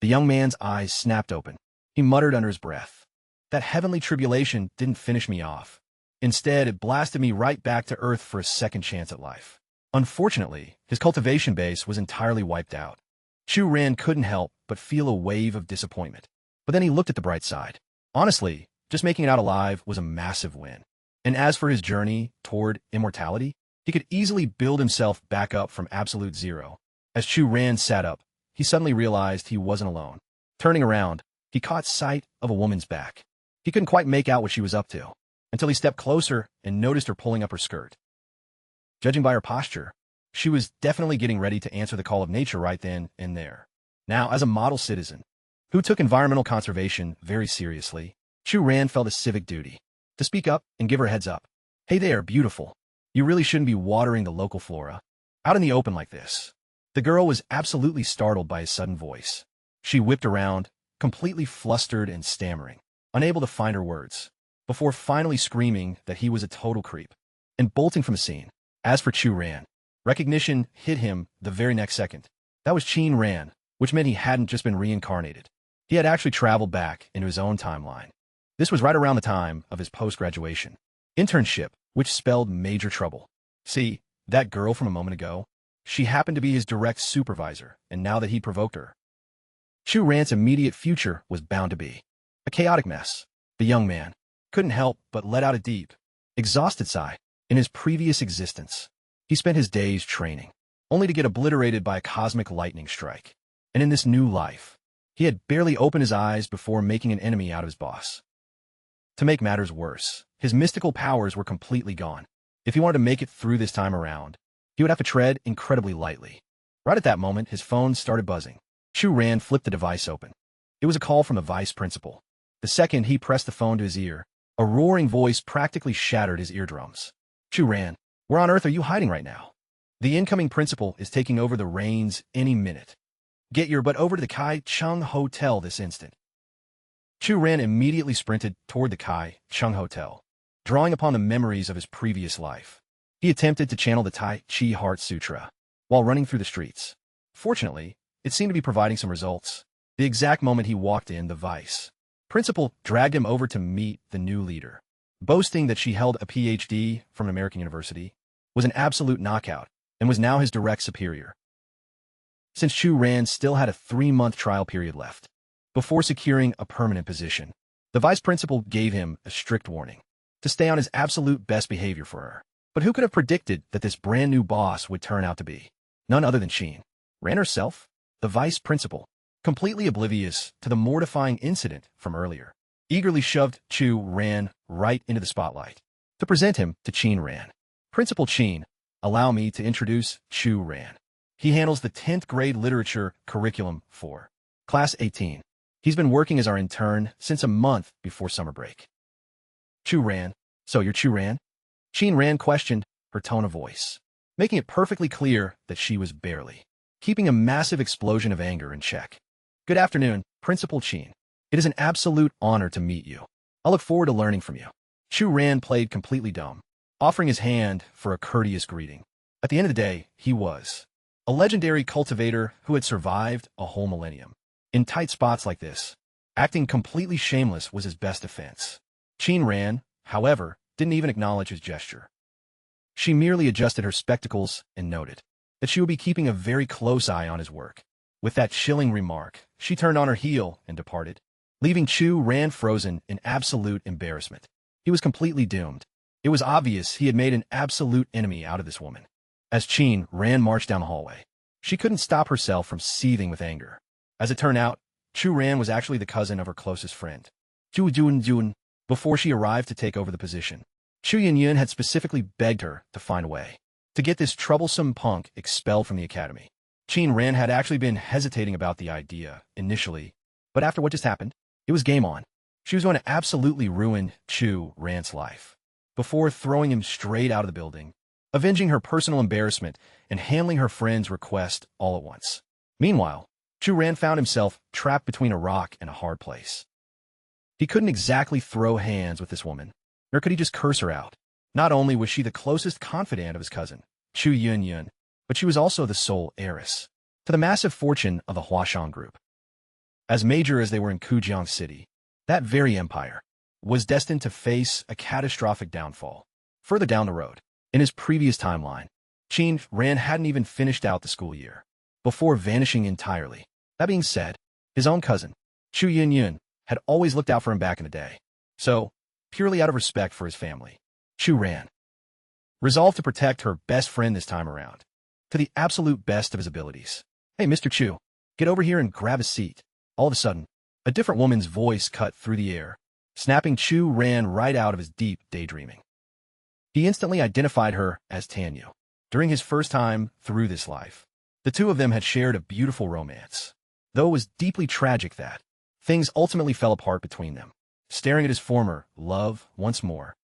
The young man's eyes snapped open. He muttered under his breath, "That heavenly tribulation didn't finish me off. Instead, it blasted me right back to Earth for a second chance at life." Unfortunately, his cultivation base was entirely wiped out. Chu Ran couldn't help but feel a wave of disappointment. But then he looked at the bright side. Honestly, just making it out alive was a massive win. And as for his journey toward immortality, he could easily build himself back up from absolute zero. As Chu Ran sat up, he suddenly realized he wasn't alone. Turning around, he caught sight of a woman's back. He couldn't quite make out what she was up to, until he stepped closer and noticed her pulling up her skirt. Judging by her posture, she was definitely getting ready to answer the call of nature right then and there. Now, as a model citizen who took environmental conservation very seriously, Chu Ran felt a civic duty to speak up and give her a heads up. "Hey there, beautiful. You really shouldn't be watering the local flora out in the open like this." The girl was absolutely startled by his sudden voice. She whipped around, completely flustered and stammering, unable to find her words, before finally screaming that he was a total creep and bolting from the scene. As for Chu Ran, recognition hit him the very next second. That was Chin Ran, which meant he hadn't just been reincarnated. He had actually traveled back into his own timeline. This was right around the time of his post-graduation internship, which spelled major trouble. See, that girl from a moment ago? She happened to be his direct supervisor, and now that he provoked her, Chu Ran's immediate future was bound to be a chaotic mess. The young man couldn't help but let out a deep, exhausted sigh. In his previous existence, he spent his days training, only to get obliterated by a cosmic lightning strike. And in this new life, he had barely opened his eyes before making an enemy out of his boss. To make matters worse, his mystical powers were completely gone. If he wanted to make it through this time around, he would have to tread incredibly lightly. Right at that moment, his phone started buzzing. Chu Ran flipped the device open. It was a call from the vice principal. The second he pressed the phone to his ear, a roaring voice practically shattered his eardrums. "Chu Ran, where on earth are you hiding right now? The incoming principal is taking over the reins any minute. Get your butt over to the Kai Chung Hotel this instant." Chu Ran immediately sprinted toward the Kai Chung Hotel, drawing upon the memories of his previous life. He attempted to channel the Tai Chi Heart Sutra while running through the streets. Fortunately, it seemed to be providing some results. The exact moment he walked in, the vice principal dragged him over to meet the new leader. Boasting that she held a PhD from an American university, was an absolute knockout, and was now his direct superior. Since Chu Ran still had a 3-month trial period left before securing a permanent position, the vice principal gave him a strict warning to stay on his absolute best behavior for her. But who could have predicted that this brand new boss would turn out to be none other than Chin Ran herself, the vice principal, completely oblivious to the mortifying incident from earlier, eagerly shoved Chu Ran right into the spotlight to present him to Chin Ran. "Principal Chin, allow me to introduce Chu Ran. He handles the 10th grade literature curriculum for Class 18. He's been working as our intern since a month before summer break." "Chu Ran? So you're Chu Ran?" Chin Ran questioned, her tone of voice making it perfectly clear that she was barely keeping a massive explosion of anger in check. "Good afternoon, Principal Chin. It is an absolute honor to meet you. I'll look forward to learning from you." Chu Ran played completely dumb, offering his hand for a courteous greeting. At the end of the day, he was a legendary cultivator who had survived a whole millennium. In tight spots like this, acting completely shameless was his best defense. Chin Ran, however, didn't even acknowledge his gesture. She merely adjusted her spectacles and noted that she would be keeping a very close eye on his work. With that chilling remark, she turned on her heel and departed, leaving Chu Ran frozen in absolute embarrassment. He was completely doomed. It was obvious he had made an absolute enemy out of this woman. As Chin Ran marched down the hallway, she couldn't stop herself from seething with anger. As it turned out, Chu Ran was actually the cousin of her closest friend, Chu Jun. Before she arrived to take over the position, Chu Yun had specifically begged her to find a way to get this troublesome punk expelled from the academy. Chin Ran had actually been hesitating about the idea initially, but after what just happened, it was game on. She was going to absolutely ruin Chu Ran's life before throwing him straight out of the building, avenging her personal embarrassment and handling her friend's request all at once. Meanwhile, Chu Ran found himself trapped between a rock and a hard place. He couldn't exactly throw hands with this woman, nor could he just curse her out. Not only was she the closest confidant of his cousin, Chu Yun, but she was also the sole heiress to the massive fortune of the Huashan Group. As major as they were in Kujiang City, that very empire was destined to face a catastrophic downfall. Further down the road, in his previous timeline, Qin Ran hadn't even finished out the school year before vanishing entirely. That being said, his own cousin, Chu Yunyun, had always looked out for him back in the day. So, purely out of respect for his family, Chu Ran resolved to protect her best friend this time around, to the absolute best of his abilities. "Hey, Mr. Chu, get over here and grab a seat." All of a sudden, a different woman's voice cut through the air, snapping Chu Ran right out of his deep daydreaming. He instantly identified her as Tanyu. During his first time through this life, the two of them had shared a beautiful romance, though it was deeply tragic that things ultimately fell apart between them. Staring at his former love once more,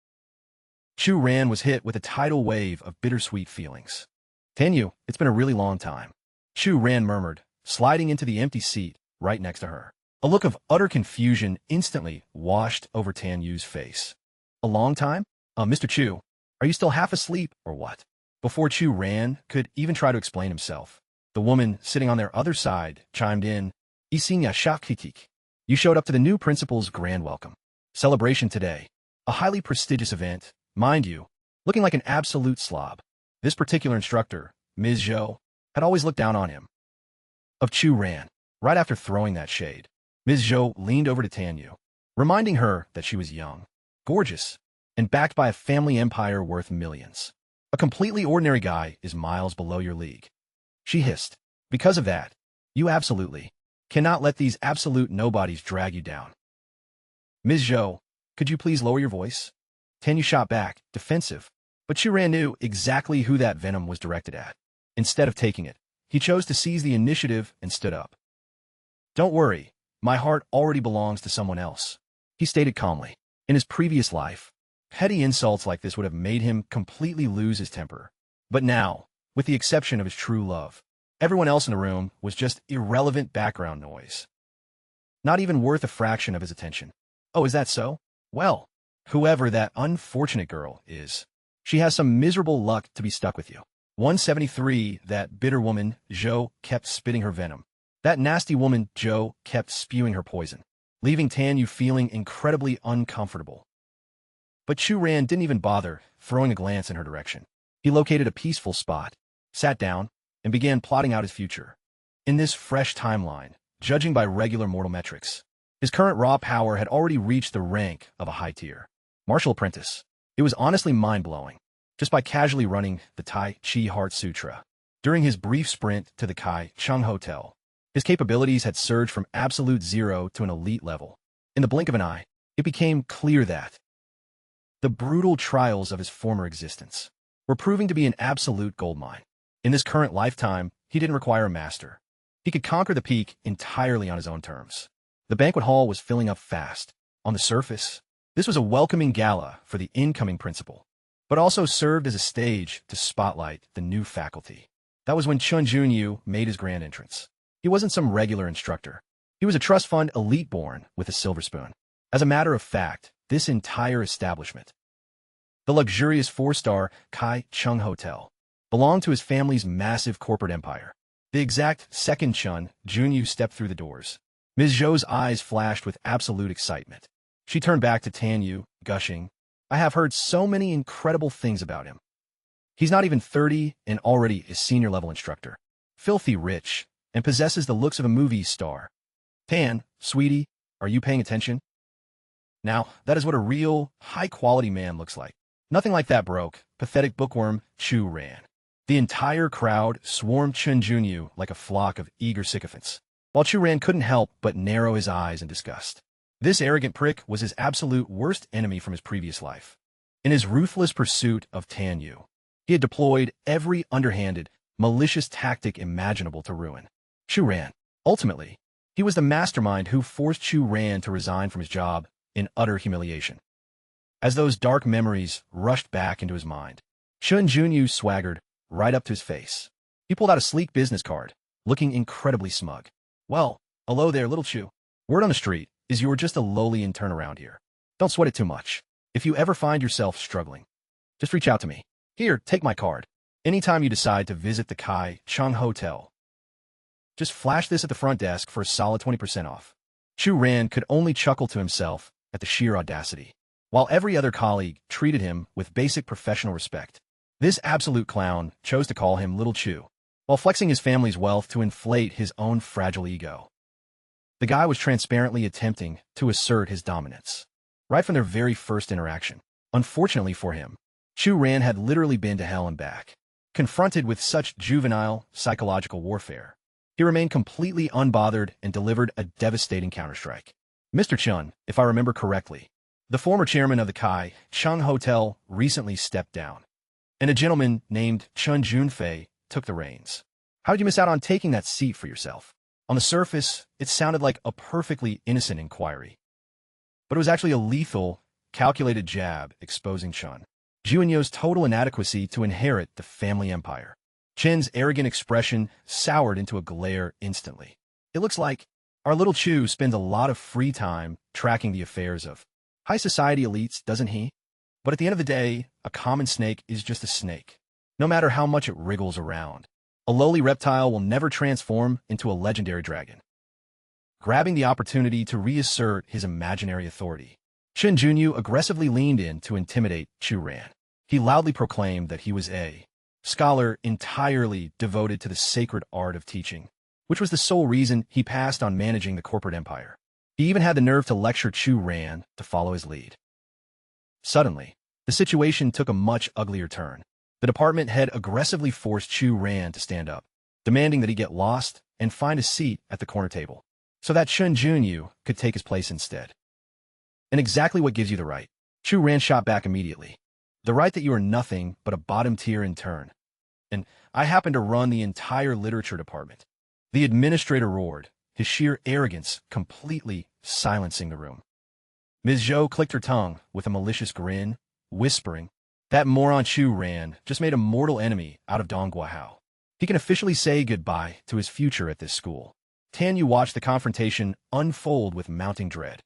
Chu Ran was hit with a tidal wave of bittersweet feelings. "Tanyu, it's been a really long time," Chu Ran murmured, sliding into the empty seat right next to her. A look of utter confusion instantly washed over Tanyu's face. "A long time? Mr. Chu, are you still half asleep, or what?" Before Chu Ran could even try to explain himself, the woman sitting on their other side chimed in, "Isinya Shakitik. You showed up to the new principal's grand welcome celebration today. A highly prestigious event, mind you, looking like an absolute slob. This particular instructor, Ms. Zhou, had always looked down on him." Of Chu Ran, right after throwing that shade, Ms. Zhou leaned over to Tanyu, reminding her that she was young, gorgeous, and backed by a family empire worth millions. "A completely ordinary guy is miles below your league," she hissed. "Because of that, you absolutely cannot let these absolute nobodies drag you down." "Ms. Zhou, could you please lower your voice?" Tanyu shot back, defensive, but Chu Ran knew exactly who that venom was directed at. Instead of taking it, he chose to seize the initiative and stood up. "Don't worry, my heart already belongs to someone else," he stated calmly. In his previous life, petty insults like this would have made him completely lose his temper. But now, with the exception of his true love, everyone else in the room was just irrelevant background noise. Not even worth a fraction of his attention. "Oh, is that so? Well, whoever that unfortunate girl is, she has some miserable luck to be stuck with you." 173. That bitter woman, Zhou, kept spitting her venom. That nasty woman, Zhou, kept spewing her poison, leaving Tanyu feeling incredibly uncomfortable. But Chu Ran didn't even bother throwing a glance in her direction. He located a peaceful spot, sat down, and began plotting out his future. In this fresh timeline, judging by regular mortal metrics, his current raw power had already reached the rank of a high-tier martial apprentice. It was honestly mind-blowing, just by casually running the Tai Chi Heart Sutra. During his brief sprint to the Kai Chung Hotel, his capabilities had surged from absolute zero to an elite level. In the blink of an eye, it became clear that the brutal trials of his former existence were proving to be an absolute goldmine. In this current lifetime, he didn't require a master. He could conquer the peak entirely on his own terms. The banquet hall was filling up fast. On the surface, this was a welcoming gala for the incoming principal, but also served as a stage to spotlight the new faculty. That was when Chun Junyu made his grand entrance. He wasn't some regular instructor. He was a trust fund elite born with a silver spoon. As a matter of fact, this entire establishment, the luxurious 4-star Kai Chung Hotel, belonged to his family's massive corporate empire. The exact second Chun Junyu stepped through the doors, Ms. Zhou's eyes flashed with absolute excitement. She turned back to Tanyu, gushing, "I have heard so many incredible things about him. He's not even 30 and already a senior-level instructor. Filthy rich, and possesses the looks of a movie star. Tan, sweetie, are you paying attention? Now, that is what a real, high-quality man looks like. Nothing like that broke, pathetic bookworm Chu Ran." The entire crowd swarmed Chun Junyu like a flock of eager sycophants, while Chu Ran couldn't help but narrow his eyes in disgust. This arrogant prick was his absolute worst enemy from his previous life. In his ruthless pursuit of Tanyu, he had deployed every underhanded, malicious tactic imaginable to ruin Chu Ran. Ultimately, he was the mastermind who forced Chu Ran to resign from his job in utter humiliation. As those dark memories rushed back into his mind, Chun Junyu swaggered right up to his face. He pulled out a sleek business card, looking incredibly smug. "Well, hello there, little Chu. Word on the street is you're just a lowly intern around here. Don't sweat it too much. If you ever find yourself struggling, just reach out to me. Here, take my card. Anytime you decide to visit the Kai Chung Hotel, Just flash this at the front desk for a solid 20% off. Chu Ran could only chuckle to himself at the sheer audacity, while every other colleague treated him with basic professional respect. This absolute clown chose to call him Little Chu, while flexing his family's wealth to inflate his own fragile ego. The guy was transparently attempting to assert his dominance, right from their very first interaction. Unfortunately for him, Chu Ran had literally been to hell and back. Confronted with such juvenile psychological warfare, he remained completely unbothered and delivered a devastating counterstrike. Mr. Chun, if I remember correctly, the former chairman of the Kai Chung Hotel recently stepped down, and a gentleman named Chun Junfei took the reins. How did you miss out on taking that seat for yourself? On the surface, it sounded like a perfectly innocent inquiry, but it was actually a lethal, calculated jab exposing Chun Juinyo's total inadequacy to inherit the family empire. Chen's arrogant expression soured into a glare instantly. It looks like our little Chu spends a lot of free time tracking the affairs of high society elites, doesn't he? But at the end of the day, a common snake is just a snake. No matter how much it wriggles around, a lowly reptile will never transform into a legendary dragon. Grabbing the opportunity to reassert his imaginary authority, Chen Junyu aggressively leaned in to intimidate Chu Ran. He loudly proclaimed that he was a scholar entirely devoted to the sacred art of teaching, which was the sole reason he passed on managing the corporate empire. He even had the nerve to lecture Chu Ran to follow his lead. Suddenly, the situation took a much uglier turn. The department head aggressively forced Chu Ran to stand up, demanding that he get lost and find a seat at the corner table, so that Chen Junyu could take his place instead. And exactly what gives you the right? Chu Ran shot back immediately. The right that you are nothing but a bottom-tier intern. And I happen to run the entire literature department. The administrator roared, his sheer arrogance completely silencing the room. Ms. Zhou clicked her tongue with a malicious grin, whispering, "That moron Chu Ran just made a mortal enemy out of Dong Guahao. He can officially say goodbye to his future at this school." Tan Yu watched the confrontation unfold with mounting dread.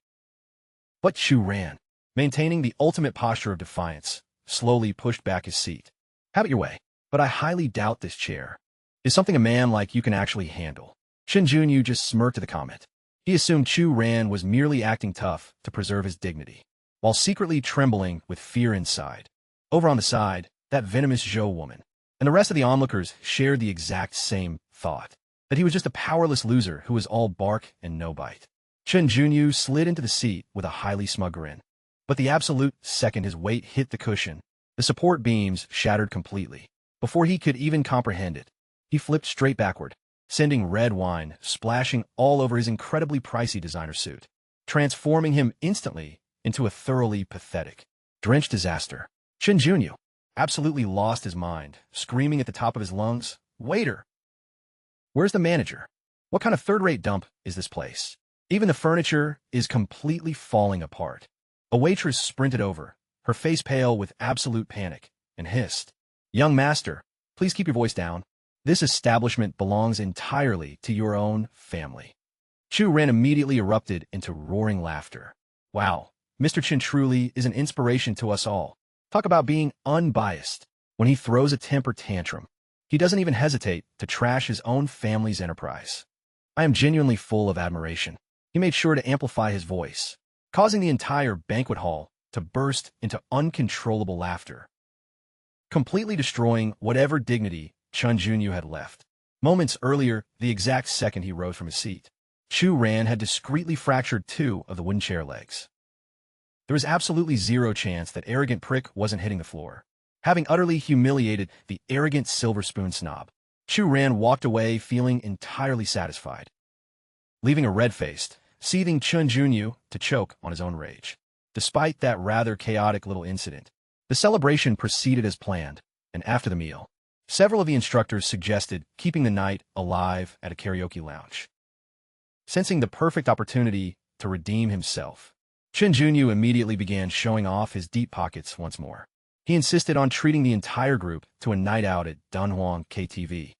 But Chu Ran, maintaining the ultimate posture of defiance, slowly pushed back his seat. "Have it your way, but I highly doubt this chair is something a man like you can actually handle." Chen Junyu just smirked at the comment. He assumed Chu Ran was merely acting tough to preserve his dignity, while secretly trembling with fear inside. Over on the side, that venomous Zhou woman and the rest of the onlookers shared the exact same thought, that he was just a powerless loser who was all bark and no bite. Chen Junyu slid into the seat with a highly smug grin. But the absolute second his weight hit the cushion, the support beams shattered completely. Before he could even comprehend it, he flipped straight backward, sending red wine splashing all over his incredibly pricey designer suit, transforming him instantly into a thoroughly pathetic, drenched disaster. Chen Junyu absolutely lost his mind, screaming at the top of his lungs, "Waiter! Where's the manager? What kind of third-rate dump is this place? Even the furniture is completely falling apart." A waitress sprinted over, her face pale with absolute panic, and hissed, "Young master, please keep your voice down. This establishment belongs entirely to your own family." Chu Ran immediately erupted into roaring laughter. "Wow, Mr. Chen truly is an inspiration to us all. Talk about being unbiased. When he throws a temper tantrum, he doesn't even hesitate to trash his own family's enterprise. I am genuinely full of admiration." He made sure to amplify his voice, causing the entire banquet hall to burst into uncontrollable laughter, completely destroying whatever dignity Chen Junyu had left. Moments earlier, the exact second he rose from his seat, Chu Ran had discreetly fractured 2 of the wooden chair legs. There was absolutely zero chance that arrogant prick wasn't hitting the floor. Having utterly humiliated the arrogant silver spoon snob, Chu Ran walked away feeling entirely satisfied, leaving a red-faced, seething Chen Junyu to choke on his own rage. Despite that rather chaotic little incident, the celebration proceeded as planned, and after the meal, several of the instructors suggested keeping the night alive at a karaoke lounge. Sensing the perfect opportunity to redeem himself, Chen Junyu immediately began showing off his deep pockets once more. He insisted on treating the entire group to a night out at Dunhuang KTV,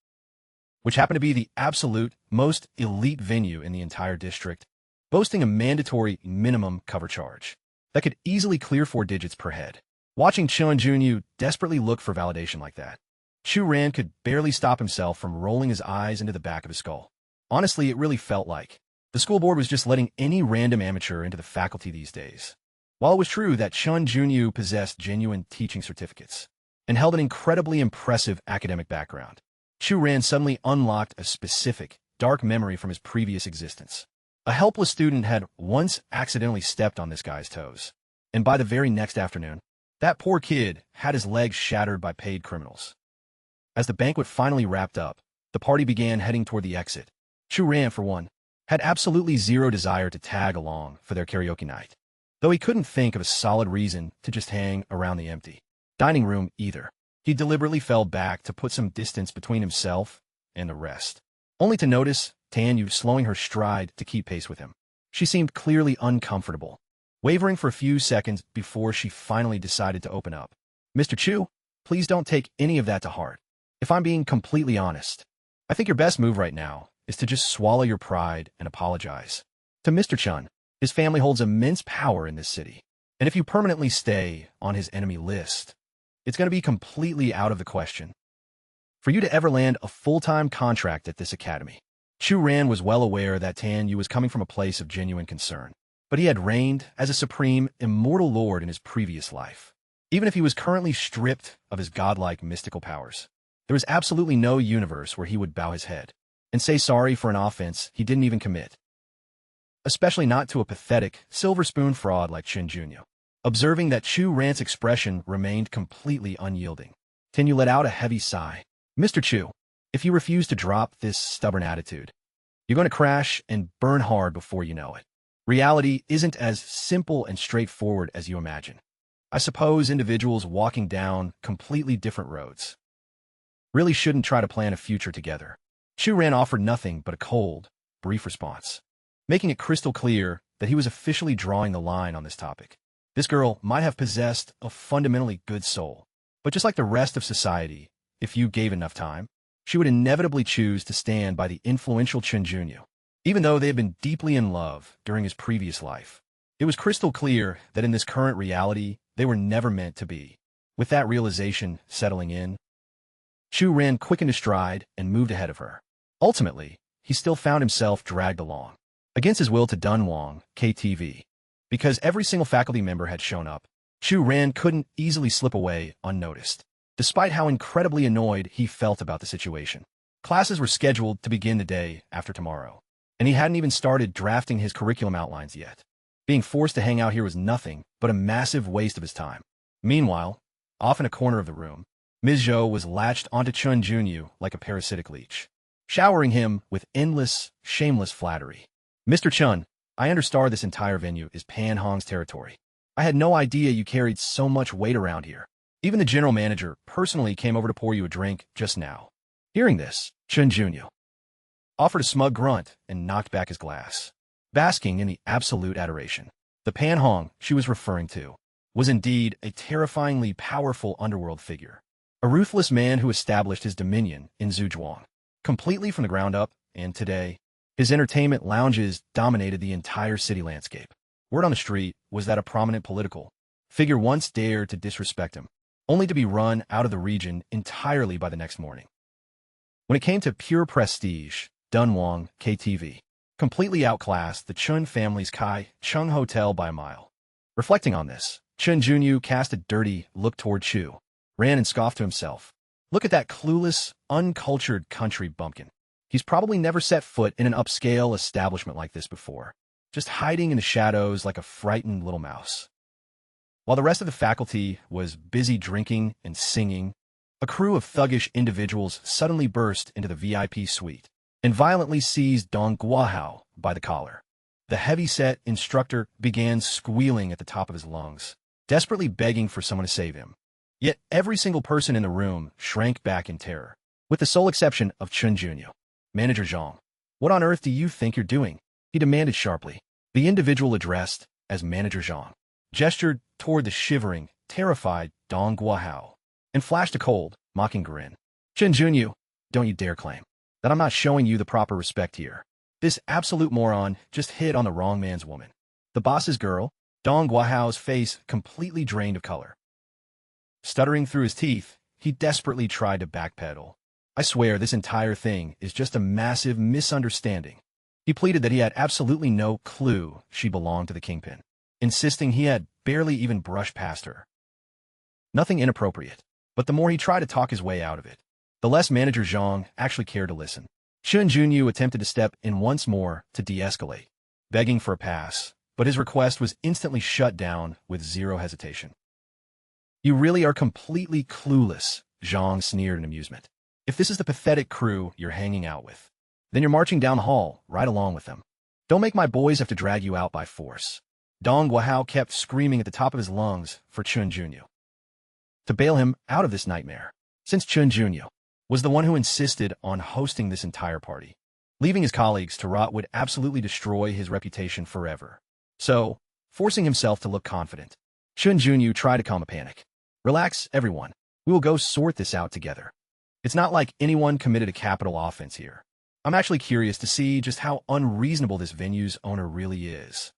which happened to be the absolute most elite venue in the entire district, boasting a mandatory minimum cover charge that could easily clear 4 digits per head. Watching Chen Junyu desperately look for validation like that, Chu Ran could barely stop himself from rolling his eyes into the back of his skull. Honestly, it really felt like the school board was just letting any random amateur into the faculty these days. While it was true that Chun Junyu possessed genuine teaching certificates and held an incredibly impressive academic background, Chu Ran suddenly unlocked a specific, dark memory from his previous existence. A helpless student had once accidentally stepped on this guy's toes, and by the very next afternoon, that poor kid had his legs shattered by paid criminals. As the banquet finally wrapped up, the party began heading toward the exit. Chu Ran, for one, had absolutely zero desire to tag along for their karaoke night, though he couldn't think of a solid reason to just hang around the empty dining room either. He deliberately fell back to put some distance between himself and the rest, only to notice Tan Yu slowing her stride to keep pace with him. She seemed clearly uncomfortable, wavering for a few seconds before she finally decided to open up. "Mr. Chu, please don't take any of that to heart. If I'm being completely honest, I think your best move right now is to just swallow your pride and apologize to Mr. Chun. His family holds immense power in this city, and if you permanently stay on his enemy list, it's going to be completely out of the question for you to ever land a full-time contract at this academy." Chu Ran was well aware that Tan Yu was coming from a place of genuine concern, but he had reigned as a supreme, immortal lord in his previous life. Even if he was currently stripped of his godlike mystical powers, there was absolutely no universe where he would bow his head and say sorry for an offense he didn't even commit, especially not to a pathetic, silver spoon fraud like Chun Junyu. Observing that Chu Ran's expression remained completely unyielding, Tan Yu let out a heavy sigh. "Mr. Chu, if you refuse to drop this stubborn attitude, you're going to crash and burn hard before you know it. Reality isn't as simple and straightforward as you imagine. I suppose individuals walking down completely different roads really shouldn't try to plan a future together." Chu Ran offered nothing but a cold, brief response, making it crystal clear that he was officially drawing the line on this topic. This girl might have possessed a fundamentally good soul, but just like the rest of society, if you gave enough time, she would inevitably choose to stand by the influential Chun Junyu. Even though they had been deeply in love during his previous life, it was crystal clear that in this current reality, they were never meant to be. With that realization settling in, Chu Ran quickened his stride and moved ahead of her. Ultimately, he still found himself dragged along, against his will to Dunhuang, KTV. Because every single faculty member had shown up, Chu Ran couldn't easily slip away unnoticed, despite how incredibly annoyed he felt about the situation. Classes were scheduled to begin the day after tomorrow, and he hadn't even started drafting his curriculum outlines yet. Being forced to hang out here was nothing but a massive waste of his time. Meanwhile, off in a corner of the room, Ms. Zhou was latched onto Chun Junyu like a parasitic leech, showering him with endless, shameless flattery. "Mr. Chun, I understand this entire venue is Pan Hong's territory. I had no idea you carried so much weight around here. Even the general manager personally came over to pour you a drink just now." Hearing this, Chun Junyu offered a smug grunt and knocked back his glass, basking in the absolute adoration. The Pan Hong she was referring to was indeed a terrifyingly powerful underworld figure, a ruthless man who established his dominion in Zhujiang completely from the ground up, and today, his entertainment lounges dominated the entire city landscape. Word on the street was that a prominent political figure once dared to disrespect him, only to be run out of the region entirely by the next morning. When it came to pure prestige, Dunhuang, KTV, completely outclassed the Chun family's Kai Chung Hotel by a mile. Reflecting on this, Chun Junyu cast a dirty look toward Chu Ran and scoffed to himself. "Look at that clueless, uncultured country bumpkin. He's probably never set foot in an upscale establishment like this before, just hiding in the shadows like a frightened little mouse." While the rest of the faculty was busy drinking and singing, a crew of thuggish individuals suddenly burst into the VIP suite and violently seized Dong Guohao by the collar. The heavy-set instructor began squealing at the top of his lungs, desperately begging for someone to save him. Yet every single person in the room shrank back in terror, with the sole exception of Chun Junyu. "Manager Zhang, what on earth do you think you're doing?" he demanded sharply. The individual addressed as Manager Zhang gestured toward the shivering, terrified Dong Guohao and flashed a cold, mocking grin. "Chun Junyu, don't you dare claim that I'm not showing you the proper respect here. This absolute moron just hit on the wrong man's woman. The boss's girl." Dong Guohao's face completely drained of color. Stuttering through his teeth, he desperately tried to backpedal, I swear this entire thing is just a massive misunderstanding. He pleaded that he had absolutely no clue she belonged to the kingpin, insisting he had barely even brushed past her. Nothing inappropriate, but the more he tried to talk his way out of it, the less Manager Zhang actually cared to listen. Chun Junyu attempted to step in once more to de-escalate, begging for a pass, but his request was instantly shut down with zero hesitation. You really are completely clueless, Zhang sneered in amusement. If this is the pathetic crew you're hanging out with, then you're marching down the hall right along with them. Don't make my boys have to drag you out by force. Dong Guahao kept screaming at the top of his lungs for Chun Junyu to bail him out of this nightmare, since Chun Junyu was the one who insisted on hosting this entire party. Leaving his colleagues to rot would absolutely destroy his reputation forever. So, forcing himself to look confident, Chun Junyu tried to calm a panic. Relax, everyone. We will go sort this out together. It's not like anyone committed a capital offense here. I'm actually curious to see just how unreasonable this venue's owner really is.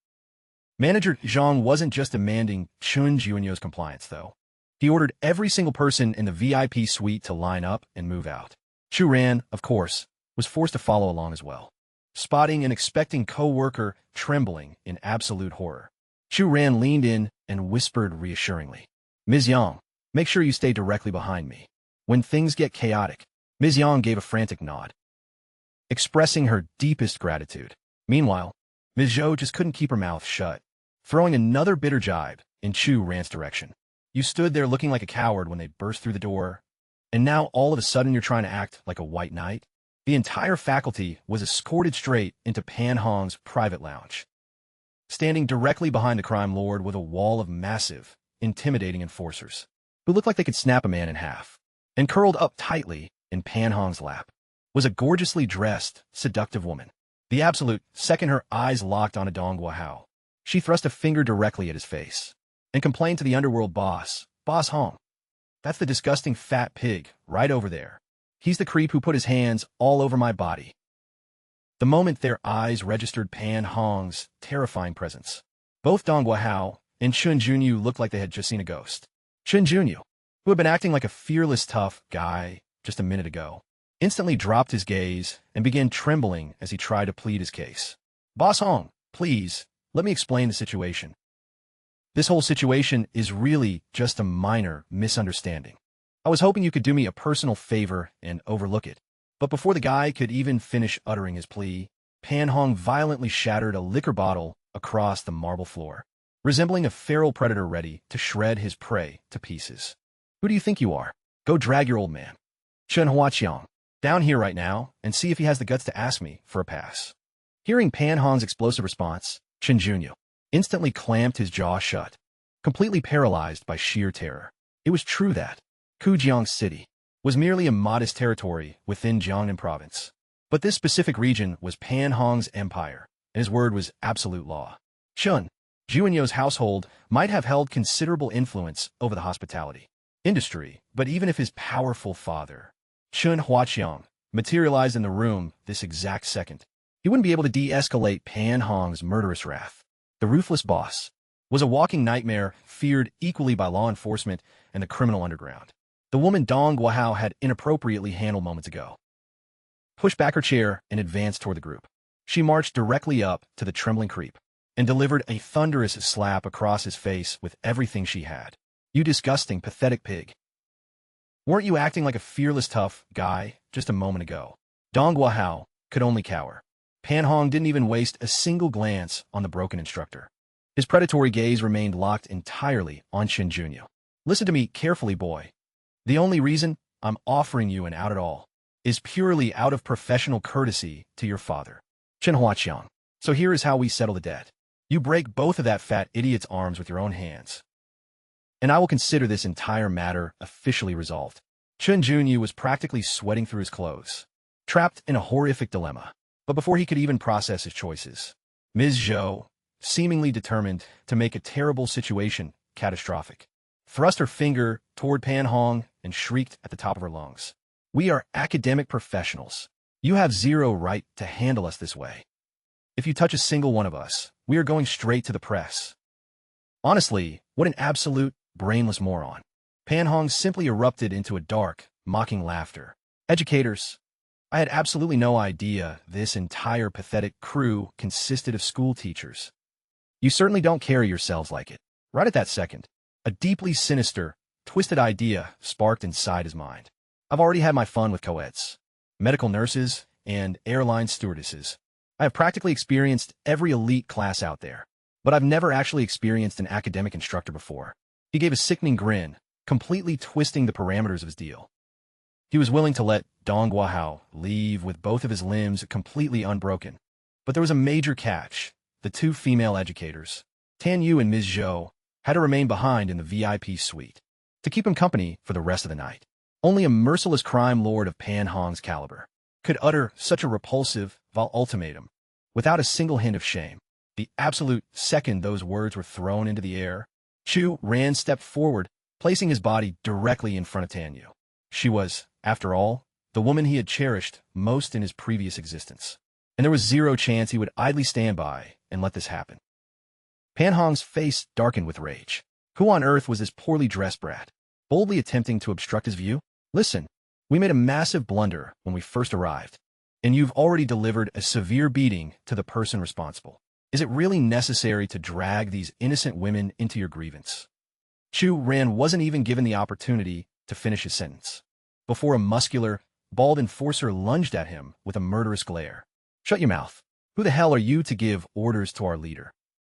Manager Zhang wasn't just demanding Chun Junyu's compliance, though. He ordered every single person in the VIP suite to line up and move out. Chu Ran, of course, was forced to follow along as well, spotting an expecting co-worker trembling in absolute horror. Chu Ran leaned in and whispered reassuringly, Ms. Yang, make sure you stay directly behind me. When things get chaotic, Ms. Yang gave a frantic nod, expressing her deepest gratitude. Meanwhile, Ms. Zhou just couldn't keep her mouth shut, throwing another bitter jibe in Chu Ran's direction. You stood there looking like a coward when they burst through the door, and now all of a sudden you're trying to act like a white knight? The entire faculty was escorted straight into Pan Hong's private lounge. Standing directly behind the crime lord with a wall of massive, intimidating enforcers, who looked like they could snap a man in half, and curled up tightly in Pan Hong's lap, was a gorgeously dressed, seductive woman. The absolute second her eyes locked on Dong Guahao, she thrust a finger directly at his face and complained to the underworld boss, Boss Hong. That's the disgusting fat pig right over there. He's the creep who put his hands all over my body. The moment their eyes registered Pan Hong's terrifying presence, both Dong Guahao and Chun Junyu looked like they had just seen a ghost. Chun Junyu, who had been acting like a fearless tough guy just a minute ago, instantly dropped his gaze and began trembling as he tried to plead his case. Boss Hong, please, let me explain the situation. This whole situation is really just a minor misunderstanding. I was hoping you could do me a personal favor and overlook it. But before the guy could even finish uttering his plea, Pan Hong violently shattered a liquor bottle across the marble floor, resembling a feral predator ready to shred his prey to pieces. Who do you think you are? Go drag your old man, Chen Huaqiang, down here right now and see if he has the guts to ask me for a pass. Hearing Pan Hong's explosive response, Chun Junyu instantly clamped his jaw shut, completely paralyzed by sheer terror. It was true that Kujiang City was merely a modest territory within Jiangnan province, but this specific region was Pan Hong's empire, and his word was absolute law. Chun Junyu's household might have held considerable influence over the hospitality industry, but even if his powerful father, Chun Huaqiang, materialized in the room this exact second, he wouldn't be able to de-escalate Pan Hong's murderous wrath. The ruthless boss was a walking nightmare feared equally by law enforcement and the criminal underground. The woman Dong Guahao had inappropriately handled moments ago pushed back her chair and advanced toward the group. She marched directly up to the trembling creep and delivered a thunderous slap across his face with everything she had. You disgusting, pathetic pig. Weren't you acting like a fearless tough guy just a moment ago? Dong Guahao could only cower. Pan Hong didn't even waste a single glance on the broken instructor. His predatory gaze remained locked entirely on Chun Junyu. Listen to me carefully, boy. The only reason I'm offering you an out at all is purely out of professional courtesy to your father, Chen Huaqiang. So here is how we settle the debt. You break both of that fat idiot's arms with your own hands, and I will consider this entire matter officially resolved. Chun Junyu was practically sweating through his clothes, trapped in a horrific dilemma. But before he could even process his choices, Ms. Zhou, seemingly determined to make a terrible situation catastrophic, thrust her finger toward Pan Hong and shrieked at the top of her lungs. We are academic professionals. You have zero right to handle us this way. If you touch a single one of us, we are going straight to the press. Honestly, what an absolute brainless moron. Pan Hong simply erupted into a dark, mocking laughter, Educators. I had absolutely no idea this entire pathetic crew consisted of school teachers. You certainly don't carry yourselves like it. Right at that second, a deeply sinister, twisted idea sparked inside his mind. I've already had my fun with co-eds, medical nurses, and airline stewardesses. I have practically experienced every elite class out there, but I've never actually experienced an academic instructor before. He gave a sickening grin, completely twisting the parameters of his deal. He was willing to let Dong Guahao leave with both of his limbs completely unbroken. But there was a major catch. The two female educators, Tan Yu and Ms. Zhou, had to remain behind in the VIP suite to keep him company for the rest of the night. Only a merciless crime lord of Pan Hong's caliber could utter such a repulsive, vile ultimatum without a single hint of shame. The absolute second those words were thrown into the air, Chu Ran stepped forward, placing his body directly in front of Tan Yu. She was, after all, the woman he had cherished most in his previous existence, and there was zero chance he would idly stand by and let this happen. Pan Hong's face darkened with rage. Who on earth was this poorly dressed brat, boldly attempting to obstruct his view? Listen, we made a massive blunder when we first arrived, and you've already delivered a severe beating to the person responsible. Is it really necessary to drag these innocent women into your grievance? Chu Ran wasn't even given the opportunity to finish his sentence before a muscular, bald enforcer lunged at him with a murderous glare. Shut your mouth. Who the hell are you to give orders to our leader?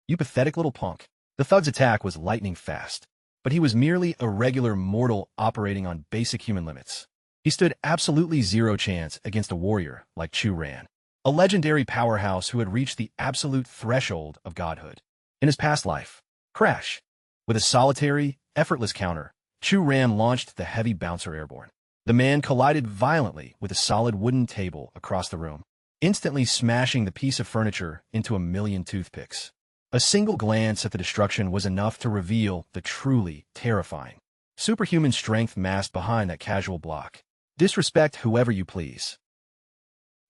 You pathetic little punk. The thug's attack was lightning fast, but he was merely a regular mortal operating on basic human limits. He stood absolutely zero chance against a warrior like Chu Ran, a legendary powerhouse who had reached the absolute threshold of godhood. In his past life, crash. With a solitary, effortless counter, Chu Ran launched the heavy bouncer airborne. The man collided violently with a solid wooden table across the room, instantly smashing the piece of furniture into a million toothpicks. A single glance at the destruction was enough to reveal the truly terrifying, superhuman strength masked behind that casual block. Disrespect whoever you please,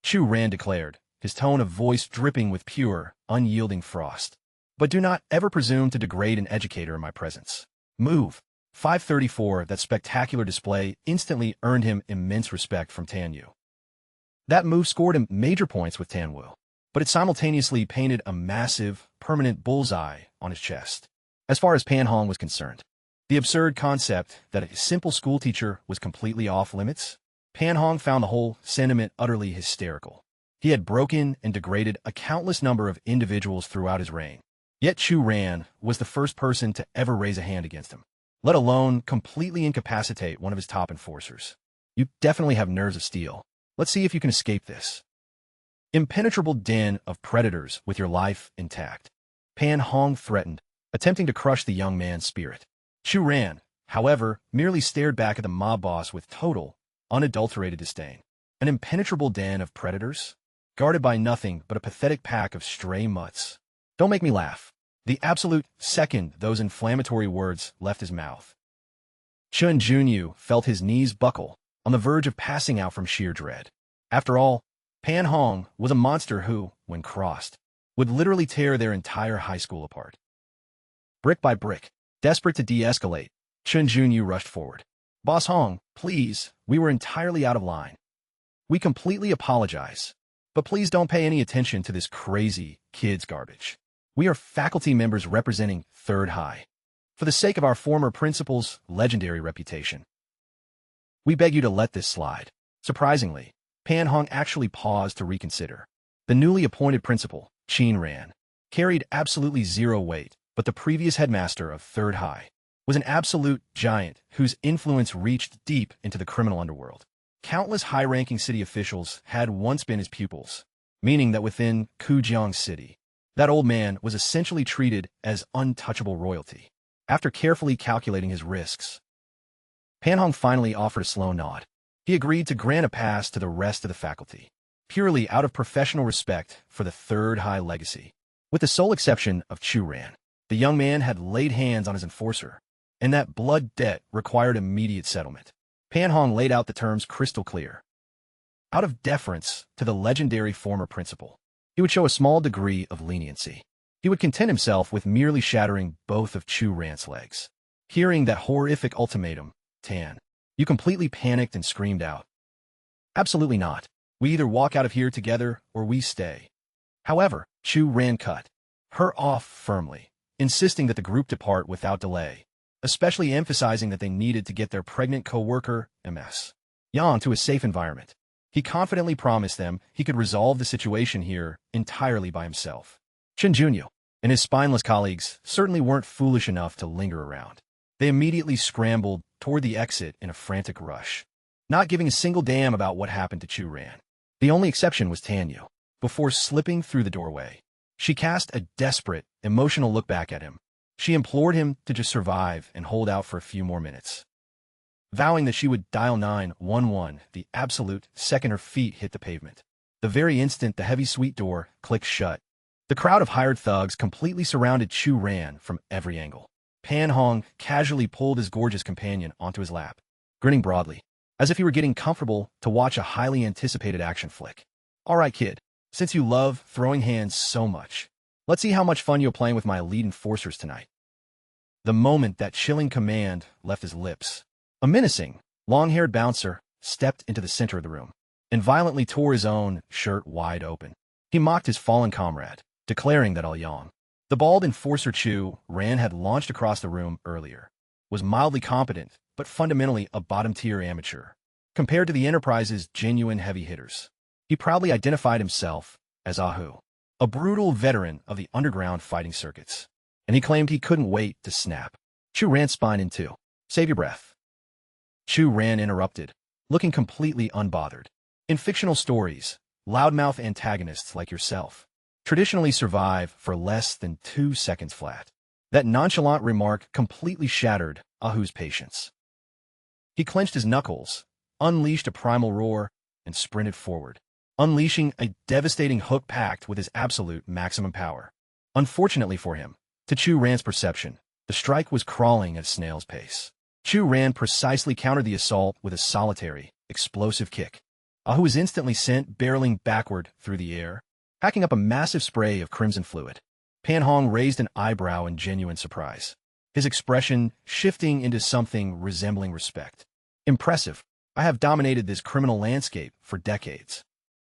Chu Ran declared, his tone of voice dripping with pure, unyielding frost. But do not ever presume to degrade an educator in my presence. Move. 534. That spectacular display instantly earned him immense respect from Tan Yu. That move scored him major points with Tan Wu, but it simultaneously painted a massive, permanent bullseye on his chest. As far as Pan Hong was concerned, the absurd concept that a simple schoolteacher was completely off limits, Pan Hong found the whole sentiment utterly hysterical. He had broken and degraded a countless number of individuals throughout his reign, yet Chu Ran was the first person to ever raise a hand against him, let alone completely incapacitate one of his top enforcers. You definitely have nerves of steel. Let's see if you can escape this impenetrable den of predators with your life intact, Pan Hong threatened, attempting to crush the young man's spirit. Chu Ran, however, merely stared back at the mob boss with total, unadulterated disdain. An impenetrable den of predators? Guarded by nothing but a pathetic pack of stray mutts. Don't make me laugh. The absolute second those inflammatory words left his mouth, Chun Junyu felt his knees buckle, on the verge of passing out from sheer dread. After all, Pan Hong was a monster who, when crossed, would literally tear their entire high school apart. Brick by brick, desperate to de-escalate, Chun Junyu rushed forward. Boss Hong, please, we were entirely out of line. We completely apologize, but please don't pay any attention to this crazy kid's garbage. We are faculty members representing Third High. For the sake of our former principal's legendary reputation, we beg you to let this slide. Surprisingly, Pan Hong actually paused to reconsider. The newly appointed principal, Qin Ran, carried absolutely zero weight, but the previous headmaster of Third High was an absolute giant whose influence reached deep into the criminal underworld. Countless high-ranking city officials had once been his pupils, meaning that within Kujiang City, that old man was essentially treated as untouchable royalty. After carefully calculating his risks, Pan Hong finally offered a slow nod. He agreed to grant a pass to the rest of the faculty, purely out of professional respect for the Third High legacy. With the sole exception of Chu Ran, the young man had laid hands on his enforcer, and that blood debt required immediate settlement. Pan Hong laid out the terms crystal clear. Out of deference to the legendary former principal, he would show a small degree of leniency. He would content himself with merely shattering both of Chu Ran's legs. Hearing that horrific ultimatum, Tan, you completely panicked and screamed out. Absolutely not. We either walk out of here together or we stay. However, Chu Ran cut her off firmly, insisting that the group depart without delay, especially emphasizing that they needed to get their pregnant co-worker, MS, Yang, to a safe environment. He confidently promised them he could resolve the situation here entirely by himself. Chen Junyu and his spineless colleagues certainly weren't foolish enough to linger around. They immediately scrambled toward the exit in a frantic rush, not giving a single damn about what happened to Chu Ran. The only exception was Tanyu. Before slipping through the doorway, she cast a desperate, emotional look back at him. She implored him to just survive and hold out for a few more minutes, vowing that she would dial 911 the absolute second her feet hit the pavement. The very instant the heavy suite door clicked shut, the crowd of hired thugs completely surrounded Chu Ran from every angle. Pan Hong casually pulled his gorgeous companion onto his lap, grinning broadly, as if he were getting comfortable to watch a highly anticipated action flick. All right, kid, since you love throwing hands so much, let's see how much fun you're playing with my elite enforcers tonight. The moment that chilling command left his lips, a menacing, long-haired bouncer stepped into the center of the room and violently tore his own shirt wide open. He mocked his fallen comrade, declaring that Yang, the bald enforcer Chu Ran had launched across the room earlier, was mildly competent, but fundamentally a bottom-tier amateur, compared to the Enterprise's genuine heavy hitters. He proudly identified himself as Ahu, a brutal veteran of the underground fighting circuits, and he claimed he couldn't wait to snap Chu Ran's spine in two. Save your breath. Chu Ran interrupted, looking completely unbothered. In fictional stories, loudmouth antagonists like yourself traditionally survive for less than 2 seconds flat. That nonchalant remark completely shattered Ahu's patience. He clenched his knuckles, unleashed a primal roar, and sprinted forward, unleashing a devastating hook packed with his absolute maximum power. Unfortunately for him, to Chu Ran's perception, the strike was crawling at a snail's pace. Chu Ran precisely countered the assault with a solitary, explosive kick. Ahu was instantly sent barreling backward through the air, hacking up a massive spray of crimson fluid. Pan Hong raised an eyebrow in genuine surprise, his expression shifting into something resembling respect. Impressive. I have dominated this criminal landscape for decades,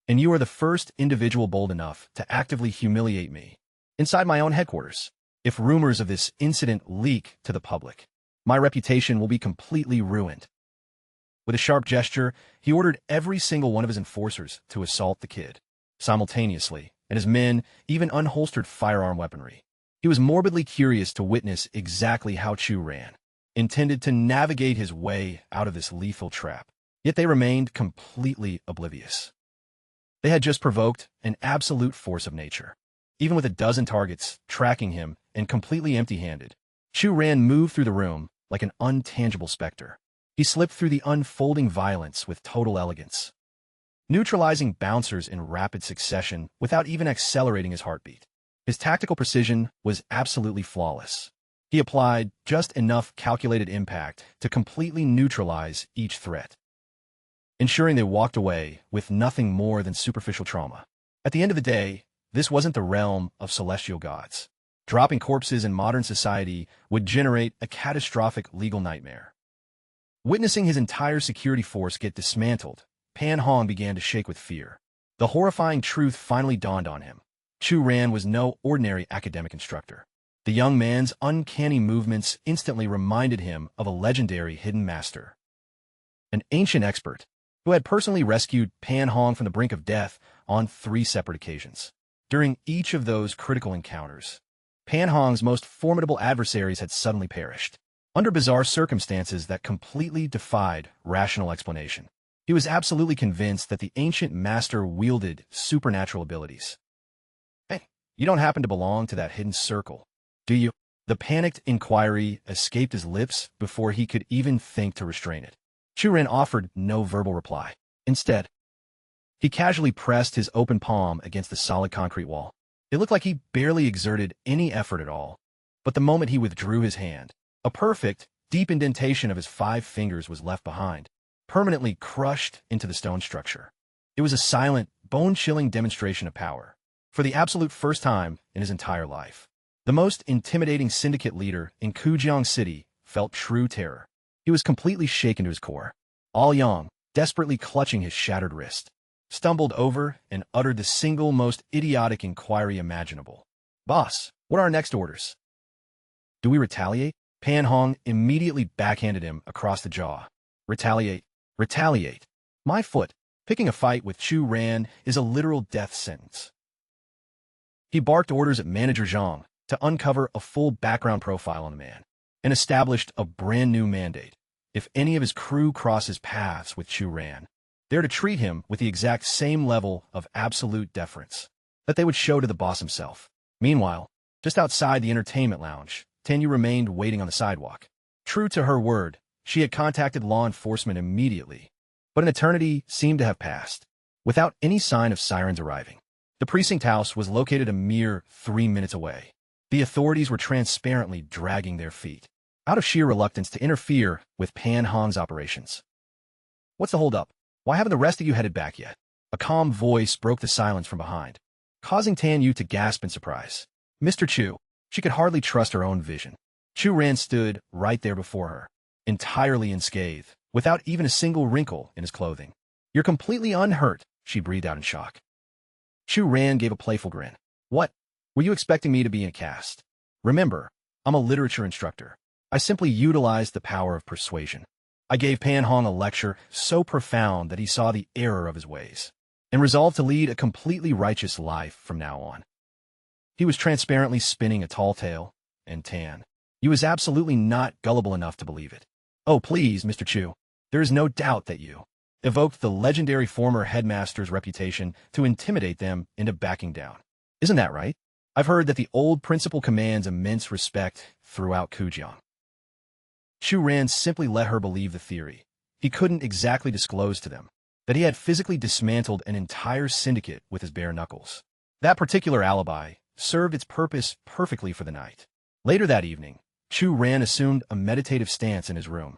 and you are the first individual bold enough to actively humiliate me inside my own headquarters. If rumors of this incident leak to the public, my reputation will be completely ruined. With a sharp gesture, he ordered every single one of his enforcers to assault the kid. Simultaneously, and his men even unholstered firearm weaponry. He was morbidly curious to witness exactly how Chu Ran intended to navigate his way out of this lethal trap. Yet they remained completely oblivious. They had just provoked an absolute force of nature. Even with a dozen targets tracking him and completely empty-handed, Chu Ran moved through the room like an untangible specter. He slipped through the unfolding violence with total elegance, neutralizing bouncers in rapid succession without even accelerating his heartbeat. His tactical precision was absolutely flawless. He applied just enough calculated impact to completely neutralize each threat, ensuring they walked away with nothing more than superficial trauma. At the end of the day, this wasn't the realm of celestial gods. Dropping corpses in modern society would generate a catastrophic legal nightmare. Witnessing his entire security force get dismantled, Pan Hong began to shake with fear. The horrifying truth finally dawned on him. Chu Ran was no ordinary academic instructor. The young man's uncanny movements instantly reminded him of a legendary hidden master, an ancient expert who had personally rescued Pan Hong from the brink of death on 3 separate occasions. During each of those critical encounters, Pan Hong's most formidable adversaries had suddenly perished, under bizarre circumstances that completely defied rational explanation. He was absolutely convinced that the ancient master wielded supernatural abilities. Hey, you don't happen to belong to that hidden circle, do you? The panicked inquiry escaped his lips before he could even think to restrain it. Chu Ran offered no verbal reply. Instead, he casually pressed his open palm against the solid concrete wall. It looked like he barely exerted any effort at all, but the moment he withdrew his hand, a perfect, deep indentation of his 5 fingers was left behind, permanently crushed into the stone structure. It was a silent, bone-chilling demonstration of power. For the absolute first time in his entire life, the most intimidating syndicate leader in Kujiang City felt true terror. He was completely shaken to his core. All Yang, desperately clutching his shattered wrist, stumbled over and uttered the single most idiotic inquiry imaginable. "Boss, what are our next orders?" "Do we retaliate?" Pan Hong immediately backhanded him across the jaw. "Retaliate? Retaliate? My foot. Picking a fight with Chu Ran is a literal death sentence." He barked orders at Manager Zhang to uncover a full background profile on the man and established a brand new mandate. If any of his crew crosses paths with Chu Ran, they're to treat him with the exact same level of absolute deference that they would show to the boss himself. Meanwhile, just outside the entertainment lounge, Tanyu remained waiting on the sidewalk. True to her word, she had contacted law enforcement immediately, but an eternity seemed to have passed, without any sign of sirens arriving. The precinct house was located a mere 3 minutes away. The authorities were transparently dragging their feet, out of sheer reluctance to interfere with Pan Hong's operations. "What's the holdup? Why haven't the rest of you headed back yet?" A calm voice broke the silence from behind, causing Tanyu to gasp in surprise. "Mr. Chu." She could hardly trust her own vision. Chu Ran stood right there before her, entirely unscathed, without even a single wrinkle in his clothing. "You're completely unhurt," she breathed out in shock. Chu Ran gave a playful grin. "What? Were you expecting me to be in a cast? Remember, I'm a literature instructor. I simply utilized the power of persuasion. I gave Pan Hong a lecture so profound that he saw the error of his ways and resolved to lead a completely righteous life from now on." He was transparently spinning a tall tale, and He was absolutely not gullible enough to believe it. "Oh, please, Mr. Chu, there is no doubt that you evoked the legendary former headmaster's reputation to intimidate them into backing down. Isn't that right? I've heard that the old principal commands immense respect throughout Kujiang." Chu Ran simply let her believe the theory. He couldn't exactly disclose to them that he had physically dismantled an entire syndicate with his bare knuckles. That particular alibi served its purpose perfectly for the night. Later that evening, Chu Ran assumed a meditative stance in his room.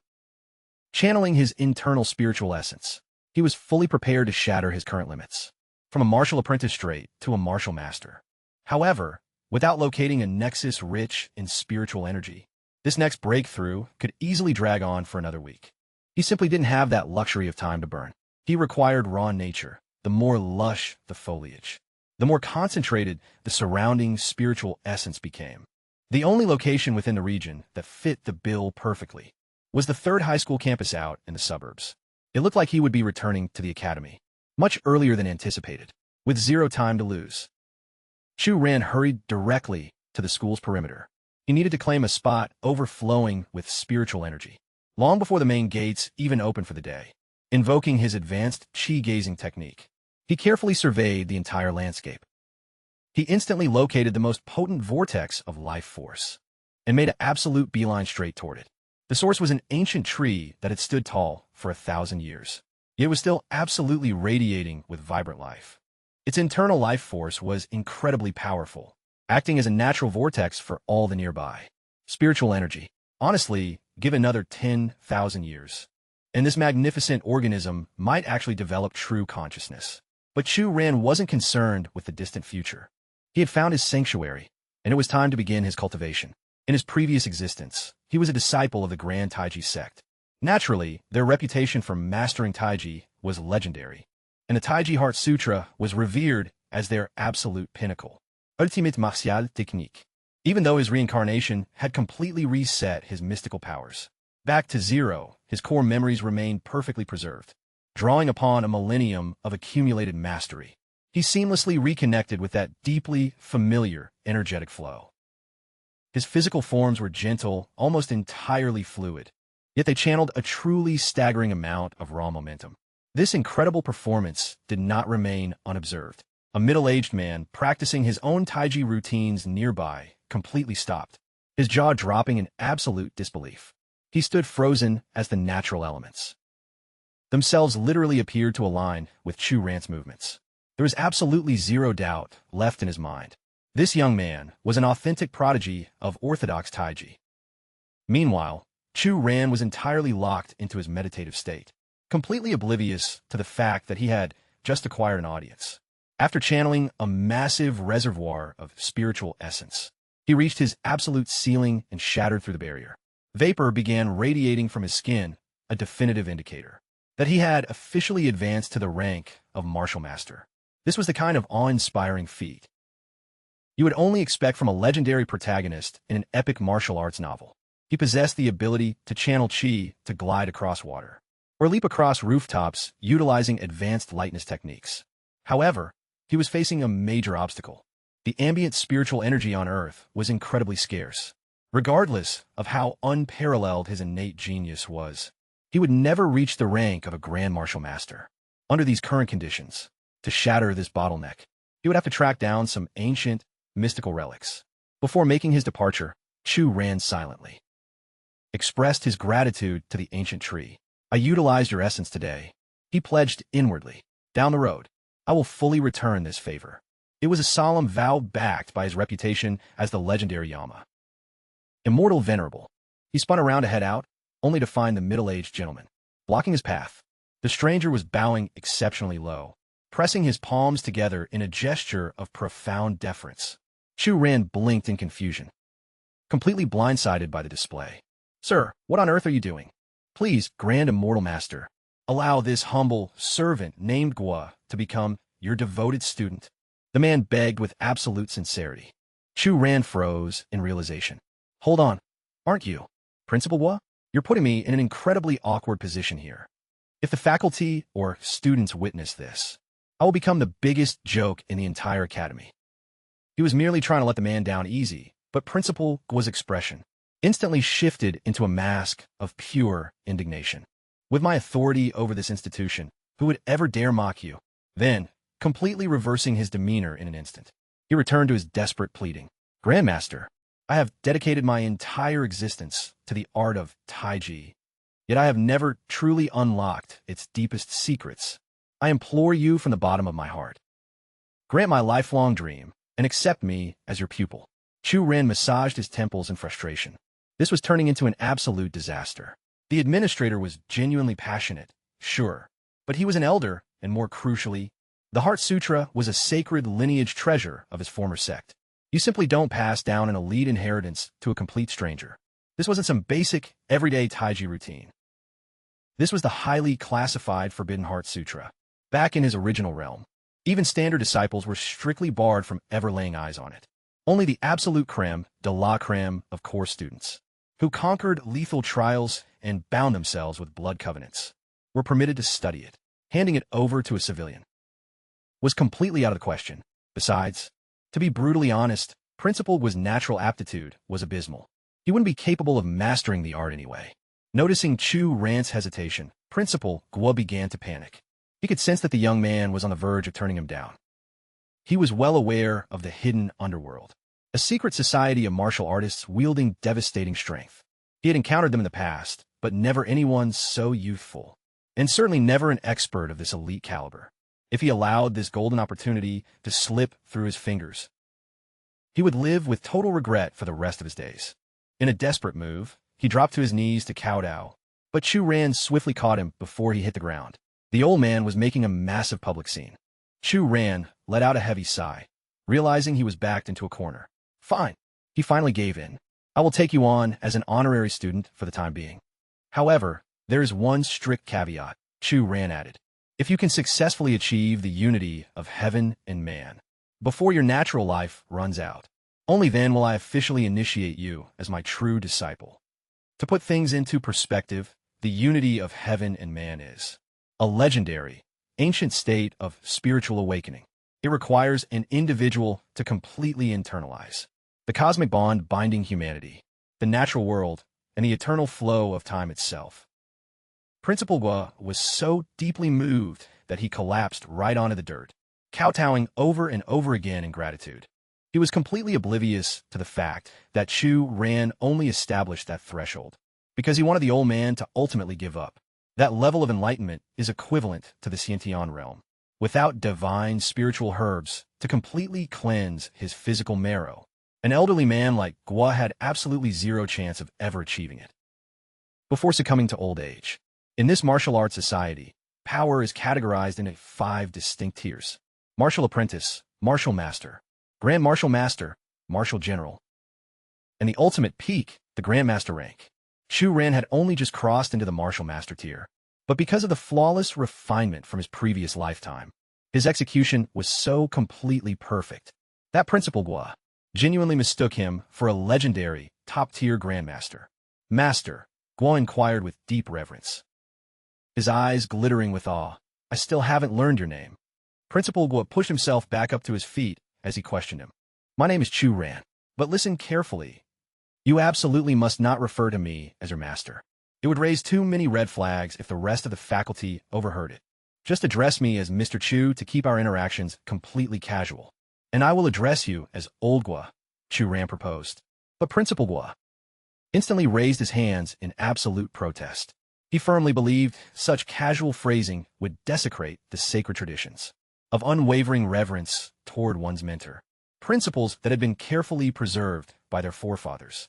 Channeling his internal spiritual essence, he was fully prepared to shatter his current limits, from a martial apprentice straight to a martial master. However, without locating a nexus rich in spiritual energy, this next breakthrough could easily drag on for another week. He simply didn't have that luxury of time to burn. He required raw nature. The more lush the foliage, the more concentrated the surrounding spiritual essence became. The only location within the region that fit the bill perfectly was the third high school campus out in the suburbs. It looked like he would be returning to the academy much earlier than anticipated, with zero time to lose. Chu Ran hurried directly to the school's perimeter. He needed to claim a spot overflowing with spiritual energy, long before the main gates even opened for the day. Invoking his advanced chi-gazing technique, he carefully surveyed the entire landscape. He instantly located the most potent vortex of life force and made an absolute beeline straight toward it. The source was an ancient tree that had stood tall for 1,000 years. It was still absolutely radiating with vibrant life. Its internal life force was incredibly powerful, acting as a natural vortex for all the nearby spiritual energy. Honestly, give another 10,000 years, and this magnificent organism might actually develop true consciousness. But Chu Ran wasn't concerned with the distant future. He had found his sanctuary, and it was time to begin his cultivation. In his previous existence, he was a disciple of the Grand Taiji sect. Naturally, their reputation for mastering Taiji was legendary, and the Taiji Heart Sutra was revered as their absolute pinnacle, ultimate martial technique. Even though his reincarnation had completely reset his mystical powers back to zero, his core memories remained perfectly preserved. Drawing upon a millennium of accumulated mastery, he seamlessly reconnected with that deeply familiar, energetic flow. His physical forms were gentle, almost entirely fluid, yet they channeled a truly staggering amount of raw momentum. This incredible performance did not remain unobserved. A middle-aged man practicing his own Taiji routines nearby completely stopped, his jaw dropping in absolute disbelief. He stood frozen as the natural elements themselves literally appeared to align with Chu Ran's movements. There was absolutely zero doubt left in his mind. This young man was an authentic prodigy of orthodox Taiji. Meanwhile, Chu Ran was entirely locked into his meditative state, completely oblivious to the fact that he had just acquired an audience. After channeling a massive reservoir of spiritual essence, he reached his absolute ceiling and shattered through the barrier. Vapor began radiating from his skin, a definitive indicator that he had officially advanced to the rank of martial master. This was the kind of awe-inspiring feat you would only expect from a legendary protagonist in an epic martial arts novel. He possessed the ability to channel chi to glide across water, or leap across rooftops utilizing advanced lightness techniques. However, he was facing a major obstacle. The ambient spiritual energy on Earth was incredibly scarce. Regardless of how unparalleled his innate genius was, he would never reach the rank of a Grand Martial Master. Under these current conditions, to shatter this bottleneck, he would have to track down some ancient, mystical relics. Before making his departure, Chu ran silently, expressed his gratitude to the ancient tree. "I utilized your essence today," he pledged inwardly. "Down the road, I will fully return this favor." It was a solemn vow backed by his reputation as the legendary Yama. Immortal Venerable. He spun around to head out, only to find the middle-aged gentleman blocking his path. The stranger was bowing exceptionally low, pressing his palms together in a gesture of profound deference. Chu Ran blinked in confusion, completely blindsided by the display. "Sir, what on earth are you doing? Please, Grand Immortal Master, allow this humble servant named Gua to become your devoted student," the man begged with absolute sincerity. Chu Ran froze in realization. "Hold on, aren't you Principal Gua? You're putting me in an incredibly awkward position here. If the faculty or students witness this, I will become the biggest joke in the entire academy." He was merely trying to let the man down easy, but Principal Gua's expression instantly shifted into a mask of pure indignation. "With my authority over this institution, who would ever dare mock you?" Then, completely reversing his demeanor in an instant, he returned to his desperate pleading. "Grandmaster, I have dedicated my entire existence to the art of Taiji, yet I have never truly unlocked its deepest secrets. I implore you from the bottom of my heart, grant my lifelong dream and accept me as your pupil." Chu Ran massaged his temples in frustration. This was turning into an absolute disaster. The administrator was genuinely passionate, sure, but he was an elder, and more crucially, the Heart Sutra was a sacred lineage treasure of his former sect. You simply don't pass down an elite inheritance to a complete stranger. This wasn't some basic, everyday Taiji routine. This was the highly classified Forbidden Heart Sutra. Back in his original realm, even standard disciples were strictly barred from ever laying eyes on it. Only the absolute creme de la creme of core students, who conquered lethal trials and bound themselves with blood covenants, were permitted to study it. Handing it over to a civilian was completely out of the question. Besides, to be brutally honest, Principal Gua's natural aptitude was abysmal. He wouldn't be capable of mastering the art anyway. Noticing Chu Ran's hesitation, Principal Gua began to panic. He could sense that the young man was on the verge of turning him down. He was well aware of the hidden underworld, a secret society of martial artists wielding devastating strength. He had encountered them in the past, but never anyone so youthful, and certainly never an expert of this elite caliber. If he allowed this golden opportunity to slip through his fingers, he would live with total regret for the rest of his days. In a desperate move, he dropped to his knees to kowtow, but Chu Ran swiftly caught him before he hit the ground. The old man was making a massive public scene. Chu Ran let out a heavy sigh, realizing he was backed into a corner. "Fine." He finally gave in. "I will take you on as an honorary student for the time being. However, there is one strict caveat," Chu Ran added. "If you can successfully achieve the unity of heaven and man before your natural life runs out, only then will I officially initiate you as my true disciple." To put things into perspective, the unity of heaven and man is a legendary, ancient state of spiritual awakening. It requires an individual to completely internalize the cosmic bond binding humanity, the natural world, and the eternal flow of time itself. Principal Gua was so deeply moved that he collapsed right onto the dirt, kowtowing over and over again in gratitude. He was completely oblivious to the fact that Chu Ran only established that threshold because he wanted the old man to ultimately give up. That level of enlightenment is equivalent to the Xiantian realm. Without divine spiritual herbs to completely cleanse his physical marrow, an elderly man like Gua had absolutely zero chance of ever achieving it. Before succumbing to old age, in this martial arts society, power is categorized into 5 distinct tiers: martial apprentice, martial master, grand martial master, martial general, and the ultimate peak, the grandmaster rank. Chu Ran had only just crossed into the martial master tier, But because of the flawless refinement from his previous lifetime, his execution was so completely perfect that Principal Gua genuinely mistook him for a legendary, top-tier grandmaster. Master, Gua inquired with deep reverence, his eyes glittering with awe. I still haven't learned your name. Principal Gua pushed himself back up to his feet as he questioned him. My name is Chu Ran, but listen carefully. You absolutely must not refer to me as your master. It would raise too many red flags if the rest of the faculty overheard it. Just address me as Mr. Chu to keep our interactions completely casual. And I will address you as Old Gua, Chu Ran proposed. But Principal Gua instantly raised his hands in absolute protest. He firmly believed such casual phrasing would desecrate the sacred traditions of unwavering reverence toward one's mentor, principles that had been carefully preserved by their forefathers.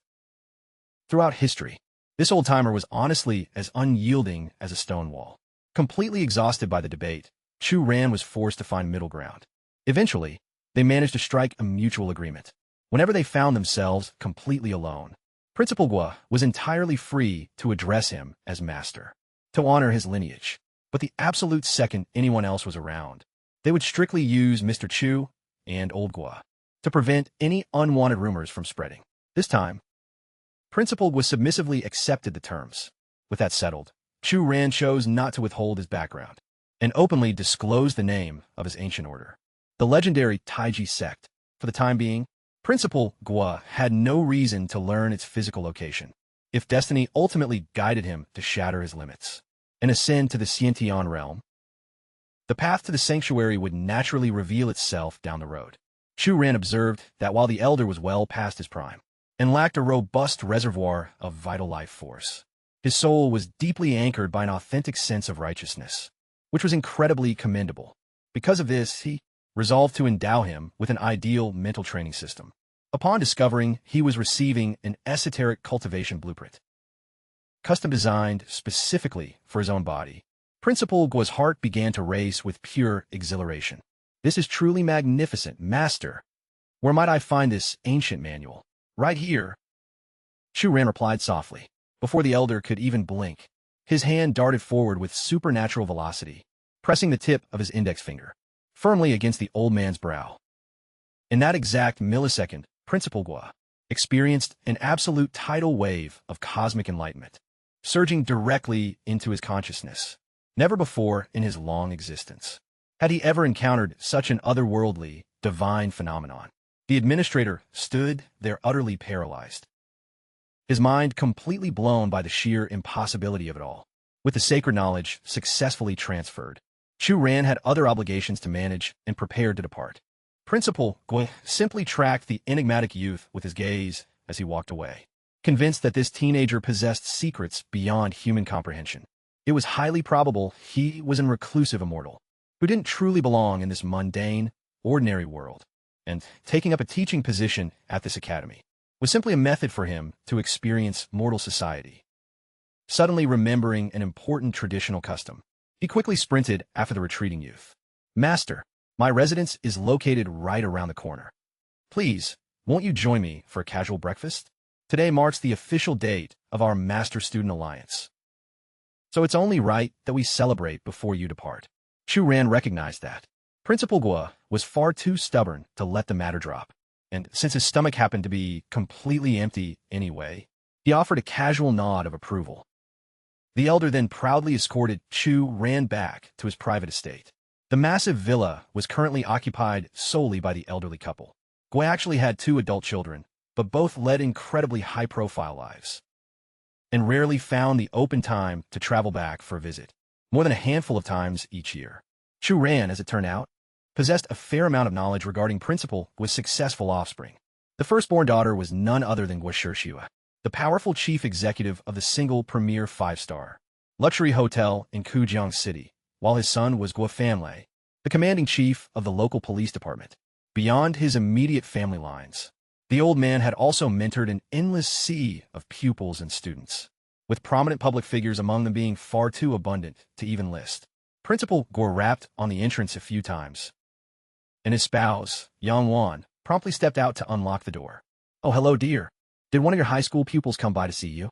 Throughout history, this old-timer was honestly as unyielding as a stone wall. Completely exhausted by the debate, Chu Ran was forced to find middle ground. Eventually, they managed to strike a mutual agreement. Whenever they found themselves completely alone, Principal Gua was entirely free to address him as master, to honor his lineage. But the absolute second anyone else was around, they would strictly use Mr. Chu and Old Gua to prevent any unwanted rumors from spreading. This time, Principal Gua submissively accepted the terms. With that settled, Chu Ran chose not to withhold his background and openly disclosed the name of his ancient order, the legendary Taiji sect. For the time being, Principal Gua had no reason to learn its physical location, if destiny ultimately guided him to shatter his limits and ascend to the Xiantian realm. The path to the sanctuary would naturally reveal itself down the road. Chu Ran observed that while the elder was well past his prime and lacked a robust reservoir of vital life force, his soul was deeply anchored by an authentic sense of righteousness, which was incredibly commendable. Because of this, he resolved to endow him with an ideal mental training system. Upon discovering he was receiving an esoteric cultivation blueprint, custom-designed specifically for his own body, Principal Gua's heart began to race with pure exhilaration. This is truly magnificent, Master. Where might I find this ancient manual? Right here. Chu Ran replied softly. Before the elder could even blink, his hand darted forward with supernatural velocity, pressing the tip of his index finger firmly against the old man's brow. In that exact millisecond, Principal Gua experienced an absolute tidal wave of cosmic enlightenment, surging directly into his consciousness. Never before in his long existence had he ever encountered such an otherworldly, divine phenomenon. The administrator stood there utterly paralyzed, his mind completely blown by the sheer impossibility of it all. With the sacred knowledge successfully transferred, Chu Ran had other obligations to manage and prepared to depart. Principal Gua simply tracked the enigmatic youth with his gaze as he walked away, convinced that this teenager possessed secrets beyond human comprehension. It was highly probable he was a reclusive immortal who didn't truly belong in this mundane, ordinary world, and taking up a teaching position at this academy was simply a method for him to experience mortal society. Suddenly remembering an important traditional custom, he quickly sprinted after the retreating youth. Master, my residence is located right around the corner. Please, won't you join me for a casual breakfast? Today marks the official date of our Master-Student Alliance, so it's only right that we celebrate before you depart. Chu Ran recognized that Principal Gua was far too stubborn to let the matter drop, and since his stomach happened to be completely empty anyway, he offered a casual nod of approval. The elder then proudly escorted Chu Ran back to his private estate. The massive villa was currently occupied solely by the elderly couple. Gua actually had 2 adult children, but both led incredibly high-profile lives, and rarely found the open time to travel back for a visit, more than a handful of times each year. Chu Ran, as it turned out, possessed a fair amount of knowledge regarding Principal Gua's successful offspring. The firstborn daughter was none other than Gua Shishua, the powerful chief executive of the single premier 5-star luxury hotel in Kujiang City, while his son was Gua Fanlei, the commanding chief of the local police department. Beyond his immediate family lines, the old man had also mentored an endless sea of pupils and students, with prominent public figures among them being far too abundant to even list. Principal Gua rapped on the entrance a few times, and his spouse, Yang Wan, promptly stepped out to unlock the door. Oh, hello, dear. Did one of your high school pupils come by to see you?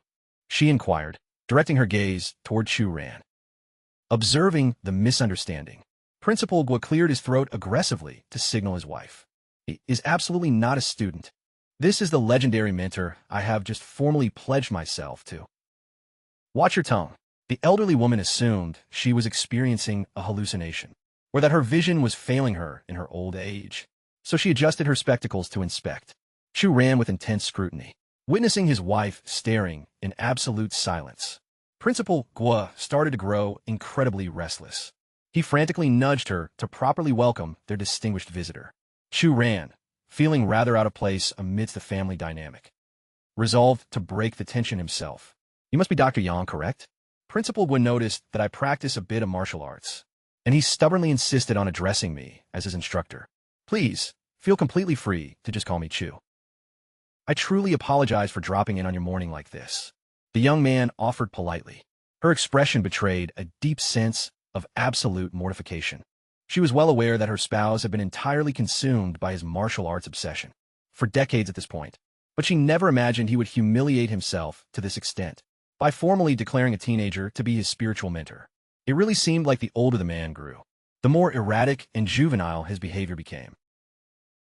She inquired, directing her gaze toward Chu Ran. Observing the misunderstanding, Principal Gua cleared his throat aggressively to signal his wife. He is absolutely not a student. This is the legendary mentor I have just formally pledged myself to. Watch your tongue. The elderly woman assumed she was experiencing a hallucination, or that her vision was failing her in her old age. So she adjusted her spectacles to inspect. Chu ran with intense scrutiny, witnessing his wife staring in absolute silence. Principal Gua started to grow incredibly restless. He frantically nudged her to properly welcome their distinguished visitor. Chu ran, feeling rather out of place amidst the family dynamic. Resolved to break the tension himself. You must be Dr. Yang, correct? Principal Gua noticed that I practice a bit of martial arts, and he stubbornly insisted on addressing me as his instructor. Please, feel completely free to just call me Chu. I truly apologize for dropping in on your morning like this. The young man offered politely. Her expression betrayed a deep sense of absolute mortification. She was well aware that her spouse had been entirely consumed by his martial arts obsession for decades at this point, but she never imagined he would humiliate himself to this extent by formally declaring a teenager to be his spiritual mentor. It really seemed like the older the man grew, the more erratic and juvenile his behavior became.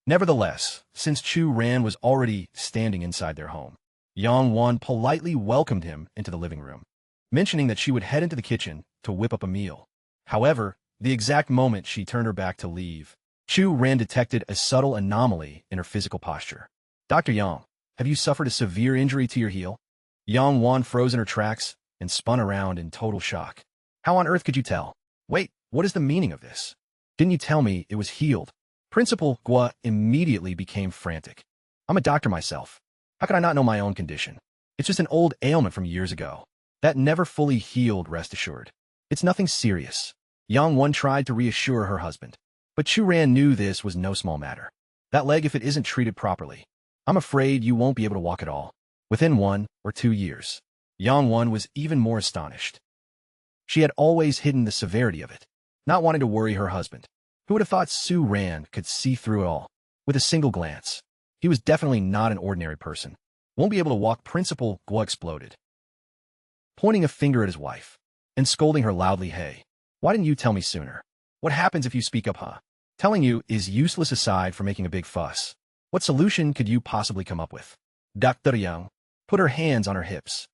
Nevertheless, since Chu Ran was already standing inside their home, Yang Wan politely welcomed him into the living room, mentioning that she would head into the kitchen to whip up a meal. However, the exact moment she turned her back to leave, Chu Ran detected a subtle anomaly in her physical posture. Dr. Yang, have you suffered a severe injury to your heel? Yang Wan froze in her tracks and spun around in total shock. How on earth could you tell? Wait, what is the meaning of this? Didn't you tell me it was healed? Principal Gua immediately became frantic. I'm a doctor myself. How could I not know my own condition? It's just an old ailment from years ago. That never fully healed, rest assured. It's nothing serious. Yang Wan tried to reassure her husband. But Chu Ran knew this was no small matter. That leg, if it isn't treated properly, I'm afraid you won't be able to walk at all. Within 1 or 2 years. Yang Wan was even more astonished. She had always hidden the severity of it, not wanting to worry her husband. Who would have thought Su Ran could see through it all with a single glance? He was definitely not an ordinary person. Won't be able to walk. Principal Gua exploded, pointing a finger at his wife and scolding her loudly. Hey, why didn't you tell me sooner? What happens if you speak up, huh? Telling you is useless aside from making a big fuss. What solution could you possibly come up with? Dr. Yang put her hands on her hips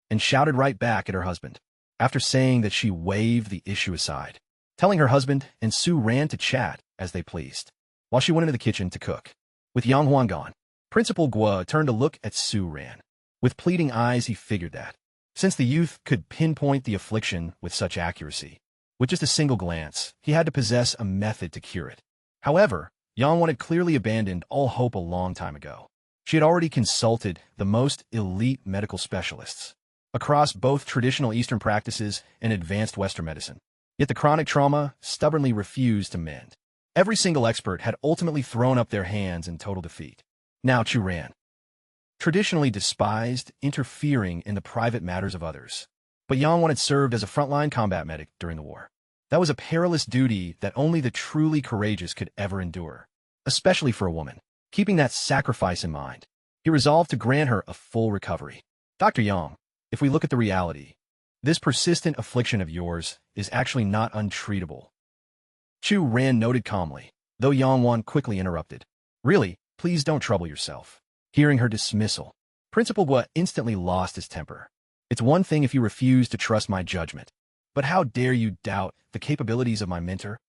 and shouted right back at her husband. After saying that, she waved the issue aside, telling her husband and Su Ran to chat as they pleased, while she went into the kitchen to cook. With Yang Huan gone, Principal Gua turned to look at Su Ran. With pleading eyes, he figured that, since the youth could pinpoint the affliction with such accuracy, with just a single glance, he had to possess a method to cure it. However, Yang Huan had clearly abandoned all hope a long time ago. She had already consulted the most elite medical specialists across both traditional Eastern practices and advanced Western medicine. Yet the chronic trauma stubbornly refused to mend. Every single expert had ultimately thrown up their hands in total defeat. Now Chu Ran, traditionally despised interfering in the private matters of others. But Yang Wan had served as a frontline combat medic during the war. That was a perilous duty that only the truly courageous could ever endure, especially for a woman. Keeping that sacrifice in mind, he resolved to grant her a full recovery. Dr. Yang, if we look at the reality, this persistent affliction of yours is actually not untreatable. Chu Ran noted calmly, though Yang Wan quickly interrupted. Really, please don't trouble yourself. Hearing her dismissal, Principal Gua instantly lost his temper. It's one thing if you refuse to trust my judgment, but how dare you doubt the capabilities of my mentor?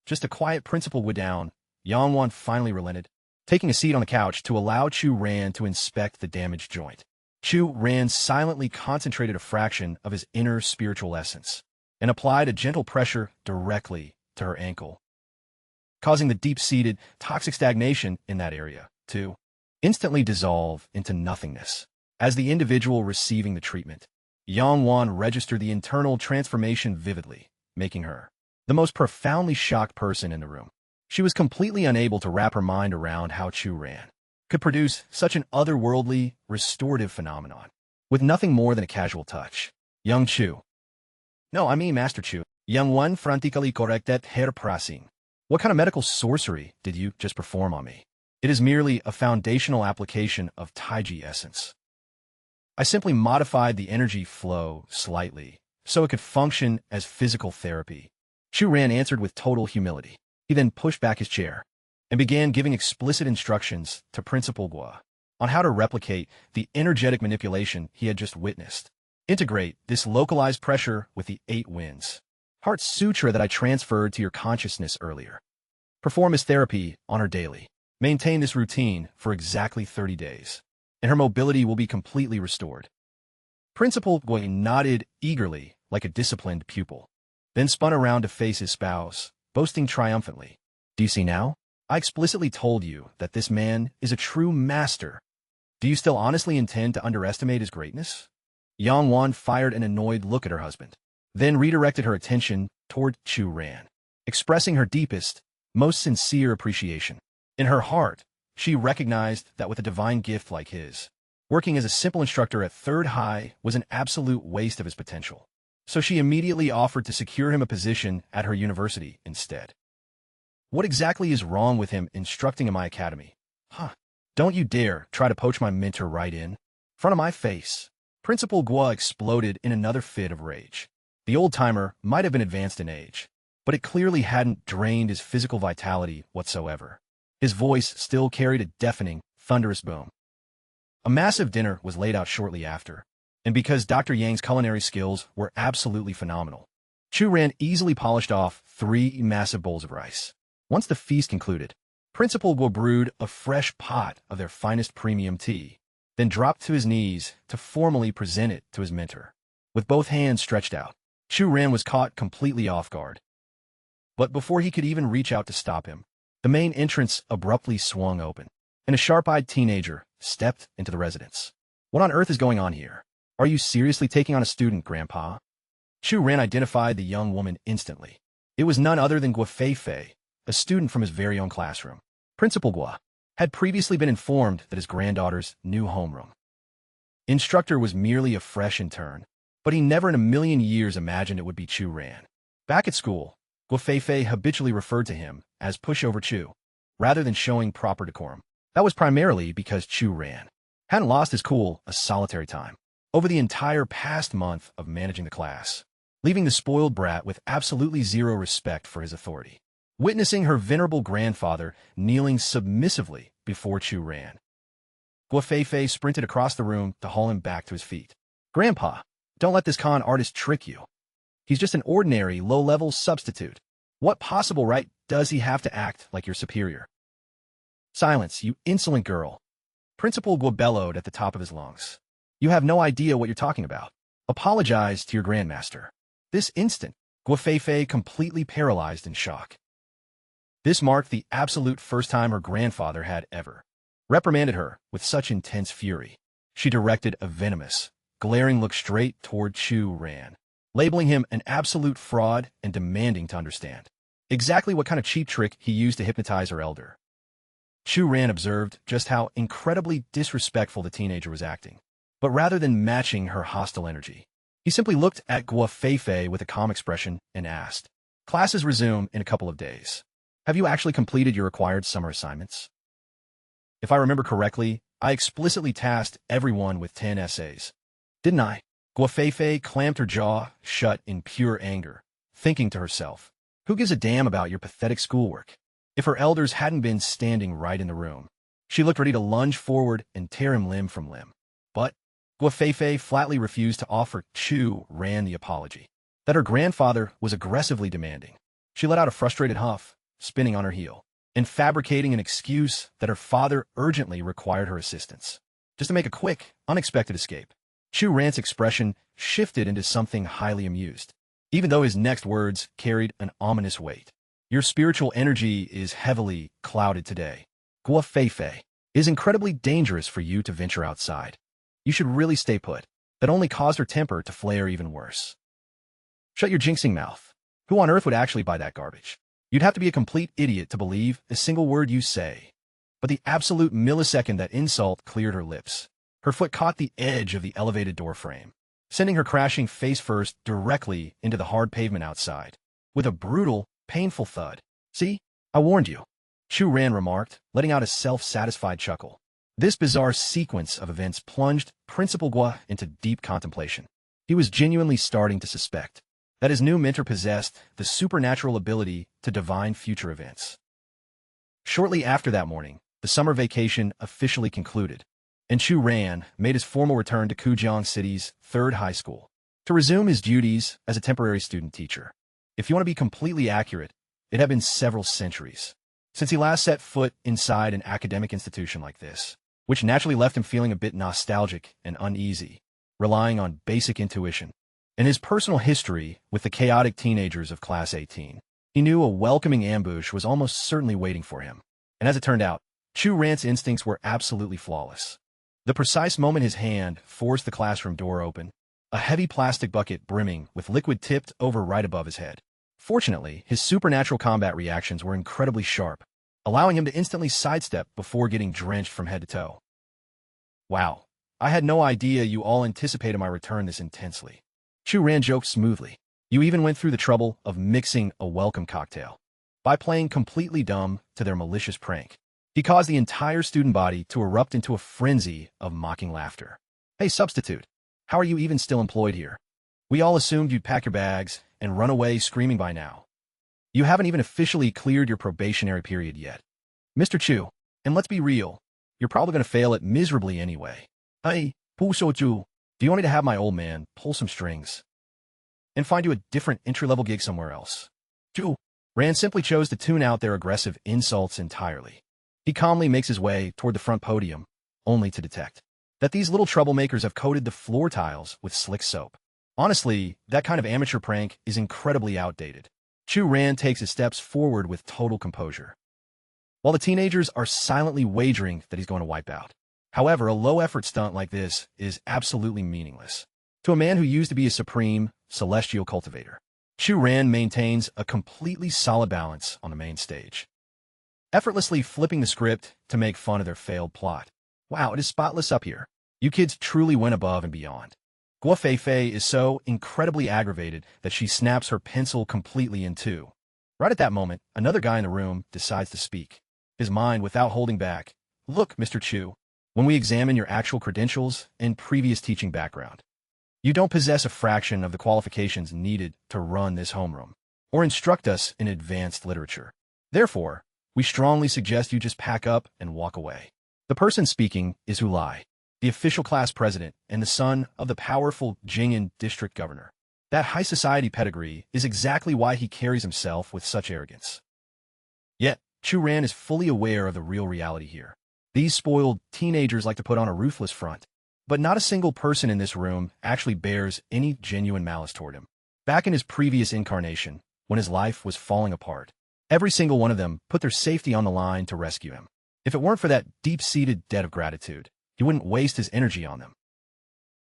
Just to quiet Principal Gua down, Yang Wan finally relented, taking a seat on the couch to allow Chu Ran to inspect the damaged joint. Chu Ran silently concentrated a fraction of his inner spiritual essence and applied a gentle pressure directly to her ankle, causing the deep-seated, toxic stagnation in that area to instantly dissolve into nothingness. As the individual receiving the treatment, Yang Wan registered the internal transformation vividly, making her the most profoundly shocked person in the room. She was completely unable to wrap her mind around how Chu Ran could produce such an otherworldly, restorative phenomenon with nothing more than a casual touch. Young Chu. No, I mean Master Chu. Young Wan frantically corrected Herr Prasing. What kind of medical sorcery did you just perform on me? It is merely a foundational application of Taiji essence. I simply modified the energy flow slightly, so it could function as physical therapy. Chu Ran answered with total humility. He then pushed back his chair and began giving explicit instructions to Principal Gua on how to replicate the energetic manipulation he had just witnessed. Integrate this localized pressure with the 8 winds. Heart Sutra that I transferred to your consciousness earlier. Perform as therapy on her daily. Maintain this routine for exactly 30 days, and her mobility will be completely restored. Principal Gua nodded eagerly like a disciplined pupil, then spun around to face his spouse, boasting triumphantly. Do you see now? I explicitly told you that this man is a true master. Do you still honestly intend to underestimate his greatness? Yang Wan fired an annoyed look at her husband, then redirected her attention toward Chu Ran, expressing her deepest, most sincere appreciation. In her heart, she recognized that with a divine gift like his, working as a simple instructor at Third High was an absolute waste of his potential. So she immediately offered to secure him a position at her university instead. What exactly is wrong with him instructing in my academy? Don't you dare try to poach my mentor right in front of my face. Principal Gua exploded in another fit of rage. The old-timer might have been advanced in age, but it clearly hadn't drained his physical vitality whatsoever. His voice still carried a deafening, thunderous boom. A massive dinner was laid out shortly after, and because Dr. Yang's culinary skills were absolutely phenomenal, Chu Ran easily polished off 3 massive bowls of rice. Once the feast concluded, Principal Gua brewed a fresh pot of their finest premium tea, then dropped to his knees to formally present it to his mentor. With both hands stretched out, Chu Ran was caught completely off guard. But before he could even reach out to stop him, the main entrance abruptly swung open, and a sharp-eyed teenager stepped into the residence. What on earth is going on here? Are you seriously taking on a student, Grandpa? Chu Ran identified the young woman instantly. It was none other than Gua Feifei, a student from his very own classroom. Principal Gua had previously been informed that his granddaughter's new homeroom instructor was merely a fresh intern, but he never in a million years imagined it would be Chu Ran. Back at school, Gua Feifei habitually referred to him as Pushover Chu, rather than showing proper decorum. That was primarily because Chu Ran hadn't lost his cool a solitary time over the entire past month of managing the class, leaving the spoiled brat with absolutely zero respect for his authority. Witnessing her venerable grandfather kneeling submissively before Chu Ran, Gua Feifei sprinted across the room to haul him back to his feet. Grandpa, don't let this con artist trick you. He's just an ordinary, low-level substitute. What possible right does he have to act like your superior? Silence, you insolent girl. Principal Gua bellowed at the top of his lungs. You have no idea what you're talking about. Apologize to your grandmaster. This instant, Gua Feifei completely paralyzed in shock. This marked the absolute first time her grandfather had ever reprimanded her with such intense fury. She directed a venomous, glaring look straight toward Chu Ran, labeling him an absolute fraud and demanding to understand exactly what kind of cheap trick he used to hypnotize her elder. Chu Ran observed just how incredibly disrespectful the teenager was acting, but rather than matching her hostile energy, he simply looked at Gua Feifei with a calm expression and asked, "Classes resume in a couple of days. Have you actually completed your required summer assignments?" If I remember correctly, I explicitly tasked everyone with 10 essays. Didn't I? Gua Feifei clamped her jaw shut in pure anger, thinking to herself, who gives a damn about your pathetic schoolwork? If her elders hadn't been standing right in the room, she looked ready to lunge forward and tear him limb from limb. But Gua Feifei flatly refused to offer Chu Ran the apology that her grandfather was aggressively demanding. She let out a frustrated huff, spinning on her heel, and fabricating an excuse that her father urgently required her assistance, just to make a quick, unexpected escape. Chu Ran's expression shifted into something highly amused, even though his next words carried an ominous weight. Your spiritual energy is heavily clouded today. Gua Feifei, it is incredibly dangerous for you to venture outside. You should really stay put. That only caused her temper to flare even worse. Shut your jinxing mouth. Who on earth would actually buy that garbage? You'd have to be a complete idiot to believe a single word you say. But the absolute millisecond that insult cleared her lips, her foot caught the edge of the elevated door frame, sending her crashing face first directly into the hard pavement outside, with a brutal, painful thud. See? I warned you. Chu Ran remarked, letting out a self-satisfied chuckle. This bizarre sequence of events plunged Principal Gua into deep contemplation. He was genuinely starting to suspect that his new mentor possessed the supernatural ability to divine future events. Shortly after that morning, the summer vacation officially concluded, and Chu Ran made his formal return to Kujiang City's third high school to resume his duties as a temporary student teacher. If you want to be completely accurate, it had been several centuries since he last set foot inside an academic institution like this, which naturally left him feeling a bit nostalgic and uneasy, relying on basic intuition. In his personal history with the chaotic teenagers of Class 18, he knew a welcoming ambush was almost certainly waiting for him. And as it turned out, Chu Ran's instincts were absolutely flawless. The precise moment his hand forced the classroom door open, a heavy plastic bucket brimming with liquid tipped over right above his head. Fortunately, his supernatural combat reactions were incredibly sharp, allowing him to instantly sidestep before getting drenched from head to toe. Wow, I had no idea you all anticipated my return this intensely. Chu Ran joked smoothly. You even went through the trouble of mixing a welcome cocktail. By playing completely dumb to their malicious prank, he caused the entire student body to erupt into a frenzy of mocking laughter. Hey, substitute, how are you even still employed here? We all assumed you'd pack your bags and run away screaming by now. You haven't even officially cleared your probationary period yet. Mr. Chu, and let's be real, you're probably going to fail it miserably anyway. Hey, Pu Shou-ju, do you want me to have my old man pull some strings and find you a different entry-level gig somewhere else? Chu Ran simply chose to tune out their aggressive insults entirely. He calmly makes his way toward the front podium, only to detect that these little troublemakers have coated the floor tiles with slick soap. Honestly, that kind of amateur prank is incredibly outdated. Chu Ran takes his steps forward with total composure, while the teenagers are silently wagering that he's going to wipe out. However, a low-effort stunt like this is absolutely meaningless to a man who used to be a supreme, celestial cultivator. Chu Ran maintains a completely solid balance on the main stage, effortlessly flipping the script to make fun of their failed plot. Wow, it is spotless up here. You kids truly went above and beyond. Guo Feifei is so incredibly aggravated that she snaps her pencil completely in two. Right at that moment, another guy in the room decides to speak, his mind without holding back. Look, Mr. Chu, when we examine your actual credentials and previous teaching background, you don't possess a fraction of the qualifications needed to run this homeroom or instruct us in advanced literature. Therefore, we strongly suggest you just pack up and walk away. The person speaking is Ulai, the official class president and the son of the powerful Jing'an district governor. That high society pedigree is exactly why he carries himself with such arrogance. Yet, Chu Ran is fully aware of the real reality here. These spoiled teenagers like to put on a ruthless front, but not a single person in this room actually bears any genuine malice toward him. Back in his previous incarnation, when his life was falling apart, every single one of them put their safety on the line to rescue him. If it weren't for that deep-seated debt of gratitude, he wouldn't waste his energy on them.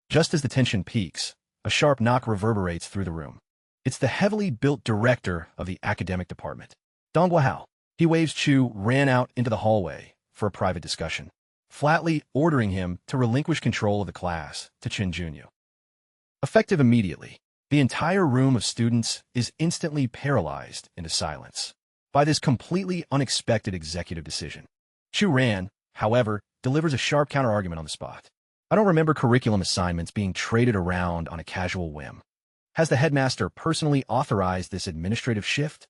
Just as the tension peaks, a sharp knock reverberates through the room. It's the heavily built director of the academic department, Dong Guohao. He waves Chu Ran out into the hallway for a private discussion, flatly ordering him to relinquish control of the class to Chen Junyu. Effective immediately, the entire room of students is instantly paralyzed into silence by this completely unexpected executive decision. Chu Ran, however, delivers a sharp counterargument on the spot. I don't remember curriculum assignments being traded around on a casual whim. Has the headmaster personally authorized this administrative shift?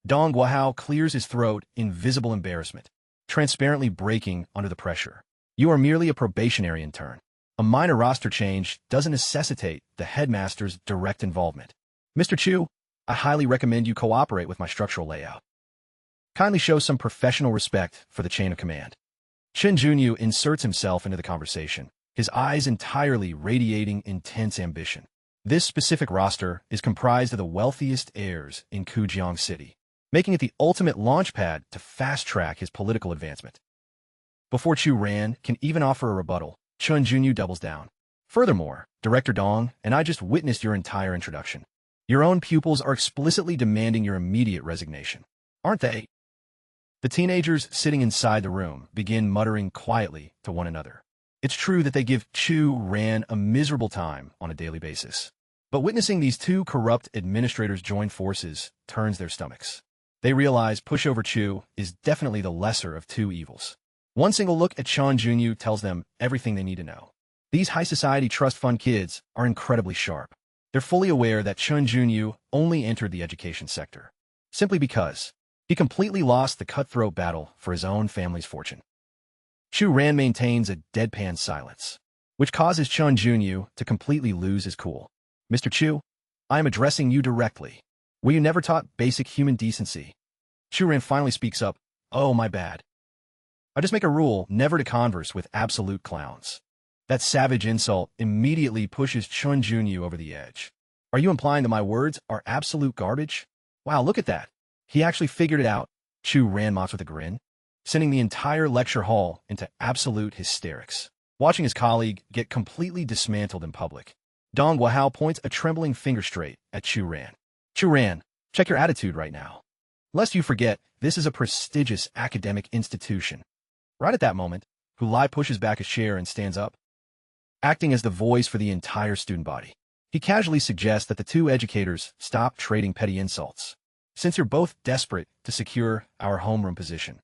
Dong Guohao clears his throat in visible embarrassment, transparently breaking under the pressure. You are merely a probationary intern. A minor roster change doesn't necessitate the headmaster's direct involvement. Mr. Chu, I highly recommend you cooperate with my structural layout. Kindly show some professional respect for the chain of command. Chen Junyu inserts himself into the conversation, his eyes entirely radiating intense ambition. This specific roster is comprised of the wealthiest heirs in Kujiang City, making it the ultimate launchpad to fast-track his political advancement. Before Chu Ran can even offer a rebuttal, Chen Junyu doubles down. Furthermore, Director Dong and I just witnessed your entire introduction. Your own pupils are explicitly demanding your immediate resignation, aren't they? The teenagers sitting inside the room begin muttering quietly to one another. It's true that they give Chu Ran a miserable time on a daily basis, but witnessing these two corrupt administrators join forces turns their stomachs. They realize pushover Chu is definitely the lesser of two evils. One single look at Chen Junyu tells them everything they need to know. These high-society trust fund kids are incredibly sharp. They're fully aware that Chun Junyu only entered the education sector simply because he completely lost the cutthroat battle for his own family's fortune. Chu Ran maintains a deadpan silence, which causes Chun Junyu to completely lose his cool. Mr. Chu, I am addressing you directly. Were you never taught basic human decency? Chu Ran finally speaks up. Oh, my bad. I just make a rule never to converse with absolute clowns. That savage insult immediately pushes Chun Junyu over the edge. Are you implying that my words are absolute garbage? Wow, look at that. He actually figured it out, Chu Ran mocks with a grin, sending the entire lecture hall into absolute hysterics. Watching his colleague get completely dismantled in public, Dong Guahao points a trembling finger straight at Chu Ran. Chu Ran, check your attitude right now. Lest you forget, this is a prestigious academic institution. Right at that moment, Hu Lai pushes back his chair and stands up, acting as the voice for the entire student body. He casually suggests that the two educators stop trading petty insults. Since you're both desperate to secure our homeroom position,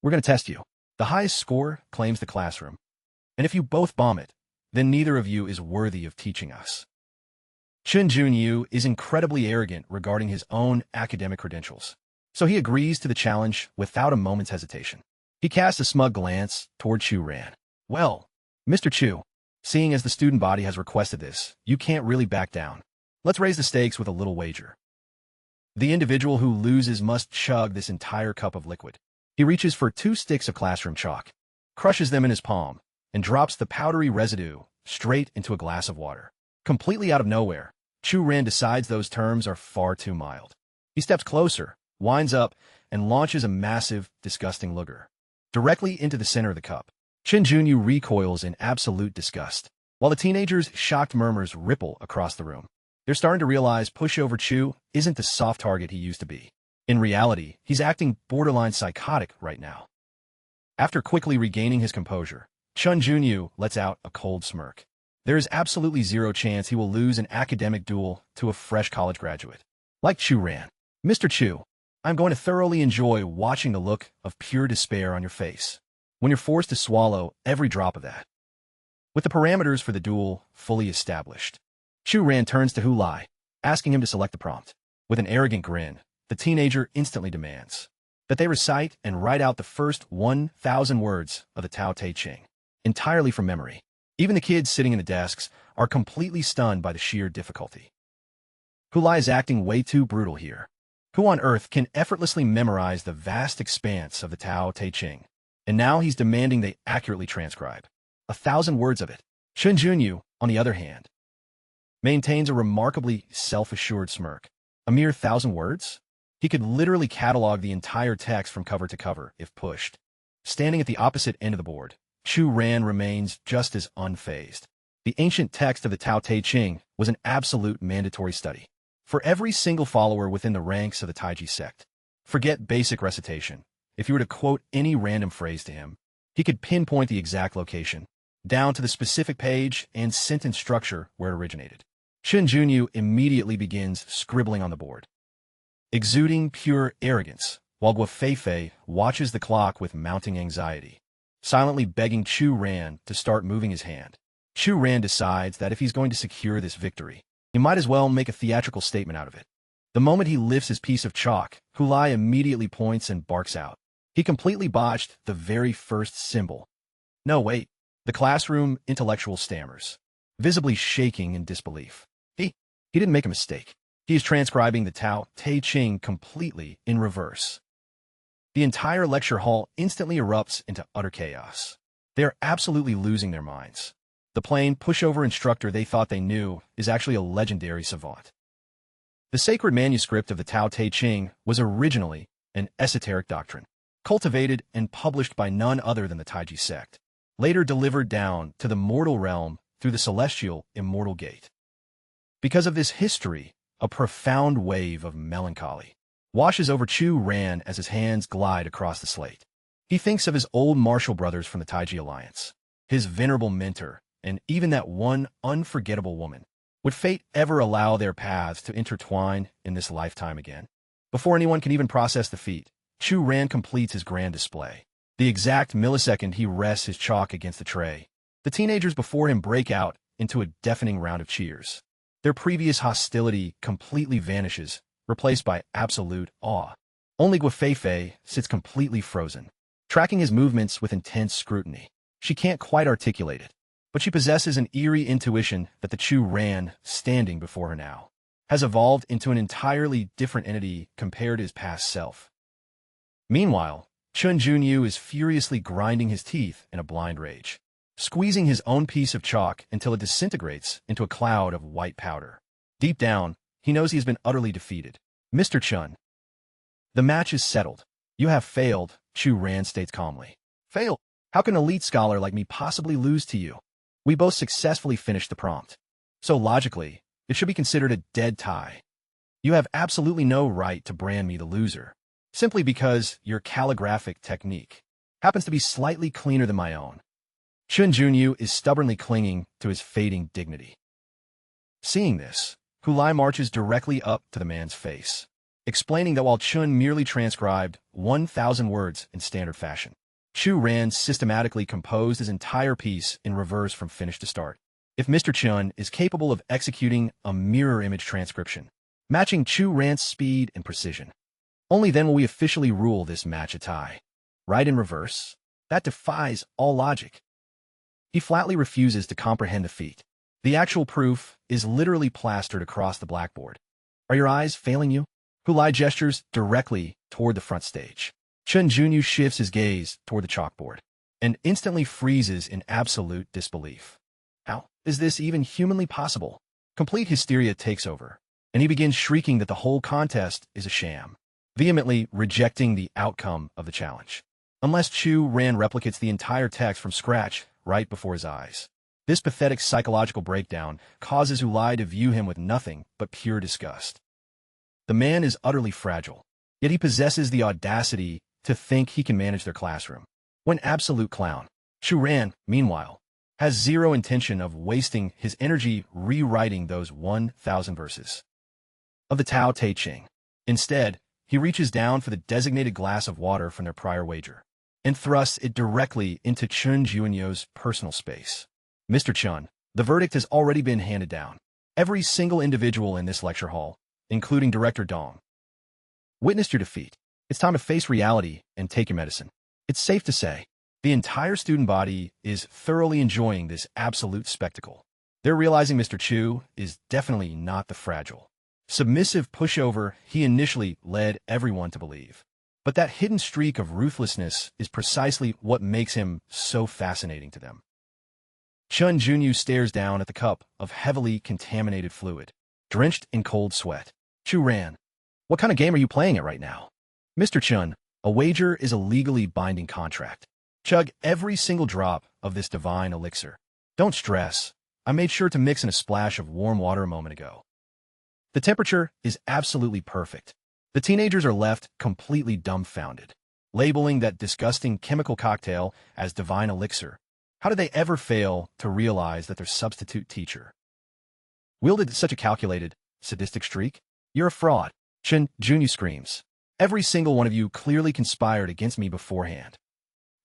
we're going to test you. The highest score claims the classroom. And if you both bomb it, then neither of you is worthy of teaching us. Chun Junyu is incredibly arrogant regarding his own academic credentials, so he agrees to the challenge without a moment's hesitation. He casts a smug glance toward Chu Ran. Well, Mr. Chu, seeing as the student body has requested this, you can't really back down. Let's raise the stakes with a little wager. The individual who loses must chug this entire cup of liquid. He reaches for 2 sticks of classroom chalk, crushes them in his palm, and drops the powdery residue straight into a glass of water. Completely out of nowhere, Chu Ran decides those terms are far too mild. He steps closer, winds up, and launches a massive, disgusting looger directly into the center of the cup. Chun Junyu recoils in absolute disgust, while the teenagers' shocked murmurs ripple across the room. They're starting to realize pushover Chu isn't the soft target he used to be. In reality, he's acting borderline psychotic right now. After quickly regaining his composure, Chun Junyu lets out a cold smirk. There is absolutely zero chance he will lose an academic duel to a fresh college graduate like Chu Ran. Mr. Chu, I'm going to thoroughly enjoy watching the look of pure despair on your face when you're forced to swallow every drop of that. With the parameters for the duel fully established, Chu Ran turns to Hu Lai, asking him to select the prompt. With an arrogant grin, the teenager instantly demands that they recite and write out the first 1,000 words of the Tao Te Ching, entirely from memory. Even the kids sitting in the desks are completely stunned by the sheer difficulty. Hu Lai is acting way too brutal here. Who on earth can effortlessly memorize the vast expanse of the Tao Te Ching? And now he's demanding they accurately transcribe 1,000 words of it. Chun Junyu, on the other hand, maintains a remarkably self-assured smirk. A mere 1,000 words? He could literally catalog the entire text from cover to cover if pushed. Standing at the opposite end of the board, Chu Ran remains just as unfazed. The ancient text of the Tao Te Ching was an absolute mandatory study for every single follower within the ranks of the Taiji sect. Forget basic recitation. If you were to quote any random phrase to him, he could pinpoint the exact location, down to the specific page and sentence structure where it originated. Chun Junyu immediately begins scribbling on the board, exuding pure arrogance, while Guofei watches the clock with mounting anxiety, silently begging Chu Ran to start moving his hand. Chu Ran decides that if he's going to secure this victory, he might as well make a theatrical statement out of it. The moment he lifts his piece of chalk, Hu Lai immediately points and barks out. He completely botched the very first symbol. No, wait. The classroom intellectual stammers, visibly shaking in disbelief. He didn't make a mistake. He is transcribing the Tao Te Ching completely in reverse. The entire lecture hall instantly erupts into utter chaos. They are absolutely losing their minds. The plain pushover instructor they thought they knew is actually a legendary savant. The sacred manuscript of the Tao Te Ching was originally an esoteric doctrine, cultivated and published by none other than the Taiji sect, later delivered down to the mortal realm through the celestial immortal gate. Because of this history, a profound wave of melancholy washes over Chu Ran as his hands glide across the slate. He thinks of his old martial brothers from the Taiji Alliance, his venerable mentor, and even that one unforgettable woman. Would fate ever allow their paths to intertwine in this lifetime again? Before anyone can even process the feat, Chu Ran completes his grand display. The exact millisecond he rests his chalk against the tray, The teenagers before him break out into a deafening round of cheers. Their previous hostility completely vanishes, replaced by absolute awe. Only Guifei sits completely frozen, tracking his movements with intense scrutiny. She can't quite articulate it, but she possesses an eerie intuition that the Chu Ran, standing before her now, has evolved into an entirely different entity compared to his past self. Meanwhile, Chun Junyu is furiously grinding his teeth in a blind rage, squeezing his own piece of chalk until it disintegrates into a cloud of white powder. Deep down, he knows he has been utterly defeated. Mr. Chun. The match is settled. You have failed, Chu Ran states calmly. Failed? How can an elite scholar like me possibly lose to you? We both successfully finished the prompt. So logically, it should be considered a dead tie. You have absolutely no right to brand me the loser, simply because your calligraphic technique happens to be slightly cleaner than my own. Chun Junyu is stubbornly clinging to his fading dignity. Seeing this, Hulai marches directly up to the man's face, explaining that while Chun merely transcribed 1,000 words in standard fashion, Chu Ran systematically composed his entire piece in reverse from finish to start. If Mr. Chun is capable of executing a mirror image transcription, matching Chu Ran's speed and precision, only then will we officially rule this match a tie. Right in reverse? That defies all logic. He flatly refuses to comprehend the feat. The actual proof is literally plastered across the blackboard. Are your eyes failing you? Hulai gestures directly toward the front stage. Chun Junyu shifts his gaze toward the chalkboard and instantly freezes in absolute disbelief. How is this even humanly possible? Complete hysteria takes over, and he begins shrieking that the whole contest is a sham, vehemently rejecting the outcome of the challenge. Unless Chu Ran replicates the entire text from scratch right before his eyes. This pathetic psychological breakdown causes Hulai to view him with nothing but pure disgust. The man is utterly fragile, yet he possesses the audacity to think he can manage their classroom. When absolute clown, Chu Ran, meanwhile, has zero intention of wasting his energy rewriting those 1,000 verses of the Tao Te Ching. Instead, he reaches down for the designated glass of water from their prior wager and thrusts it directly into Chun Junyu's personal space. Mr. Chun, the verdict has already been handed down. Every single individual in this lecture hall, including Director Dong, witnessed your defeat. It's time to face reality and take your medicine. It's safe to say, the entire student body is thoroughly enjoying this absolute spectacle. They're realizing Mr. Chu is definitely not the fragile, submissive pushover he initially led everyone to believe. But that hidden streak of ruthlessness is precisely what makes him so fascinating to them. Chun Junyu stares down at the cup of heavily contaminated fluid, drenched in cold sweat. Chu Ran, what kind of game are you playing at right now? Mr. Chun, a wager is a legally binding contract. Chug every single drop of this divine elixir. Don't stress. I made sure to mix in a splash of warm water a moment ago. The temperature is absolutely perfect. The teenagers are left completely dumbfounded, labeling that disgusting chemical cocktail as divine elixir. How did they ever fail to realize that their substitute teacher wielded such a calculated, sadistic streak? You're a fraud, Chun Junyu screams. Every single one of you clearly conspired against me beforehand.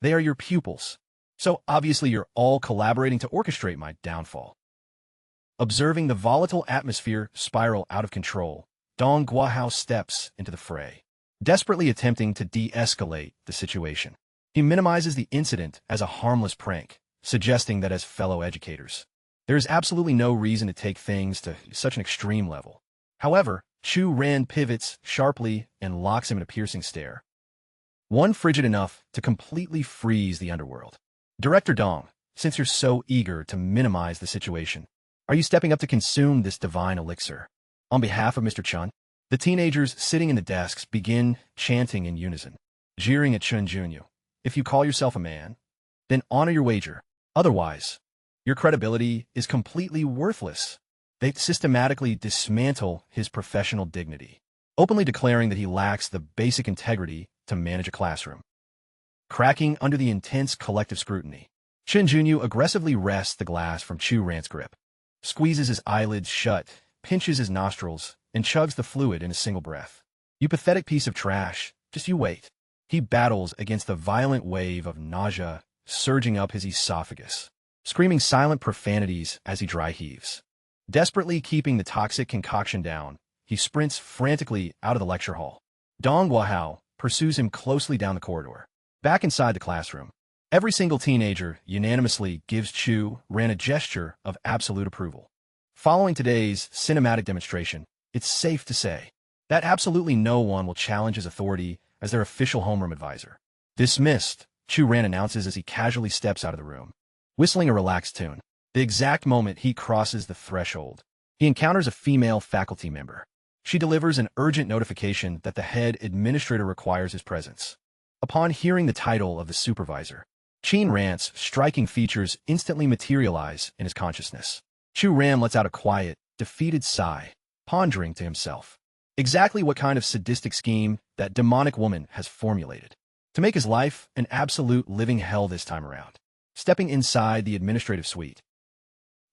They are your pupils, so obviously you're all collaborating to orchestrate my downfall. Observing the volatile atmosphere spiral out of control, Dong Guahao steps into the fray, desperately attempting to de-escalate the situation. He minimizes the incident as a harmless prank, suggesting that as fellow educators, there is absolutely no reason to take things to such an extreme level. However, Chu Ran pivots sharply and locks him in a piercing stare, one frigid enough to completely freeze the underworld. Director Dong, since you're so eager to minimize the situation, are you stepping up to consume this divine elixir? On behalf of Mr. Chun, the teenagers sitting in the desks begin chanting in unison, jeering at Chun Junyu. If you call yourself a man, then honor your wager. Otherwise, your credibility is completely worthless. They systematically dismantle his professional dignity, openly declaring that he lacks the basic integrity to manage a classroom. Cracking under the intense collective scrutiny, Chun Junyu aggressively wrests the glass from Chu Ran's grip, squeezes his eyelids shut, pinches his nostrils, and chugs the fluid in a single breath. You pathetic piece of trash, just you wait. He battles against the violent wave of nausea surging up his esophagus, screaming silent profanities as he dry heaves. Desperately keeping the toxic concoction down, he sprints frantically out of the lecture hall. Dong Guahao pursues him closely down the corridor. Back inside the classroom, every single teenager unanimously gives Chu Ran a gesture of absolute approval. Following today's cinematic demonstration, it's safe to say that absolutely no one will challenge his authority as their official homeroom advisor. Dismissed, Chu Ran announces as he casually steps out of the room, whistling a relaxed tune. The exact moment he crosses the threshold, he encounters a female faculty member. She delivers an urgent notification that the head administrator requires his presence. Upon hearing the title of the supervisor, Chu Ran's striking features instantly materialize in his consciousness. Chu Ran lets out a quiet, defeated sigh, pondering to himself exactly what kind of sadistic scheme that demonic woman has formulated to make his life an absolute living hell this time around. Stepping inside the administrative suite,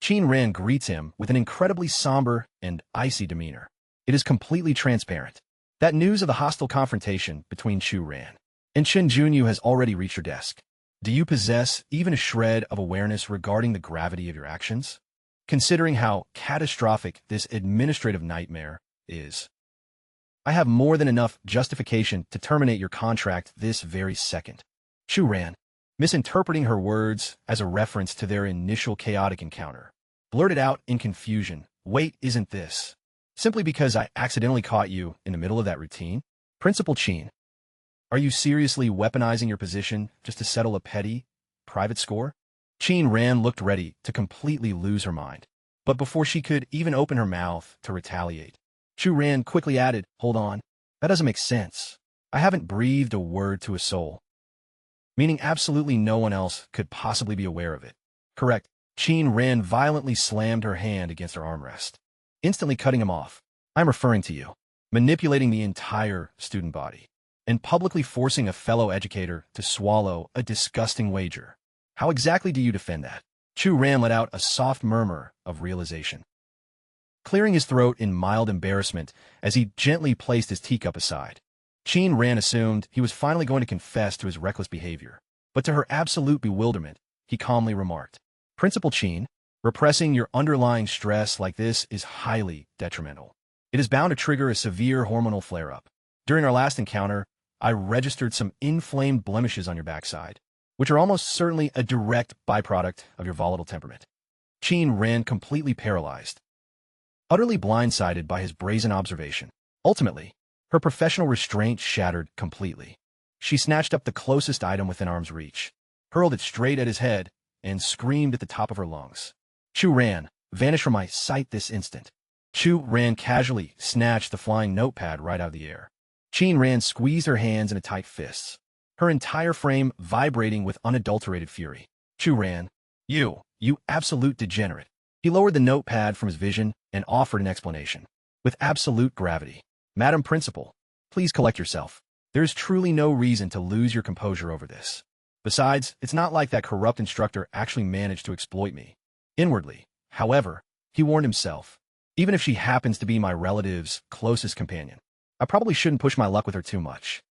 Chu Ran greets him with an incredibly somber and icy demeanor. It is completely transparent that news of the hostile confrontation between Chu Ran and Chen Junyu has already reached your desk. Do you possess even a shred of awareness regarding the gravity of your actions? Considering how catastrophic this administrative nightmare is, I have more than enough justification to terminate your contract this very second. Chu Ran, misinterpreting her words as a reference to their initial chaotic encounter, blurted out in confusion, "Wait, isn't this simply because I accidentally caught you in the middle of that routine? Principal Chin, are you seriously weaponizing your position just to settle a petty, private score?" Chu Ran looked ready to completely lose her mind. But before she could even open her mouth to retaliate, Chu Ran quickly added, "Hold on, that doesn't make sense. I haven't breathed a word to a soul." Meaning absolutely no one else could possibly be aware of it. Correct. Chu Ran violently slammed her hand against her armrest, instantly cutting him off. "I'm referring to you, manipulating the entire student body, and publicly forcing a fellow educator to swallow a disgusting wager. How exactly do you defend that?" Chu Ran let out a soft murmur of realization, clearing his throat in mild embarrassment as he gently placed his teacup aside. Chu Ran assumed he was finally going to confess to his reckless behavior, but to her absolute bewilderment, he calmly remarked, "Principal Chin, repressing your underlying stress like this is highly detrimental. It is bound to trigger a severe hormonal flare-up. During our last encounter, I registered some inflamed blemishes on your backside, which are almost certainly a direct byproduct of your volatile temperament." Chu Ran completely paralyzed, utterly blindsided by his brazen observation. Ultimately, her professional restraint shattered completely. She snatched up the closest item within arm's reach, hurled it straight at his head, and screamed at the top of her lungs, "Chu Ran, vanish from my sight this instant." Chu Ran casually snatched the flying notepad right out of the air. Chu Ran squeezed her hands into tight fists, her entire frame vibrating with unadulterated fury. "Chu Ran, you absolute degenerate." He lowered the notepad from his vision and offered an explanation. With absolute gravity, "Madam Principal, please collect yourself. There is truly no reason to lose your composure over this. Besides, it's not like that corrupt instructor actually managed to exploit me." Inwardly, however, he warned himself, even if she happens to be my relative's closest companion, I probably shouldn't push my luck with her too much.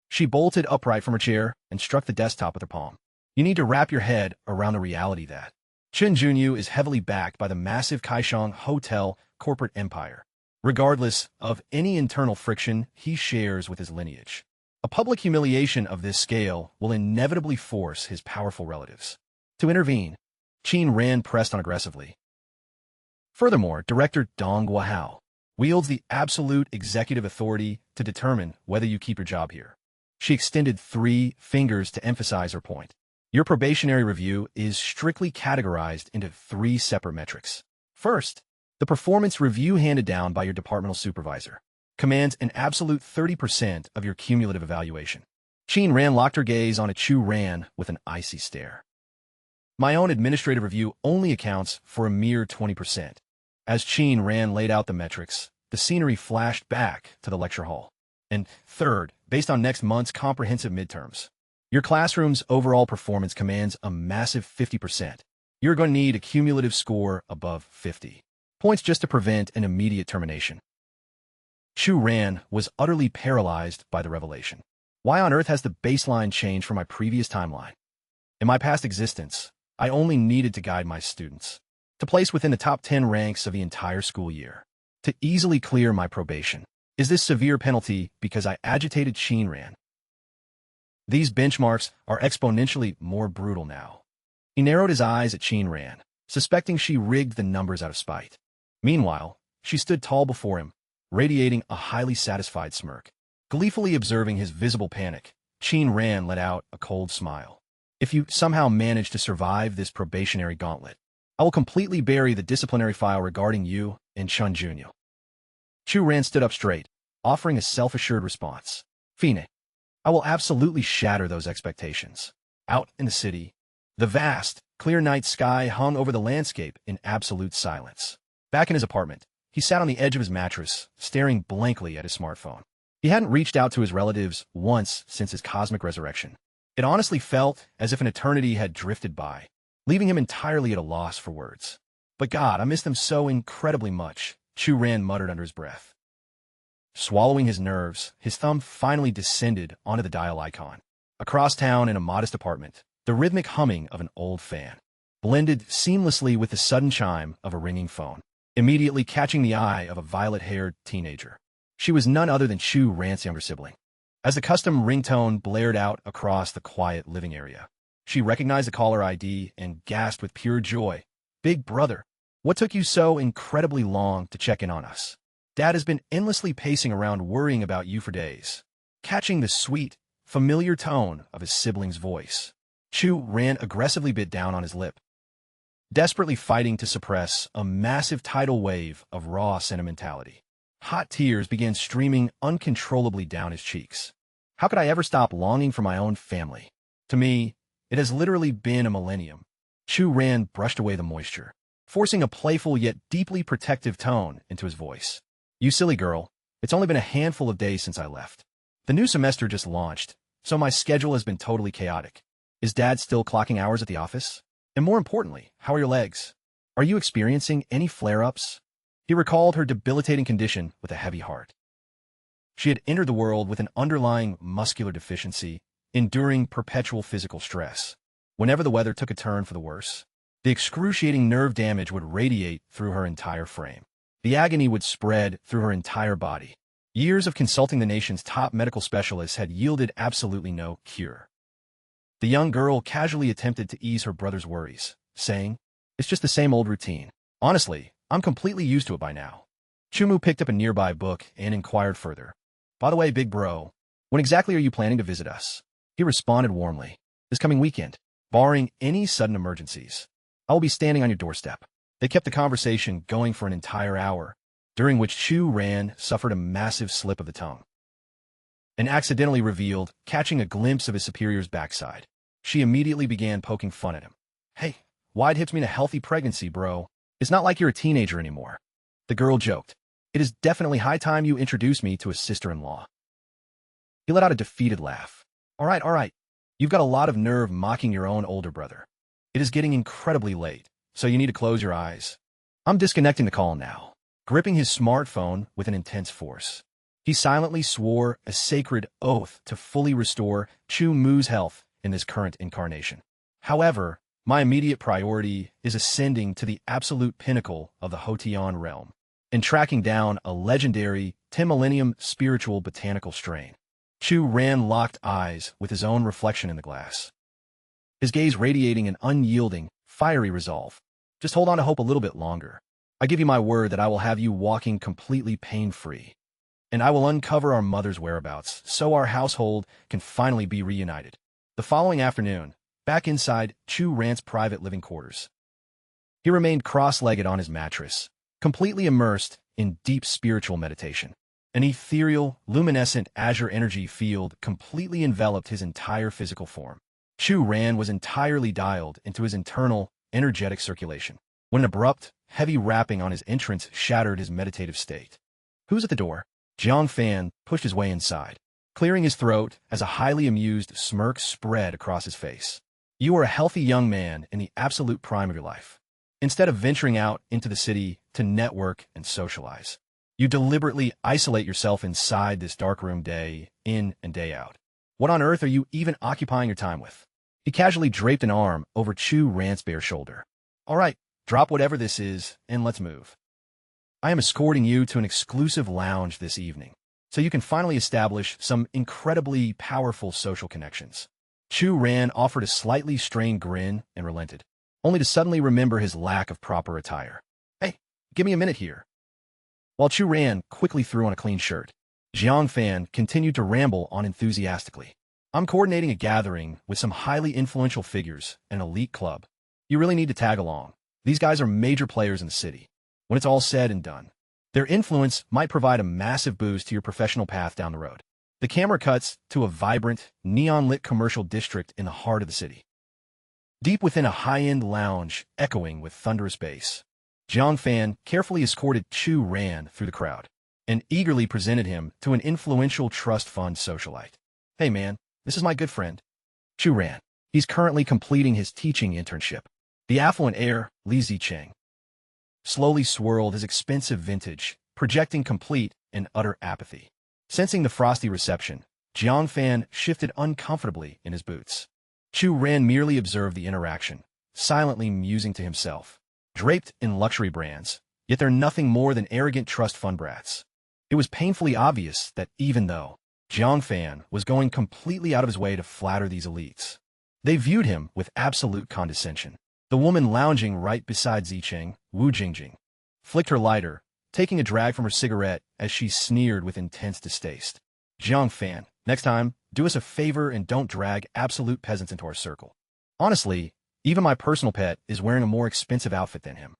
She bolted upright from her chair and struck the desktop with her palm. "You need to wrap your head around the reality that Chen Junyu is heavily backed by the massive Kaishang Hotel corporate empire, regardless of any internal friction he shares with his lineage. A public humiliation of this scale will inevitably force his powerful relatives to intervene." Chu Ran pressed on aggressively. Furthermore, Director Dong Guahao wields the absolute executive authority to determine whether you keep your job here. She extended 3 fingers to emphasize her point. Your probationary review is strictly categorized into 3 separate metrics. First, the performance review handed down by your departmental supervisor commands an absolute 30% of your cumulative evaluation. Chu Ran locked her gaze on Chu Ran with an icy stare. "My own administrative review only accounts for a mere 20%. As Chu Ran laid out the metrics, the scenery flashed back to the lecture hall. "And third, based on next month's comprehensive midterms, your classroom's overall performance commands a massive 50%. You're going to need a cumulative score above 50 points just to prevent an immediate termination." Chu Ran was utterly paralyzed by the revelation. Why on earth has the baseline changed from my previous timeline? In my past existence, I only needed to guide my students to place within the top 10 ranks of the entire school year, to easily clear my probation. Is this severe penalty because I agitated Shinran? These benchmarks are exponentially more brutal now. He narrowed his eyes at Shinran, suspecting she rigged the numbers out of spite. Meanwhile, she stood tall before him, radiating a highly satisfied smirk. Gleefully observing his visible panic, Shinran let out a cold smile. If you somehow manage to survive this probationary gauntlet, I will completely bury the disciplinary file regarding you and Chun Junyo. Chu Ran stood up straight, offering a self-assured response. Fine. I will absolutely shatter those expectations. Out in the city, the vast, clear night sky hung over the landscape in absolute silence. Back in his apartment, he sat on the edge of his mattress, staring blankly at his smartphone. He hadn't reached out to his relatives once since his cosmic resurrection. It honestly felt as if an eternity had drifted by, leaving him entirely at a loss for words. But God, I miss them so incredibly much, Chu Ran muttered under his breath. Swallowing his nerves, his thumb finally descended onto the dial icon. Across town in a modest apartment, the rhythmic humming of an old fan blended seamlessly with the sudden chime of a ringing phone, immediately catching the eye of a violet-haired teenager. She was none other than Chu Ran's younger sibling. As the custom ringtone blared out across the quiet living area, she recognized the caller ID and gasped with pure joy. Big brother, what took you so incredibly long to check in on us? Dad has been endlessly pacing around worrying about you for days. Catching the sweet, familiar tone of his sibling's voice, Chu Ran aggressively bit down on his lip, desperately fighting to suppress a massive tidal wave of raw sentimentality. Hot tears began streaming uncontrollably down his cheeks. How could I ever stop longing for my own family? To me, it has literally been a millennium. Chu Ran brushed away the moisture, forcing a playful yet deeply protective tone into his voice. You silly girl, it's only been a handful of days since I left. The new semester just launched, so my schedule has been totally chaotic. Is Dad still clocking hours at the office? And more importantly, how are your legs? Are you experiencing any flare-ups? He recalled her debilitating condition with a heavy heart. She had entered the world with an underlying muscular deficiency, enduring perpetual physical stress. Whenever the weather took a turn for the worse, the excruciating nerve damage would radiate through her entire frame. The agony would spread through her entire body. Years of consulting the nation's top medical specialists had yielded absolutely no cure. The young girl casually attempted to ease her brother's worries, saying, "It's just the same old routine. Honestly, I'm completely used to it by now." Chumu picked up a nearby book and inquired further. By the way, big bro, when exactly are you planning to visit us? He responded warmly. This coming weekend, barring any sudden emergencies. I will be standing on your doorstep. They kept the conversation going for an entire hour, during which Chu Ran suffered a massive slip of the tongue and accidentally revealed, catching a glimpse of his superior's backside. She immediately began poking fun at him. Hey, wide hips mean a healthy pregnancy, bro. It's not like you're a teenager anymore. The girl joked. It is definitely high time you introduce me to a sister-in-law. He let out a defeated laugh. All right. You've got a lot of nerve mocking your own older brother. It is getting incredibly late, so you need to close your eyes. I'm disconnecting the call now. Gripping his smartphone with an intense force, he silently swore a sacred oath to fully restore Chu Mu's health in this current incarnation. However, my immediate priority is ascending to the absolute pinnacle of the Hotian realm and tracking down a legendary 10-millennium spiritual botanical strain. Chu Ran locked eyes with his own reflection in the glass, his gaze radiating an unyielding, fiery resolve. Just hold on to hope a little bit longer. I give you my word that I will have you walking completely pain-free, and I will uncover our mother's whereabouts so our household can finally be reunited. The following afternoon, back inside Chu Ran's private living quarters, he remained cross-legged on his mattress, completely immersed in deep spiritual meditation. An ethereal, luminescent azure energy field completely enveloped his entire physical form. Chu Ran was entirely dialed into his internal, energetic circulation, when an abrupt, heavy rapping on his entrance shattered his meditative state. Who's at the door? Jiang Fan pushed his way inside, clearing his throat as a highly amused smirk spread across his face. You are a healthy young man in the absolute prime of your life. Instead of venturing out into the city to network and socialize, you deliberately isolate yourself inside this dark room day in and day out. What on earth are you even occupying your time with? He casually draped an arm over Chu Ran's bare shoulder. All right, drop whatever this is, and let's move. I am escorting you to an exclusive lounge this evening, so you can finally establish some incredibly powerful social connections. Chu Ran offered a slightly strained grin and relented, only to suddenly remember his lack of proper attire. Hey, give me a minute here. While Chu Ran quickly threw on a clean shirt, Jiang Fan continued to ramble on enthusiastically. I'm coordinating a gathering with some highly influential figures at an elite club. You really need to tag along. These guys are major players in the city. When it's all said and done, their influence might provide a massive boost to your professional path down the road. The camera cuts to a vibrant, neon-lit commercial district in the heart of the city. Deep within a high-end lounge echoing with thunderous bass, Jiang Fan carefully escorted Chu Ran through the crowd and eagerly presented him to an influential trust fund socialite. Hey man, this is my good friend, Chu Ran. He's currently completing his teaching internship. The affluent heir, Li Zicheng, slowly swirled his expensive vintage, projecting complete and utter apathy. Sensing the frosty reception, Jiang Fan shifted uncomfortably in his boots. Chu Ran merely observed the interaction, silently musing to himself. Draped in luxury brands, yet they're nothing more than arrogant trust fund brats. It was painfully obvious that even though Jiang Fan was going completely out of his way to flatter these elites, they viewed him with absolute condescension. The woman lounging right beside Zicheng, Wu Jingjing, flicked her lighter, taking a drag from her cigarette as she sneered with intense distaste. Jiang Fan, next time, do us a favor and don't drag absolute peasants into our circle. Honestly, even my personal pet is wearing a more expensive outfit than him.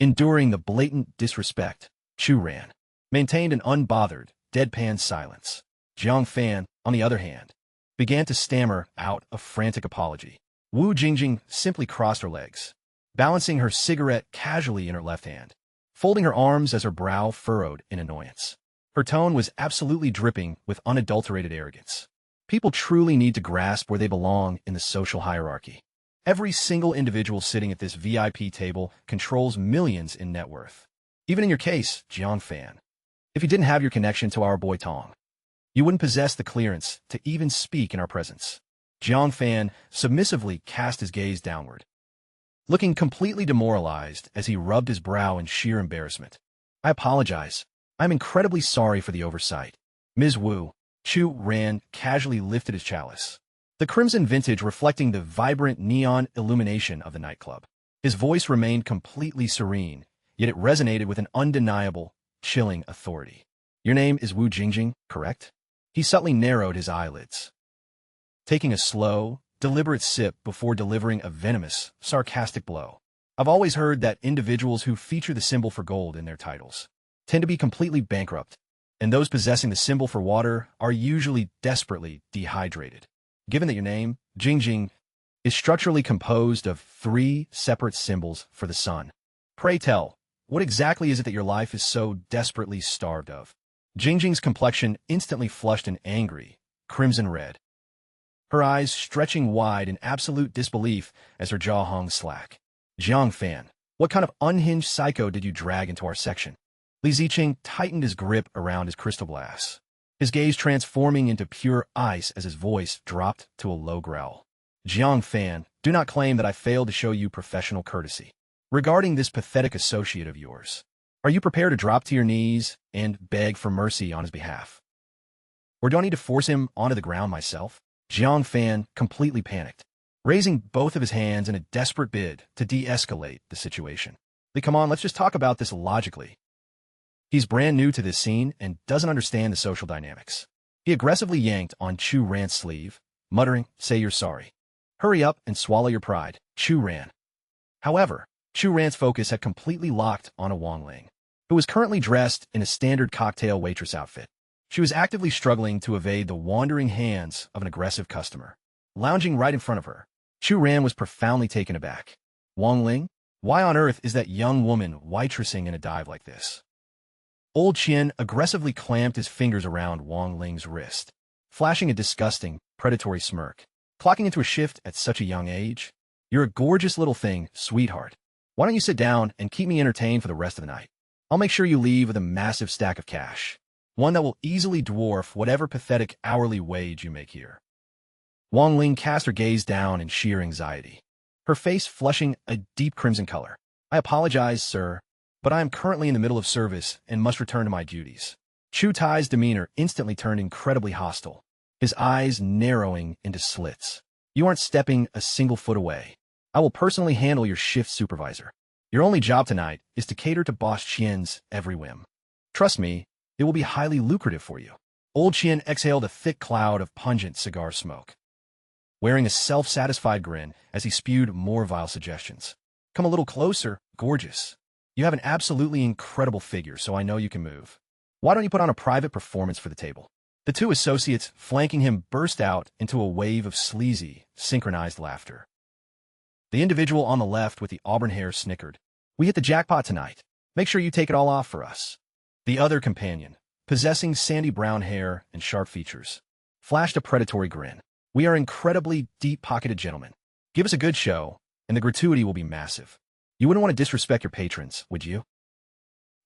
Enduring the blatant disrespect, Chu Ran maintained an unbothered, deadpan silence. Jiang Fan, on the other hand, began to stammer out a frantic apology. Wu Jingjing simply crossed her legs, balancing her cigarette casually in her left hand, folding her arms as her brow furrowed in annoyance. Her tone was absolutely dripping with unadulterated arrogance. People truly need to grasp where they belong in the social hierarchy. Every single individual sitting at this VIP table controls millions in net worth. Even in your case, Jiang Fan, if you didn't have your connection to our boy Tong, you wouldn't possess the clearance to even speak in our presence. Jiang Fan submissively cast his gaze downward, looking completely demoralized as he rubbed his brow in sheer embarrassment. I apologize. I'm incredibly sorry for the oversight. Ms. Wu. Chu Ran casually lifted his chalice, the crimson vintage reflecting the vibrant neon illumination of the nightclub. His voice remained completely serene, yet it resonated with an undeniable, chilling authority. Your name is Wu Jingjing, correct? He subtly narrowed his eyelids, taking a slow, deliberate sip before delivering a venomous, sarcastic blow. I've always heard that individuals who feature the symbol for gold in their titles tend to be completely bankrupt, and those possessing the symbol for water are usually desperately dehydrated. Given that your name, Jingjing, is structurally composed of 3 separate symbols for the sun, pray tell, what exactly is it that your life is so desperately starved of? Jingjing's complexion instantly flushed an angry, crimson red, her eyes stretching wide in absolute disbelief as her jaw hung slack. Jiang Fan, what kind of unhinged psycho did you drag into our section? Li Zicheng tightened his grip around his crystal glass, his gaze transforming into pure ice as his voice dropped to a low growl. Jiang Fan, do not claim that I failed to show you professional courtesy. Regarding this pathetic associate of yours, are you prepared to drop to your knees and beg for mercy on his behalf? Or do I need to force him onto the ground myself? Jiang Fan completely panicked, raising both of his hands in a desperate bid to de-escalate the situation. Come on, let's just talk about this logically. He's brand new to this scene and doesn't understand the social dynamics. He aggressively yanked on Chu Ran's sleeve, muttering, say you're sorry. Hurry up and swallow your pride, Chu Ran. However, Chu Ran's focus had completely locked on a Wang Ling, who was currently dressed in a standard cocktail waitress outfit. She was actively struggling to evade the wandering hands of an aggressive customer. Lounging right in front of her, Chu Ran was profoundly taken aback. Wang Ling? Why on earth is that young woman waitressing in a dive like this? Old Qian aggressively clamped his fingers around Wang Ling's wrist, flashing a disgusting, predatory smirk. Clocking into a shift at such a young age? You're a gorgeous little thing, sweetheart. Why don't you sit down and keep me entertained for the rest of the night? I'll make sure you leave with a massive stack of cash, one that will easily dwarf whatever pathetic hourly wage you make here. Wang Ling cast her gaze down in sheer anxiety, her face flushing a deep crimson color. I apologize, sir, but I am currently in the middle of service and must return to my duties. Chu Tai's demeanor instantly turned incredibly hostile, his eyes narrowing into slits. You aren't stepping a single foot away. I will personally handle your shift supervisor. Your only job tonight is to cater to Boss Qian's every whim. Trust me, it will be highly lucrative for you. Old Qian exhaled a thick cloud of pungent cigar smoke, wearing a self-satisfied grin as he spewed more vile suggestions. Come a little closer, gorgeous. You have an absolutely incredible figure, so I know you can move. Why don't you put on a private performance for the table? The two associates flanking him burst out into a wave of sleazy, synchronized laughter. The individual on the left with the auburn hair snickered. We hit the jackpot tonight. Make sure you take it all off for us. The other companion, possessing sandy brown hair and sharp features, flashed a predatory grin. We are incredibly deep-pocketed gentlemen. Give us a good show, and the gratuity will be massive. You wouldn't want to disrespect your patrons, would you?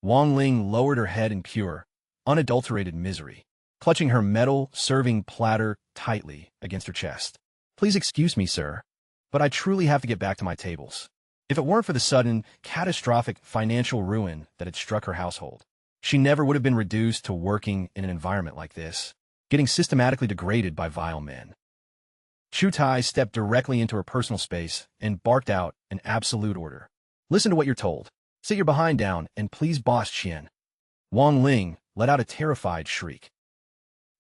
Wang Ling lowered her head in pure, unadulterated misery, clutching her metal serving platter tightly against her chest. Please excuse me, sir, but I truly have to get back to my tables. If it weren't for the sudden, catastrophic financial ruin that had struck her household, she never would have been reduced to working in an environment like this, getting systematically degraded by vile men. Chu Tai stepped directly into her personal space and barked out an absolute order. Listen to what you're told. Sit your behind down and please Boss Qian. Wang Ling let out a terrified shriek.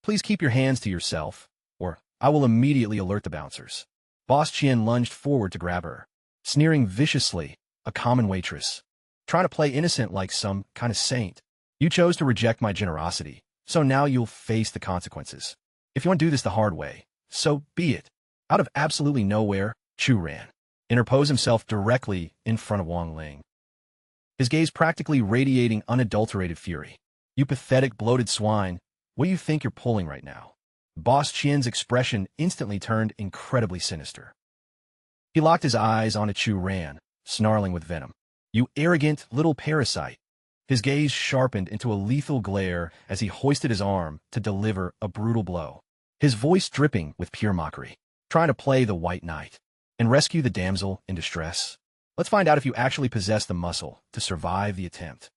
Please keep your hands to yourself, or I will immediately alert the bouncers. Boss Qian lunged forward to grab her, sneering viciously, a common waitress, trying to play innocent like some kind of saint. You chose to reject my generosity, so now you'll face the consequences. If you want to do this the hard way, so be it. Out of absolutely nowhere, Chu ran, interposed himself directly in front of Wang Ling, his gaze practically radiating unadulterated fury. You pathetic, bloated swine, what do you think you're pulling right now? Boss Qian's expression instantly turned incredibly sinister. He locked his eyes onto Chu Ran, snarling with venom. You arrogant little parasite. His gaze sharpened into a lethal glare as he hoisted his arm to deliver a brutal blow, his voice dripping with pure mockery. Trying to play the white knight and rescue the damsel in distress? Let's find out if you actually possess the muscle to survive the attempt.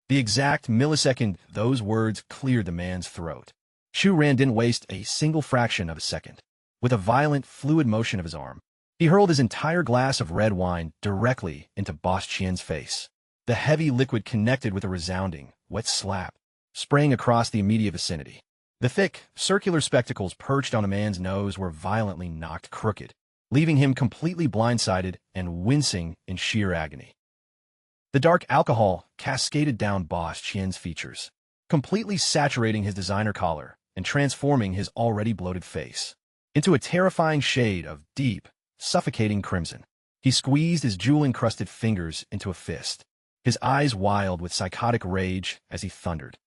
The exact millisecond those words cleared the man's throat, Chu Ran didn't waste a single fraction of a second. With a violent, fluid motion of his arm, he hurled his entire glass of red wine directly into Boss Qian's face. The heavy liquid connected with a resounding, wet slap, spraying across the immediate vicinity. The thick, circular spectacles perched on the man's nose were violently knocked crooked, leaving him completely blindsided and wincing in sheer agony. The dark alcohol cascaded down Boss Qian's features, completely saturating his designer collar and transforming his already bloated face into a terrifying shade of deep, suffocating crimson. He squeezed his jewel-encrusted fingers into a fist, his eyes wild with psychotic rage as he thundered.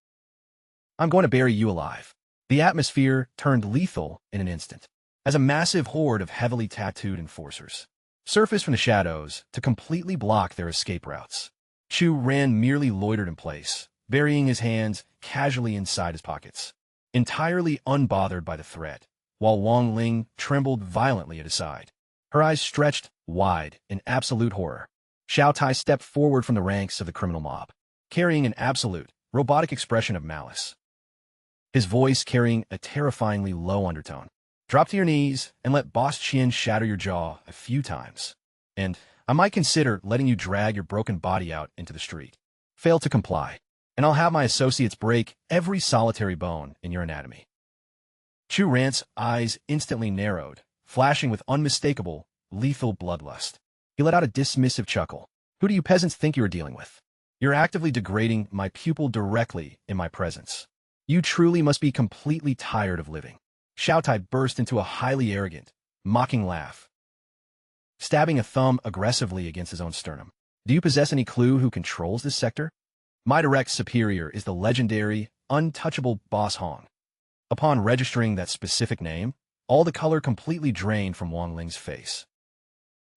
I'm going to bury you alive. The atmosphere turned lethal in an instant, as a massive horde of heavily tattooed enforcers surfaced from the shadows to completely block their escape routes. Chu Ran merely loitered in place, burying his hands casually inside his pockets, entirely unbothered by the threat, while Wang Ling trembled violently at his side, her eyes stretched wide in absolute horror. Xiao Tai stepped forward from the ranks of the criminal mob, carrying an absolute, robotic expression of malice, his voice carrying a terrifyingly low undertone. Drop to your knees and let Boss Qian shatter your jaw a few times, and I might consider letting you drag your broken body out into the street. Fail to comply, and I'll have my associates break every solitary bone in your anatomy. Chu Ran's eyes instantly narrowed, flashing with unmistakable, lethal bloodlust. He let out a dismissive chuckle. Who do you peasants think you are dealing with? You're actively degrading my pupil directly in my presence. You truly must be completely tired of living. Xiao Tai burst into a highly arrogant, mocking laugh, stabbing a thumb aggressively against his own sternum. Do you possess any clue who controls this sector? My direct superior is the legendary, untouchable Boss Hong. Upon registering that specific name, all the color completely drained from Wang Ling's face,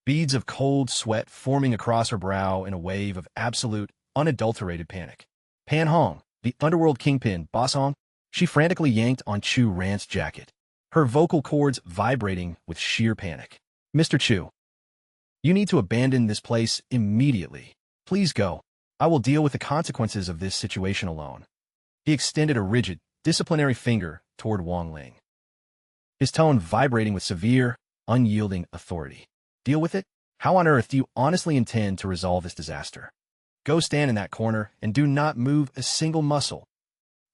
beads of cold sweat forming across her brow in a wave of absolute, unadulterated panic. Pan Hong, the underworld kingpin, Boss Hong. She frantically yanked on Chu Ran's jacket, her vocal cords vibrating with sheer panic. Mr. Chu, you need to abandon this place immediately. Please go. I will deal with the consequences of this situation alone. He extended a rigid, disciplinary finger toward Wang Ling, his tone vibrating with severe, unyielding authority. Deal with it? How on earth do you honestly intend to resolve this disaster? Go stand in that corner and do not move a single muscle.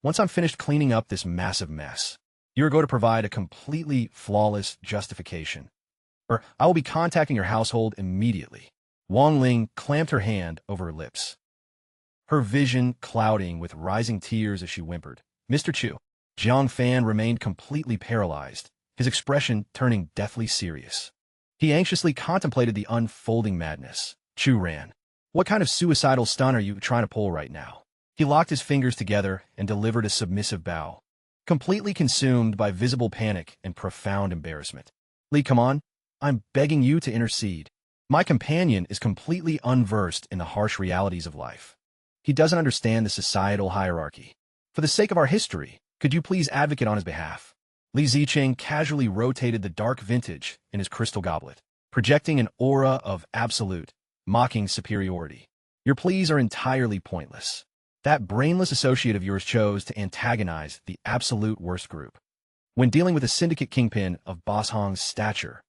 Once I'm finished cleaning up this massive mess, you are going to provide a completely flawless justification, or I will be contacting your household immediately. Wang Ling clamped her hand over her lips, her vision clouding with rising tears as she whimpered. Mr. Chu. Jiang Fan remained completely paralyzed, his expression turning deathly serious. He anxiously contemplated the unfolding madness. Chu ran. What kind of suicidal stunt are you trying to pull right now? He locked his fingers together and delivered a submissive bow, completely consumed by visible panic and profound embarrassment. Li, come on. I'm begging you to intercede. My companion is completely unversed in the harsh realities of life. He doesn't understand the societal hierarchy. For the sake of our history, could you please advocate on his behalf? Li Zicheng casually rotated the dark vintage in his crystal goblet, projecting an aura of absolute, mocking superiority. Your pleas are entirely pointless. That brainless associate of yours chose to antagonize the absolute worst group. When dealing with a syndicate kingpin of Boss Hong's stature,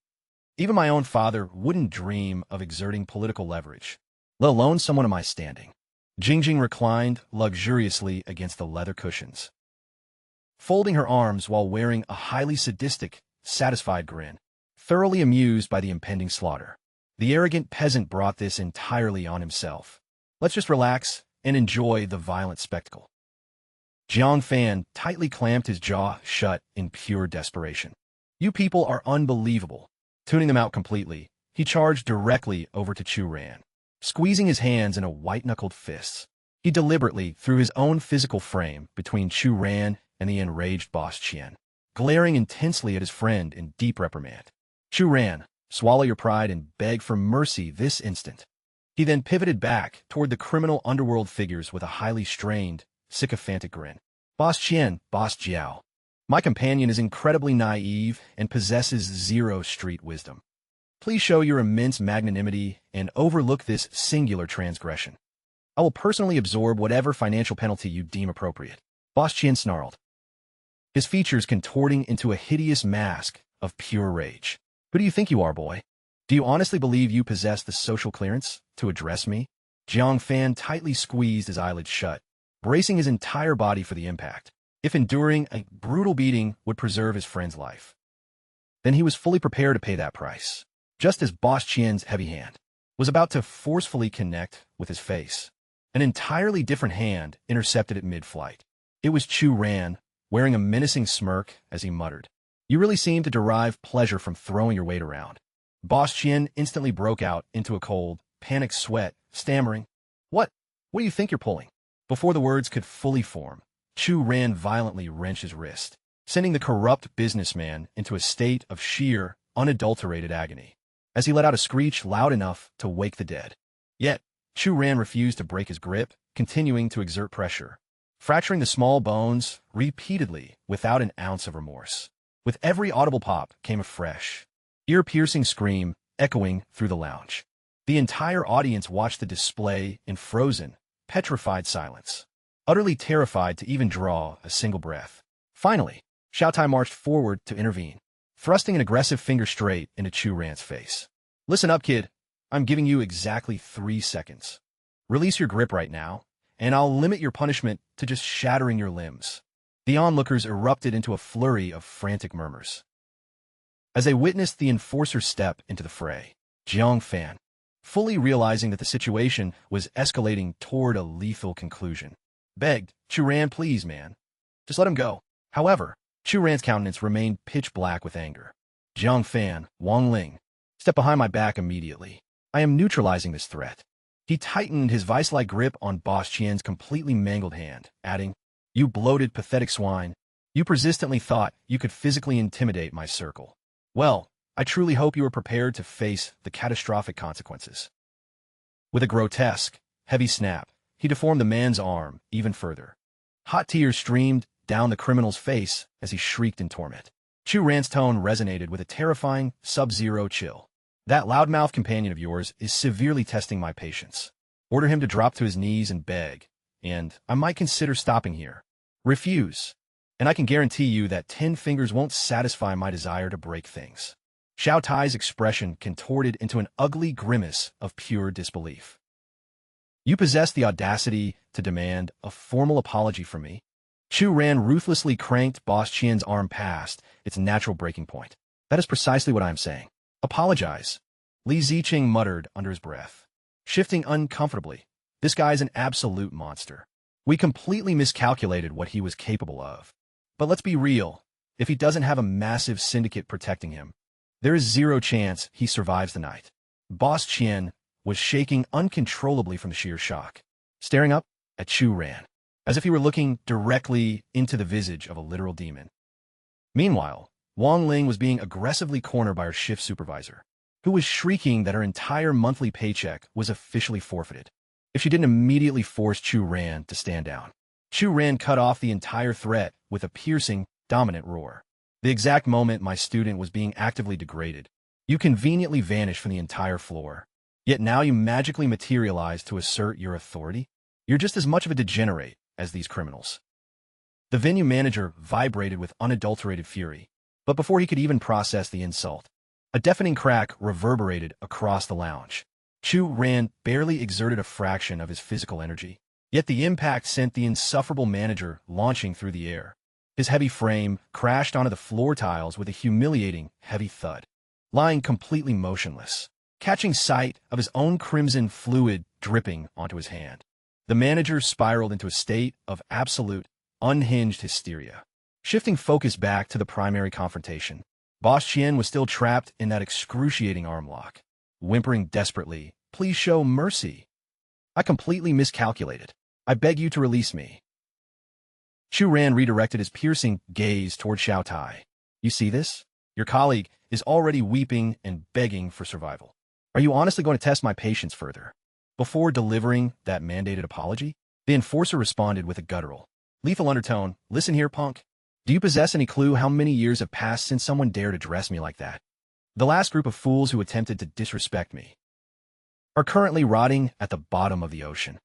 even my own father wouldn't dream of exerting political leverage, let alone someone of my standing. Jingjing reclined luxuriously against the leather cushions, folding her arms while wearing a highly sadistic, satisfied grin, thoroughly amused by the impending slaughter. The arrogant peasant brought this entirely on himself. Let's just relax and enjoy the violent spectacle. Jiang Fan tightly clamped his jaw shut in pure desperation. You people are unbelievable. Tuning them out completely, he charged directly over to Chu Ran. Squeezing his hands in a white-knuckled fist, he deliberately threw his own physical frame between Chu Ran and the enraged Boss Qian, glaring intensely at his friend in deep reprimand. Chu Ran, swallow your pride and beg for mercy this instant. He then pivoted back toward the criminal underworld figures with a highly strained, sycophantic grin. Boss Qian, Boss Jiao. My companion is incredibly naive and possesses zero street wisdom. Please show your immense magnanimity and overlook this singular transgression. I will personally absorb whatever financial penalty you deem appropriate. Boss Qian snarled, his features contorting into a hideous mask of pure rage. Who do you think you are, boy? Do you honestly believe you possess the social clearance to address me? Jiang Fan tightly squeezed his eyelids shut, bracing his entire body for the impact. If enduring a brutal beating would preserve his friend's life, then he was fully prepared to pay that price. Just as Boss Qian's heavy hand was about to forcefully connect with his face, an entirely different hand intercepted it mid-flight. It was Chu Ran, wearing a menacing smirk as he muttered, "You really seem to derive pleasure from throwing your weight around." Boss Qian instantly broke out into a cold, panicked sweat, stammering, What do you think you're pulling?" Before the words could fully form, Chu Ran violently wrenched his wrist, sending the corrupt businessman into a state of sheer, unadulterated agony, as he let out a screech loud enough to wake the dead. Yet, Chu Ran refused to break his grip, continuing to exert pressure, fracturing the small bones repeatedly without an ounce of remorse. With every audible pop came a fresh, ear-piercing scream echoing through the lounge. The entire audience watched the display in frozen, petrified silence, utterly terrified to even draw a single breath. Finally, Xiaotai marched forward to intervene, thrusting an aggressive finger straight into Chu Ran's face. "Listen up, kid. I'm giving you exactly 3 seconds. Release your grip right now, and I'll limit your punishment to just shattering your limbs." The onlookers erupted into a flurry of frantic murmurs as they witnessed the enforcer step into the fray. Jiang Fan, fully realizing that the situation was escalating toward a lethal conclusion, begged, "Chu Ran, please, man. Just let him go." However, Chu Ran's countenance remained pitch black with anger. "Jiang Fan, Wang Ling, step behind my back immediately. I am neutralizing this threat." He tightened his vice-like grip on Boss Qian's completely mangled hand, adding, "You bloated, pathetic swine. You persistently thought you could physically intimidate my circle. Well, I truly hope you are prepared to face the catastrophic consequences." With a grotesque, heavy snap, he deformed the man's arm even further. Hot tears streamed down the criminal's face as he shrieked in torment. Chu Ran's tone resonated with a terrifying, sub-zero chill. That loudmouth companion of yours is severely testing my patience. Order him to drop to his knees and beg, and I might consider stopping here. Refuse, and I can guarantee you that 10 fingers won't satisfy my desire to break things. Xiao Tai's expression contorted into an ugly grimace of pure disbelief. You possess the audacity to demand a formal apology from me? Chu Ran ruthlessly cranked Boss Qian's arm past its natural breaking point. That is precisely what I am saying. Apologize, Li Ziqing muttered under his breath, shifting uncomfortably. This guy's an absolute monster. We completely miscalculated what he was capable of. But let's be real, if he doesn't have a massive syndicate protecting him, there is zero chance he survives the night. Boss Qian was shaking uncontrollably from sheer shock, staring up at Chu Ran, as if he were looking directly into the visage of a literal demon. Meanwhile, Wang Ling was being aggressively cornered by her shift supervisor, who was shrieking that her entire monthly paycheck was officially forfeited if she didn't immediately force Chu Ran to stand down. Chu Ran cut off the entire threat with a piercing, dominant roar. The exact moment my student was being actively degraded, you conveniently vanished from the entire floor. Yet now you magically materialize to assert your authority? You're just as much of a degenerate as these criminals. The venue manager vibrated with unadulterated fury, but before he could even process the insult, a deafening crack reverberated across the lounge. Chu Ran barely exerted a fraction of his physical energy, yet the impact sent the insufferable manager launching through the air. His heavy frame crashed onto the floor tiles with a humiliating, heavy thud, lying completely motionless, catching sight of his own crimson fluid dripping onto his hand. The manager spiraled into a state of absolute, unhinged hysteria. Shifting focus back to the primary confrontation, Boss Qian was still trapped in that excruciating arm lock, whimpering desperately, "Please show mercy. I completely miscalculated. I beg you to release me." Chu Ran redirected his piercing gaze toward Xiao Tai. "You see this? Your colleague is already weeping and begging for survival. Are you honestly going to test my patience further before delivering that mandated apology?" The enforcer responded with a guttural, lethal undertone. "Listen here, punk. Do you possess any clue how many years have passed since someone dared address me like that? The last group of fools who attempted to disrespect me are currently rotting at the bottom of the ocean."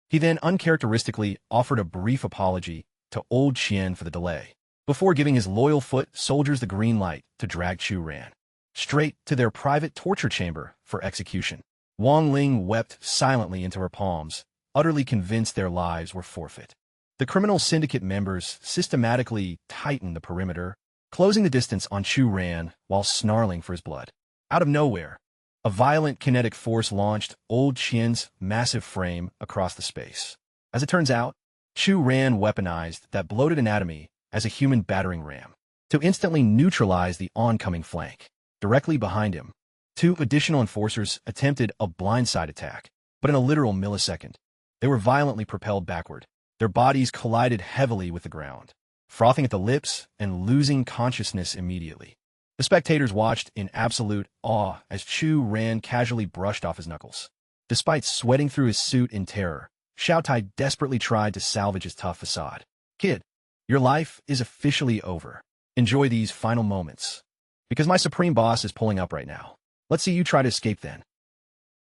He then uncharacteristically offered a brief apology to old Qian for the delay, before giving his loyal foot soldiers the green light to drag Chu Ran straight to their private torture chamber for execution. Wang Ling wept silently into her palms, utterly convinced their lives were forfeit. The criminal syndicate members systematically tightened the perimeter, closing the distance on Chu Ran while snarling for his blood. Out of nowhere, a violent kinetic force launched old Qian's massive frame across the space. As it turns out, Chu Ran weaponized that bloated anatomy as a human battering ram to instantly neutralize the oncoming flank. Directly behind him, two additional enforcers attempted a blindside attack, but in a literal millisecond, they were violently propelled backward. Their bodies collided heavily with the ground, frothing at the lips and losing consciousness immediately. The spectators watched in absolute awe as Chu Ran casually brushed off his knuckles. Despite sweating through his suit in terror, Xiao Tai desperately tried to salvage his tough facade. "Kid, your life is officially over. Enjoy these final moments, because my supreme boss is pulling up right now. Let's see you try to escape then."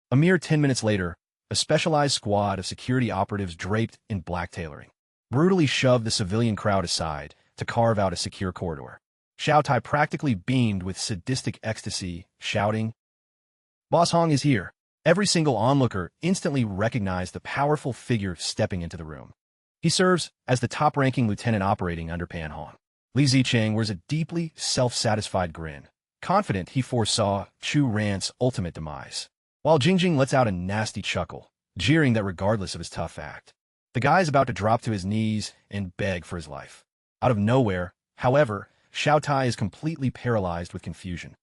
A mere 10 minutes later, a specialized squad of security operatives draped in black tailoring brutally shoved the civilian crowd aside to carve out a secure corridor. Xiao Tai practically beamed with sadistic ecstasy, shouting, "Boss Hong is here." Every single onlooker instantly recognized the powerful figure stepping into the room. He serves as the top-ranking lieutenant operating under Pan Hong. Li Ziqing wears a deeply self-satisfied grin, confident he foresaw Chu Ran's ultimate demise, while Jingjing lets out a nasty chuckle, jeering that regardless of his tough act, the guy is about to drop to his knees and beg for his life. Out of nowhere, however, Xiao Tai is completely paralyzed with confusion,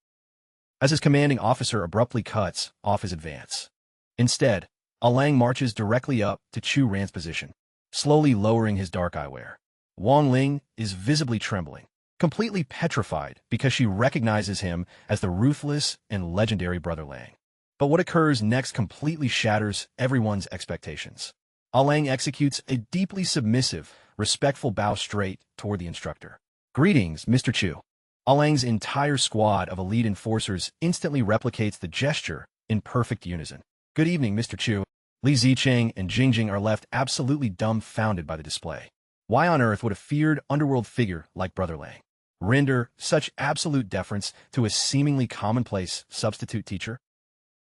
as his commanding officer abruptly cuts off his advance. Instead, Alang marches directly up to Chu Ran's position, slowly lowering his dark eyewear. Wang Ling is visibly trembling, completely petrified because she recognizes him as the ruthless and legendary Brother Lang. But what occurs next completely shatters everyone's expectations. Alang executes a deeply submissive, respectful bow straight toward the instructor. "Greetings, Mr. Chu." Alang's entire squad of elite enforcers instantly replicates the gesture in perfect unison. Good evening, Mr. Chu. Li Zicheng and Jingjing are left absolutely dumbfounded by the display. Why on earth would a feared underworld figure like Brother Lang render such absolute deference to a seemingly commonplace substitute teacher?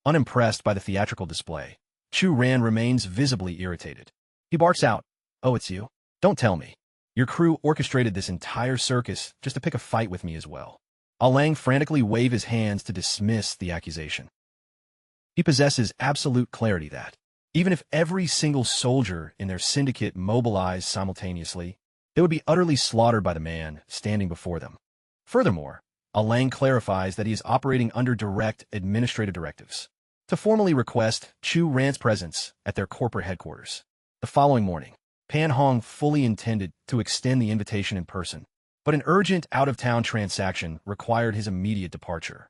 Unimpressed by the theatrical display, Chu Ran remains visibly irritated. He barks out, "Oh, it's you? Don't tell me. Your crew orchestrated this entire circus just to pick a fight with me as well." Alang frantically waves his hands to dismiss the accusation. He possesses absolute clarity that, even if every single soldier in their syndicate mobilized simultaneously, they would be utterly slaughtered by the man standing before them. Furthermore, Alang clarifies that he is operating under direct administrative directives to formally request Chu Ran's presence at their corporate headquarters. The following morning, Pan Hong fully intended to extend the invitation in person, but an urgent out-of-town transaction required his immediate departure.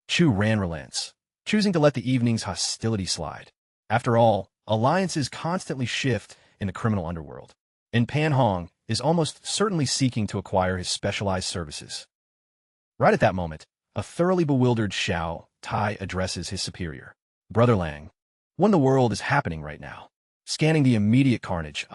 Chu Ran relents, choosing to let the evening's hostility slide. After all, alliances constantly shift in the criminal underworld, and Pan Hong is almost certainly seeking to acquire his specialized services. Right at that moment, a thoroughly bewildered Xiao Tai addresses his superior. "Brother Lang, what in the world is happening right now?" Scanning the immediate carnage,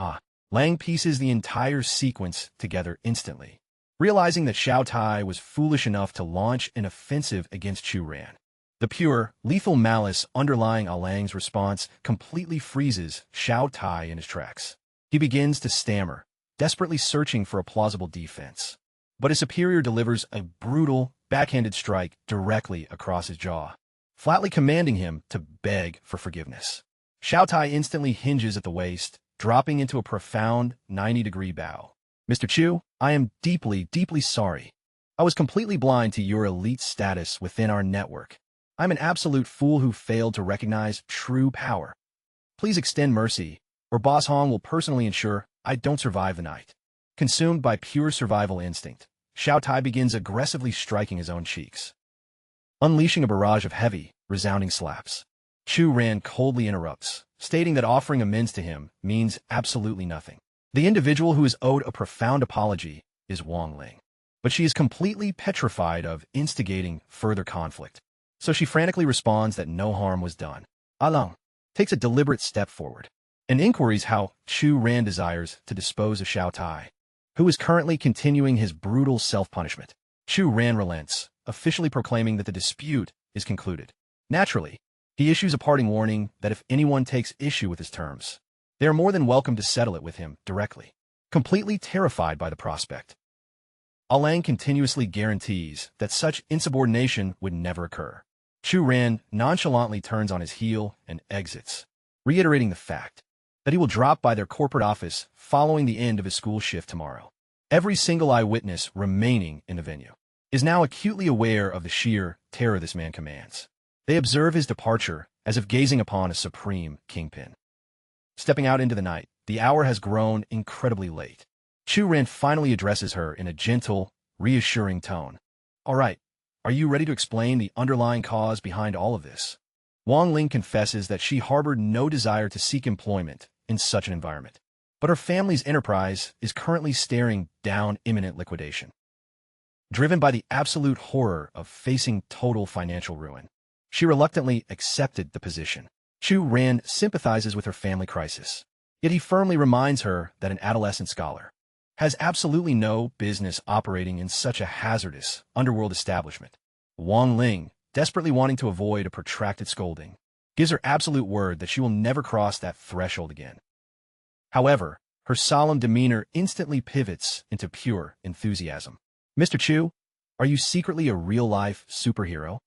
Lang pieces the entire sequence together instantly, realizing that Xiao Tai was foolish enough to launch an offensive against Chu Ran. The pure, lethal malice underlying Alang's response completely freezes Xiao Tai in his tracks. He begins to stammer, desperately searching for a plausible defense. But his superior delivers a brutal, backhanded strike directly across his jaw, flatly commanding him to beg for forgiveness. Xiao Tai instantly hinges at the waist, dropping into a profound 90-degree bow. "Mr. Chu, I am deeply, deeply sorry. I was completely blind to your elite status within our network. I'm an absolute fool who failed to recognize true power. Please extend mercy, or Boss Hong will personally ensure I don't survive the night." Consumed by pure survival instinct, Xiao Tai begins aggressively striking his own cheeks, unleashing a barrage of heavy, resounding slaps. Chu Ran coldly interrupts, stating that offering amends to him means absolutely nothing. The individual who is owed a profound apology is Wang Ling, but she is completely petrified of instigating further conflict. So she frantically responds that no harm was done. Alang takes a deliberate step forward and inquires how Chu Ran desires to dispose of Xiao Tai, who is currently continuing his brutal self-punishment. Chu Ran relents, officially proclaiming that the dispute is concluded. Naturally, he issues a parting warning that if anyone takes issue with his terms, they are more than welcome to settle it with him directly. Completely terrified by the prospect, Alang continuously guarantees that such insubordination would never occur. Chu Ran nonchalantly turns on his heel and exits, reiterating the fact that he will drop by their corporate office following the end of his school shift tomorrow. Every single eyewitness remaining in the venue is now acutely aware of the sheer terror this man commands. They observe his departure as if gazing upon a supreme kingpin. Stepping out into the night, the hour has grown incredibly late. Chu Ran finally addresses her in a gentle, reassuring tone. "All right, are you ready to explain the underlying cause behind all of this?" Wang Ling confesses that she harbored no desire to seek employment in such an environment, but her family's enterprise is currently staring down imminent liquidation. Driven by the absolute horror of facing total financial ruin, she reluctantly accepted the position. Chu Ran sympathizes with her family crisis, yet he firmly reminds her that an adolescent scholar has absolutely no business operating in such a hazardous underworld establishment. Wang Ling, desperately wanting to avoid a protracted scolding, gives her absolute word that she will never cross that threshold again. However, her solemn demeanor instantly pivots into pure enthusiasm. "Mr. Chu, are you secretly a real-life superhero?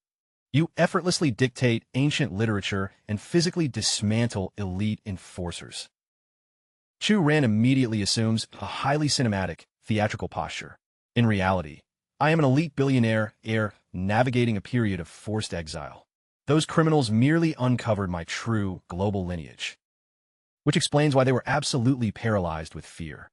You effortlessly dictate ancient literature and physically dismantle elite enforcers." Chu Ran immediately assumes a highly cinematic, theatrical posture. "In reality, I am an elite billionaire heir navigating a period of forced exile. Those criminals merely uncovered my true global lineage," which explains why they were absolutely paralyzed with fear.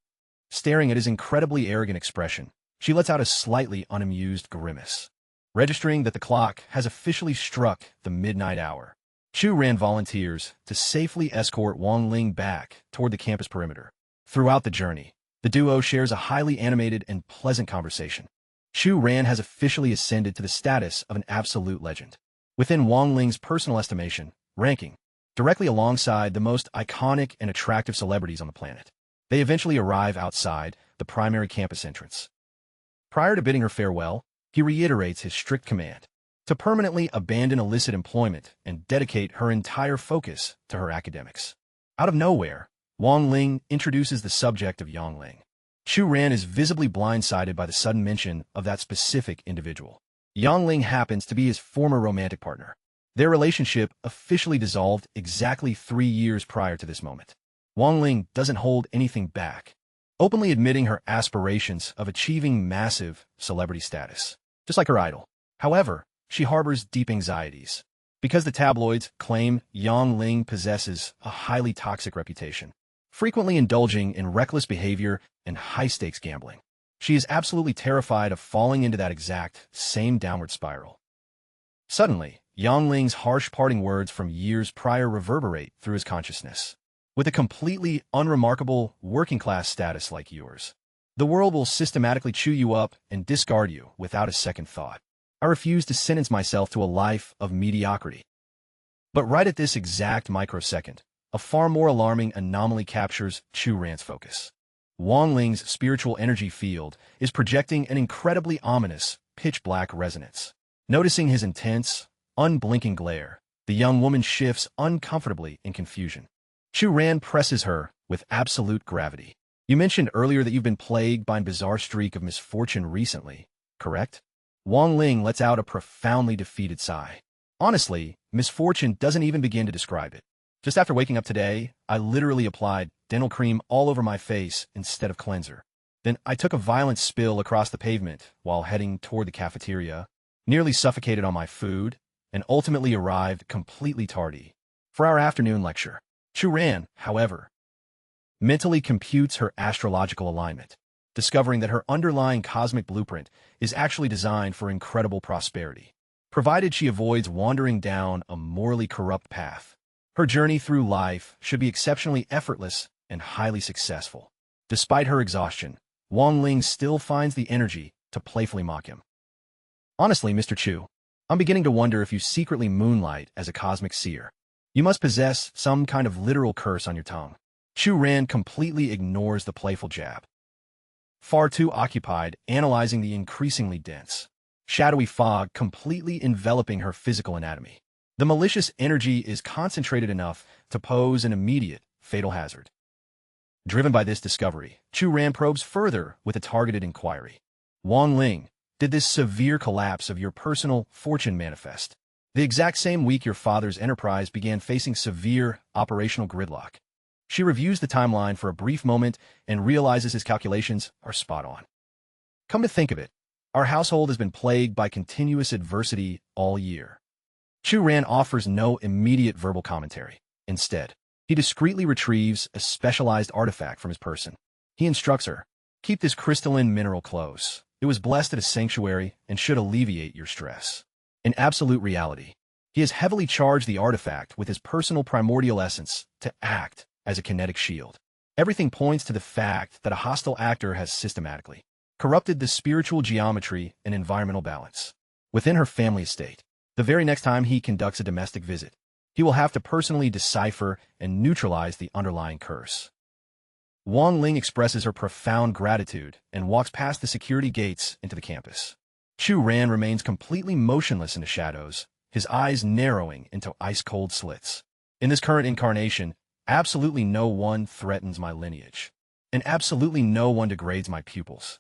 Staring at his incredibly arrogant expression, she lets out a slightly unamused grimace, registering that the clock has officially struck the midnight hour. Chu Ran volunteers to safely escort Wang Ling back toward the campus perimeter. Throughout the journey, the duo shares a highly animated and pleasant conversation, Chu Ran has officially ascended to the status of an absolute legend. Within Wang Ling's personal estimation, ranking directly alongside the most iconic and attractive celebrities on the planet. They eventually arrive outside the primary campus entrance. Prior to bidding her farewell, he reiterates his strict command to permanently abandon illicit employment and dedicate her entire focus to her academics. Out of nowhere, Wang Ling introduces the subject of Yangling. Chu Ran is visibly blindsided by the sudden mention of that specific individual. Yangling happens to be his former romantic partner. Their relationship officially dissolved exactly 3 years prior to this moment. Wang Ling doesn't hold anything back, openly admitting her aspirations of achieving massive celebrity status, just like her idol. However, she harbors deep anxieties because the tabloids claim Yang Ling possesses a highly toxic reputation, frequently indulging in reckless behavior and high-stakes gambling. She is absolutely terrified of falling into that exact same downward spiral. Suddenly, Yang Ling's harsh parting words from years prior reverberate through his consciousness. With a completely unremarkable working-class status like yours, the world will systematically chew you up and discard you without a second thought. I refuse to sentence myself to a life of mediocrity. But right at this exact microsecond, a far more alarming anomaly captures Chu Ran's focus. Wang Ling's spiritual energy field is projecting an incredibly ominous, pitch-black resonance. Noticing his intense, unblinking glare, the young woman shifts uncomfortably in confusion. Chu Ran presses her with absolute gravity. You mentioned earlier that you've been plagued by a bizarre streak of misfortune recently, correct? Wang Ling lets out a profoundly defeated sigh. Honestly, misfortune doesn't even begin to describe it. Just after waking up today, I literally applied dental cream all over my face instead of cleanser. Then I took a violent spill across the pavement while heading toward the cafeteria, nearly suffocated on my food, and ultimately arrived completely tardy for our afternoon lecture. Chu Ran, however, mentally computes her astrological alignment, discovering that her underlying cosmic blueprint is actually designed for incredible prosperity, provided she avoids wandering down a morally corrupt path. Her journey through life should be exceptionally effortless and highly successful. Despite her exhaustion, Wang Ling still finds the energy to playfully mock him. Honestly, Mr. Chu, I'm beginning to wonder if you secretly moonlight as a cosmic seer. You must possess some kind of literal curse on your tongue. Chu Ran completely ignores the playful jab, far too occupied analyzing the increasingly dense, shadowy fog completely enveloping her physical anatomy. The malicious energy is concentrated enough to pose an immediate, fatal hazard. Driven by this discovery, Chu Ran probes further with a targeted inquiry. Wang Ling, did this severe collapse of your personal fortune manifest the exact same week your father's enterprise began facing severe operational gridlock? She reviews the timeline for a brief moment and realizes his calculations are spot on. Come to think of it, our household has been plagued by continuous adversity all year. Chu Ran offers no immediate verbal commentary. Instead, he discreetly retrieves a specialized artifact from his person. He instructs her, keep this crystalline mineral close. It was blessed at a sanctuary and should alleviate your stress. In absolute reality, he has heavily charged the artifact with his personal primordial essence to act as a kinetic shield. Everything points to the fact that a hostile actor has systematically corrupted the spiritual geometry and environmental balance within her family estate. The very next time he conducts a domestic visit, he will have to personally decipher and neutralize the underlying curse. Wang Ling expresses her profound gratitude and walks past the security gates into the campus. Chu Ran remains completely motionless in the shadows, his eyes narrowing into ice-cold slits. In this current incarnation, absolutely no one threatens my lineage, and absolutely no one degrades my pupils.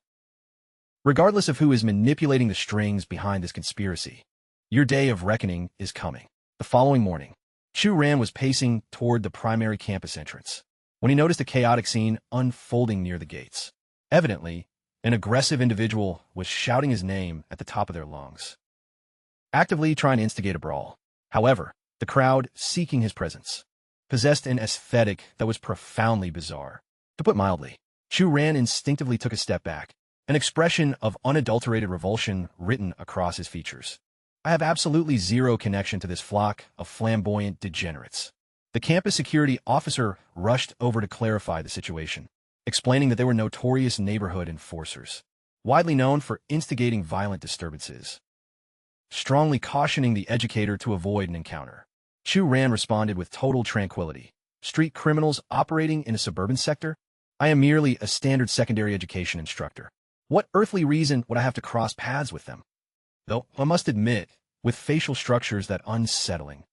Regardless of who is manipulating the strings behind this conspiracy, your day of reckoning is coming. The following morning, Chu Ran was pacing toward the primary campus entrance when he noticed a chaotic scene unfolding near the gates. Evidently, an aggressive individual was shouting his name at the top of their lungs, actively trying to instigate a brawl. However, the crowd seeking his presence possessed an aesthetic that was profoundly bizarre. To put mildly, Chu Ran instinctively took a step back, an expression of unadulterated revulsion written across his features. I have absolutely zero connection to this flock of flamboyant degenerates. The campus security officer rushed over to clarify the situation, explaining that they were notorious neighborhood enforcers. widely known for instigating violent disturbances. Strongly cautioning the educator to avoid an encounter, Chu Ran responded with total tranquility. Street criminals operating in a suburban sector? I am merely a standard secondary education instructor. What earthly reason would I have to cross paths with them? Though, I must admit, with facial structures that unsettling.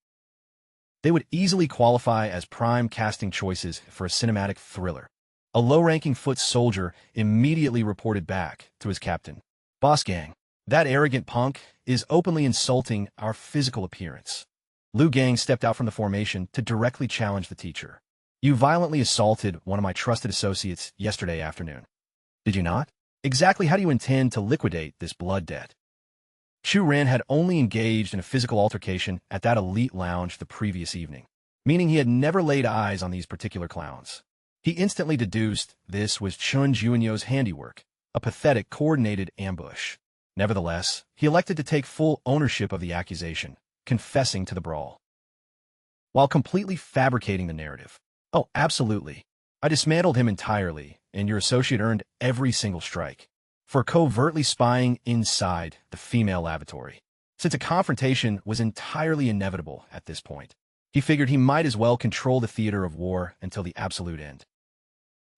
They would easily qualify as prime casting choices for a cinematic thriller. A low-ranking foot soldier immediately reported back to his captain. Boss Gang, that arrogant punk is openly insulting our physical appearance. Liu Gang stepped out from the formation to directly challenge the teacher. You violently assaulted one of my trusted associates yesterday afternoon. Did you not? Exactly how do you intend to liquidate this blood debt? Chu Ran had only engaged in a physical altercation at that elite lounge the previous evening, meaning he had never laid eyes on these particular clowns. He instantly deduced this was Chun Juinyo's handiwork, a pathetic, coordinated ambush. Nevertheless, he elected to take full ownership of the accusation, confessing to the brawl, while completely fabricating the narrative. Oh, absolutely. I dismantled him entirely, and your associate earned every single strike for covertly spying inside the female lavatory. Since a confrontation was entirely inevitable at this point, he figured he might as well control the theater of war until the absolute end.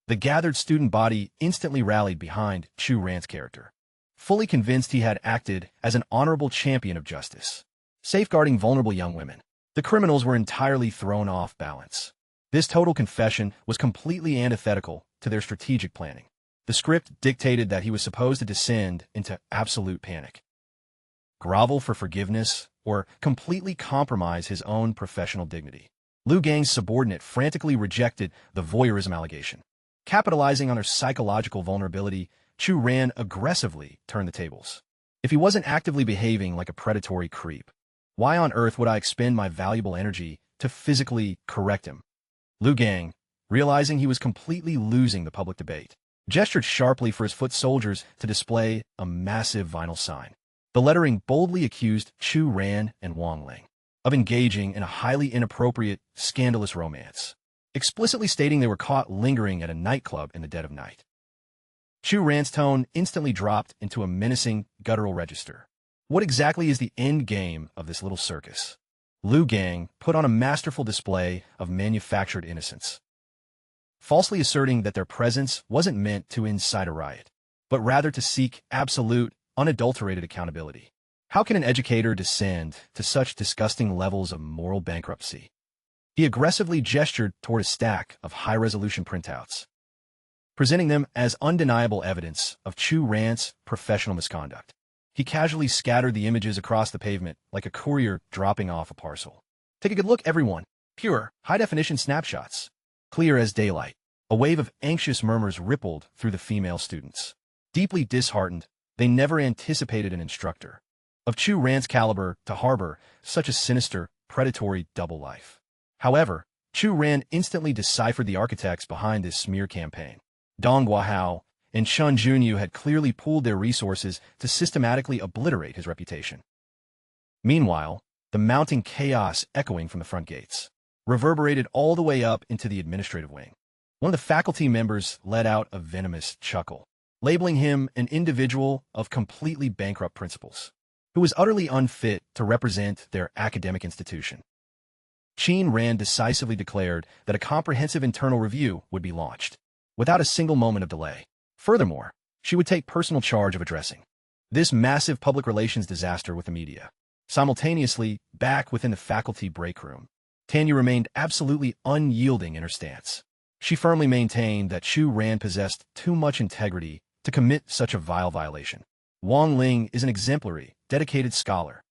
The gathered student body instantly rallied behind Chu Ran's character, fully convinced he had acted as an honorable champion of justice, safeguarding vulnerable young women. The criminals were entirely thrown off balance. This total confession was completely antithetical to their strategic planning. The script dictated that he was supposed to descend into absolute panic, grovel for forgiveness, or completely compromise his own professional dignity. Liu Gang's subordinate frantically rejected the voyeurism allegation. Capitalizing on her psychological vulnerability, Chu Ran aggressively turned the tables. If he wasn't actively behaving like a predatory creep, why on earth would I expend my valuable energy to physically correct him? Liu Gang, realizing he was completely losing the public debate, gestured sharply for his foot soldiers to display a massive vinyl sign. The lettering boldly accused Chu Ran and Wang Ling of engaging in a highly inappropriate, scandalous romance, explicitly stating they were caught lingering at a nightclub in the dead of night. Chu Ran's tone instantly dropped into a menacing, guttural register. What exactly is the end game of this little circus? Liu Gang put on a masterful display of manufactured innocence, falsely asserting that their presence wasn't meant to incite a riot, but rather to seek absolute, unadulterated accountability. How can an educator descend to such disgusting levels of moral bankruptcy? He aggressively gestured toward a stack of high-resolution printouts, presenting them as undeniable evidence of Chu Ran's professional misconduct. He casually scattered the images across the pavement like a courier dropping off a parcel. Take a good look, everyone. Pure, high-definition snapshots. Clear as daylight. A wave of anxious murmurs rippled through the female students. Deeply disheartened, they never anticipated an instructor of Chu Ran's caliber to harbor such a sinister, predatory double life. However, Chu Ran instantly deciphered the architects behind this smear campaign. Dong Guahao and Chun Junyu had clearly pooled their resources to systematically obliterate his reputation. Meanwhile, the mounting chaos echoing from the front gates reverberated all the way up into the administrative wing. One of the faculty members let out a venomous chuckle, labeling him an individual of completely bankrupt principles, who was utterly unfit to represent their academic institution. Qin Ran decisively declared that a comprehensive internal review would be launched, without a single moment of delay. Furthermore, she would take personal charge of addressing this massive public relations disaster with the media. Simultaneously, back within the faculty break room, Tanya remained absolutely unyielding in her stance. She firmly maintained that Chu Ran possessed too much integrity to commit such a vile violation. Wang Ling is an exemplary, dedicated scholar.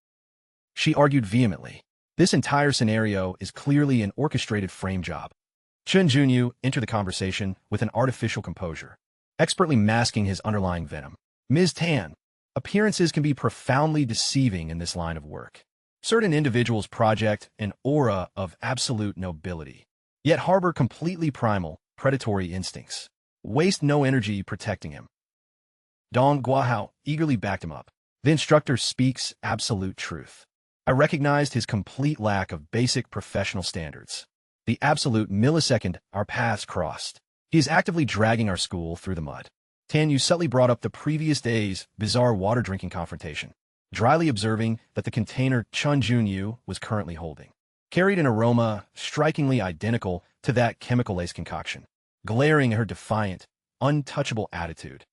She argued vehemently. This entire scenario is clearly an orchestrated frame job. Chun Junyu entered the conversation with an artificial composure, expertly masking his underlying venom. Ms. Tan, appearances can be profoundly deceiving in this line of work. Certain individuals project an aura of absolute nobility, yet harbor completely primal, predatory instincts. Waste no energy protecting him. Dong Guahao eagerly backed him up. The instructor speaks absolute truth. I recognized his complete lack of basic professional standards. The absolute millisecond our paths crossed, he is actively dragging our school through the mud. Tan Yu subtly brought up the previous day's bizarre water-drinking confrontation, dryly observing that the container Chun Junyu was currently holding carried an aroma strikingly identical to that chemical-laced concoction, glaring at her defiant, untouchable attitude.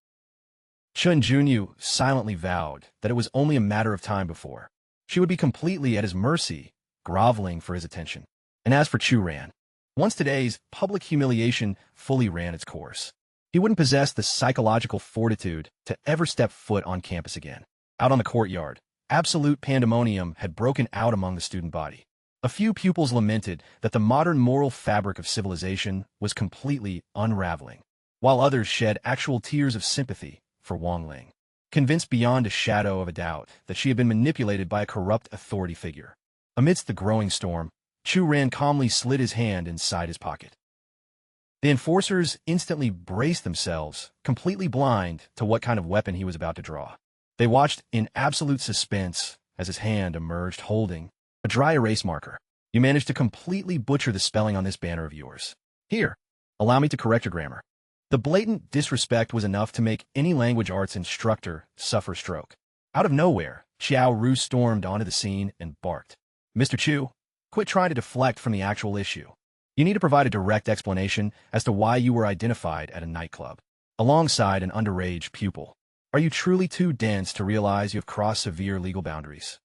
Chun Junyu silently vowed that it was only a matter of time before she would be completely at his mercy, groveling for his attention. And as for Chu Ran, once today's public humiliation fully ran its course, he wouldn't possess the psychological fortitude to ever step foot on campus again. Out on the courtyard, absolute pandemonium had broken out among the student body. A few pupils lamented that the modern moral fabric of civilization was completely unraveling, while others shed actual tears of sympathy for Wang Ling, convinced beyond a shadow of a doubt that she had been manipulated by a corrupt authority figure. Amidst the growing storm, Chu Ran calmly slid his hand inside his pocket. The enforcers instantly braced themselves, completely blind to what kind of weapon he was about to draw. They watched in absolute suspense as his hand emerged holding a dry erase marker. You managed to completely butcher the spelling on this banner of yours. Here, allow me to correct your grammar. The blatant disrespect was enough to make any language arts instructor suffer stroke. Out of nowhere, Xiao Ru stormed onto the scene and barked, "Mr. Chu, quit trying to deflect from the actual issue. You need to provide a direct explanation as to why you were identified at a nightclub, alongside an underage pupil. Are you truly too dense to realize you have crossed severe legal boundaries?"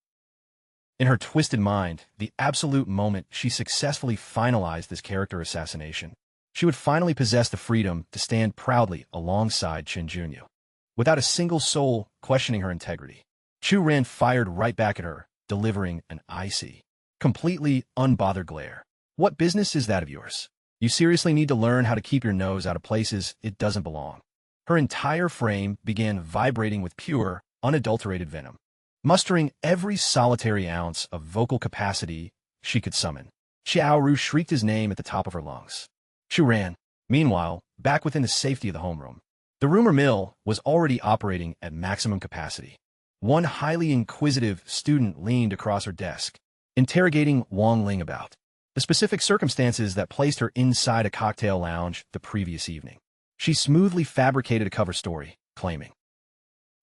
In her twisted mind, the absolute moment she successfully finalized this character assassination, she would finally possess the freedom to stand proudly alongside Chun Junyu, without a single soul questioning her integrity. Chu Ran fired right back at her, delivering an icy, completely unbothered glare. "What business is that of yours? You seriously need to learn how to keep your nose out of places it doesn't belong." Her entire frame began vibrating with pure, unadulterated venom, mustering every solitary ounce of vocal capacity she could summon. Xiao Ru shrieked his name at the top of her lungs. Chu Ran, meanwhile, back within the safety of the homeroom. The rumor mill was already operating at maximum capacity. One highly inquisitive student leaned across her desk, interrogating Wang Ling about the specific circumstances that placed her inside a cocktail lounge the previous evening. She smoothly fabricated a cover story, claiming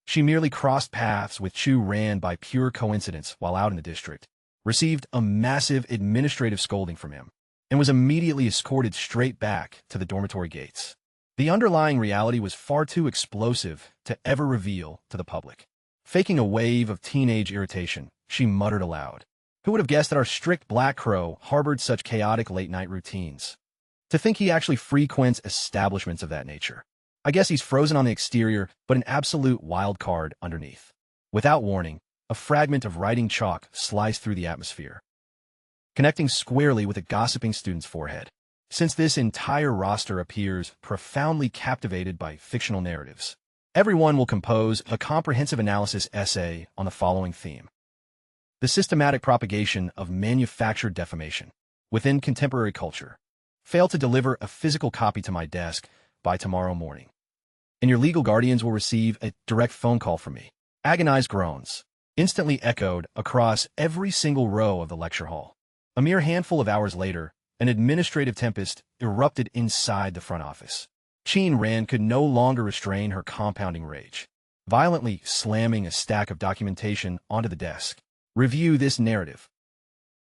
she merely crossed paths with Chu Ran by pure coincidence while out in the district, received a massive administrative scolding from him, and was immediately escorted straight back to the dormitory gates. The underlying reality was far too explosive to ever reveal to the public. Faking a wave of teenage irritation, she muttered aloud, "Who would have guessed that our strict Black Crow harbored such chaotic late-night routines? To think he actually frequents establishments of that nature. I guess he's frozen on the exterior, but an absolute wild card underneath." Without warning, a fragment of writing chalk sliced through the atmosphere, connecting squarely with a gossiping student's forehead. Since this entire roster appears profoundly captivated by fictional narratives, everyone will compose a comprehensive analysis essay on the following theme: the systematic propagation of manufactured defamation within contemporary culture. Fail to deliver a physical copy to my desk by tomorrow morning, and your legal guardians will receive a direct phone call from me. Agonized groans instantly echoed across every single row of the lecture hall. A mere handful of hours later, an administrative tempest erupted inside the front office. Qin Ran could no longer restrain her compounding rage, violently slamming a stack of documentation onto the desk. Review this narrative.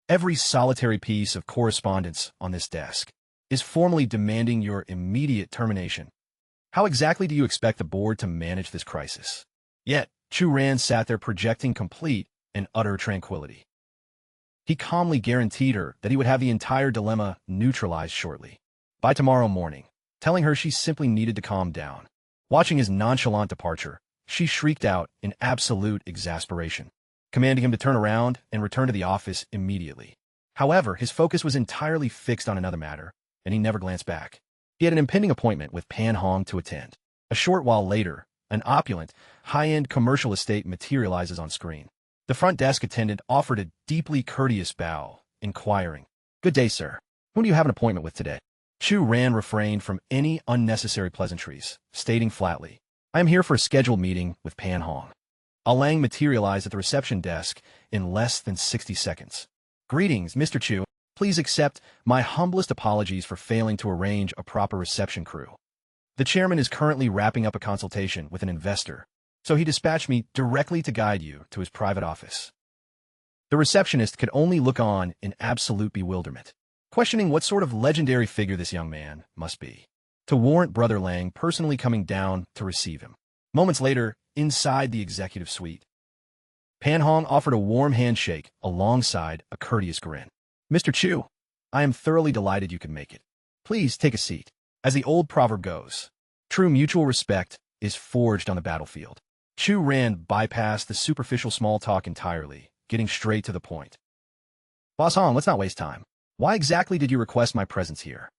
Every solitary piece of correspondence on this desk is formally demanding your immediate termination. How exactly do you expect the board to manage this crisis? Yet, Chu Ran sat there projecting complete and utter tranquility. He calmly guaranteed her that he would have the entire dilemma neutralized shortly, by tomorrow morning, telling her she simply needed to calm down. Watching his nonchalant departure, she shrieked out in absolute exasperation, commanding him to turn around and return to the office immediately. However, his focus was entirely fixed on another matter, and he never glanced back. He had an impending appointment with Pan Hong to attend. A short while later, an opulent, high-end commercial estate materializes on screen. The front desk attendant offered a deeply courteous bow, inquiring, "Good day, sir. Whom do you have an appointment with today?" Chu Ran refrained from any unnecessary pleasantries, stating flatly, "I am here for a scheduled meeting with Pan Hong." Lang materialized at the reception desk in less than 60 seconds. "Greetings, Mr. Chu. Please accept my humblest apologies for failing to arrange a proper reception crew." The chairman is currently wrapping up a consultation with an investor, so he dispatched me directly to guide you to his private office. The receptionist could only look on in absolute bewilderment, questioning what sort of legendary figure this young man must be, to warrant Brother Lang personally coming down to receive him. Moments later, inside the executive suite, Pan Hong offered a warm handshake alongside a courteous grin. "Mr. Chu, I am thoroughly delighted you could make it. Please take a seat." As the old proverb goes, true mutual respect is forged on the battlefield. Chu Ran bypassed the superficial small talk entirely, getting straight to the point. "Boss Hong, let's not waste time. Why exactly did you request my presence here?"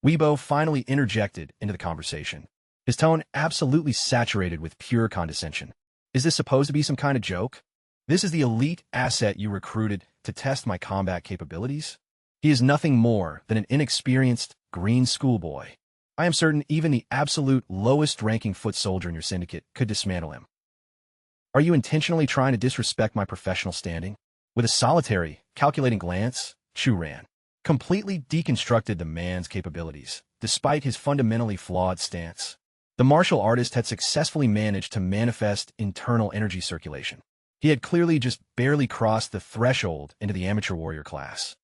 Weibo finally interjected into the conversation, his tone absolutely saturated with pure condescension. "Is this supposed to be some kind of joke? This is the elite asset you recruited to test my combat capabilities? He is nothing more than an inexperienced green schoolboy. I am certain even the absolute lowest-ranking foot soldier in your syndicate could dismantle him. Are you intentionally trying to disrespect my professional standing?" With a solitary, calculating glance, Chu Ran completely deconstructed the man's capabilities, despite his fundamentally flawed stance. The martial artist had successfully managed to manifest internal energy circulation. He had clearly just barely crossed the threshold into the amateur warrior class.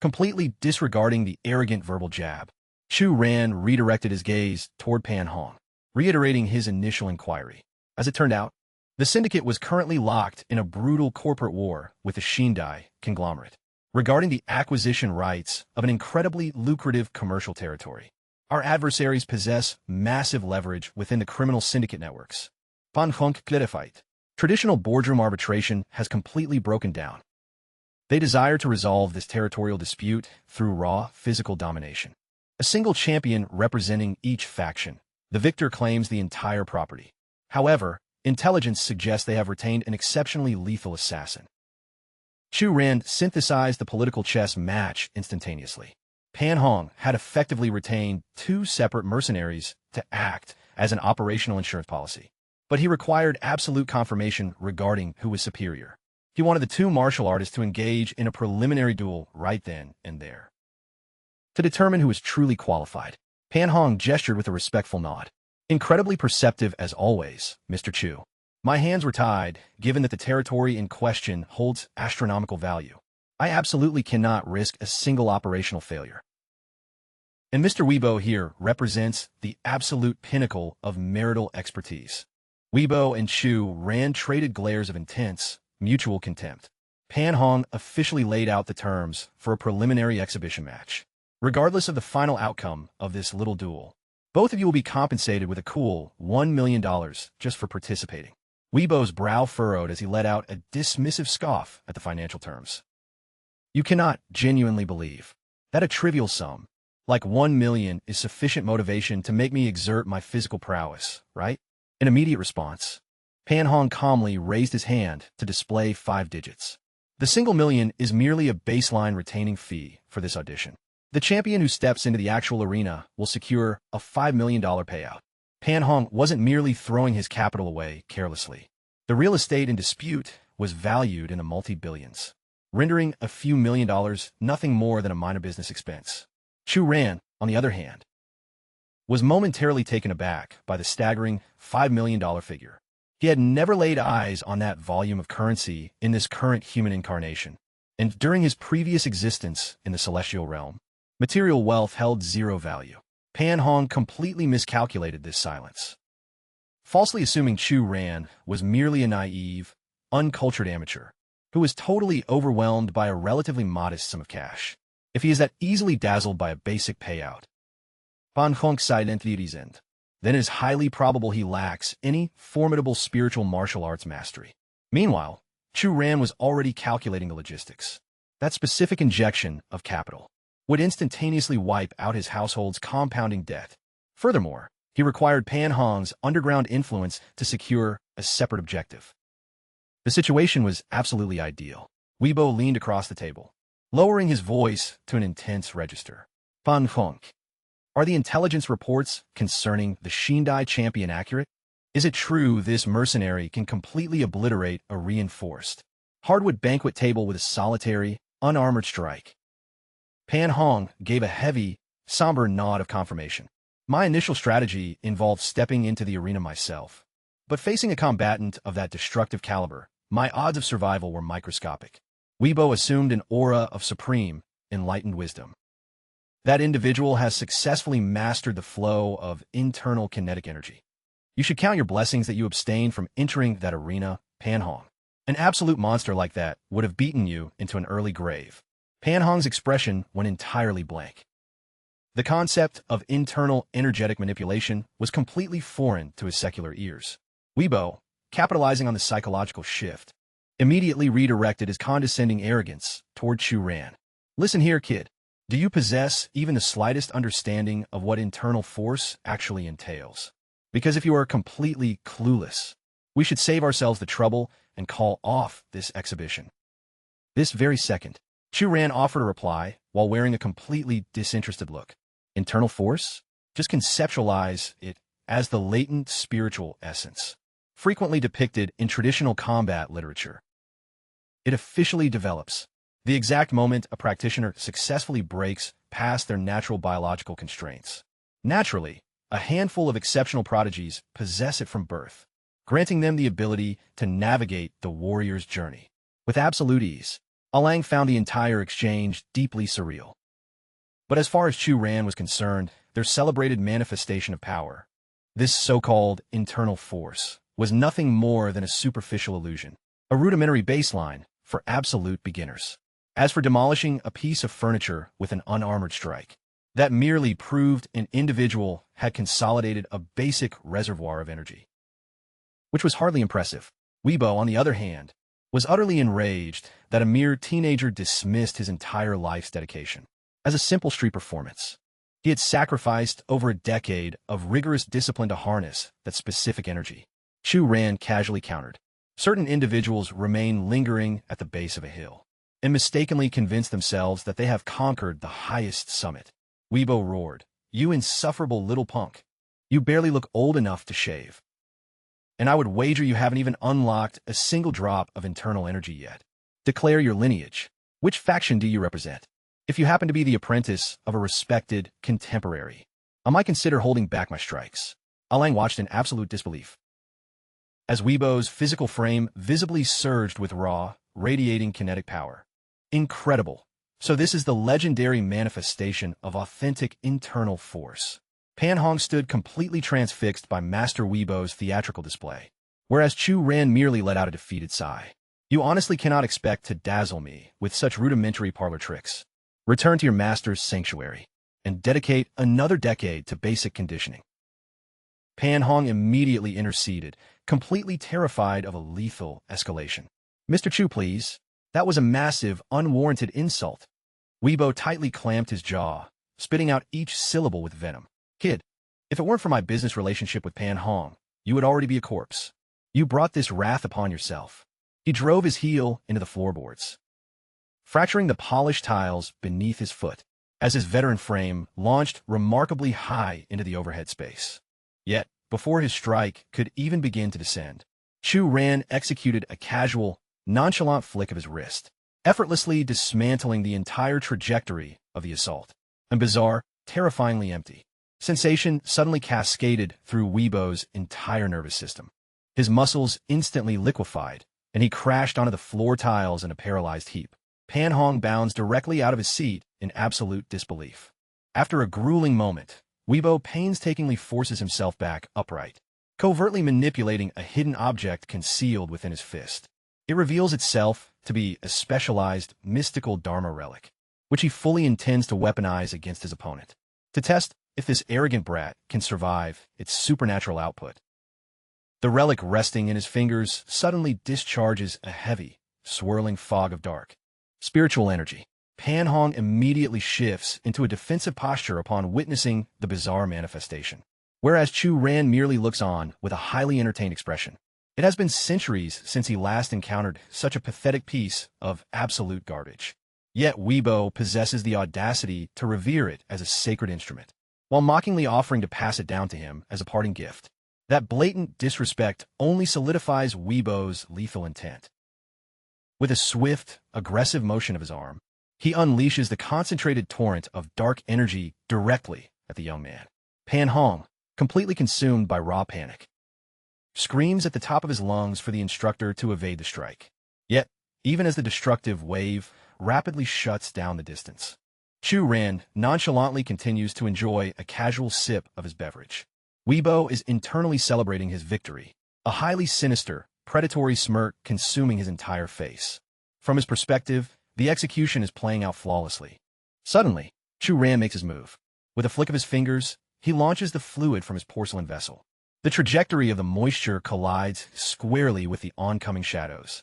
Completely disregarding the arrogant verbal jab, Chu Ran redirected his gaze toward Pan Hong, reiterating his initial inquiry. As it turned out, the syndicate was currently locked in a brutal corporate war with the Shindai conglomerate regarding the acquisition rights of an incredibly lucrative commercial territory. Our adversaries possess massive leverage within the criminal syndicate networks. Pan Hong clarified. Traditional boardroom arbitration has completely broken down. They desire to resolve this territorial dispute through raw physical domination. A single champion representing each faction. The victor claims the entire property. However, intelligence suggests they have retained an exceptionally lethal assassin. Chu Ran synthesized the political chess match instantaneously. Pan Hong had effectively retained 2 separate mercenaries to act as an operational insurance policy, but he required absolute confirmation regarding who was superior. He wanted the 2 martial artists to engage in a preliminary duel right then and there. To determine who was truly qualified, Pan Hong gestured with a respectful nod. "Incredibly perceptive as always, Mr. Chu. My hands were tied, given that the territory in question holds astronomical value. I absolutely cannot risk a single operational failure." And Mr. Weibo here represents the absolute pinnacle of marital expertise. Weibo and Chu Ran traded glares of intense, mutual contempt. Pan Hong officially laid out the terms for a preliminary exhibition match. Regardless of the final outcome of this little duel, both of you will be compensated with a cool $1 million just for participating. Weibo's brow furrowed as he let out a dismissive scoff at the financial terms. "You cannot genuinely believe that a trivial sum, like 1 million, is sufficient motivation to make me exert my physical prowess, right?" In immediate response, Pan Hong calmly raised his hand to display 5 digits. "The single million is merely a baseline retaining fee for this audition. The champion who steps into the actual arena will secure a $5 million payout." Pan Hong wasn't merely throwing his capital away carelessly. The real estate in dispute was valued in the multi-billions, rendering a few $1,000,000 nothing more than a minor business expense. Chu Ran, on the other hand, was momentarily taken aback by the staggering $5 million figure. He had never laid eyes on that volume of currency in this current human incarnation, and during his previous existence in the celestial realm, material wealth held 0 value. Pan Hong completely miscalculated this silence, falsely assuming Chu Ran was merely a naive, uncultured amateur who was totally overwhelmed by a relatively modest sum of cash. If he is that easily dazzled by a basic payout, Pan Hong silently reasoned, then it is highly probable he lacks any formidable spiritual martial arts mastery. Meanwhile, Chu Ran was already calculating the logistics. That specific injection of capital would instantaneously wipe out his household's compounding debt. Furthermore, he required Pan Hong's underground influence to secure a separate objective. The situation was absolutely ideal. Weibo leaned across the table, lowering his voice to an intense register. "Pan Hong, are the intelligence reports concerning the Shindai champion accurate? Is it true this mercenary can completely obliterate a reinforced hardwood banquet table with a solitary, unarmored strike?" Pan Hong gave a heavy, somber nod of confirmation. My initial strategy involved stepping into the arena myself. But facing a combatant of that destructive caliber, my odds of survival were microscopic. Weibo assumed an aura of supreme, enlightened wisdom. That individual has successfully mastered the flow of internal kinetic energy. You should count your blessings that you abstained from entering that arena, Panhong. An absolute monster like that would have beaten you into an early grave. Panhong's expression went entirely blank. The concept of internal energetic manipulation was completely foreign to his secular ears. Weibo, capitalizing on the psychological shift, immediately redirected his condescending arrogance toward Chu Ran. Listen here, kid. Do you possess even the slightest understanding of what internal force actually entails? Because if you are completely clueless, we should save ourselves the trouble and call off this exhibition. This very second, Chu Ran offered a reply while wearing a completely disinterested look. Internal force? Just conceptualize it as the latent spiritual essence, frequently depicted in traditional combat literature. It officially develops the exact moment a practitioner successfully breaks past their natural biological constraints. Naturally, a handful of exceptional prodigies possess it from birth, granting them the ability to navigate the warrior's journey. With absolute ease, Alang found the entire exchange deeply surreal. But as far as Chu Ran was concerned, their celebrated manifestation of power, this so-called internal force, was nothing more than a superficial illusion, a rudimentary baseline for absolute beginners. As for demolishing a piece of furniture with an unarmored strike, that merely proved an individual had consolidated a basic reservoir of energy, which was hardly impressive. Weibo, on the other hand, was utterly enraged that a mere teenager dismissed his entire life's dedication as a simple street performance. He had sacrificed over a decade of rigorous discipline to harness that specific energy. Chu Ran casually countered. Certain individuals remain lingering at the base of a hill and mistakenly convince themselves that they have conquered the highest summit. Weibo roared, "You insufferable little punk. You barely look old enough to shave. And I would wager you haven't even unlocked a single drop of internal energy yet. Declare your lineage. Which faction do you represent? If you happen to be the apprentice of a respected contemporary, I might consider holding back my strikes." Alang watched in absolute disbelief as Weibo's physical frame visibly surged with raw, radiating kinetic power. Incredible. So this is the legendary manifestation of authentic internal force. Panhong stood completely transfixed by Master Weibo's theatrical display, whereas Chu Ran merely let out a defeated sigh. You honestly cannot expect to dazzle me with such rudimentary parlor tricks. Return to your master's sanctuary and dedicate another decade to basic conditioning. Panhong immediately interceded, completely terrified of a lethal escalation. Mr. Chu, please. That was a massive, unwarranted insult. Weibo tightly clamped his jaw, spitting out each syllable with venom. Kid, if it weren't for my business relationship with Panhong, you would already be a corpse. You brought this wrath upon yourself. He drove his heel into the floorboards, fracturing the polished tiles beneath his foot, as his veteran frame launched remarkably high into the overhead space. Yet, before his strike could even begin to descend, Chu Ran executed a casual, nonchalant flick of his wrist, effortlessly dismantling the entire trajectory of the assault. A bizarre, terrifyingly empty sensation suddenly cascaded through Weibo's entire nervous system. His muscles instantly liquefied, and he crashed onto the floor tiles in a paralyzed heap. Panhong bounds directly out of his seat in absolute disbelief. After a grueling moment, Weibo painstakingly forces himself back upright, covertly manipulating a hidden object concealed within his fist. It reveals itself to be a specialized mystical Dharma relic, which he fully intends to weaponize against his opponent, to test if this arrogant brat can survive its supernatural output. The relic resting in his fingers suddenly discharges a heavy, swirling fog of dark spiritual energy. Panhong immediately shifts into a defensive posture upon witnessing the bizarre manifestation, whereas Chu Ran merely looks on with a highly entertained expression. It has been centuries since he last encountered such a pathetic piece of absolute garbage. Yet Weibo possesses the audacity to revere it as a sacred instrument, while mockingly offering to pass it down to him as a parting gift. That blatant disrespect only solidifies Weibo's lethal intent. With a swift, aggressive motion of his arm, he unleashes the concentrated torrent of dark energy directly at the young man. Pan Hong, completely consumed by raw panic, screams at the top of his lungs for the instructor to evade the strike. Yet, even as the destructive wave rapidly shuts down the distance, Chu Ran nonchalantly continues to enjoy a casual sip of his beverage. Weibo is internally celebrating his victory, a highly sinister, predatory smirk consuming his entire face. From his perspective, the execution is playing out flawlessly. Suddenly, Chu Ran makes his move. With a flick of his fingers, he launches the fluid from his porcelain vessel. The trajectory of the moisture collides squarely with the oncoming shadows,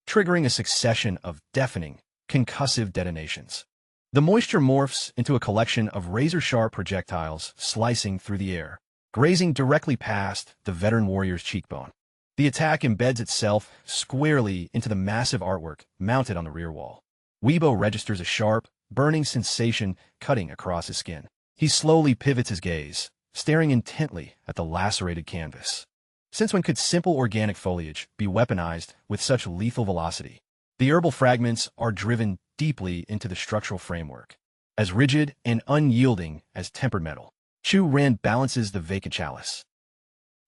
triggering a succession of deafening, concussive detonations. The moisture morphs into a collection of razor-sharp projectiles slicing through the air, grazing directly past the veteran warrior's cheekbone. The attack embeds itself squarely into the massive artwork mounted on the rear wall. Weibo registers a sharp, burning sensation cutting across his skin. He slowly pivots his gaze, staring intently at the lacerated canvas. Since when could simple organic foliage be weaponized with such lethal velocity? The herbal fragments are driven deeply into the structural framework, as rigid and unyielding as tempered metal. Chu Ran balances the vacant chalice.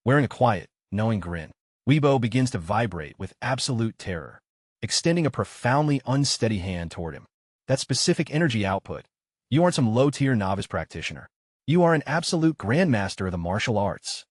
Wearing a quiet, knowing grin, Weibo begins to vibrate with absolute terror, extending a profoundly unsteady hand toward him. That specific energy output. You aren't some low-tier novice practitioner. You are an absolute grandmaster of the martial arts.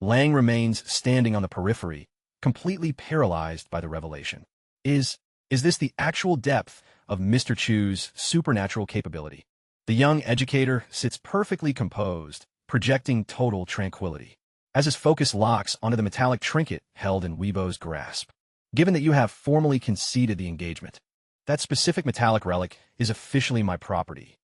Lang remains standing on the periphery, completely paralyzed by the revelation. Is this the actual depth of Mr. Chu's supernatural capability? The young educator sits perfectly composed, projecting total tranquility, as his focus locks onto the metallic trinket held in Weibo's grasp. Given that you have formally conceded the engagement, that specific metallic relic is officially my property.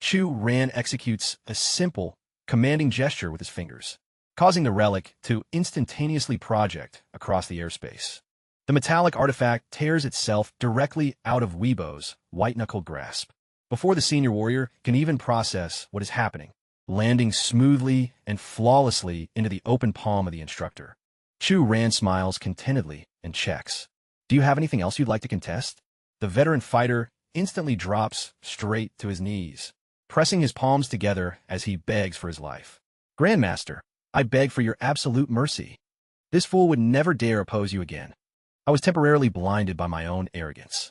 Chu Ran executes a simple, commanding gesture with his fingers, causing the relic to instantaneously project across the airspace. The metallic artifact tears itself directly out of Weibo's white-knuckled grasp, before the senior warrior can even process what is happening, landing smoothly and flawlessly into the open palm of the instructor. Chu Ran smiles contentedly and checks. Do you have anything else you'd like to contest? The veteran fighter instantly drops straight to his knees, pressing his palms together as he begs for his life. Grandmaster, I beg for your absolute mercy. This fool would never dare oppose you again. I was temporarily blinded by my own arrogance.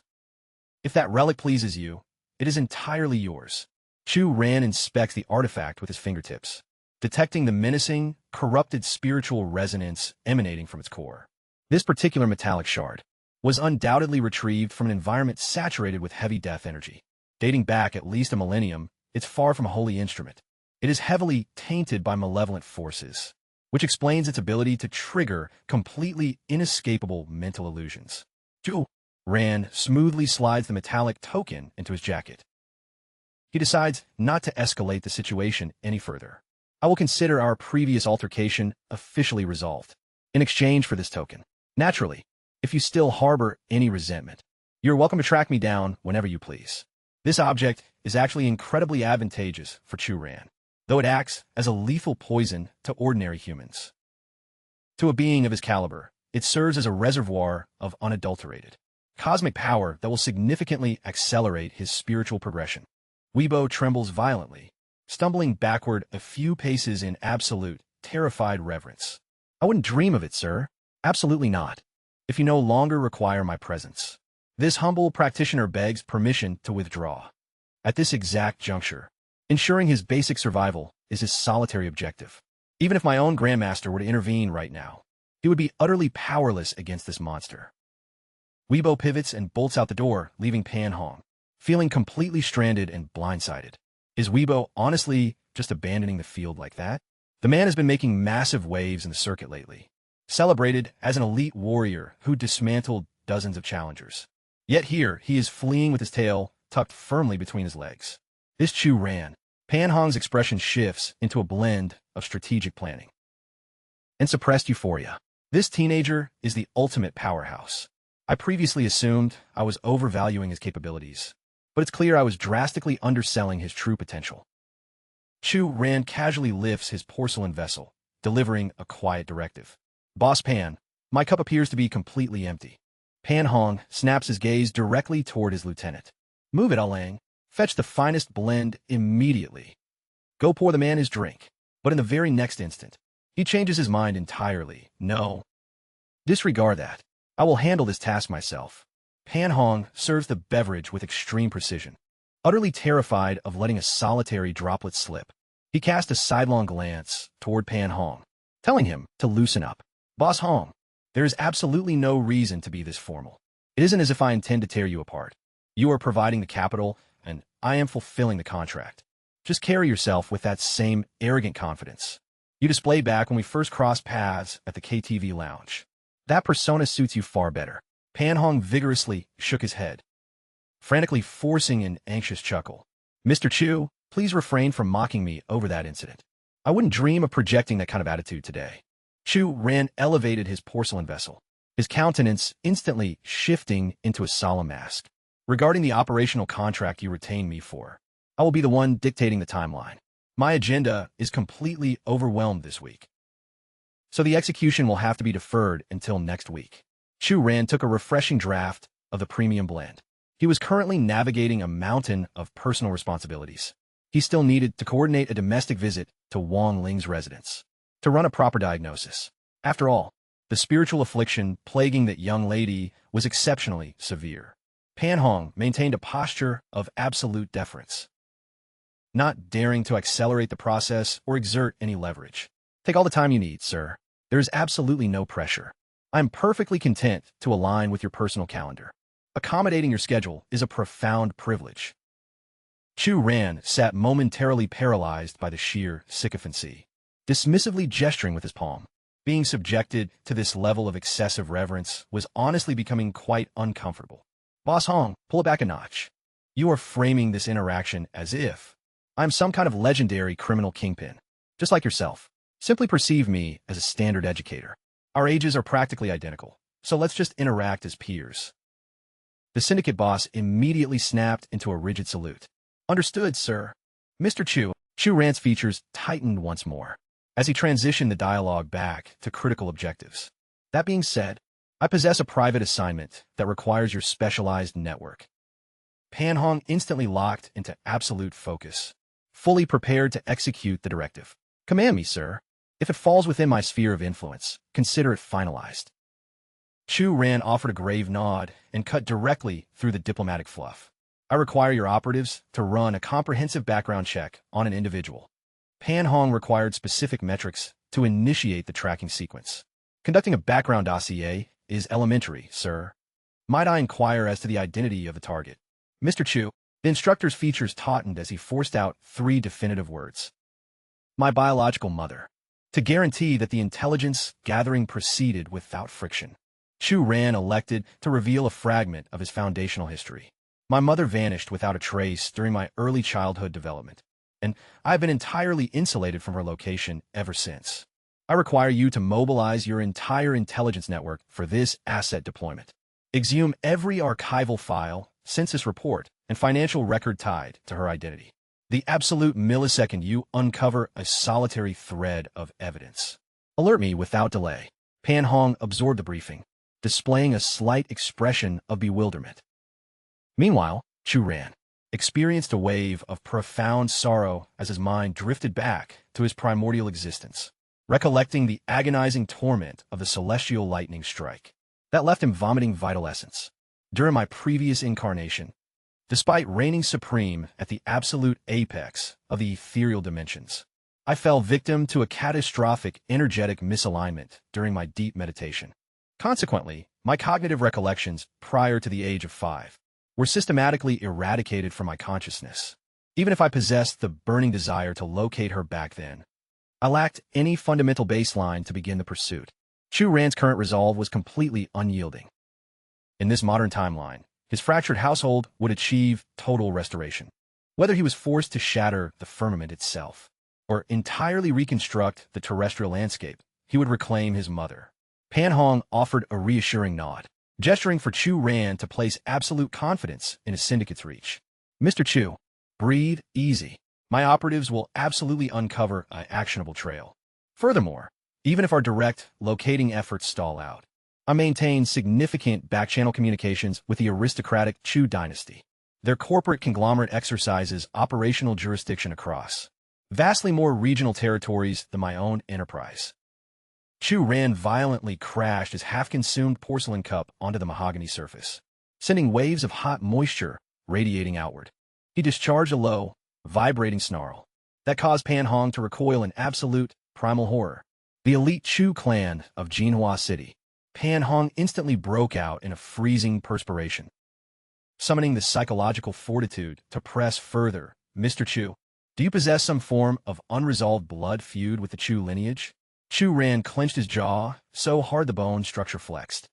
If that relic pleases you, it is entirely yours. Chu Ran inspects the artifact with his fingertips, detecting the menacing, corrupted spiritual resonance emanating from its core. This particular metallic shard was undoubtedly retrieved from an environment saturated with heavy death energy. Dating back at least a millennium, it's far from a holy instrument. It is heavily tainted by malevolent forces, which explains its ability to trigger completely inescapable mental illusions. Chu Ran smoothly slides the metallic token into his jacket. He decides not to escalate the situation any further. I will consider our previous altercation officially resolved. In exchange for this token, naturally, if you still harbor any resentment, you're welcome to track me down whenever you please. This object is actually incredibly advantageous for Chu Ran, though it acts as a lethal poison to ordinary humans. To a being of his caliber, it serves as a reservoir of unadulterated, cosmic power that will significantly accelerate his spiritual progression. Weibo trembles violently, stumbling backward a few paces in absolute, terrified reverence. I wouldn't dream of it, sir. Absolutely not. If you no longer require my presence. This humble practitioner begs permission to withdraw. At this exact juncture, ensuring his basic survival is his solitary objective. Even if my own grandmaster were to intervene right now, he would be utterly powerless against this monster. Weibo pivots and bolts out the door, leaving Pan Hong, feeling completely stranded and blindsided. Is Weibo honestly just abandoning the field like that? The man has been making massive waves in the circuit lately, celebrated as an elite warrior who dismantled dozens of challengers. Yet here, he is fleeing with his tail tucked firmly between his legs. This Chu Ran. Pan Hong's expression shifts into a blend of strategic planning and suppressed euphoria. This teenager is the ultimate powerhouse. I previously assumed I was overvaluing his capabilities, but it's clear I was drastically underselling his true potential. Chu Ran casually lifts his porcelain vessel, delivering a quiet directive. Boss Pan, my cup appears to be completely empty. Pan Hong snaps his gaze directly toward his lieutenant. Move it, Alang. Fetch the finest blend immediately. Go pour the man his drink. But in the very next instant, he changes his mind entirely. No. Disregard that. I will handle this task myself. Pan Hong serves the beverage with extreme precision. Utterly terrified of letting a solitary droplet slip, he cast a sidelong glance toward Pan Hong, telling him to loosen up. Boss Hong, there is absolutely no reason to be this formal. It isn't as if I intend to tear you apart. You are providing the capital, and I am fulfilling the contract. Just carry yourself with that same arrogant confidence you displayed back when we first crossed paths at the KTV lounge. That persona suits you far better. Pan Hong vigorously shook his head, frantically forcing an anxious chuckle. Mr. Chu, please refrain from mocking me over that incident. I wouldn't dream of projecting that kind of attitude today. Chu Ran elevated his porcelain vessel, his countenance instantly shifting into a solemn mask. Regarding the operational contract you retained me for, I will be the one dictating the timeline. My agenda is completely overwhelmed this week, so the execution will have to be deferred until next week. Chu Ran took a refreshing draft of the premium blend. He was currently navigating a mountain of personal responsibilities. He still needed to coordinate a domestic visit to Wang Ling's residence, to run a proper diagnosis. After all, the spiritual affliction plaguing that young lady was exceptionally severe. Pan Hong maintained a posture of absolute deference, not daring to accelerate the process or exert any leverage. Take all the time you need, sir. There is absolutely no pressure. I'm perfectly content to align with your personal calendar. Accommodating your schedule is a profound privilege. Chu Ran sat momentarily paralyzed by the sheer sycophancy, dismissively gesturing with his palm. Being subjected to this level of excessive reverence was honestly becoming quite uncomfortable. Boss Hong, pull it back a notch. You are framing this interaction as if I'm some kind of legendary criminal kingpin. Just like yourself, simply perceive me as a standard educator. Our ages are practically identical, so let's just interact as peers. The syndicate boss immediately snapped into a rigid salute. Understood, sir. Mr. Chu Ran's features tightened once more as he transitioned the dialogue back to critical objectives. That being said, I possess a private assignment that requires your specialized network. Pan Hong instantly locked into absolute focus, fully prepared to execute the directive. Command me, sir. If it falls within my sphere of influence, consider it finalized. Chu Ran offered a grave nod and cut directly through the diplomatic fluff. I require your operatives to run a comprehensive background check on an individual. Pan Hong required specific metrics to initiate the tracking sequence. Conducting a background dossier is elementary, sir. Might I inquire as to the identity of the target? Mr. Chu, the instructor's features tautened as he forced out 3 definitive words. My biological mother. To guarantee that the intelligence gathering proceeded without friction, Chu Ran elected to reveal a fragment of his foundational history. My mother vanished without a trace during my early childhood development, and I've been entirely insulated from her location ever since. I require you to mobilize your entire intelligence network for this asset deployment. Exhume every archival file, census report, and financial record tied to her identity. The absolute millisecond you uncover a solitary thread of evidence, alert me without delay. Pan Hong absorbed the briefing, displaying a slight expression of bewilderment. Meanwhile, Chu Ran experienced a wave of profound sorrow as his mind drifted back to his primordial existence, recollecting the agonizing torment of the celestial lightning strike that left him vomiting vital essence. During my previous incarnation, despite reigning supreme at the absolute apex of the ethereal dimensions, I fell victim to a catastrophic energetic misalignment during my deep meditation. Consequently, my cognitive recollections prior to the age of 5 were systematically eradicated from my consciousness. Even if I possessed the burning desire to locate her back then, I lacked any fundamental baseline to begin the pursuit. Chu Ran's current resolve was completely unyielding. In this modern timeline, his fractured household would achieve total restoration. Whether he was forced to shatter the firmament itself or entirely reconstruct the terrestrial landscape, he would reclaim his mother. Pan Hong offered a reassuring nod, gesturing for Chu Ran to place absolute confidence in his syndicate's reach. Mr. Chu, breathe easy. My operatives will absolutely uncover an actionable trail. Furthermore, even if our direct locating efforts stall out, I maintain significant back-channel communications with the aristocratic Chu dynasty. Their corporate conglomerate exercises operational jurisdiction across vastly more regional territories than my own enterprise. Chu Ran violently crashed his half-consumed porcelain cup onto the mahogany surface, sending waves of hot moisture radiating outward. He discharged a low, vibrating snarl that caused Pan Hong to recoil in absolute, primal horror. The elite Chu clan of Jinhua City. Pan Hong instantly broke out in a freezing perspiration, summoning the psychological fortitude to press further. Mr. Chu, do you possess some form of unresolved blood feud with the Chu lineage? Chu Ran clenched his jaw so hard the bone structure flexed,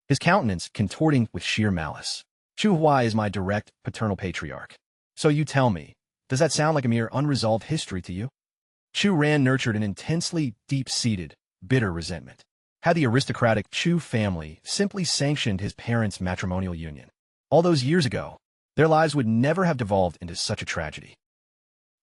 his countenance contorting with sheer malice. Chu Hua is my direct paternal patriarch. So you tell me, does that sound like a mere unresolved history to you? Chu Ran nurtured an intensely deep-seated, bitter resentment. Had the aristocratic Chu family simply sanctioned his parents' matrimonial union all those years ago, their lives would never have devolved into such a tragedy.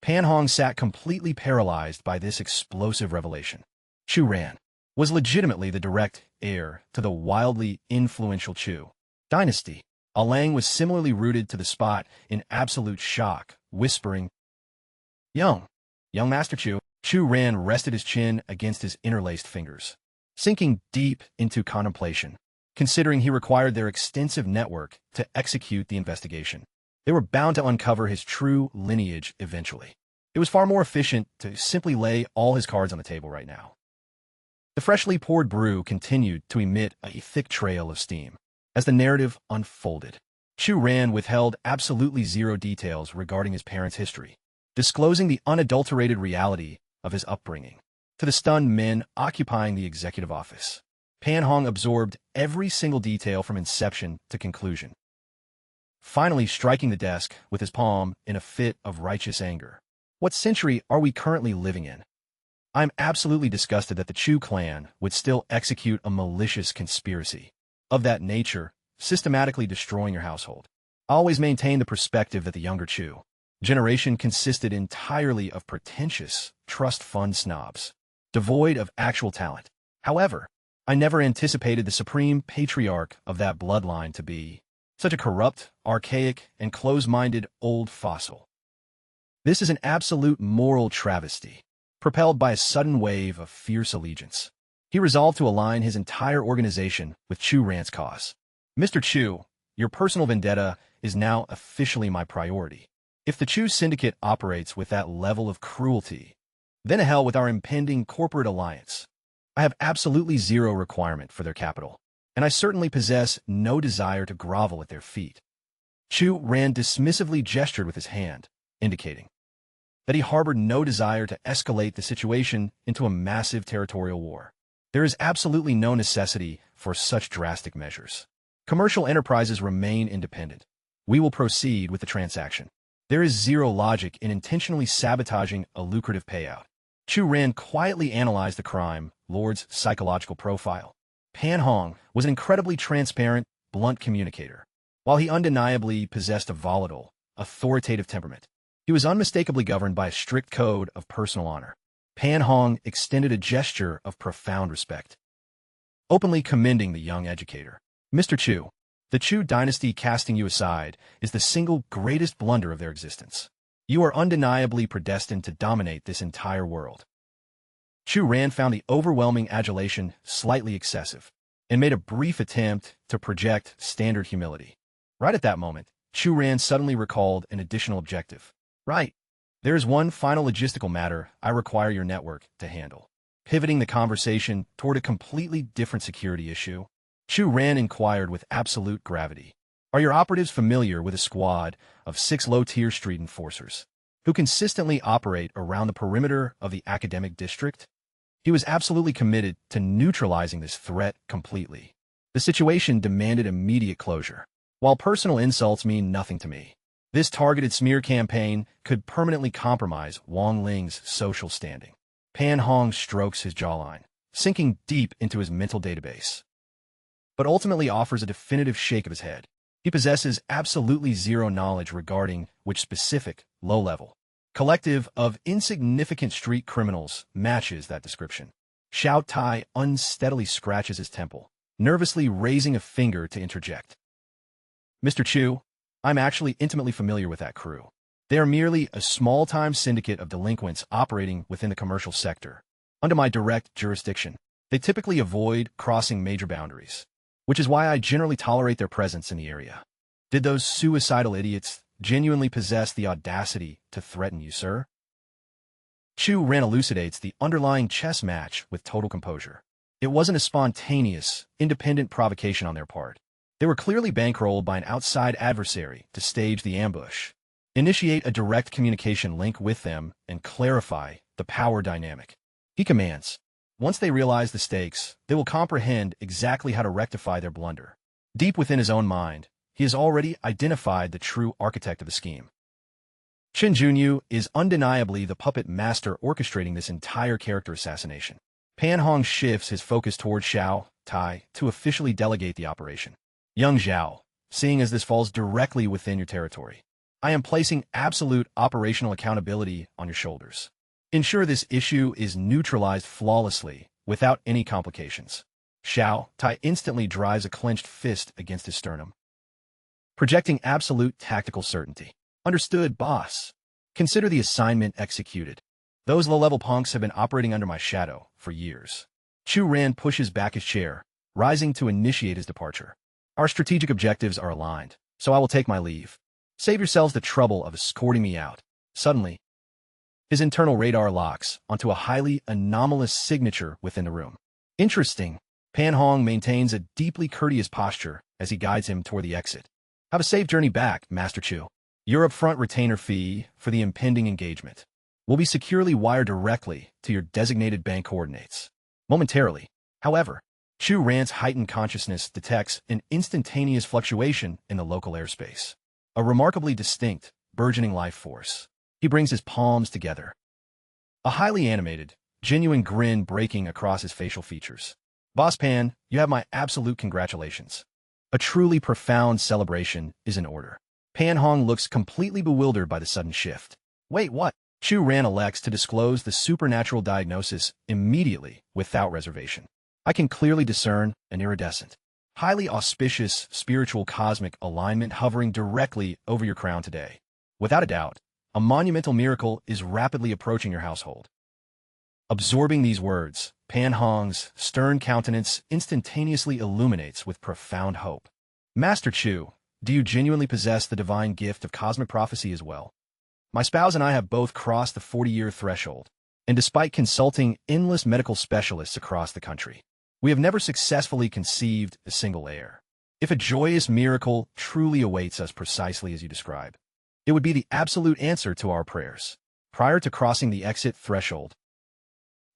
Pan Hong sat completely paralyzed by this explosive revelation. Chu Ran was legitimately the direct heir to the wildly influential Chu dynasty. Alang was similarly rooted to the spot in absolute shock, whispering, Young Master Chu. Chu Ran rested his chin against his interlaced fingers, sinking deep into contemplation, considering he required their extensive network to execute the investigation. They were bound to uncover his true lineage eventually. It was far more efficient to simply lay all his cards on the table right now. The freshly poured brew continued to emit a thick trail of steam as the narrative unfolded. Chu Ran withheld absolutely zero details regarding his parents' history, disclosing the unadulterated reality of his upbringing to the stunned men occupying the executive office. Pan Hong absorbed every single detail from inception to conclusion, finally striking the desk with his palm in a fit of righteous anger. What century are we currently living in? I'm absolutely disgusted that the Chu clan would still execute a malicious conspiracy of that nature, systematically destroying your household. I always maintained the perspective that the younger Chu generation consisted entirely of pretentious trust fund snobs, devoid of actual talent. However, I never anticipated the supreme patriarch of that bloodline to be such a corrupt, archaic, and close-minded old fossil. This is an absolute moral travesty. Propelled by a sudden wave of fierce allegiance, he resolved to align his entire organization with Chu Ran's cause. Mr. Chu, your personal vendetta is now officially my priority. If the Chu syndicate operates with that level of cruelty, then to hell with our impending corporate alliance. I have absolutely zero requirement for their capital, and I certainly possess no desire to grovel at their feet. Chu Ran dismissively gestured with his hand, indicating that he harbored no desire to escalate the situation into a massive territorial war. There is absolutely no necessity for such drastic measures. Commercial enterprises remain independent. We will proceed with the transaction. There is zero logic in intentionally sabotaging a lucrative payout. Chu Ran quietly analyzed the crime lord's psychological profile. Pan Hong was an incredibly transparent, blunt communicator. While he undeniably possessed a volatile, authoritative temperament, he was unmistakably governed by a strict code of personal honor. Pan Hong extended a gesture of profound respect, openly commending the young educator. Mr. Chu, the Chu dynasty casting you aside is the single greatest blunder of their existence. You are undeniably predestined to dominate this entire world. Chu Ran found the overwhelming adulation slightly excessive and made a brief attempt to project standard humility. Right at that moment, Chu Ran suddenly recalled an additional objective. Right. There is one final logistical matter I require your network to handle. Pivoting the conversation toward a completely different security issue, Chu Ran inquired with absolute gravity. Are your operatives familiar with a squad of 6 low-tier street enforcers who consistently operate around the perimeter of the academic district? He was absolutely committed to neutralizing this threat completely. The situation demanded immediate closure. While personal insults mean nothing to me, this targeted smear campaign could permanently compromise Wang Ling's social standing. Pan Hong strokes his jawline, sinking deep into his mental database, but ultimately offers a definitive shake of his head. He possesses absolutely zero knowledge regarding which specific, low-level collective of insignificant street criminals matches that description. Xiao Tai unsteadily scratches his temple, nervously raising a finger to interject. Mr. Chu, I'm actually intimately familiar with that crew. They are merely a small-time syndicate of delinquents operating within the commercial sector. Under my direct jurisdiction, they typically avoid crossing major boundaries, which is why I generally tolerate their presence in the area. Did those suicidal idiots genuinely possess the audacity to threaten you, sir? Chu Ran elucidates the underlying chess match with total composure. It wasn't a spontaneous, independent provocation on their part. They were clearly bankrolled by an outside adversary to stage the ambush, initiate a direct communication link with them, and clarify the power dynamic. He commands. Once they realize the stakes, they will comprehend exactly how to rectify their blunder. Deep within his own mind, he has already identified the true architect of the scheme. Shin Junyu is undeniably the puppet master orchestrating this entire character assassination. Pan Hong shifts his focus toward Xiao Tai to officially delegate the operation. Young Zhao, seeing as this falls directly within your territory, I am placing absolute operational accountability on your shoulders. Ensure this issue is neutralized flawlessly, without any complications. Xiao Tai instantly drives a clenched fist against his sternum, projecting absolute tactical certainty. Understood, boss. Consider the assignment executed. Those low-level punks have been operating under my shadow for years. Chu Ran pushes back his chair, rising to initiate his departure. Our strategic objectives are aligned, so I will take my leave. Save yourselves the trouble of escorting me out. Suddenly, his internal radar locks onto a highly anomalous signature within the room. Interesting. Pan Hong maintains a deeply courteous posture as he guides him toward the exit. Have a safe journey back, Master Chu. Your upfront retainer fee for the impending engagement will be securely wired directly to your designated bank coordinates. Momentarily, however, Chu Ran's heightened consciousness detects an instantaneous fluctuation in the local airspace. A remarkably distinct, burgeoning life force. He brings his palms together, a highly animated, genuine grin breaking across his facial features. Boss Pan, you have my absolute congratulations. A truly profound celebration is in order. Pan Hong looks completely bewildered by the sudden shift. Wait, what? Chu Ran elects to disclose the supernatural diagnosis immediately, without reservation. I can clearly discern an iridescent, highly auspicious spiritual cosmic alignment hovering directly over your crown today. Without a doubt, a monumental miracle is rapidly approaching your household. Absorbing these words, Pan Hong's stern countenance instantaneously illuminates with profound hope. Master Chu, do you genuinely possess the divine gift of cosmic prophecy as well? My spouse and I have both crossed the 40-year threshold, and despite consulting endless medical specialists across the country, we have never successfully conceived a single heir. If a joyous miracle truly awaits us precisely as you describe, it would be the absolute answer to our prayers. Prior to crossing the exit threshold,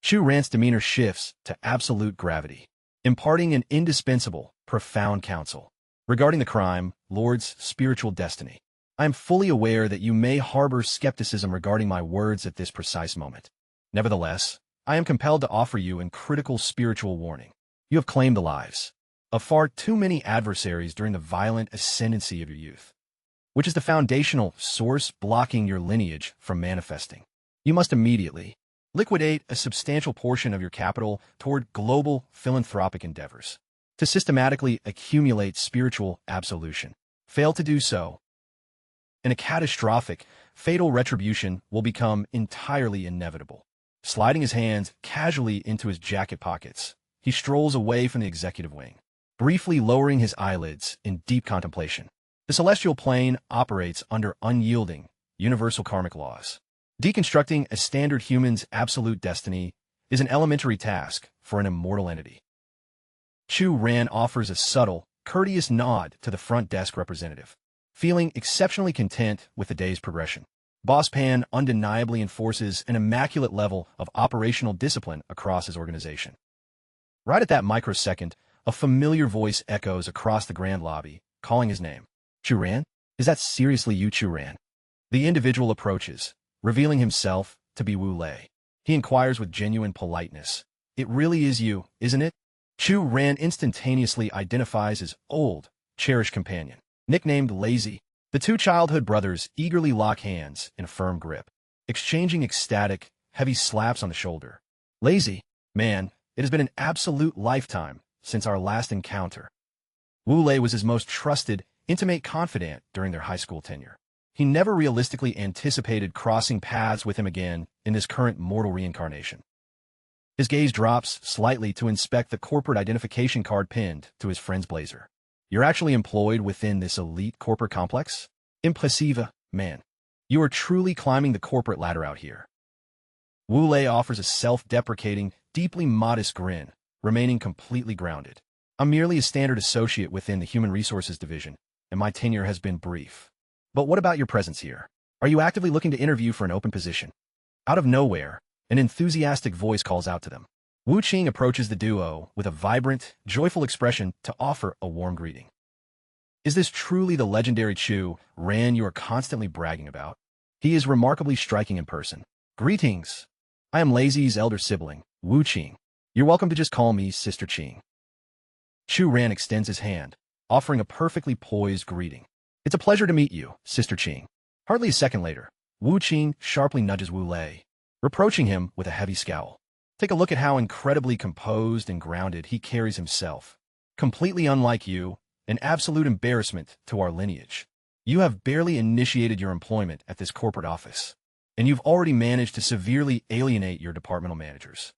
Chu Ran's demeanor shifts to absolute gravity, imparting an indispensable, profound counsel. Regarding the crime, Lord's spiritual destiny, I am fully aware that you may harbor skepticism regarding my words at this precise moment. Nevertheless, I am compelled to offer you a critical spiritual warning. You have claimed the lives of far too many adversaries during the violent ascendancy of your youth, which is the foundational source blocking your lineage from manifesting. You must immediately liquidate a substantial portion of your capital toward global philanthropic endeavors to systematically accumulate spiritual absolution. Fail to do so, and a catastrophic, fatal retribution will become entirely inevitable. Sliding his hands casually into his jacket pockets, he strolls away from the executive wing, briefly lowering his eyelids in deep contemplation. The celestial plane operates under unyielding, universal karmic laws. Deconstructing a standard human's absolute destiny is an elementary task for an immortal entity. Chu Ran offers a subtle, courteous nod to the front desk representative, feeling exceptionally content with the day's progression. Boss Pan undeniably enforces an immaculate level of operational discipline across his organization. Right at that microsecond, a familiar voice echoes across the grand lobby, calling his name. Chu Ran? Is that seriously you, Chu Ran? The individual approaches, revealing himself to be Wu Lei. He inquires with genuine politeness. It really is you, isn't it? Chu Ran instantaneously identifies his old, cherished companion. Nicknamed Lazy, the two childhood brothers eagerly lock hands in a firm grip, exchanging ecstatic, heavy slaps on the shoulder. Lazy, man, it has been an absolute lifetime since our last encounter. Wu Lei was his most trusted, intimate confidant during their high school tenure. he never realistically anticipated crossing paths with him again in this current mortal reincarnation. His gaze drops slightly to inspect the corporate identification card pinned to his friend's blazer. You're actually employed within this elite corporate complex? Impressive, man. You are truly climbing the corporate ladder out here. Wu Lei offers a self-deprecating, deeply modest grin, remaining completely grounded. I'm merely a standard associate within the Human Resources Division, and my tenure has been brief. But what about your presence here? Are you actively looking to interview for an open position? Out of nowhere, an enthusiastic voice calls out to them. Wu Qing approaches the duo with a vibrant, joyful expression to offer a warm greeting. Is this truly the legendary Chu Ran you are constantly bragging about? He is remarkably striking in person. Greetings. I am Lazy's elder sibling, Wu Qing. You're welcome to just call me Sister Qing. Chu Ran extends his hand, offering a perfectly poised greeting. It's a pleasure to meet you, Sister Qing. Hardly a second later, Wu Qing sharply nudges Wu Lei, reproaching him with a heavy scowl. Take a look at how incredibly composed and grounded he carries himself. Completely unlike you, an absolute embarrassment to our lineage. You have barely initiated your employment at this corporate office, and you've already managed to severely alienate your departmental managers.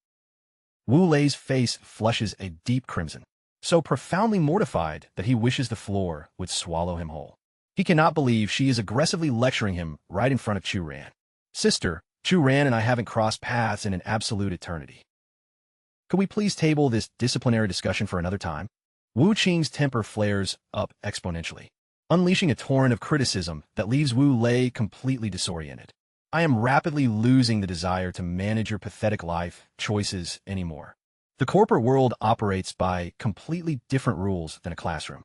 Wu Lei's face flushes a deep crimson, so profoundly mortified that he wishes the floor would swallow him whole. He cannot believe she is aggressively lecturing him right in front of Chu Ran. Sister, Chu Ran and I haven't crossed paths in an absolute eternity. Could we please table this disciplinary discussion for another time? Wu Qing's temper flares up exponentially, unleashing a torrent of criticism that leaves Wu Lei completely disoriented. I am rapidly losing the desire to manage your pathetic life choices anymore. The corporate world operates by completely different rules than a classroom.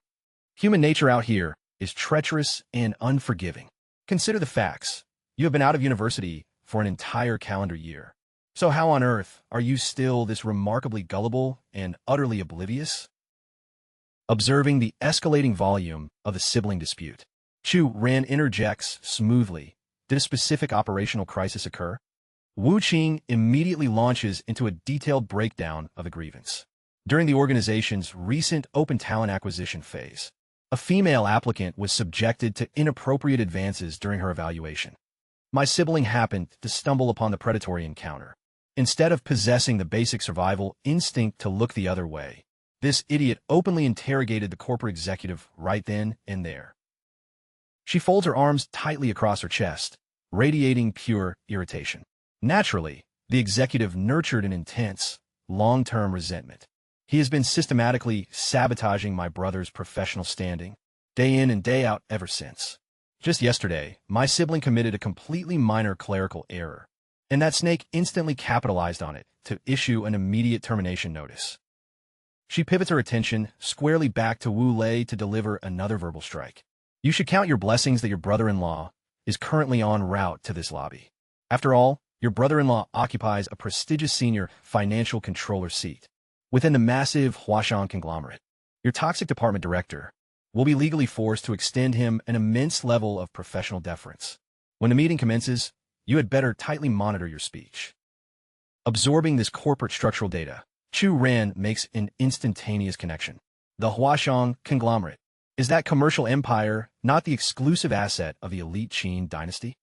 Human nature out here is treacherous and unforgiving. Consider the facts. You have been out of university for an entire calendar year. So how on earth are you still this remarkably gullible and utterly oblivious? Observing the escalating volume of the sibling dispute, Chu Ran interjects smoothly. Did a specific operational crisis occur? Wu Qing immediately launches into a detailed breakdown of the grievance. During the organization's recent open talent acquisition phase, a female applicant was subjected to inappropriate advances during her evaluation. My sibling happened to stumble upon the predatory encounter. Instead of possessing the basic survival instinct to look the other way, this idiot openly interrogated the corporate executive right then and there. She folds her arms tightly across her chest, radiating pure irritation. Naturally, the executive nurtured an intense, long-term resentment. He has been systematically sabotaging my brother's professional standing, day in and day out ever since. Just yesterday, my sibling committed a completely minor clerical error, and that snake instantly capitalized on it to issue an immediate termination notice. She pivots her attention squarely back to Wu Lei to deliver another verbal strike. You should count your blessings that your brother-in-law is currently en route to this lobby. After all, your brother-in-law occupies a prestigious senior financial controller seat within the massive Huashan conglomerate. Your toxic department director will be legally forced to extend him an immense level of professional deference. When the meeting commences, you had better tightly monitor your speech. Absorbing this corporate structural data, Chu Ran makes an instantaneous connection. The Huashan conglomerate is that commercial empire, not the exclusive asset of the elite Qin dynasty?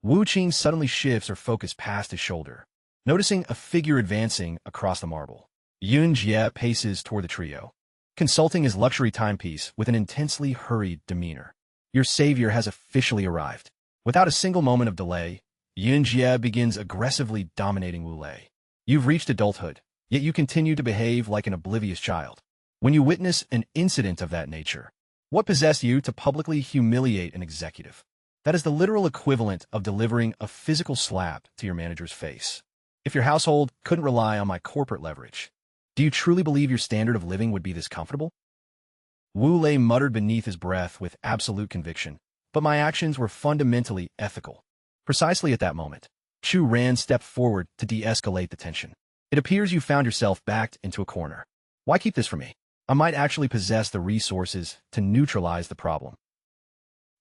Wu Qing suddenly shifts her focus past his shoulder, noticing a figure advancing across the marble. Yun Jie paces toward the trio, consulting his luxury timepiece with an intensely hurried demeanor. Your savior has officially arrived. Without a single moment of delay, Yun Jie begins aggressively dominating Wu Lei. You've reached adulthood, yet you continue to behave like an oblivious child. When you witness an incident of that nature, what possessed you to publicly humiliate an executive? That is the literal equivalent of delivering a physical slap to your manager's face. If your household couldn't rely on my corporate leverage, do you truly believe your standard of living would be this comfortable? Wu Lei muttered beneath his breath with absolute conviction, but my actions were fundamentally ethical. Precisely at that moment, Chu Ran stepped forward to de-escalate the tension. It appears you found yourself backed into a corner. Why keep this from me? I might actually possess the resources to neutralize the problem.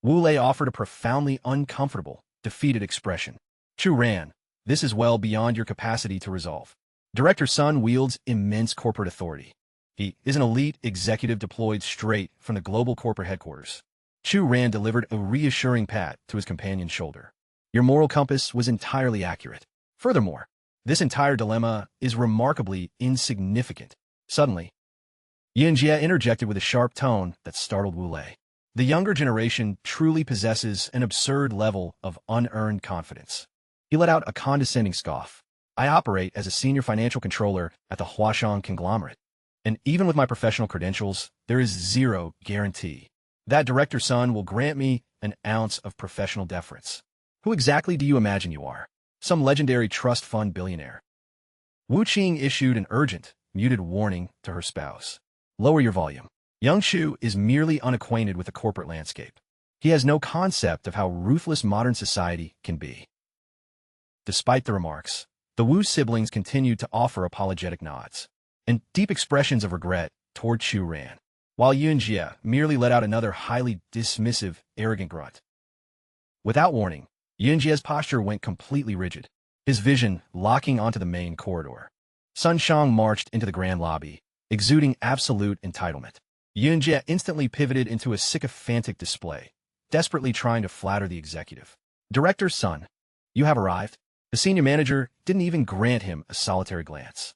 Wu Lei offered a profoundly uncomfortable, defeated expression. Chu Ran, this is well beyond your capacity to resolve. Director Sun wields immense corporate authority. He is an elite executive deployed straight from the global corporate headquarters. Chu Ran delivered a reassuring pat to his companion's shoulder. Your moral compass was entirely accurate. Furthermore, this entire dilemma is remarkably insignificant. Suddenly, Yin Jie interjected with a sharp tone that startled Wu Lei. The younger generation truly possesses an absurd level of unearned confidence. He let out a condescending scoff. I operate as a senior financial controller at the Huashang conglomerate, and even with my professional credentials, there is zero guarantee that director's son will grant me an ounce of professional deference. Who exactly do you imagine you are? Some legendary trust fund billionaire? Wu Qing issued an urgent, muted warning to her spouse. Lower your volume. Young Shu is merely unacquainted with the corporate landscape. He has no concept of how ruthless modern society can be. Despite the remarks, the Wu siblings continued to offer apologetic nods and deep expressions of regret toward Chu Ran, while Yun Jie merely let out another highly dismissive, arrogant grunt. Without warning, Yun Jie's posture went completely rigid, his vision locking onto the main corridor. Sun Shang marched into the grand lobby, exuding absolute entitlement. Yun Jie instantly pivoted into a sycophantic display, desperately trying to flatter the executive. Director's son, you have arrived. The senior manager didn't even grant him a solitary glance.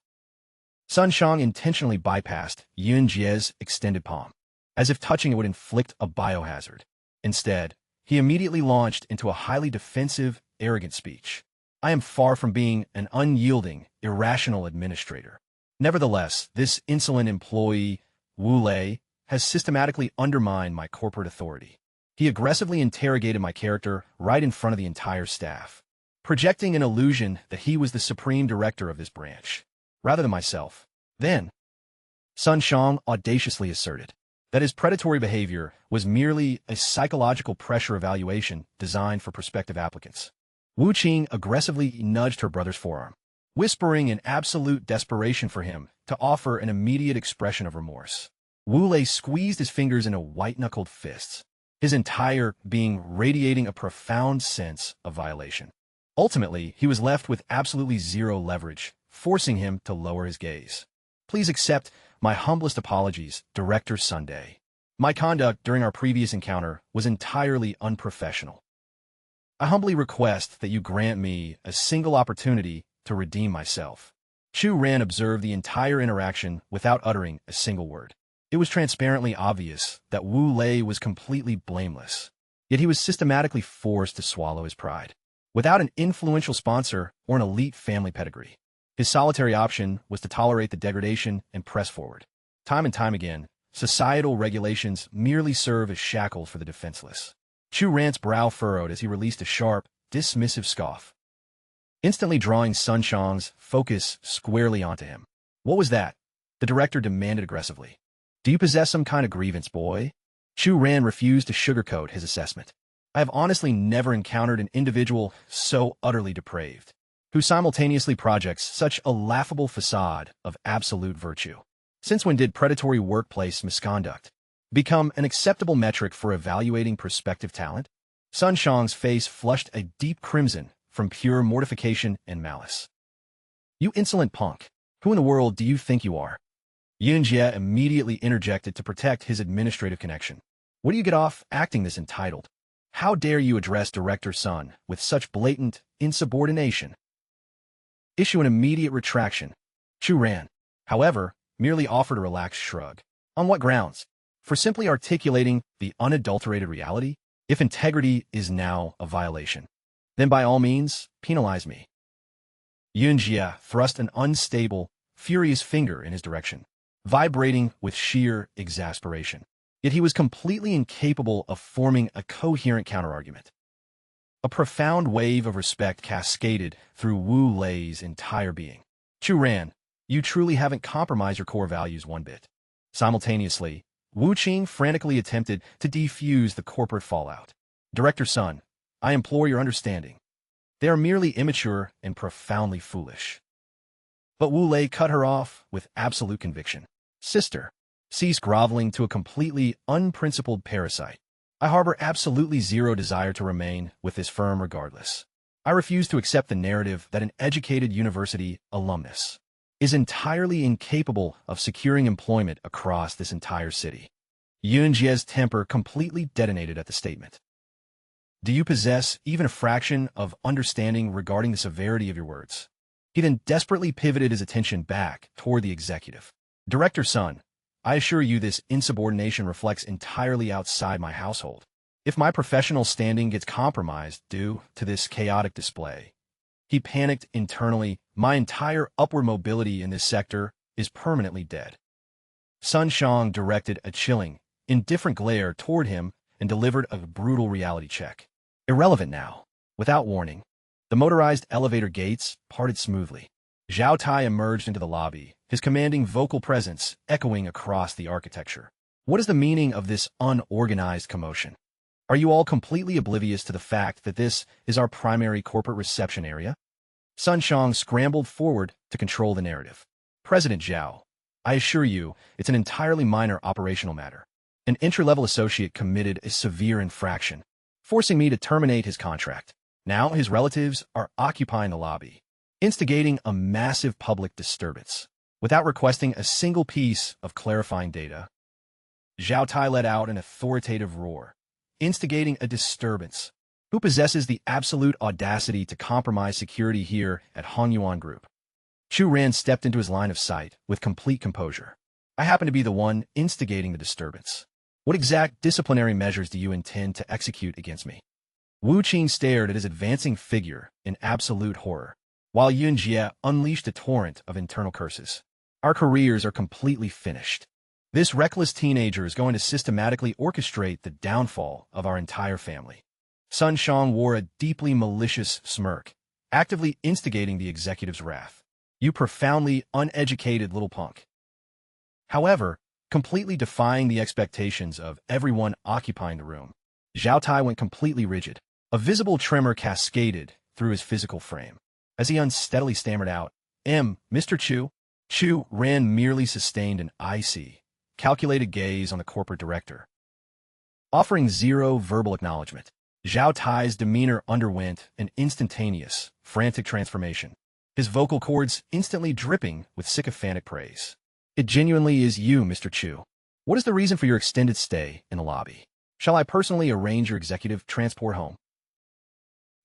Sun Shang intentionally bypassed Yun Jie's extended palm, as if touching it would inflict a biohazard. Instead, he immediately launched into a highly defensive, arrogant speech. I am far from being an unyielding, irrational administrator. Nevertheless, this insolent employee, Wu Lei, has systematically undermined my corporate authority. He aggressively interrogated my character right in front of the entire staff, projecting an illusion that he was the supreme director of this branch, rather than myself. Then, Sun Shang audaciously asserted that his predatory behavior was merely a psychological pressure evaluation designed for prospective applicants. Wu Qing aggressively nudged her brother's forearm, whispering in absolute desperation for him to offer an immediate expression of remorse. Wu Lei squeezed his fingers into white-knuckled fists, his entire being radiating a profound sense of violation. Ultimately, he was left with absolutely zero leverage, forcing him to lower his gaze. Please accept my humblest apologies, Director Sunday. My conduct during our previous encounter was entirely unprofessional. I humbly request that you grant me a single opportunity to redeem myself. Chu Ran observed the entire interaction without uttering a single word. It was transparently obvious that Wu Lei was completely blameless, yet he was systematically forced to swallow his pride. Without an influential sponsor or an elite family pedigree, his solitary option was to tolerate the degradation and press forward. Time and time again, societal regulations merely serve as shackles for the defenseless. Chu Ran's brow furrowed as he released a sharp, dismissive scoff, instantly drawing Sun Shang's focus squarely onto him. What was that? The director demanded aggressively. Do you possess some kind of grievance, boy? Chu Ran refused to sugarcoat his assessment. I have honestly never encountered an individual so utterly depraved, who simultaneously projects such a laughable facade of absolute virtue. Since when did predatory workplace misconduct become an acceptable metric for evaluating prospective talent? Sun Shang's face flushed a deep crimson from pure mortification and malice. You insolent punk! Who in the world do you think you are? Yun Jie immediately interjected to protect his administrative connection. Where do you get off acting this entitled? How dare you address Director Sun with such blatant insubordination? Issue an immediate retraction. Chu Ran, however, merely offered a relaxed shrug. On what grounds? For simply articulating the unadulterated reality? If integrity is now a violation, then by all means, penalize me. Yun Jie thrust an unstable, furious finger in his direction, vibrating with sheer exasperation. Yet he was completely incapable of forming a coherent counterargument. A profound wave of respect cascaded through Wu Lei's entire being. Chu Ran, you truly haven't compromised your core values one bit. Simultaneously, Wu Qing frantically attempted to defuse the corporate fallout. Director Sun, I implore your understanding. They are merely immature and profoundly foolish. But Wu Lei cut her off with absolute conviction. Sister, cease groveling to a completely unprincipled parasite. I harbor absolutely zero desire to remain with this firm regardless. I refuse to accept the narrative that an educated university alumnus is entirely incapable of securing employment across this entire city. Yunjie's temper completely detonated at the statement. Do you possess even a fraction of understanding regarding the severity of your words? He then desperately pivoted his attention back toward the executive. Director Sun, I assure you this insubordination reflects entirely outside my household. If my professional standing gets compromised due to this chaotic display, he panicked internally, my entire upward mobility in this sector is permanently dead. Sun Shang directed a chilling, indifferent glare toward him and delivered a brutal reality check. Irrelevant now. Without warning, the motorized elevator gates parted smoothly. Zhao Tai emerged into the lobby, his commanding vocal presence echoing across the architecture. What is the meaning of this unorganized commotion? Are you all completely oblivious to the fact that this is our primary corporate reception area? Sun Shang scrambled forward to control the narrative. President Zhao, I assure you, it's an entirely minor operational matter. An entry-level associate committed a severe infraction, forcing me to terminate his contract. Now his relatives are occupying the lobby, instigating a massive public disturbance. Without requesting a single piece of clarifying data, Zhao Tai let out an authoritative roar, instigating a disturbance. Who possesses the absolute audacity to compromise security here at Hongyuan Group? Chu Ran stepped into his line of sight with complete composure. I happen to be the one instigating the disturbance. What exact disciplinary measures do you intend to execute against me? Wu Qing stared at his advancing figure in absolute horror, while Yun Jie unleashed a torrent of internal curses. Our careers are completely finished. This reckless teenager is going to systematically orchestrate the downfall of our entire family. Sun Shang wore a deeply malicious smirk, actively instigating the executive's wrath. You profoundly uneducated little punk. However, completely defying the expectations of everyone occupying the room, Zhao Tai went completely rigid. A visible tremor cascaded through his physical frame as he unsteadily stammered out, Mr. Chu? Chu Ran merely sustained an icy, calculated gaze on the corporate director, offering zero verbal acknowledgement. Zhao Tai's demeanor underwent an instantaneous, frantic transformation, his vocal cords instantly dripping with sycophantic praise. It genuinely is you, Mr. Chu. What is the reason for your extended stay in the lobby? Shall I personally arrange your executive transport home?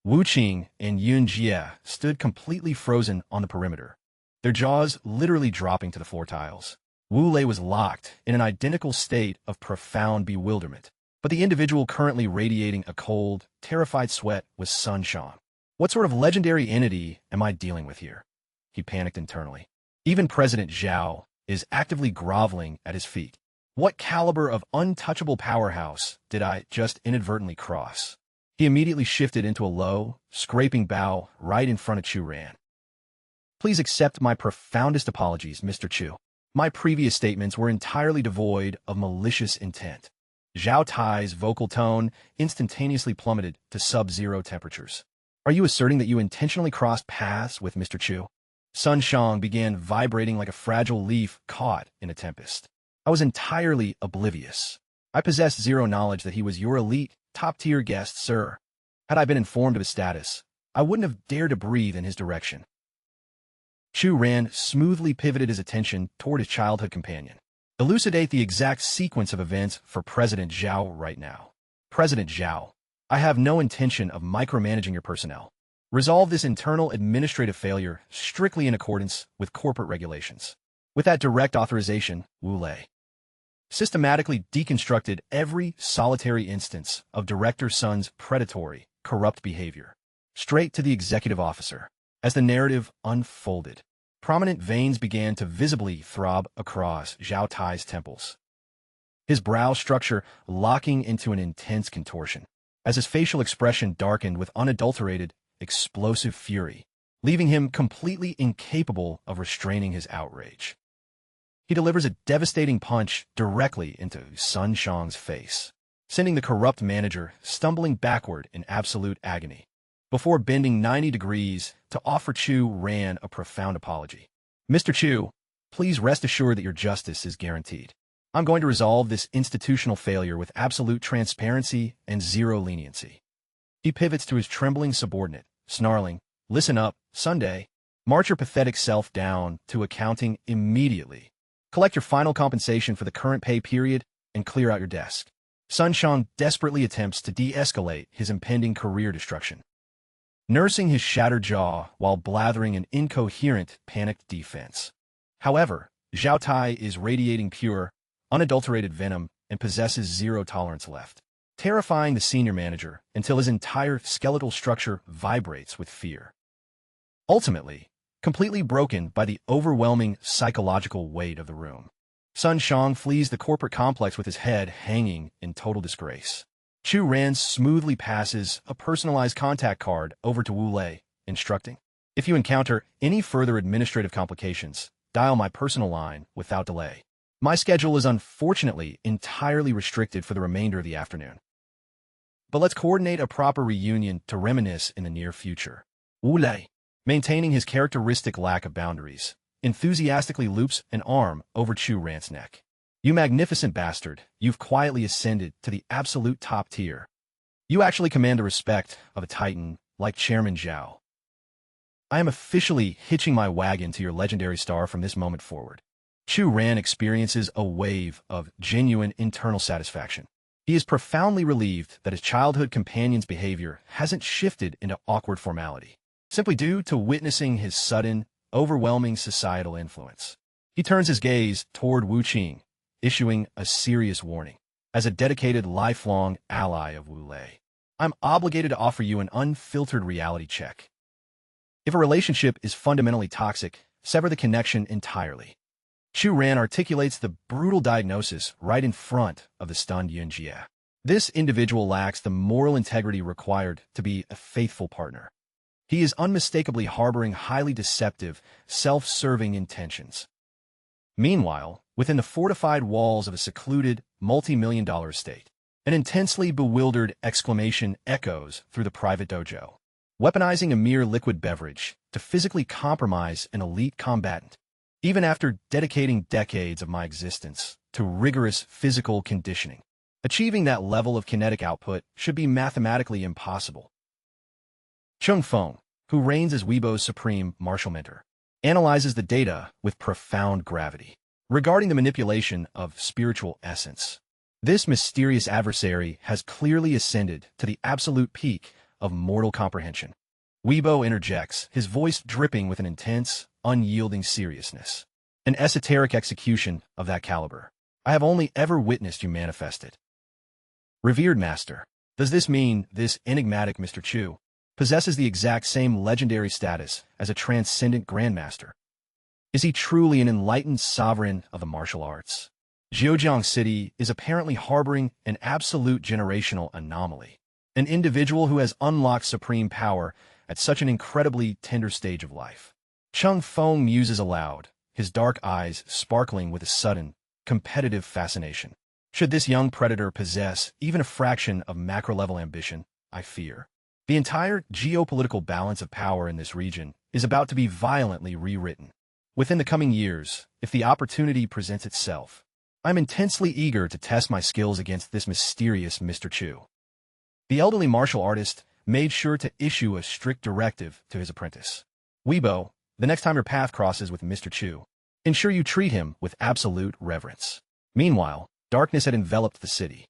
Wu Qing and Yun Jie stood completely frozen on the perimeter, their jaws literally dropping to the floor tiles. Wu Lei was locked in an identical state of profound bewilderment, but the individual currently radiating a cold, terrified sweat was Sun Shang. What sort of legendary entity am I dealing with here? He panicked internally. Even President Zhao is actively groveling at his feet. What caliber of untouchable powerhouse did I just inadvertently cross? He immediately shifted into a low, scraping bow right in front of Chu Ran. Please accept my profoundest apologies, Mr. Chu. My previous statements were entirely devoid of malicious intent. Zhao Tai's vocal tone instantaneously plummeted to sub-zero temperatures. Are you asserting that you intentionally crossed paths with Mr. Chu? Sun Shang began vibrating like a fragile leaf caught in a tempest. I was entirely oblivious. I possessed zero knowledge that he was your elite, top-tier guest, sir. Had I been informed of his status, I wouldn't have dared to breathe in his direction. Chu Ran smoothly pivoted his attention toward his childhood companion. Elucidate the exact sequence of events for President Zhao right now. President Zhao, I have no intention of micromanaging your personnel. Resolve this internal administrative failure strictly in accordance with corporate regulations. With that direct authorization, Wu Lei systematically deconstructed every solitary instance of Director Sun's predatory, corrupt behavior, straight to the executive officer. As the narrative unfolded, prominent veins began to visibly throb across Zhao Tai's temples, his brow structure locking into an intense contortion, as his facial expression darkened with unadulterated, explosive fury, leaving him completely incapable of restraining his outrage. He delivers a devastating punch directly into Sun Shang's face, sending the corrupt manager stumbling backward in absolute agony, before bending 90 degrees to offer Chu Ran a profound apology. Mr. Chu, please rest assured that your justice is guaranteed. I'm going to resolve this institutional failure with absolute transparency and zero leniency. He pivots to his trembling subordinate, snarling, Listen up, Sunday. March your pathetic self down to accounting immediately. Collect your final compensation for the current pay period and clear out your desk. Sun Shang desperately attempts to de-escalate his impending career destruction, nursing his shattered jaw while blathering an incoherent, panicked defense. However, Zhao Tai is radiating pure, unadulterated venom and possesses zero tolerance left, terrifying the senior manager until his entire skeletal structure vibrates with fear. Ultimately, completely broken by the overwhelming psychological weight of the room, Sun Shang flees the corporate complex with his head hanging in total disgrace. Chu Ran smoothly passes a personalized contact card over to Wu Lei, instructing, "If you encounter any further administrative complications, dial my personal line without delay. My schedule is unfortunately entirely restricted for the remainder of the afternoon. But let's coordinate a proper reunion to reminisce in the near future." Wu Lei, maintaining his characteristic lack of boundaries, enthusiastically loops an arm over Chu Ran's neck. "You magnificent bastard, you've quietly ascended to the absolute top tier. You actually command the respect of a titan like Chairman Zhao. I am officially hitching my wagon to your legendary star from this moment forward." Chu Ran experiences a wave of genuine internal satisfaction. He is profoundly relieved that his childhood companion's behavior hasn't shifted into awkward formality, simply due to witnessing his sudden, overwhelming societal influence. He turns his gaze toward Wu Qing, issuing a serious warning. "As a dedicated lifelong ally of Wu Lei, I'm obligated to offer you an unfiltered reality check. If a relationship is fundamentally toxic, sever the connection entirely." Chu Ran articulates the brutal diagnosis right in front of the stunned Yun Jie. This individual lacks the moral integrity required to be a faithful partner. He is unmistakably harboring highly deceptive, self-serving intentions. Meanwhile, within the fortified walls of a secluded, multi-million-dollar estate, an intensely bewildered exclamation echoes through the private dojo. Weaponizing a mere liquid beverage to physically compromise an elite combatant. Even after dedicating decades of my existence to rigorous physical conditioning, achieving that level of kinetic output should be mathematically impossible. Chung Feng, who reigns as Weibo's supreme martial mentor, analyzes the data with profound gravity. Regarding the manipulation of spiritual essence, this mysterious adversary has clearly ascended to the absolute peak of mortal comprehension. Weibo interjects, his voice dripping with an intense, unyielding seriousness. "An esoteric execution of that caliber I have only ever witnessed you manifest it. Revered Master, does this mean this enigmatic Mr. Chu possesses the exact same legendary status as a transcendent grandmaster? Is he truly an enlightened sovereign of the martial arts? Zhejiang City is apparently harboring an absolute generational anomaly, an individual who has unlocked supreme power at such an incredibly tender stage of life." Chung Feng muses aloud, his dark eyes sparkling with a sudden, competitive fascination. "Should this young predator possess even a fraction of macro-level ambition, I fear the entire geopolitical balance of power in this region is about to be violently rewritten. Within the coming years, if the opportunity presents itself, I'm intensely eager to test my skills against this mysterious Mr. Chu." The elderly martial artist made sure to issue a strict directive to his apprentice. "Weibo, the next time your path crosses with Mr. Chu, ensure you treat him with absolute reverence." Meanwhile, darkness had enveloped the city.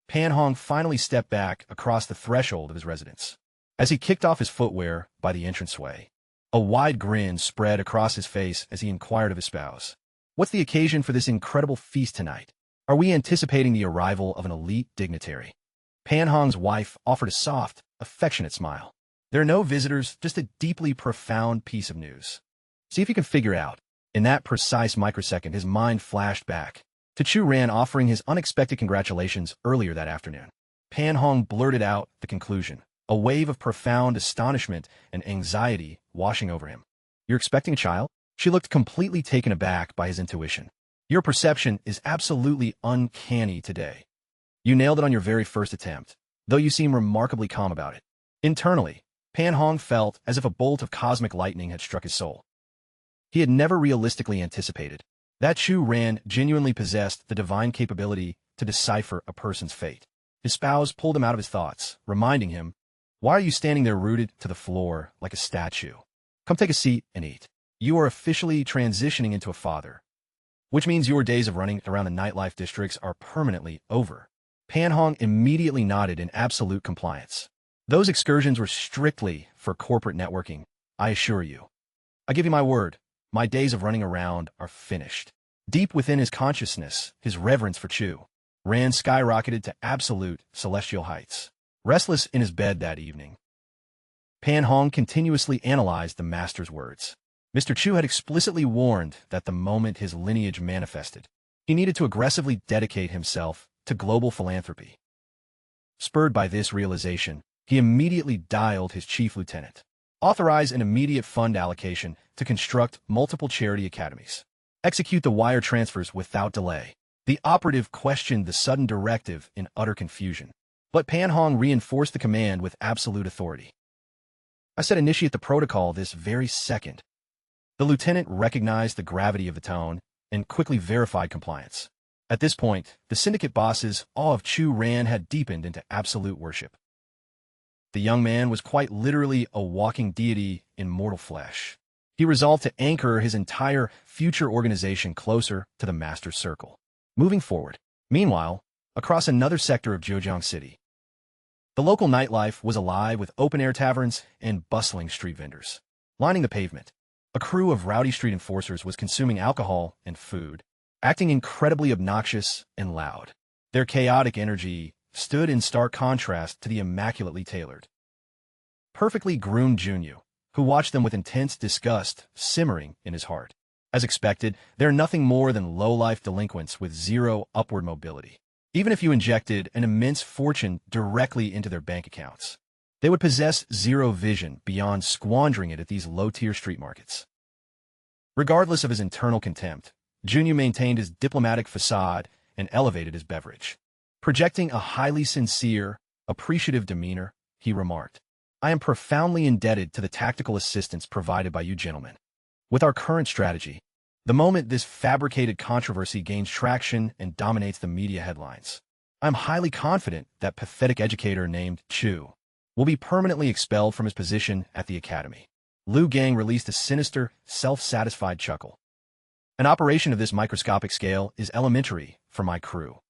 Pan Hong finally stepped back across the threshold of his residence. As he kicked off his footwear by the entranceway, a wide grin spread across his face as he inquired of his spouse, "What's the occasion for this incredible feast tonight? Are we anticipating the arrival of an elite dignitary?" Pan Hong's wife offered a soft, affectionate smile. "There are no visitors, just a deeply profound piece of news. See if you can figure out." In that precise microsecond, his mind flashed back to Chu Ran offering his unexpected congratulations earlier that afternoon. Pan Hong blurted out the conclusion, a wave of profound astonishment and anxiety washing over him. "You're expecting a child?" She looked completely taken aback by his intuition. "Your perception is absolutely uncanny today. You nailed it on your very first attempt, though you seem remarkably calm about it." Internally, Pan Hong felt as if a bolt of cosmic lightning had struck his soul. He had never realistically anticipated that Chu Ran genuinely possessed the divine capability to decipher a person's fate. His spouse pulled him out of his thoughts, reminding him, "Why are you standing there rooted to the floor like a statue? Come take a seat and eat. You are officially transitioning into a father." which means your days of running around the nightlife districts are permanently over. Pan Hong immediately nodded in absolute compliance. Those excursions were strictly for corporate networking, I assure you. I give you my word, my days of running around are finished. Deep within his consciousness, his reverence for Chu Ran skyrocketed to absolute celestial heights. Restless in his bed that evening, Pan Hong continuously analyzed the master's words. Mr. Chu had explicitly warned that the moment his lineage manifested, he needed to aggressively dedicate himself to global philanthropy. Spurred by this realization, he immediately dialed his chief lieutenant. Authorize an immediate fund allocation to construct multiple charity academies. Execute the wire transfers without delay. The operative questioned the sudden directive in utter confusion, but Pan Hong reinforced the command with absolute authority. I said initiate the protocol this very second. The lieutenant recognized the gravity of the tone and quickly verified compliance. At this point, the syndicate boss's awe of Chu Ran had deepened into absolute worship. The young man was quite literally a walking deity in mortal flesh. He resolved to anchor his entire future organization closer to the master's circle. Moving forward, meanwhile, across another sector of Zhejiang City, the local nightlife was alive with open-air taverns and bustling street vendors. Lining the pavement, a crew of rowdy street enforcers was consuming alcohol and food, acting incredibly obnoxious and loud. Their chaotic energy stood in stark contrast to the immaculately tailored, perfectly groomed Junyu, who watched them with intense disgust simmering in his heart. As expected, they're nothing more than low-life delinquents with zero upward mobility. Even if you injected an immense fortune directly into their bank accounts, they would possess zero vision beyond squandering it at these low-tier street markets. Regardless of his internal contempt, Junyu maintained his diplomatic facade and elevated his beverage. Projecting a highly sincere, appreciative demeanor, he remarked, I am profoundly indebted to the tactical assistance provided by you gentlemen. With our current strategy, the moment this fabricated controversy gains traction and dominates the media headlines, I'm highly confident that pathetic educator named Chu will be permanently expelled from his position at the academy. Liu Gang released a sinister, self-satisfied chuckle. An operation of this microscopic scale is elementary for my crew.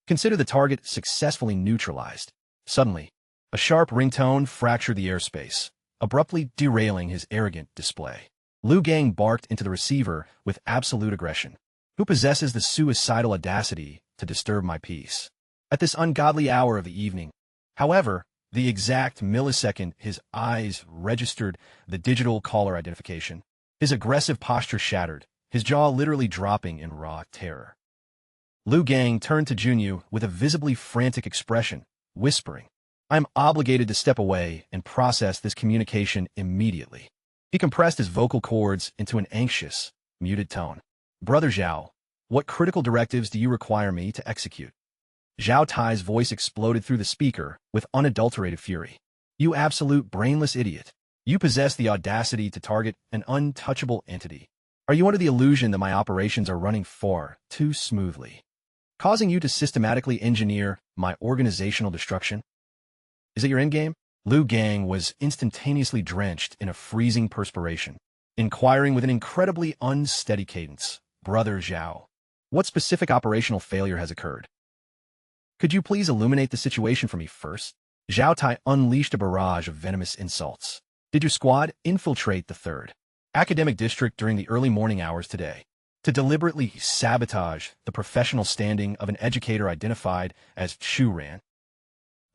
Consider the target successfully neutralized. Suddenly, a sharp ringtone fractured the airspace, abruptly derailing his arrogant display. Liu Gang barked into the receiver with absolute aggression. Who possesses the suicidal audacity to disturb my peace? At this ungodly hour of the evening, however, the exact millisecond his eyes registered the digital caller identification, his aggressive posture shattered, his jaw literally dropping in raw terror. Liu Gang turned to Junyu with a visibly frantic expression, whispering, I'm obligated to step away and process this communication immediately. He compressed his vocal cords into an anxious, muted tone. Brother Zhao, what critical directives do you require me to execute? Zhao Tai's voice exploded through the speaker with unadulterated fury. You absolute brainless idiot. You possess the audacity to target an untouchable entity. Are you under the illusion that my operations are running far too smoothly, causing you to systematically engineer my organizational destruction? Is it your endgame? Liu Gang was instantaneously drenched in a freezing perspiration, inquiring with an incredibly unsteady cadence, Brother Zhao, what specific operational failure has occurred? Could you please illuminate the situation for me first? Zhao Tai unleashed a barrage of venomous insults. Did your squad infiltrate the 3rd Academic District during the early morning hours today to deliberately sabotage the professional standing of an educator identified as Chu Ran?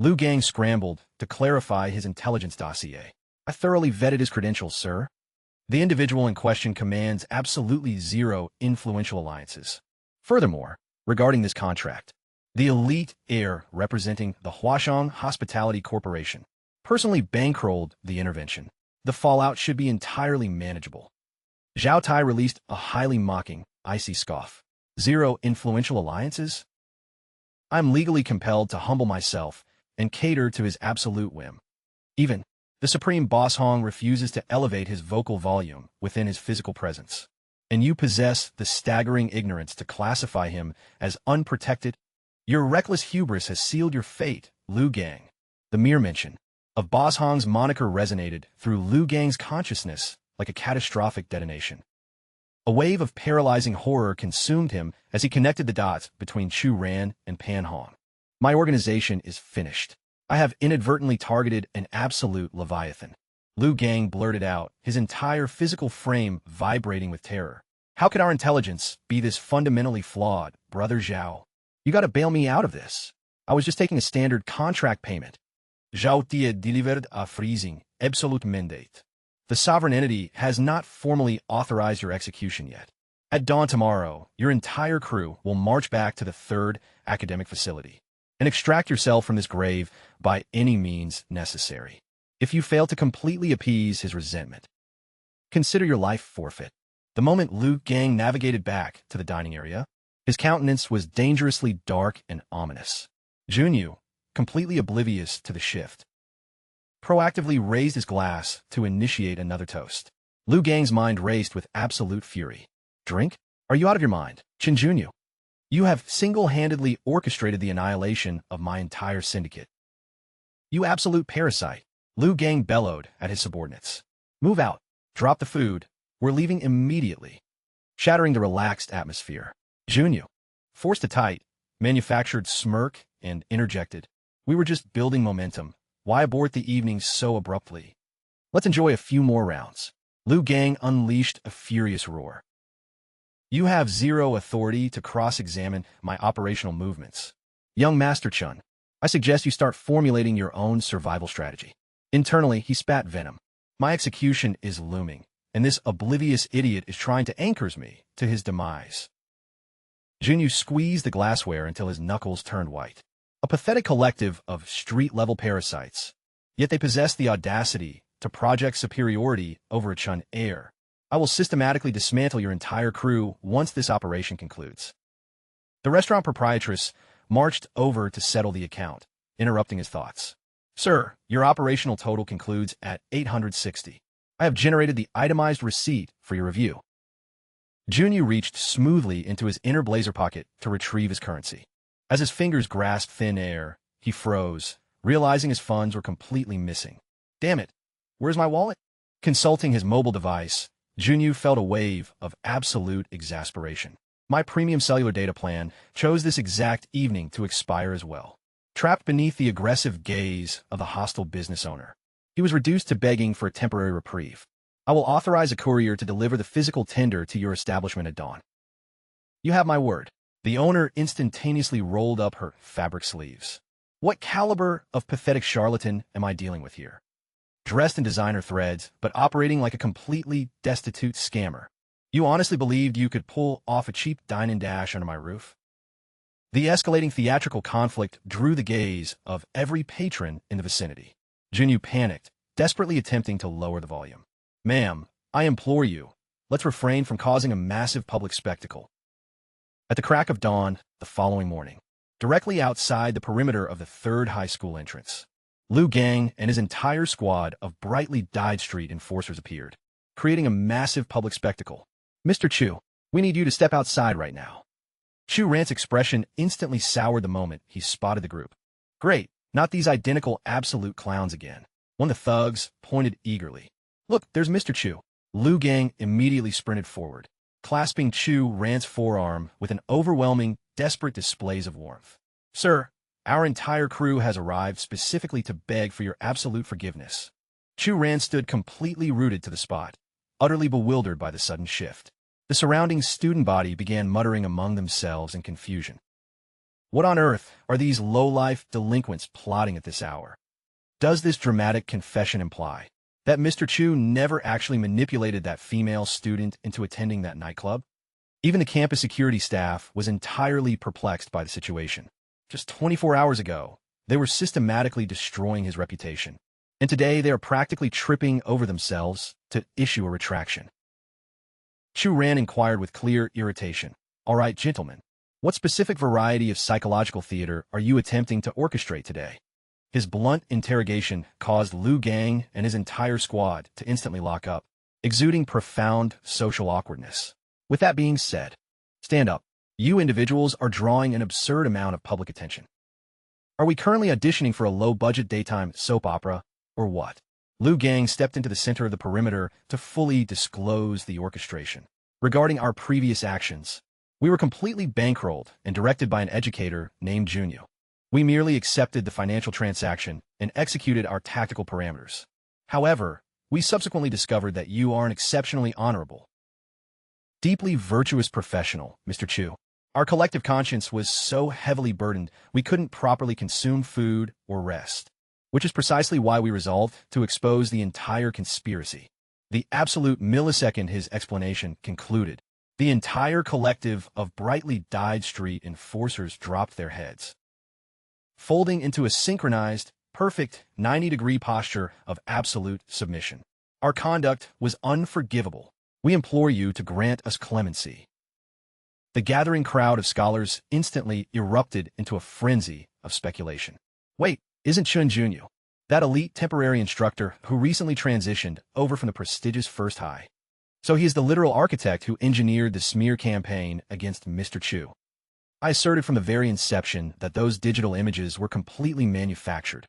Liu Gang scrambled to clarify his intelligence dossier. I thoroughly vetted his credentials, sir. The individual in question commands absolutely zero influential alliances. Furthermore, regarding this contract, the elite heir representing the Huashang Hospitality Corporation personally bankrolled the intervention. The fallout should be entirely manageable. Zhao Tai released a highly mocking, icy scoff. Zero influential alliances? I'm legally compelled to humble myself and cater to his absolute whim. Even, the Supreme Boss Hong refuses to elevate his vocal volume within his physical presence. And you possess the staggering ignorance to classify him as unprotected? Your reckless hubris has sealed your fate, Liu Gang. The mere mention of Boss Hong's moniker resonated through Liu Gang's consciousness like a catastrophic detonation. A wave of paralyzing horror consumed him as he connected the dots between Chu Ran and Pan Hong. My organization is finished. I have inadvertently targeted an absolute leviathan. Lu Gang blurted out, his entire physical frame vibrating with terror. How could our intelligence be this fundamentally flawed, Brother Zhao? You gotta bail me out of this. I was just taking a standard contract payment. Zhao Tia delivered a freezing, absolute mandate. The sovereign entity has not formally authorized your execution yet. At dawn tomorrow, your entire crew will march back to the 3rd academic facility and extract yourself from this grave by any means necessary. If you fail to completely appease his resentment, consider your life forfeit. The moment Lu Gang navigated back to the dining area, his countenance was dangerously dark and ominous. Junyu, completely oblivious to the shift, proactively raised his glass to initiate another toast. Lu Gang's mind raced with absolute fury. Drink? Are you out of your mind, Qin Junyu? You have single-handedly orchestrated the annihilation of my entire syndicate. You absolute parasite, Lu Gang bellowed at his subordinates. Move out. Drop the food. We're leaving immediately. Shattering the relaxed atmosphere, Junyu, forced a tight, manufactured smirk and interjected. We were just building momentum. Why abort the evening so abruptly? Let's enjoy a few more rounds. Lu Gang unleashed a furious roar. You have zero authority to cross-examine my operational movements. Young Master Chun, I suggest you start formulating your own survival strategy. Internally, he spat venom. My execution is looming, and this oblivious idiot is trying to anchor me to his demise. Junyu squeezed the glassware until his knuckles turned white. A pathetic collective of street-level parasites, yet they possess the audacity to project superiority over a Chun heir. I will systematically dismantle your entire crew once this operation concludes. The restaurant proprietress marched over to settle the account, interrupting his thoughts. Sir, your operational total concludes at 860. I have generated the itemized receipt for your review. Junyu reached smoothly into his inner blazer pocket to retrieve his currency. As his fingers grasped thin air, he froze, realizing his funds were completely missing. Damn it, where's my wallet? Consulting his mobile device, Junyu felt a wave of absolute exasperation. My premium cellular data plan chose this exact evening to expire as well. Trapped beneath the aggressive gaze of the hostile business owner, he was reduced to begging for a temporary reprieve. I will authorize a courier to deliver the physical tender to your establishment at dawn. You have my word. The owner instantaneously rolled up her fabric sleeves. What caliber of pathetic charlatan am I dealing with here? Dressed in designer threads, but operating like a completely destitute scammer. You honestly believed you could pull off a cheap dine-and-dash under my roof? The escalating theatrical conflict drew the gaze of every patron in the vicinity. Junyu panicked, desperately attempting to lower the volume. Ma'am, I implore you, let's refrain from causing a massive public spectacle. At the crack of dawn the following morning, directly outside the perimeter of the 3rd high school entrance, Lu Gang and his entire squad of brightly dyed street enforcers appeared, creating a massive public spectacle. Mr. Chu, we need you to step outside right now. Chu Ran's expression instantly soured the moment he spotted the group. Great, not these identical absolute clowns again. One of the thugs pointed eagerly. Look, there's Mr. Chu. Lu Gang immediately sprinted forward, clasping Chu Ran's forearm with an overwhelming, desperate displays of warmth. Sir, our entire crew has arrived specifically to beg for your absolute forgiveness. Chu Ran stood completely rooted to the spot, utterly bewildered by the sudden shift. The surrounding student body began muttering among themselves in confusion. What on earth are these low-life delinquents plotting at this hour? Does this dramatic confession imply that Mr. Chu never actually manipulated that female student into attending that nightclub? Even the campus security staff was entirely perplexed by the situation. Just 24 hours ago, they were systematically destroying his reputation, and today they are practically tripping over themselves to issue a retraction. Chu Ran inquired with clear irritation. All right, gentlemen, what specific variety of psychological theater are you attempting to orchestrate today? His blunt interrogation caused Lu Gang and his entire squad to instantly lock up, exuding profound social awkwardness. With that being said, stand up. You individuals are drawing an absurd amount of public attention. Are we currently auditioning for a low-budget daytime soap opera, or what? Lu Gang stepped into the center of the perimeter to fully disclose the orchestration. Regarding our previous actions, we were completely bankrolled and directed by an educator named Junyu. We merely accepted the financial transaction and executed our tactical parameters. However, we subsequently discovered that you are an exceptionally honorable, deeply virtuous professional, Mr. Chu. Our collective conscience was so heavily burdened we couldn't properly consume food or rest, which is precisely why we resolved to expose the entire conspiracy. The absolute millisecond his explanation concluded, the entire collective of brightly dyed street enforcers dropped their heads, folding into a synchronized, perfect 90-degree posture of absolute submission. Our conduct was unforgivable. We implore you to grant us clemency. The gathering crowd of scholars instantly erupted into a frenzy of speculation. Wait, isn't Chun Junyu that elite temporary instructor who recently transitioned over from the prestigious First High? So he is the literal architect who engineered the smear campaign against Mr. Chu. I asserted from the very inception that those digital images were completely manufactured.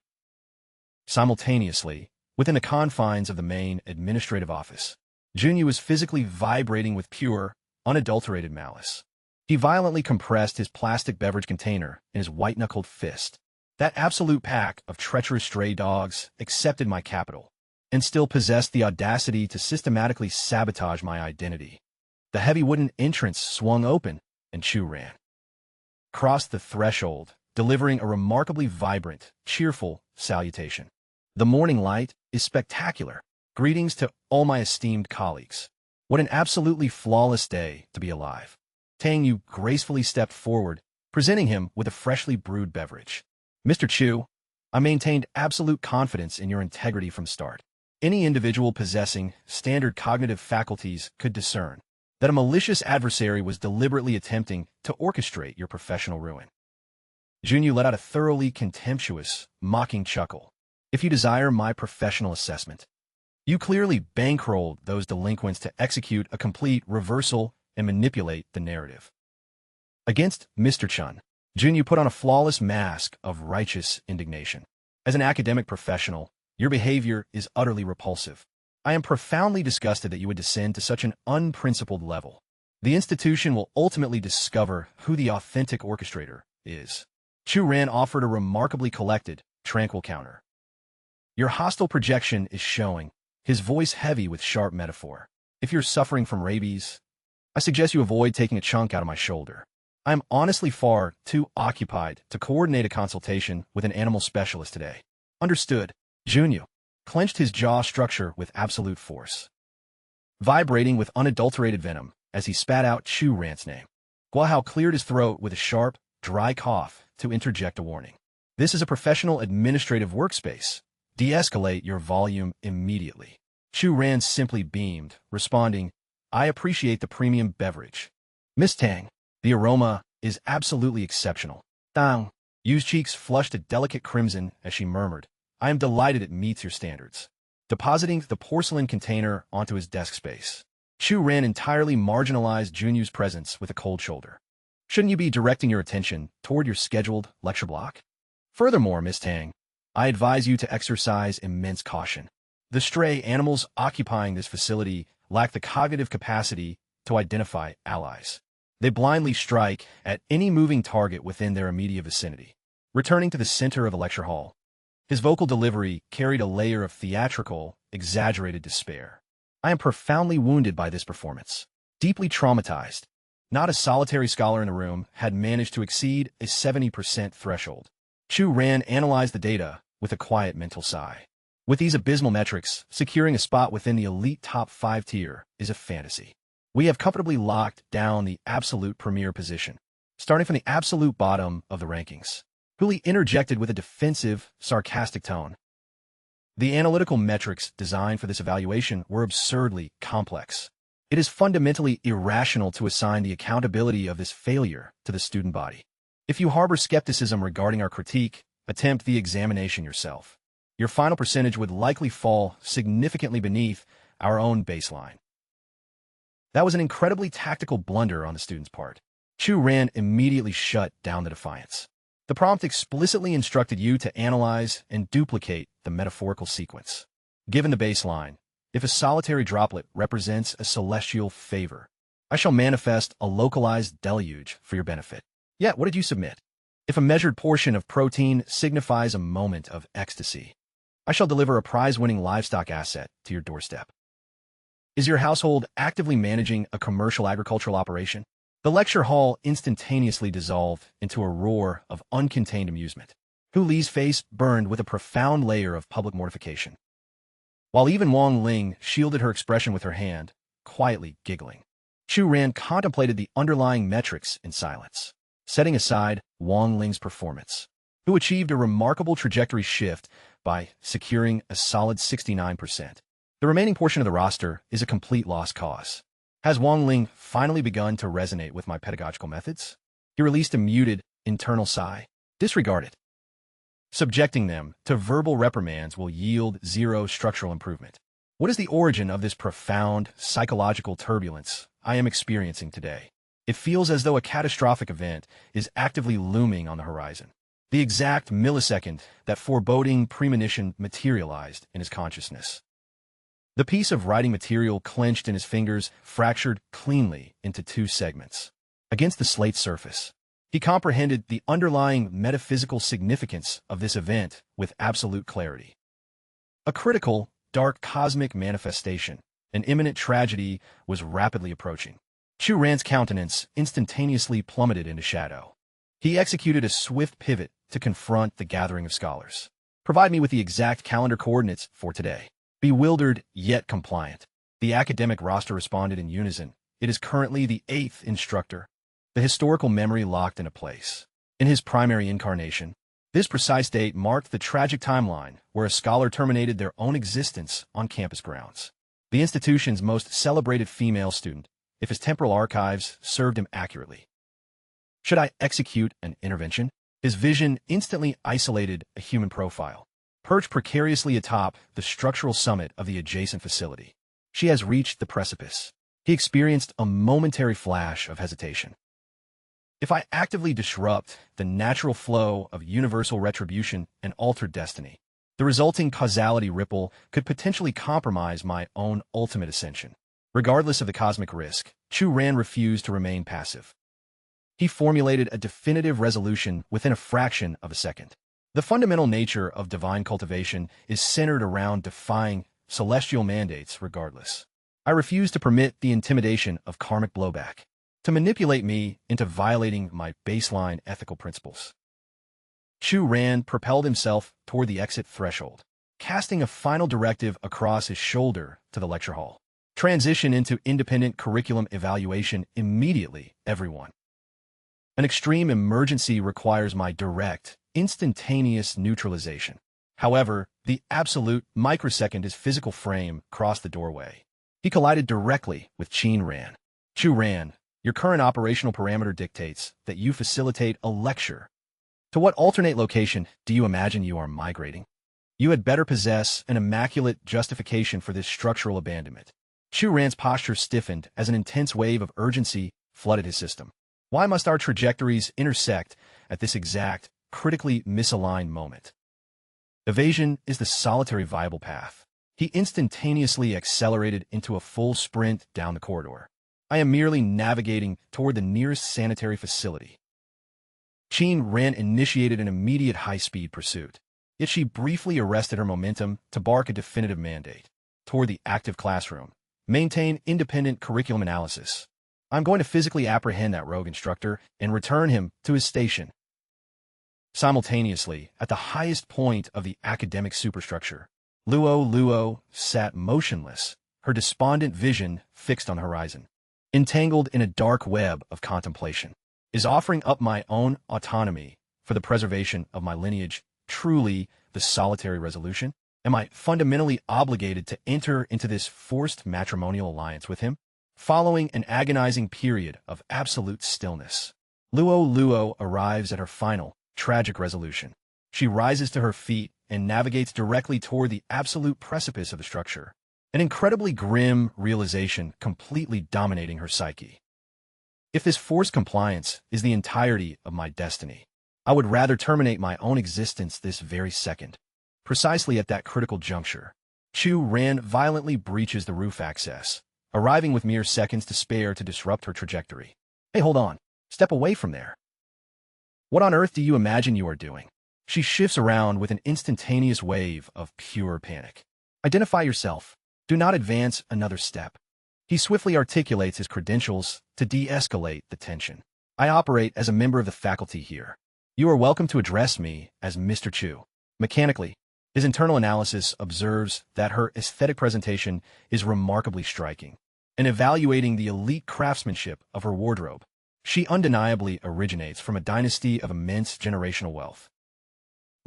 Simultaneously, within the confines of the main administrative office, Junyu was physically vibrating with pure, unadulterated malice. He violently compressed his plastic beverage container in his white-knuckled fist. That absolute pack of treacherous stray dogs accepted my capital and still possessed the audacity to systematically sabotage my identity. The heavy wooden entrance swung open, and Chu ran, crossed the threshold, delivering a remarkably vibrant, cheerful salutation. The morning light is spectacular. Greetings to all my esteemed colleagues. What an absolutely flawless day to be alive. Tang Yu gracefully stepped forward, presenting him with a freshly brewed beverage. Mr. Chu, I maintained absolute confidence in your integrity from start. Any individual possessing standard cognitive faculties could discern that a malicious adversary was deliberately attempting to orchestrate your professional ruin. Junyu let out a thoroughly contemptuous, mocking chuckle. If you desire my professional assessment, you clearly bankrolled those delinquents to execute a complete reversal and manipulate the narrative. Against Mr. Chun, Junyu put on a flawless mask of righteous indignation. As an academic professional, your behavior is utterly repulsive. I am profoundly disgusted that you would descend to such an unprincipled level. The institution will ultimately discover who the authentic orchestrator is. Chu Ran offered a remarkably collected, tranquil counter. Your hostile projection is showing, his voice heavy with sharp metaphor. If you're suffering from rabies, I suggest you avoid taking a chunk out of my shoulder. I am honestly far too occupied to coordinate a consultation with an animal specialist today. Understood. Junyu clenched his jaw structure with absolute force, vibrating with unadulterated venom as he spat out Chu Ran's name. Guahao cleared his throat with a sharp, dry cough to interject a warning. This is a professional administrative workspace. De-escalate your volume immediately. Chu Ran simply beamed, responding, I appreciate the premium beverage. Miss Tang, the aroma is absolutely exceptional. Tang, Yu's cheeks flushed a delicate crimson as she murmured, I am delighted it meets your standards. Depositing the porcelain container onto his desk space, Chu Ran entirely marginalized Junyu's presence with a cold shoulder. Shouldn't you be directing your attention toward your scheduled lecture block? Furthermore, Miss Tang, I advise you to exercise immense caution. The stray animals occupying this facility lack the cognitive capacity to identify allies. They blindly strike at any moving target within their immediate vicinity. Returning to the center of the lecture hall, his vocal delivery carried a layer of theatrical, exaggerated despair. I am profoundly wounded by this performance. Deeply traumatized. Not a solitary scholar in the room had managed to exceed a 70% threshold. Chu Ran analyzed the data with a quiet mental sigh. With these abysmal metrics, securing a spot within the elite top 5 tier is a fantasy. We have comfortably locked down the absolute premier position, starting from the absolute bottom of the rankings. Huli interjected with a defensive, sarcastic tone. The analytical metrics designed for this evaluation were absurdly complex. It is fundamentally irrational to assign the accountability of this failure to the student body. If you harbor skepticism regarding our critique, attempt the examination yourself. Your final percentage would likely fall significantly beneath our own baseline. That was an incredibly tactical blunder on the student's part. Chu Ran immediately shut down the defiance. The prompt explicitly instructed you to analyze and duplicate the metaphorical sequence. Given the baseline, if a solitary droplet represents a celestial favor, I shall manifest a localized deluge for your benefit. Yet, what did you submit? If a measured portion of protein signifies a moment of ecstasy, I shall deliver a prize-winning livestock asset to your doorstep. Is your household actively managing a commercial agricultural operation? The lecture hall instantaneously dissolved into a roar of uncontained amusement. Hu Li's face burned with a profound layer of public mortification, while even Wang Ling shielded her expression with her hand, quietly giggling. Chu Ran contemplated the underlying metrics in silence, setting aside Wang Ling's performance, who achieved a remarkable trajectory shift by securing a solid 69%. The remaining portion of the roster is a complete lost cause. Has Wang Ling finally begun to resonate with my pedagogical methods? He released a muted, internal sigh. Disregard it. Subjecting them to verbal reprimands will yield zero structural improvement. What is the origin of this profound psychological turbulence I am experiencing today? It feels as though a catastrophic event is actively looming on the horizon. The exact millisecond that foreboding premonition materialized in his consciousness. The piece of writing material clenched in his fingers fractured cleanly into two segments. Against the slate surface, he comprehended the underlying metaphysical significance of this event with absolute clarity. A critical, dark cosmic manifestation, an imminent tragedy, was rapidly approaching. Chu Ran's countenance instantaneously plummeted into shadow. He executed a swift pivot to confront the gathering of scholars. Provide me with the exact calendar coordinates for today. Bewildered, yet compliant, the academic roster responded in unison. It is currently the 8th instructor. The historical memory locked into place. In his primary incarnation, this precise date marked the tragic timeline where a scholar terminated their own existence on campus grounds. The institution's most celebrated female student, if his temporal archives served him accurately. Should I execute an intervention? His vision instantly isolated a human profile, perched precariously atop the structural summit of the adjacent facility. She has reached the precipice. He experienced a momentary flash of hesitation. If I actively disrupt the natural flow of universal retribution and altered destiny, the resulting causality ripple could potentially compromise my own ultimate ascension. Regardless of the cosmic risk, Chu Ran refused to remain passive. He formulated a definitive resolution within a fraction of a second. The fundamental nature of divine cultivation is centered around defying celestial mandates regardless. I refuse to permit the intimidation of karmic blowback to manipulate me into violating my baseline ethical principles. Chu Ran propelled himself toward the exit threshold, casting a final directive across his shoulder to the lecture hall. Transition into independent curriculum evaluation immediately, everyone. An extreme emergency requires my direct, instantaneous neutralization. However, the absolute microsecond his physical frame crossed the doorway, he collided directly with Chu Ran. Chu Ran, your current operational parameter dictates that you facilitate a lecture. To what alternate location do you imagine you are migrating? You had better possess an immaculate justification for this structural abandonment. Chu Ran's posture stiffened as an intense wave of urgency flooded his system. Why must our trajectories intersect at this exact, critically misaligned moment? Evasion is the solitary viable path. He instantaneously accelerated into a full sprint down the corridor. I am merely navigating toward the nearest sanitary facility. Chu Ran initiated an immediate high-speed pursuit, yet she briefly arrested her momentum to bark a definitive mandate. Toward the active classroom. Maintain independent curriculum analysis. I'm going to physically apprehend that rogue instructor and return him to his station. Simultaneously, at the highest point of the academic superstructure, Luo sat motionless, her despondent vision fixed on the horizon. Entangled in a dark web of contemplation. Is offering up my own autonomy for the preservation of my lineage truly the solitary resolution? Am I fundamentally obligated to enter into this forced matrimonial alliance with him? Following an agonizing period of absolute stillness, Luo arrives at her final, tragic resolution. She rises to her feet and navigates directly toward the absolute precipice of the structure, an incredibly grim realization completely dominating her psyche. If this forced compliance is the entirety of my destiny, I would rather terminate my own existence this very second. Precisely at that critical juncture, Chu Ran violently breaches the roof access, arriving with mere seconds to spare to disrupt her trajectory. Hey, hold on. Step away from there. What on earth do you imagine you are doing? She shifts around with an instantaneous wave of pure panic. Identify yourself. Do not advance another step. He swiftly articulates his credentials to de-escalate the tension. I operate as a member of the faculty here. You are welcome to address me as Mr. Chu. Mechanically, his internal analysis observes that her aesthetic presentation is remarkably striking. In evaluating the elite craftsmanship of her wardrobe, she undeniably originates from a dynasty of immense generational wealth.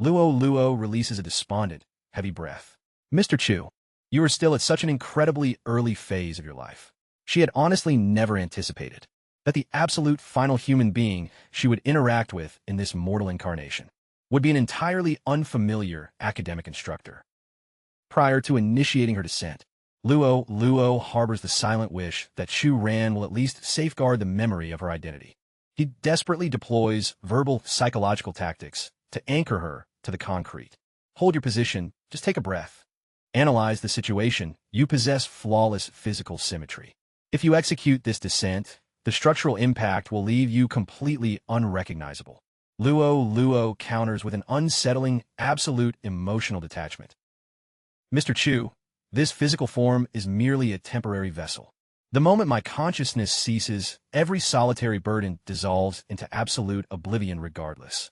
Luo releases a despondent, heavy breath. Mr. Chu, you are still at such an incredibly early phase of your life. She had honestly never anticipated that the absolute final human being she would interact with in this mortal incarnation would be an entirely unfamiliar academic instructor. Prior to initiating her descent, Luo harbors the silent wish that Chu Ran will at least safeguard the memory of her identity. He desperately deploys verbal psychological tactics to anchor her to the concrete. Hold your position, just take a breath. Analyze the situation. You possess flawless physical symmetry. If you execute this descent, the structural impact will leave you completely unrecognizable. Luo counters with an unsettling, absolute emotional detachment. Mr. Chu, this physical form is merely a temporary vessel. The moment my consciousness ceases, every solitary burden dissolves into absolute oblivion regardless.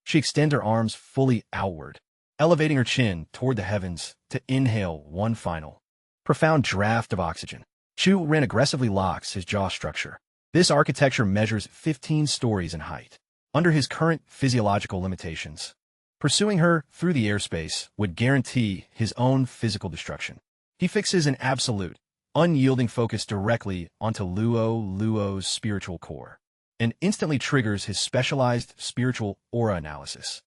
She extends her arms fully outward, elevating her chin toward the heavens to inhale one final, profound draft of oxygen. Chu Ran aggressively locks his jaw structure. This architecture measures 15 stories in height. Under his current physiological limitations, pursuing her through the airspace would guarantee his own physical destruction. He fixes an absolute, unyielding focus directly onto Luo's spiritual core, and instantly triggers his specialized spiritual aura analysis.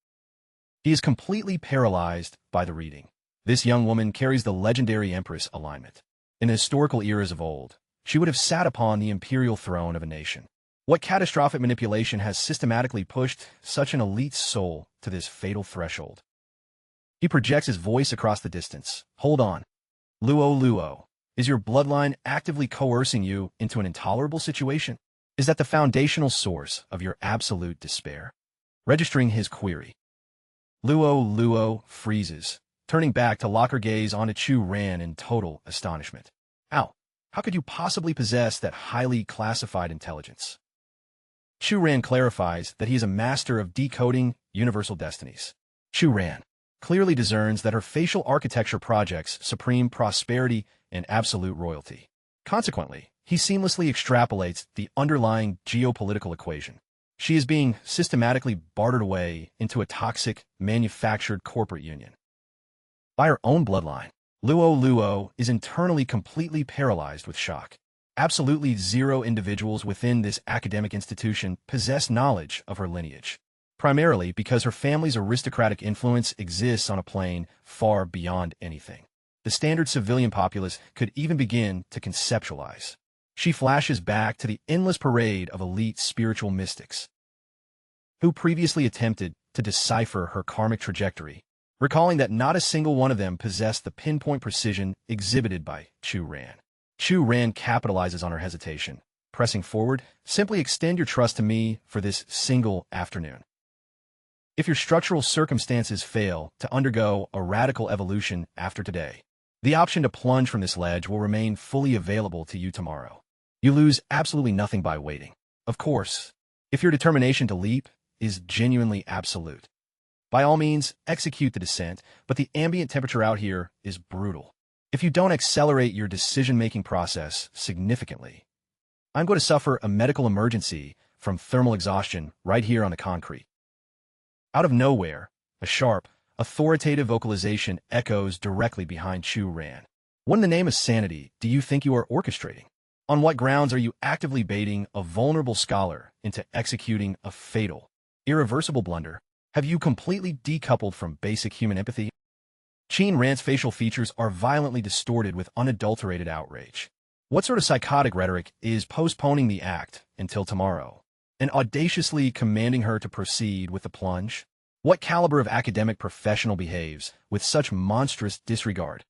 He is completely paralyzed by the reading. This young woman carries the legendary Empress alignment. In the historical eras of old, she would have sat upon the imperial throne of a nation. What catastrophic manipulation has systematically pushed such an elite soul to this fatal threshold? He projects his voice across the distance. Hold on. Luo, is your bloodline actively coercing you into an intolerable situation? Is that the foundational source of your absolute despair? Registering his query, Luo freezes, turning back to lock her gaze onto Chu Ran in total astonishment. How could you possibly possess that highly classified intelligence? Chu Ran clarifies that he is a master of decoding universal destinies. Chu Ran clearly discerns that her facial architecture projects supreme prosperity and absolute royalty. Consequently, he seamlessly extrapolates the underlying geopolitical equation. She is being systematically bartered away into a toxic, manufactured corporate union. By her own bloodline, Luo is internally completely paralyzed with shock. Absolutely zero individuals within this academic institution possess knowledge of her lineage, primarily because her family's aristocratic influence exists on a plane far beyond anything the standard civilian populace could even begin to conceptualize. She flashes back to the endless parade of elite spiritual mystics who previously attempted to decipher her karmic trajectory, recalling that not a single one of them possessed the pinpoint precision exhibited by Chu Ran. Chu Ran capitalizes on her hesitation, pressing forward. Simply extend your trust to me for this single afternoon. If your structural circumstances fail to undergo a radical evolution after today, the option to plunge from this ledge will remain fully available to you tomorrow. You lose absolutely nothing by waiting. Of course, if your determination to leap is genuinely absolute, by all means, execute the descent, but the ambient temperature out here is brutal. If you don't accelerate your decision-making process significantly, I'm going to suffer a medical emergency from thermal exhaustion right here on the concrete. Out of nowhere, a sharp, authoritative vocalization echoes directly behind Chu Ran. What in the name of sanity do you think you are orchestrating? On what grounds are you actively baiting a vulnerable scholar into executing a fatal, irreversible blunder? Have you completely decoupled from basic human empathy? Chu Ran's facial features are violently distorted with unadulterated outrage. What sort of psychotic rhetoric is postponing the act until tomorrow and audaciously commanding her to proceed with the plunge? What caliber of academic professional behaves with such monstrous disregard?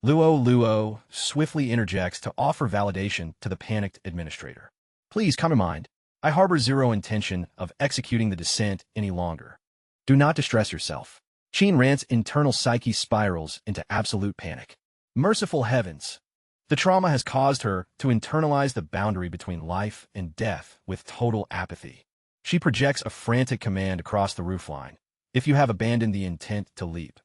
Luo swiftly interjects to offer validation to the panicked administrator. Please come in mind. I harbor zero intention of executing the dissent any longer. Do not distress yourself. Qin Ran's internal psyche spirals into absolute panic. Merciful heavens! The trauma has caused her to internalize the boundary between life and death with total apathy. She projects a frantic command across the roofline. If you have abandoned the intent to leap,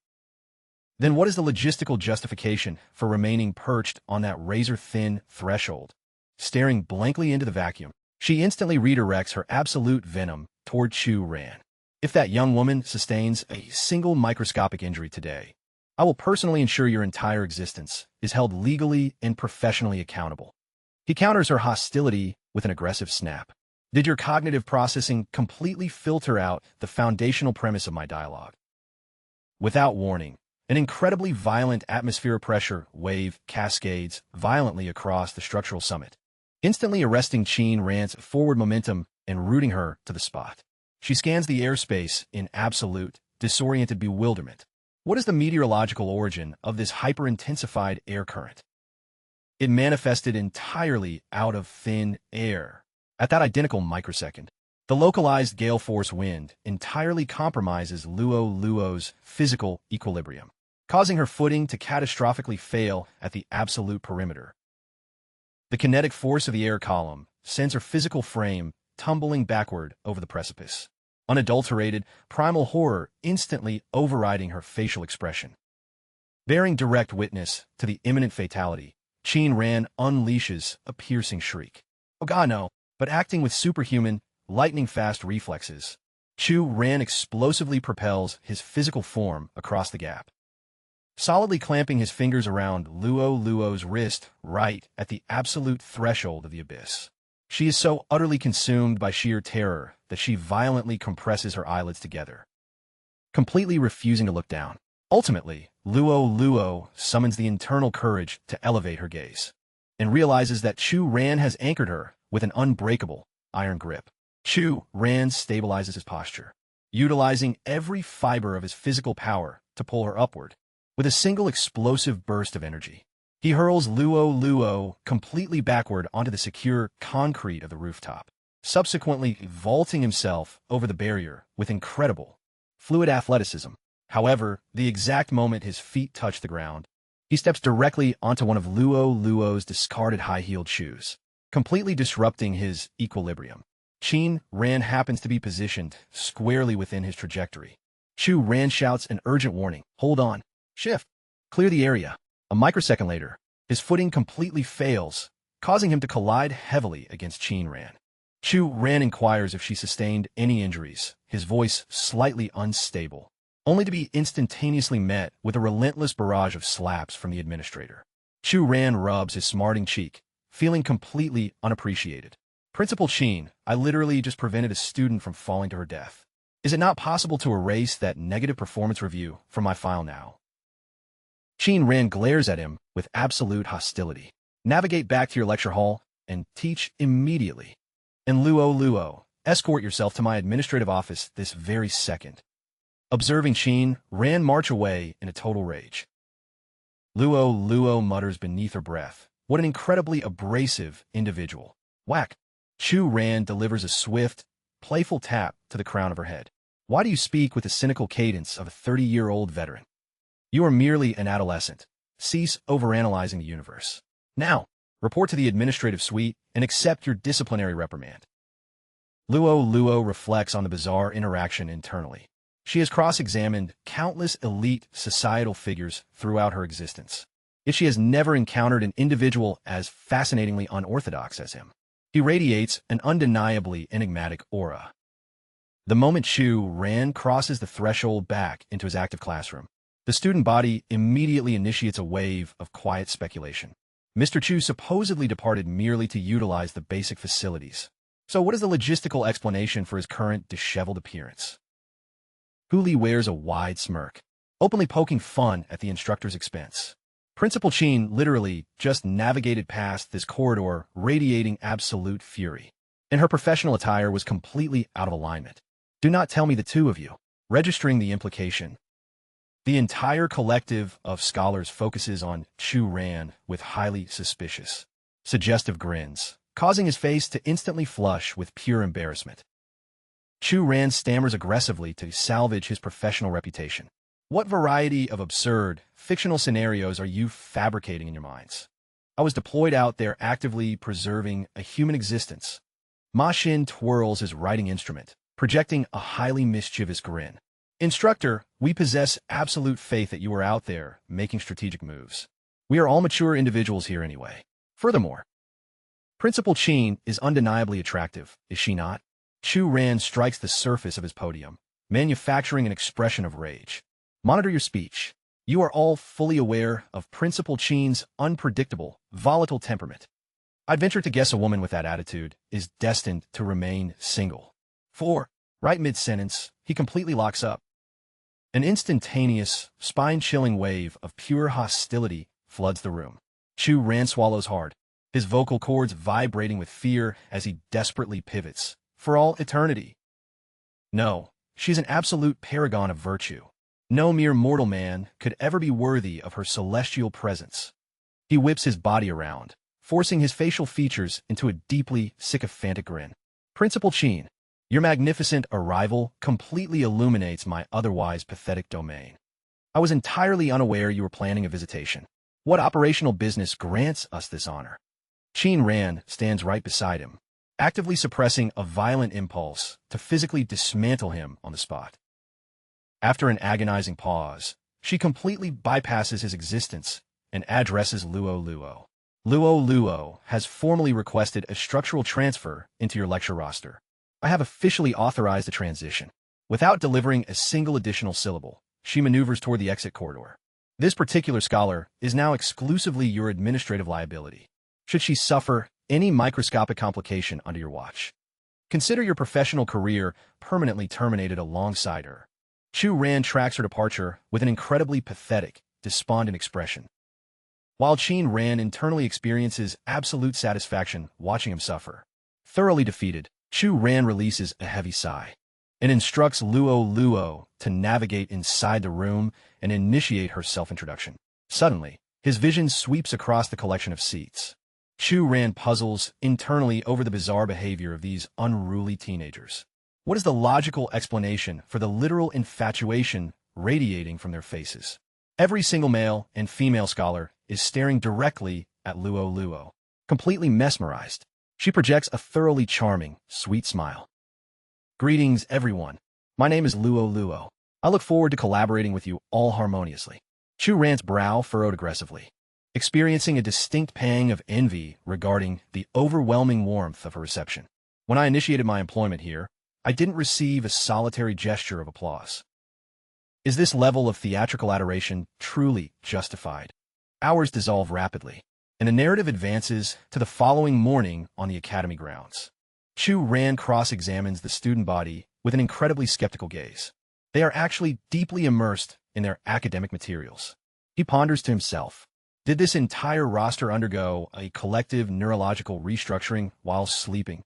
then what is the logistical justification for remaining perched on that razor-thin threshold? Staring blankly into the vacuum, she instantly redirects her absolute venom toward Chu Ran. If that young woman sustains a single microscopic injury today, I will personally ensure your entire existence is held legally and professionally accountable. He counters her hostility with an aggressive snap. Did your cognitive processing completely filter out the foundational premise of my dialogue? Without warning, an incredibly violent atmospheric pressure wave cascades violently across the structural summit, instantly arresting Qin Ran's forward momentum and rooting her to the spot. She scans the airspace in absolute, disoriented bewilderment. What is the meteorological origin of this hyper-intensified air current? It manifested entirely out of thin air. At that identical microsecond, the localized gale force wind entirely compromises Luo's physical equilibrium, causing her footing to catastrophically fail at the absolute perimeter. The kinetic force of the air column sends her physical frame tumbling backward over the precipice, unadulterated, primal horror instantly overriding her facial expression. Bearing direct witness to the imminent fatality, Qin Ran unleashes a piercing shriek. Oh God, no! But acting with superhuman, lightning-fast reflexes, Chu Ran explosively propels his physical form across the gap, solidly clamping his fingers around Luo's wrist right at the absolute threshold of the abyss. She is so utterly consumed by sheer terror that she violently compresses her eyelids together, completely refusing to look down. Ultimately, Luo summons the internal courage to elevate her gaze, and realizes that Chu Ran has anchored her with an unbreakable, iron grip. Chu Ran stabilizes his posture, utilizing every fiber of his physical power to pull her upward. With a single explosive burst of energy, he hurls Luo completely backward onto the secure concrete of the rooftop, subsequently vaulting himself over the barrier with incredible, fluid athleticism. However, the exact moment his feet touch the ground, he steps directly onto one of Luo's discarded high-heeled shoes, completely disrupting his equilibrium. Qin Ran happens to be positioned squarely within his trajectory. Chu Ran shouts an urgent warning. Hold on. Shift. Clear the area. A microsecond later, his footing completely fails, causing him to collide heavily against Qin Ran. Chu Ran inquires if she sustained any injuries, his voice slightly unstable, only to be instantaneously met with a relentless barrage of slaps from the administrator. Chu Ran rubs his smarting cheek, feeling completely unappreciated. Principal Qin, I literally just prevented a student from falling to her death. Is it not possible to erase that negative performance review from my file now? Qin Ran glares at him with absolute hostility. Navigate back to your lecture hall and teach immediately. And Luo, escort yourself to my administrative office this very second. Observing Qin Ran march away in a total rage, Luo mutters beneath her breath, what an incredibly abrasive individual. Whack! Chu Ran delivers a swift, playful tap to the crown of her head. Why do you speak with the cynical cadence of a 30-year-old veteran? You are merely an adolescent. Cease overanalyzing the universe. Now, report to the administrative suite and accept your disciplinary reprimand. Luo reflects on the bizarre interaction internally. She has cross-examined countless elite societal figures throughout her existence, yet she has never encountered an individual as fascinatingly unorthodox as him. He radiates an undeniably enigmatic aura. The moment Chu Ran crosses the threshold back into his active classroom, the student body immediately initiates a wave of quiet speculation. Mr. Chu supposedly departed merely to utilize the basic facilities. So what is the logistical explanation for his current disheveled appearance? Huli wears a wide smirk, openly poking fun at the instructor's expense. Principal Qin literally just navigated past this corridor radiating absolute fury, and her professional attire was completely out of alignment. Do not tell me the two of you. Registering the implication, The entire collective of scholars focuses on Chu Ran with highly suspicious, suggestive grins, causing his face to instantly flush with pure embarrassment. Chu Ran stammers aggressively to salvage his professional reputation. What variety of absurd, fictional scenarios are you fabricating in your minds? I was deployed out there actively preserving a human existence. Ma Xin twirls his writing instrument, projecting a highly mischievous grin. Instructor, we possess absolute faith that you are out there making strategic moves. We are all mature individuals here anyway. Furthermore, Principal Qin is undeniably attractive, is she not? Chu Ran strikes the surface of his podium, manufacturing an expression of rage. Monitor your speech. You are all fully aware of Principal Qin's unpredictable, volatile temperament. I'd venture to guess a woman with that attitude is destined to remain single. 4. Right mid-sentence, he completely locks up. An instantaneous, spine-chilling wave of pure hostility floods the room. Chu Ran swallows hard, his vocal cords vibrating with fear as he desperately pivots, for all eternity. No, she's an absolute paragon of virtue. No mere mortal man could ever be worthy of her celestial presence. He whips his body around, forcing his facial features into a deeply sycophantic grin. Principal Qin, your magnificent arrival completely illuminates my otherwise pathetic domain. I was entirely unaware you were planning a visitation. What operational business grants us this honor? Qin Ran stands right beside him, actively suppressing a violent impulse to physically dismantle him on the spot. After an agonizing pause, she completely bypasses his existence and addresses Luo Luo. Luo Luo has formally requested a structural transfer into your lecture roster. I have officially authorized the transition. Without delivering a single additional syllable, she maneuvers toward the exit corridor. This particular scholar is now exclusively your administrative liability. Should she suffer any microscopic complication under your watch, consider your professional career permanently terminated alongside her. Chu Ran tracks her departure with an incredibly pathetic, despondent expression. While Qin Ran internally experiences absolute satisfaction watching him suffer. Thoroughly defeated, Chu Ran releases a heavy sigh and instructs Luo Luo to navigate inside the room and initiate her self-introduction. Suddenly, his vision sweeps across the collection of seats. Chu Ran puzzles internally over the bizarre behavior of these unruly teenagers. What is the logical explanation for the literal infatuation radiating from their faces? Every single male and female scholar is staring directly at Luo Luo, completely mesmerized. She projects a thoroughly charming, sweet smile. Greetings, everyone. My name is Luo Luo. I look forward to collaborating with you all harmoniously. Chu Ran's brow furrowed aggressively, experiencing a distinct pang of envy regarding the overwhelming warmth of her reception. When I initiated my employment here, I didn't receive a solitary gesture of applause. Is this level of theatrical adoration truly justified? Hours dissolve rapidly, and the narrative advances to the following morning on the academy grounds. Chu Ran cross-examines the student body with an incredibly skeptical gaze. They are actually deeply immersed in their academic materials. He ponders to himself, did this entire roster undergo a collective neurological restructuring while sleeping?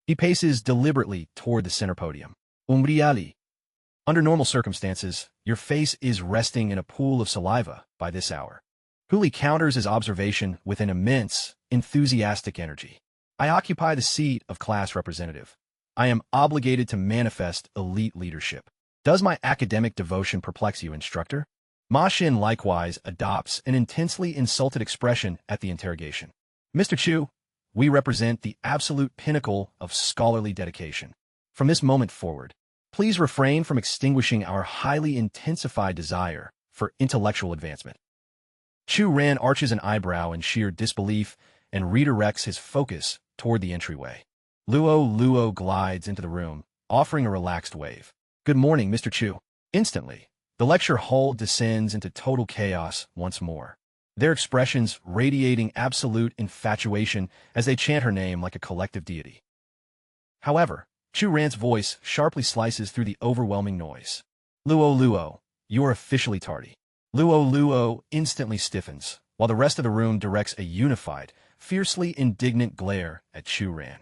He paces deliberately toward the center podium. Umbriali. Under normal circumstances, your face is resting in a pool of saliva by this hour. Huli counters his observation with an immense, enthusiastic energy. I occupy the seat of class representative. I am obligated to manifest elite leadership. Does my academic devotion perplex you, instructor? Ma Xin likewise adopts an intensely insulted expression at the interrogation. Mr. Chu, we represent the absolute pinnacle of scholarly dedication. From this moment forward, please refrain from extinguishing our highly intensified desire for intellectual advancement. Chu Ran arches an eyebrow in sheer disbelief and redirects his focus toward the entryway. Luo Luo glides into the room, offering a relaxed wave. Good morning, Mr. Chu. Instantly, the lecture hall descends into total chaos once more, their expressions radiating absolute infatuation as they chant her name like a collective deity. However, Chu Ran's voice sharply slices through the overwhelming noise. Luo Luo, you are officially tardy. Luo Luo instantly stiffens, while the rest of the room directs a unified, fiercely indignant glare at Chu Ran.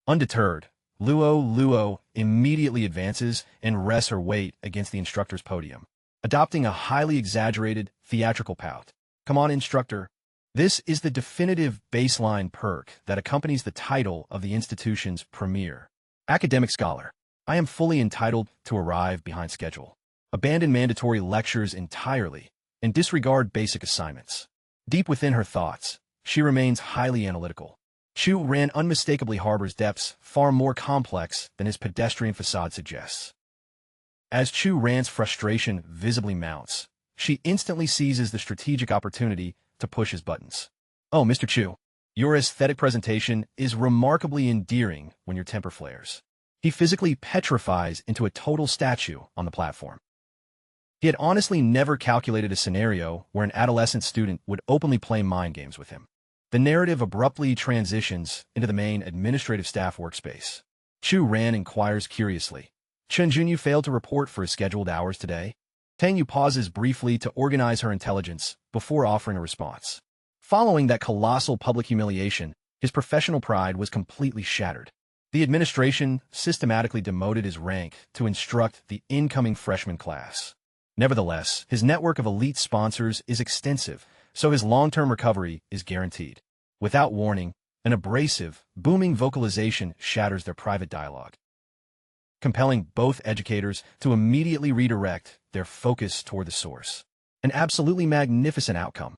Undeterred, Luo Luo immediately advances and rests her weight against the instructor's podium, adopting a highly exaggerated, theatrical pout. Come on, instructor. This is the definitive baseline perk that accompanies the title of the institution's premier academic scholar. I am fully entitled to arrive behind schedule, abandon mandatory lectures entirely, and disregard basic assignments. Deep within her thoughts, she remains highly analytical. Chu Ran unmistakably harbors depths far more complex than his pedestrian facade suggests. As Chu Ran's frustration visibly mounts, she instantly seizes the strategic opportunity to push his buttons. Oh, Mr. Chu, your aesthetic presentation is remarkably endearing when your temper flares. He physically petrifies into a total statue on the platform. He had honestly never calculated a scenario where an adolescent student would openly play mind games with him. The narrative abruptly transitions into the main administrative staff workspace. Chu Ran inquires curiously. Chen Junyu failed to report for his scheduled hours today. Tang Yu pauses briefly to organize her intelligence before offering a response. Following that colossal public humiliation, his professional pride was completely shattered. The administration systematically demoted his rank to instruct the incoming freshman class. Nevertheless, his network of elite sponsors is extensive, so his long-term recovery is guaranteed. Without warning, an abrasive, booming vocalization shatters their private dialogue, compelling both educators to immediately redirect their focus toward the source. An absolutely magnificent outcome.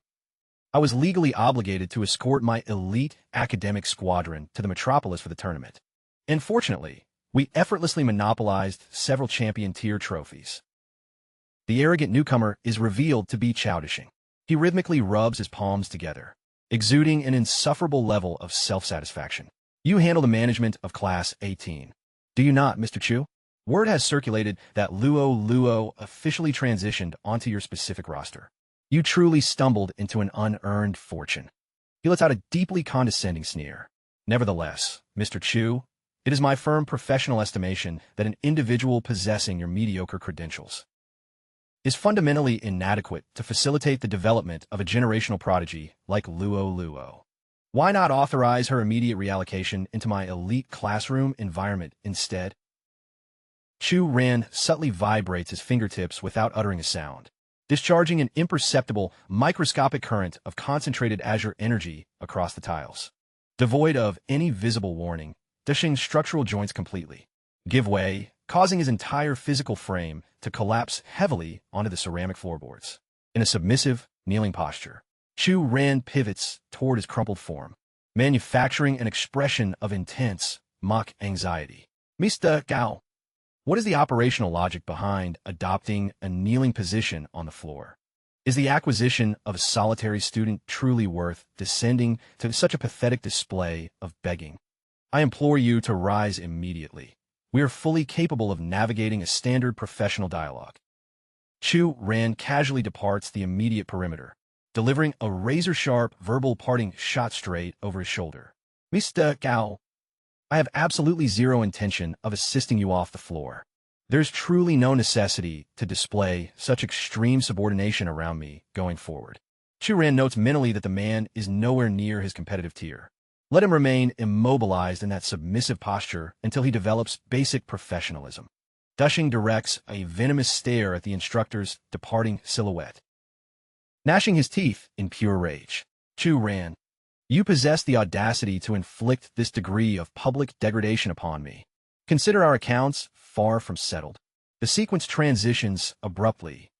I was legally obligated to escort my elite academic squadron to the metropolis for the tournament. And fortunately, we effortlessly monopolized several champion-tier trophies. The arrogant newcomer is revealed to be childishing. He rhythmically rubs his palms together, exuding an insufferable level of self-satisfaction. You handle the management of Class 18. Do you not, Mr. Chu? Word has circulated that Luo officially transitioned onto your specific roster. You truly stumbled into an unearned fortune. He lets out a deeply condescending sneer. Nevertheless, Mr. Chu, it is my firm professional estimation that an individual possessing your mediocre credentials is fundamentally inadequate to facilitate the development of a generational prodigy like Luo. Why not authorize her immediate reallocation into my elite classroom environment instead? Chu Ran subtly vibrates his fingertips without uttering a sound, discharging an imperceptible, microscopic current of concentrated azure energy across the tiles. Devoid of any visible warning, dishing structural joints completely give way, causing his entire physical frame to collapse heavily onto the ceramic floorboards. In a submissive, kneeling posture, Chu Ran pivots toward his crumpled form, manufacturing an expression of intense, mock anxiety. Mr. Gao, what is the operational logic behind adopting a kneeling position on the floor? Is the acquisition of a solitary student truly worth descending to such a pathetic display of begging? I implore you to rise immediately. We are fully capable of navigating a standard professional dialogue. Chu Ran casually departs the immediate perimeter, delivering a razor-sharp verbal parting shot straight over his shoulder. Mr. Gao, I have absolutely zero intention of assisting you off the floor. There's truly no necessity to display such extreme subordination around me going forward. Chu Ran notes mentally that the man is nowhere near his competitive tier. Let him remain immobilized in that submissive posture until he develops basic professionalism. Dushing directs a venomous stare at the instructor's departing silhouette. Gnashing his teeth in pure rage, Chu Ran, you possess the audacity to inflict this degree of public degradation upon me. Consider our accounts far from settled. The sequence transitions abruptly,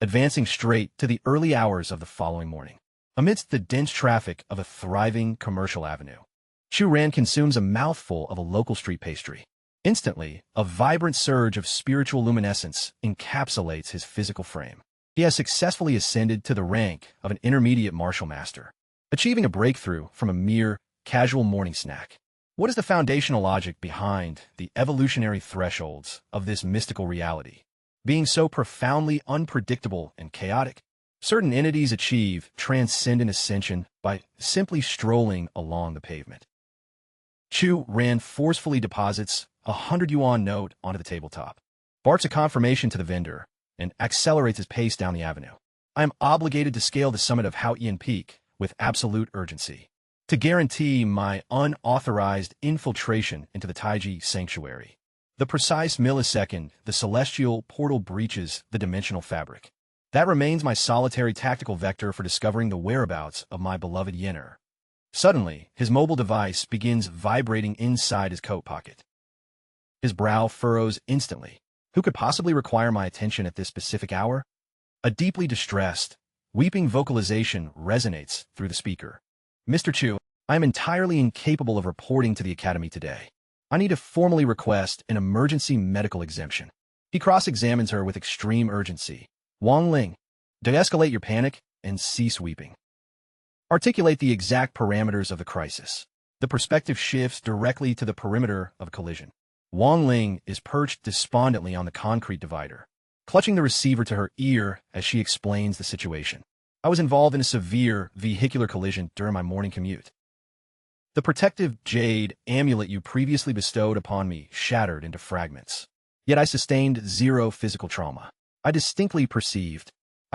advancing straight to the early hours of the following morning. Amidst the dense traffic of a thriving commercial avenue, Chu Ran consumes a mouthful of a local street pastry. Instantly, a vibrant surge of spiritual luminescence encapsulates his physical frame. He has successfully ascended to the rank of an intermediate martial master, achieving a breakthrough from a mere casual morning snack. What is the foundational logic behind the evolutionary thresholds of this mystical reality? Being so profoundly unpredictable and chaotic, certain entities achieve transcendent ascension by simply strolling along the pavement. Chu Ran forcefully deposits a 100 yuan note onto the tabletop, barks a confirmation to the vendor, and accelerates his pace down the avenue. I am obligated to scale the summit of Haoyan Peak with absolute urgency, to guarantee my unauthorized infiltration into the Taiji sanctuary. The precise millisecond the celestial portal breaches the dimensional fabric. That remains my solitary tactical vector for discovering the whereabouts of my beloved Yenner. Suddenly, his mobile device begins vibrating inside his coat pocket. His brow furrows instantly. Who could possibly require my attention at this specific hour? A deeply distressed, weeping vocalization resonates through the speaker. Mr. Chu, I am entirely incapable of reporting to the Academy today. I need to formally request an emergency medical exemption. He cross-examines her with extreme urgency. Wang Ling, de-escalate your panic and cease weeping. Articulate the exact parameters of the crisis. The perspective shifts directly to the perimeter of a collision. Wang Ling is perched despondently on the concrete divider, clutching the receiver to her ear as she explains the situation. I was involved in a severe vehicular collision during my morning commute. The protective jade amulet you previously bestowed upon me shattered into fragments. Yet I sustained zero physical trauma. I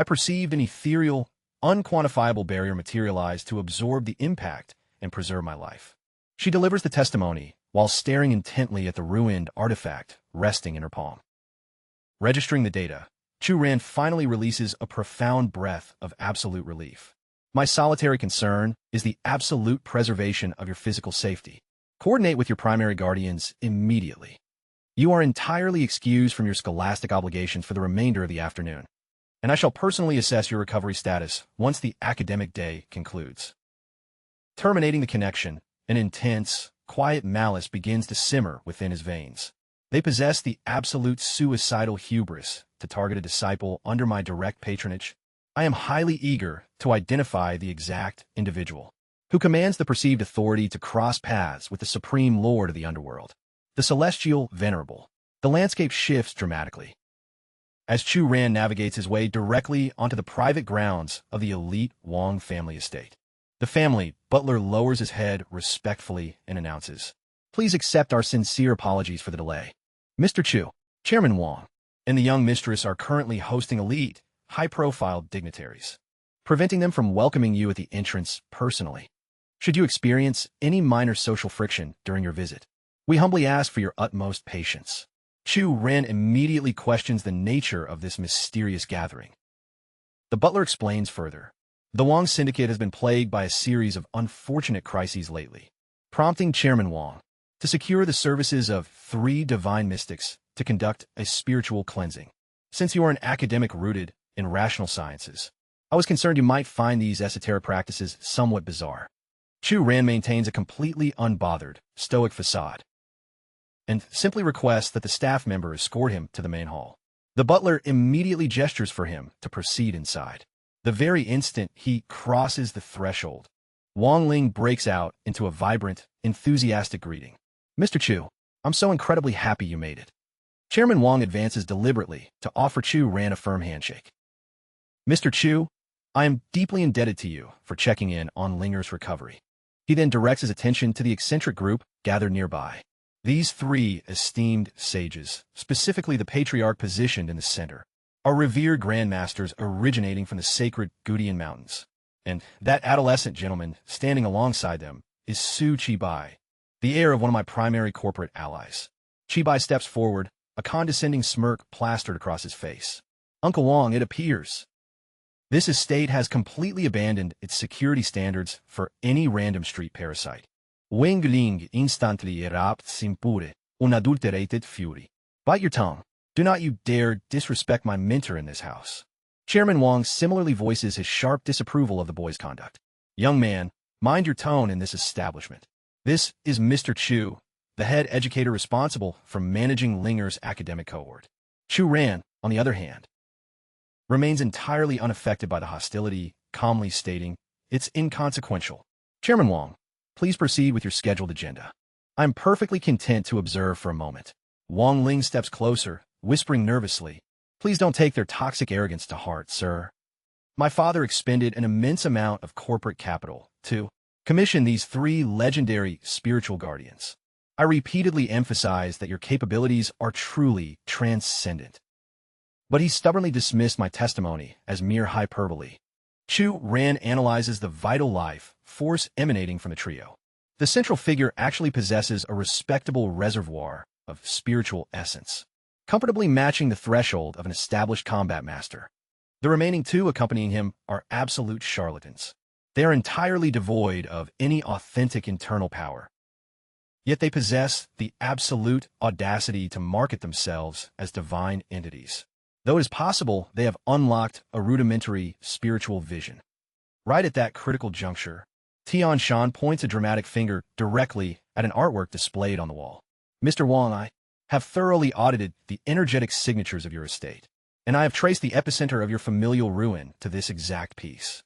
perceived an ethereal, unquantifiable barrier materialize to absorb the impact and preserve my life. She delivers the testimony while staring intently at the ruined artifact resting in her palm. Registering the data, Chu Ran finally releases a profound breath of absolute relief. My solitary concern is the absolute preservation of your physical safety. Coordinate with your primary guardians immediately. You are entirely excused from your scholastic obligations for the remainder of the afternoon, and I shall personally assess your recovery status once the academic day concludes. Terminating the connection, an intense, quiet malice begins to simmer within his veins. They possess the absolute suicidal hubris to target a disciple under my direct patronage. I am highly eager to identify the exact individual who commands the perceived authority to cross paths with the supreme lord of the underworld, the celestial venerable. The landscape shifts dramatically as Chu Ran navigates his way directly onto the private grounds of the elite Wang family estate. The family butler lowers his head respectfully and announces, "Please accept our sincere apologies for the delay. Mr. Chu, Chairman Wang, and the young mistress are currently hosting elite, high-profile dignitaries, preventing them from welcoming you at the entrance personally. Should you experience any minor social friction during your visit, we humbly ask for your utmost patience." Chu Ran immediately questions the nature of this mysterious gathering. The butler explains further. The Wang Syndicate has been plagued by a series of unfortunate crises lately, prompting Chairman Wang to secure the services of 3 divine mystics to conduct a spiritual cleansing. Since you are an academic rooted in rational sciences, I was concerned you might find these esoteric practices somewhat bizarre. Chu Ran maintains a completely unbothered, stoic facade, and simply requests that the staff member escort him to the main hall. The butler immediately gestures for him to proceed inside. The very instant he crosses the threshold, Wang Ling breaks out into a vibrant, enthusiastic greeting. "Mr. Chu, I'm so incredibly happy you made it." Chairman Wang advances deliberately to offer Chu Ran a firm handshake. "Mr. Chu, I am deeply indebted to you for checking in on Linger's recovery." He then directs his attention to the eccentric group gathered nearby. These 3 esteemed sages, specifically the patriarch positioned in the center, are revered grandmasters originating from the sacred Gudian Mountains. And that adolescent gentleman standing alongside them is Su Chibai, the heir of one of my primary corporate allies. Chibai steps forward, a condescending smirk plastered across his face. "Uncle Wang, it appears this estate has completely abandoned its security standards for any random street parasite. Wang Ling instantly erupts in pure, unadulterated fury. Bite your tongue. Do not you dare disrespect my mentor in this house." Chairman Wang similarly voices his sharp disapproval of the boy's conduct. "Young man, mind your tone in this establishment. This is Mr. Chu, the head educator responsible for managing Linger's academic cohort." Chu Ran, on the other hand, remains entirely unaffected by the hostility, calmly stating, "It's inconsequential. Chairman Wang, please proceed with your scheduled agenda. I'm perfectly content to observe for a moment." Wang Ling steps closer, whispering nervously, "Please don't take their toxic arrogance to heart, sir. My father expended an immense amount of corporate capital to commission these 3 legendary spiritual guardians. I repeatedly emphasize that your capabilities are truly transcendent." But he stubbornly dismissed my testimony as mere hyperbole. Chu Ran analyzes the vital life force emanating from the trio. The central figure actually possesses a respectable reservoir of spiritual essence, comfortably matching the threshold of an established combat master. The remaining two accompanying him are absolute charlatans. They are entirely devoid of any authentic internal power. Yet they possess the absolute audacity to market themselves as divine entities. Though it is possible they have unlocked a rudimentary spiritual vision. Right at that critical juncture, Tian Shan points a dramatic finger directly at an artwork displayed on the wall. Mr. Wang, I have thoroughly audited the energetic signatures of your estate, and I have traced the epicenter of your familial ruin to this exact piece.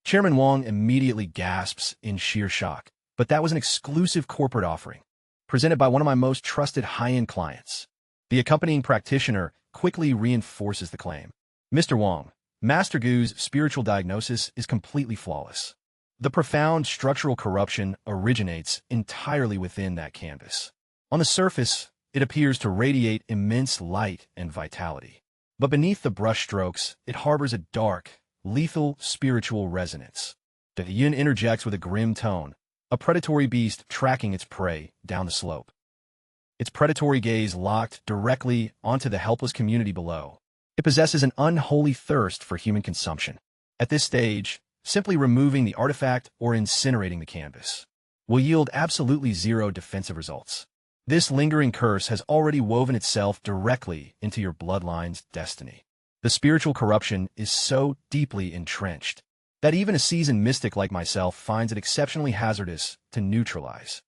Chairman Wang immediately gasps in sheer shock, but that was an exclusive corporate offering, presented by one of my most trusted high-end clients. The accompanying practitioner quickly reinforces the claim. Mr. Wang, Master Gu's spiritual diagnosis is completely flawless. The profound structural corruption originates entirely within that canvas. On the surface, it appears to radiate immense light and vitality. But beneath the brushstrokes, it harbors a dark, lethal spiritual resonance. The yin interjects with a grim tone, a predatory beast tracking its prey down the slope. Its predatory gaze locked directly onto the helpless community below. It possesses an unholy thirst for human consumption. At this stage, simply removing the artifact or incinerating the canvas will yield absolutely zero defensive results. This lingering curse has already woven itself directly into your bloodline's destiny. The spiritual corruption is so deeply entrenched that even a seasoned mystic like myself finds it exceptionally hazardous to neutralize.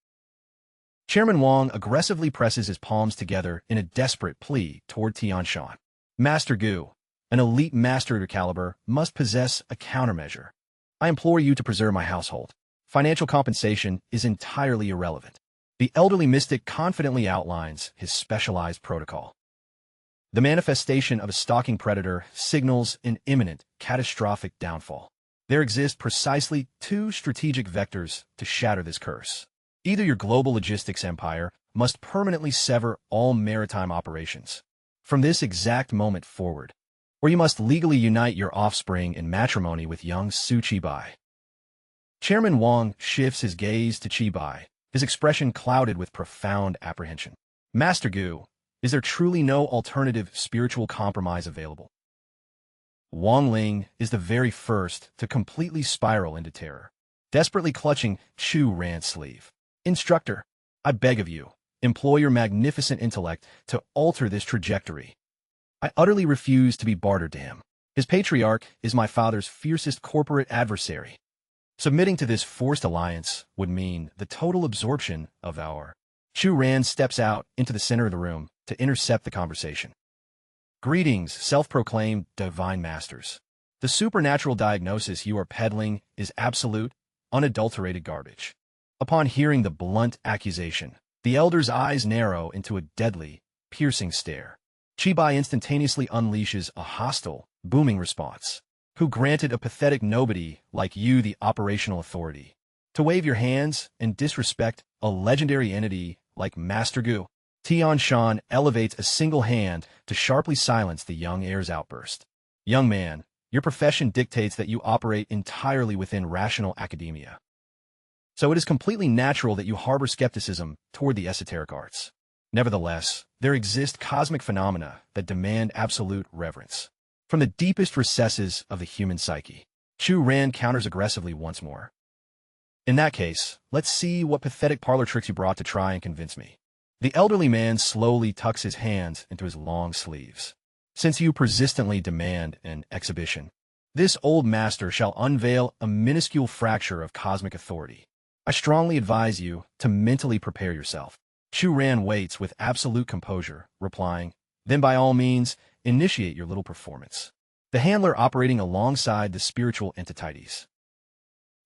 Chairman Wang aggressively presses his palms together in a desperate plea toward Tian Shan. Master Gu, an elite master of your caliber, must possess a countermeasure. I implore you to preserve my household. Financial compensation is entirely irrelevant. The elderly mystic confidently outlines his specialized protocol. The manifestation of a stalking predator signals an imminent, catastrophic downfall. There exist precisely two strategic vectors to shatter this curse. Either your global logistics empire must permanently sever all maritime operations from this exact moment forward, or you must legally unite your offspring in matrimony with young Su Chibai. Chairman Wang shifts his gaze to Chibai, his expression clouded with profound apprehension. Master Gu, is there truly no alternative spiritual compromise available? Wang Ling is the very first to completely spiral into terror, desperately clutching Chu Ran's sleeve. Instructor, I beg of you, employ your magnificent intellect to alter this trajectory. I utterly refuse to be bartered to him. His patriarch is my father's fiercest corporate adversary. Submitting to this forced alliance would mean the total absorption of our... Chu Ran steps out into the center of the room to intercept the conversation. Greetings, self-proclaimed divine masters. The supernatural diagnosis you are peddling is absolute, unadulterated garbage. Upon hearing the blunt accusation, the elder's eyes narrow into a deadly, piercing stare. Chibai instantaneously unleashes a hostile, booming response. Who granted a pathetic nobody like you the operational authority to wave your hands and disrespect a legendary entity like Master Gu? Tian Shan elevates a single hand to sharply silence the young heir's outburst. Young man, your profession dictates that you operate entirely within rational academia. So it is completely natural that you harbor skepticism toward the esoteric arts. Nevertheless, there exist cosmic phenomena that demand absolute reverence. From the deepest recesses of the human psyche, Chu Ran counters aggressively once more. In that case, let's see what pathetic parlor tricks you brought to try and convince me. The elderly man slowly tucks his hands into his long sleeves. Since you persistently demand an exhibition, this old master shall unveil a minuscule fracture of cosmic authority. I strongly advise you to mentally prepare yourself. Chu Ran waits with absolute composure, replying, then by all means, initiate your little performance. The handler operating alongside the spiritual entities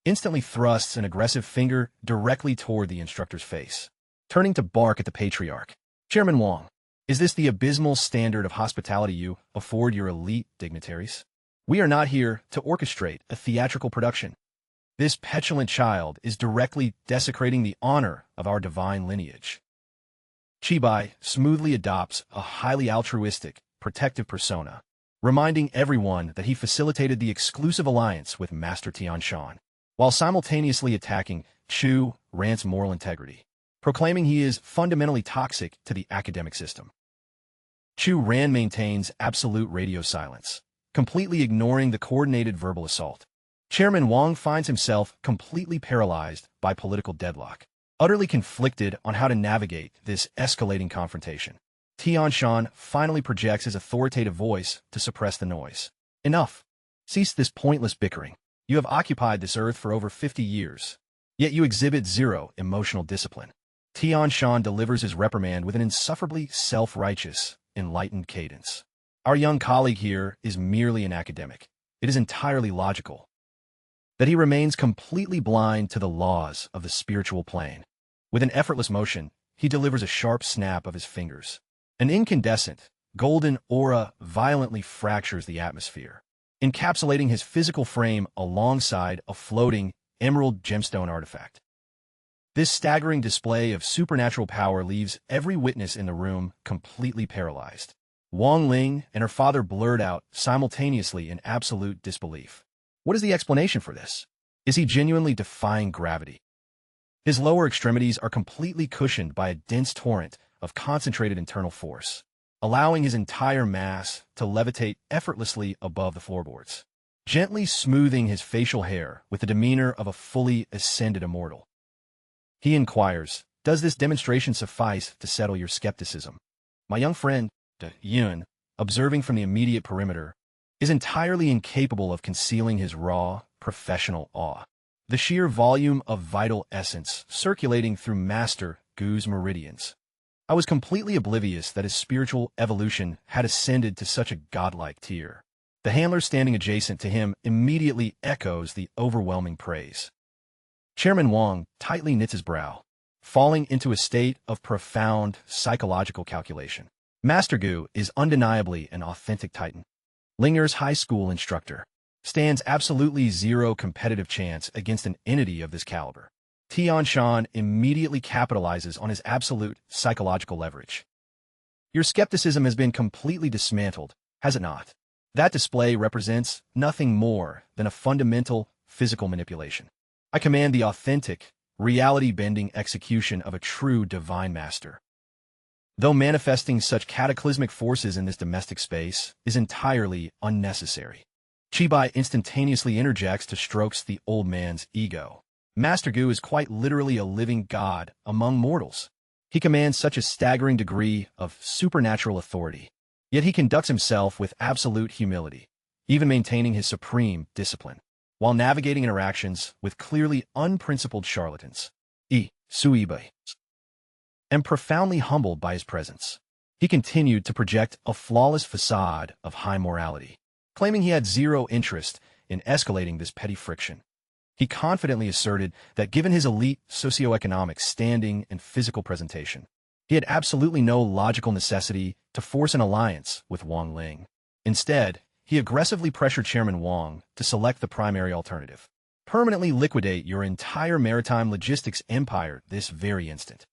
instantly thrusts an aggressive finger directly toward the instructor's face, turning to bark at the patriarch. Chairman Wang, is this the abysmal standard of hospitality you afford your elite dignitaries? We are not here to orchestrate a theatrical production. This petulant child is directly desecrating the honor of our divine lineage. Chibai smoothly adopts a highly altruistic, protective persona, reminding everyone that he facilitated the exclusive alliance with Master Tian Shan, while simultaneously attacking Chu Ran's moral integrity. proclaiming he is fundamentally toxic to the academic system. Chu Ran maintains absolute radio silence, completely ignoring the coordinated verbal assault. Chairman Wang finds himself completely paralyzed by political deadlock, utterly conflicted on how to navigate this escalating confrontation. Tianshan finally projects his authoritative voice to suppress the noise. Enough. Cease this pointless bickering. You have occupied this earth for over 50 years, yet you exhibit zero emotional discipline. Tianshan delivers his reprimand with an insufferably self-righteous, enlightened cadence. Our young colleague here is merely an academic. It is entirely logical that he remains completely blind to the laws of the spiritual plane. With an effortless motion, he delivers a sharp snap of his fingers. An incandescent, golden aura violently fractures the atmosphere, encapsulating his physical frame alongside a floating emerald gemstone artifact. This staggering display of supernatural power leaves every witness in the room completely paralyzed. Wang Ling and her father blurred out simultaneously in absolute disbelief. What is the explanation for this? Is he genuinely defying gravity? His lower extremities are completely cushioned by a dense torrent of concentrated internal force, allowing his entire mass to levitate effortlessly above the floorboards, gently smoothing his facial hair with the demeanor of a fully ascended immortal. He inquires, does this demonstration suffice to settle your skepticism? My young friend, De Yun, observing from the immediate perimeter, is entirely incapable of concealing his raw, professional awe. The sheer volume of vital essence circulating through Master Gu's meridians. I was completely oblivious that his spiritual evolution had ascended to such a godlike tier. The handler standing adjacent to him immediately echoes the overwhelming praise. Chairman Wang tightly knits his brow, falling into a state of profound psychological calculation. Master Gu is undeniably an authentic titan. Linger's high school instructor stands absolutely zero competitive chance against an entity of this caliber. Tianshan immediately capitalizes on his absolute psychological leverage. Your skepticism has been completely dismantled, has it not? That display represents nothing more than a fundamental physical manipulation. I command the authentic, reality-bending execution of a true divine master. Though manifesting such cataclysmic forces in this domestic space is entirely unnecessary. Chibai instantaneously interjects to stroke the old man's ego. Master Gu is quite literally a living god among mortals. He commands such a staggering degree of supernatural authority, yet he conducts himself with absolute humility, even maintaining his supreme discipline, while navigating interactions with clearly unprincipled charlatans. Suibai am profoundly humbled by his presence. He continued to project a flawless facade of high morality, claiming he had zero interest in escalating this petty friction. He confidently asserted that given his elite socioeconomic standing and physical presentation, he had absolutely no logical necessity to force an alliance with Wang Ling. Instead, he aggressively pressured Chairman Wang to select the primary alternative. Permanently liquidate your entire maritime logistics empire this very instant.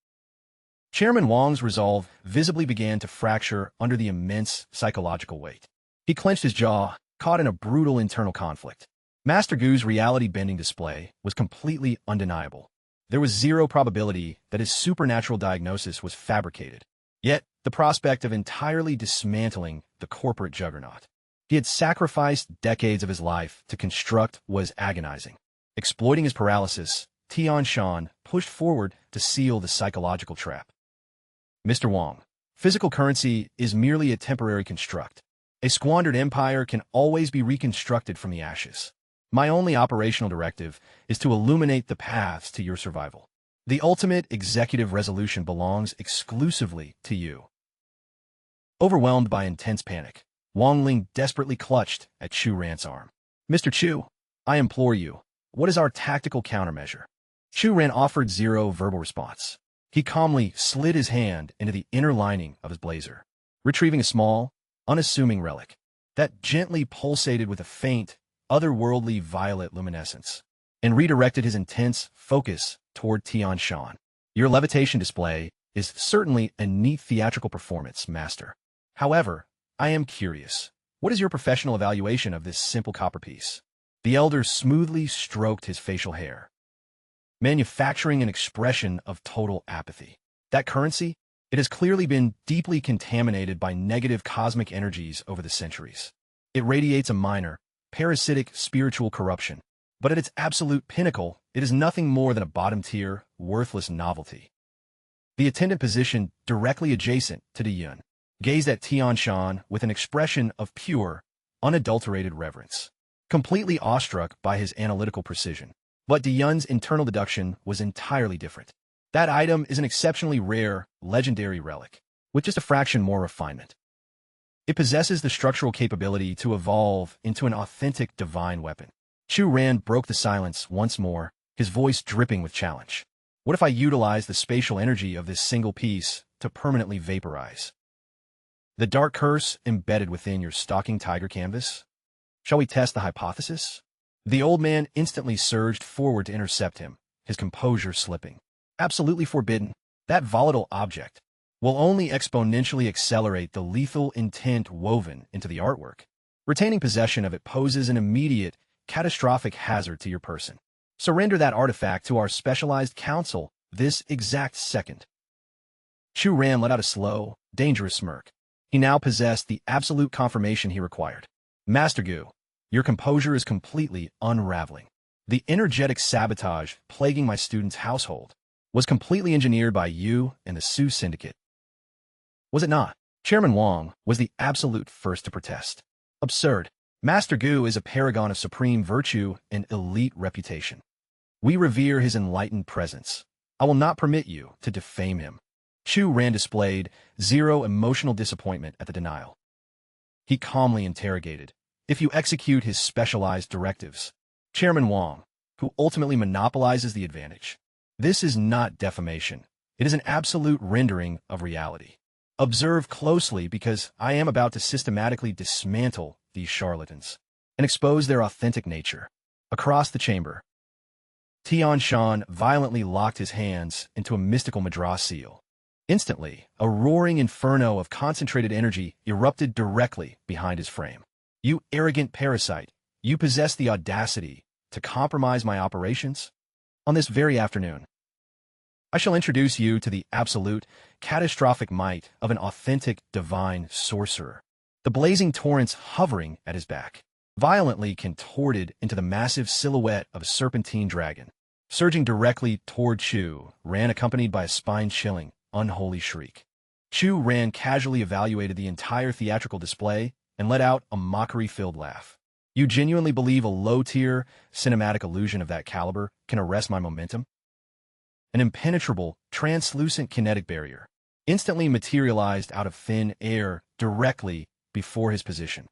Chairman Wang's resolve visibly began to fracture under the immense psychological weight. He clenched his jaw, caught in a brutal internal conflict. Master Gu's reality-bending display was completely undeniable. There was zero probability that his supernatural diagnosis was fabricated. Yet, the prospect of entirely dismantling the corporate juggernaut he had sacrificed decades of his life to construct was agonizing. Exploiting his paralysis, Tianshan pushed forward to seal the psychological trap. Mr. Wang, physical currency is merely a temporary construct. A squandered empire can always be reconstructed from the ashes. My only operational directive is to illuminate the paths to your survival. The ultimate executive resolution belongs exclusively to you. Overwhelmed by intense panic, Wang Ling desperately clutched at Chu Ran's arm. Mr. Chu, I implore you, what is our tactical countermeasure? Chu Ran offered zero verbal response. He calmly slid his hand into the inner lining of his blazer, retrieving a small, unassuming relic that gently pulsated with a faint, otherworldly violet luminescence, and redirected his intense focus toward Tianshan. Your levitation display is certainly a neat theatrical performance, Master. However, I am curious. What is your professional evaluation of this simple copper piece? The elder smoothly stroked his facial hair. manufacturing an expression of total apathy. That currency, it has clearly been deeply contaminated by negative cosmic energies over the centuries. It radiates a minor, parasitic spiritual corruption, but at its absolute pinnacle, it is nothing more than a bottom-tier, worthless novelty. The attendant position directly adjacent to De Yun gazed at Tian Shan with an expression of pure, unadulterated reverence, completely awestruck by his analytical precision. But De Yun's internal deduction was entirely different. That item is an exceptionally rare, legendary relic, with just a fraction more refinement. It possesses the structural capability to evolve into an authentic divine weapon. Chu Ran broke the silence once more, his voice dripping with challenge. What if I utilize the spatial energy of this single piece to permanently vaporize the dark curse embedded within your stalking tiger canvas? Shall we test the hypothesis? The old man instantly surged forward to intercept him, his composure slipping. Absolutely forbidden. That volatile object will only exponentially accelerate the lethal intent woven into the artwork. Retaining possession of it poses an immediate, catastrophic hazard to your person. Surrender that artifact to our specialized council this exact second. Chu Ran let out a slow, dangerous smirk. He now possessed the absolute confirmation he required. Master Gu, your composure is completely unraveling. The energetic sabotage plaguing my student's household was completely engineered by you and the Su Syndicate. Was it not? Chairman Wang was the absolute first to protest. Absurd. Master Gu is a paragon of supreme virtue and elite reputation. We revere his enlightened presence. I will not permit you to defame him. Chu Ran displayed zero emotional disappointment at the denial. He calmly interrogated, if you execute his specialized directives, Chairman Wang, who ultimately monopolizes the advantage. This is not defamation. It is an absolute rendering of reality. Observe closely because I am about to systematically dismantle these charlatans and expose their authentic nature. Across the chamber, Tian Shan violently locked his hands into a mystical madras seal. Instantly, a roaring inferno of concentrated energy erupted directly behind his frame. You arrogant parasite, you possess the audacity to compromise my operations? On this very afternoon, I shall introduce you to the absolute, catastrophic might of an authentic divine sorcerer. The blazing torrents hovering at his back, violently contorted into the massive silhouette of a serpentine dragon, surging directly toward Chu Ran accompanied by a spine-chilling, unholy shriek. Chu Ran casually evaluated the entire theatrical display and let out a mockery-filled laugh. You genuinely believe a low-tier, cinematic illusion of that caliber can arrest my momentum? An impenetrable, translucent kinetic barrier instantly materialized out of thin air directly before his position.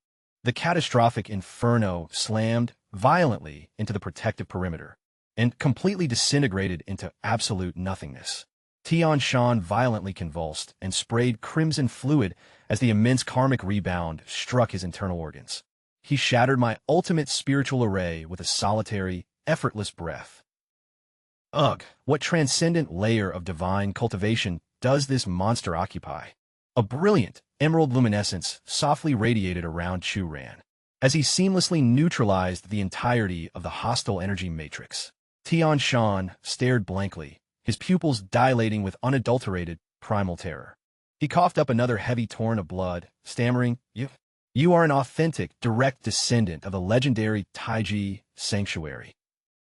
The catastrophic inferno slammed violently into the protective perimeter and completely disintegrated into absolute nothingness. Tian Shan violently convulsed and sprayed crimson fluid as the immense karmic rebound struck his internal organs. He shattered my ultimate spiritual array with a solitary, effortless breath. Ugh, what transcendent layer of divine cultivation does this monster occupy? A brilliant, emerald luminescence softly radiated around Chu Ran as he seamlessly neutralized the entirety of the hostile energy matrix. Tian Shan stared blankly, his pupils dilating with unadulterated, primal terror. He coughed up another heavy torrent of blood, stammering, You are an authentic, direct descendant of the legendary Taiji sanctuary.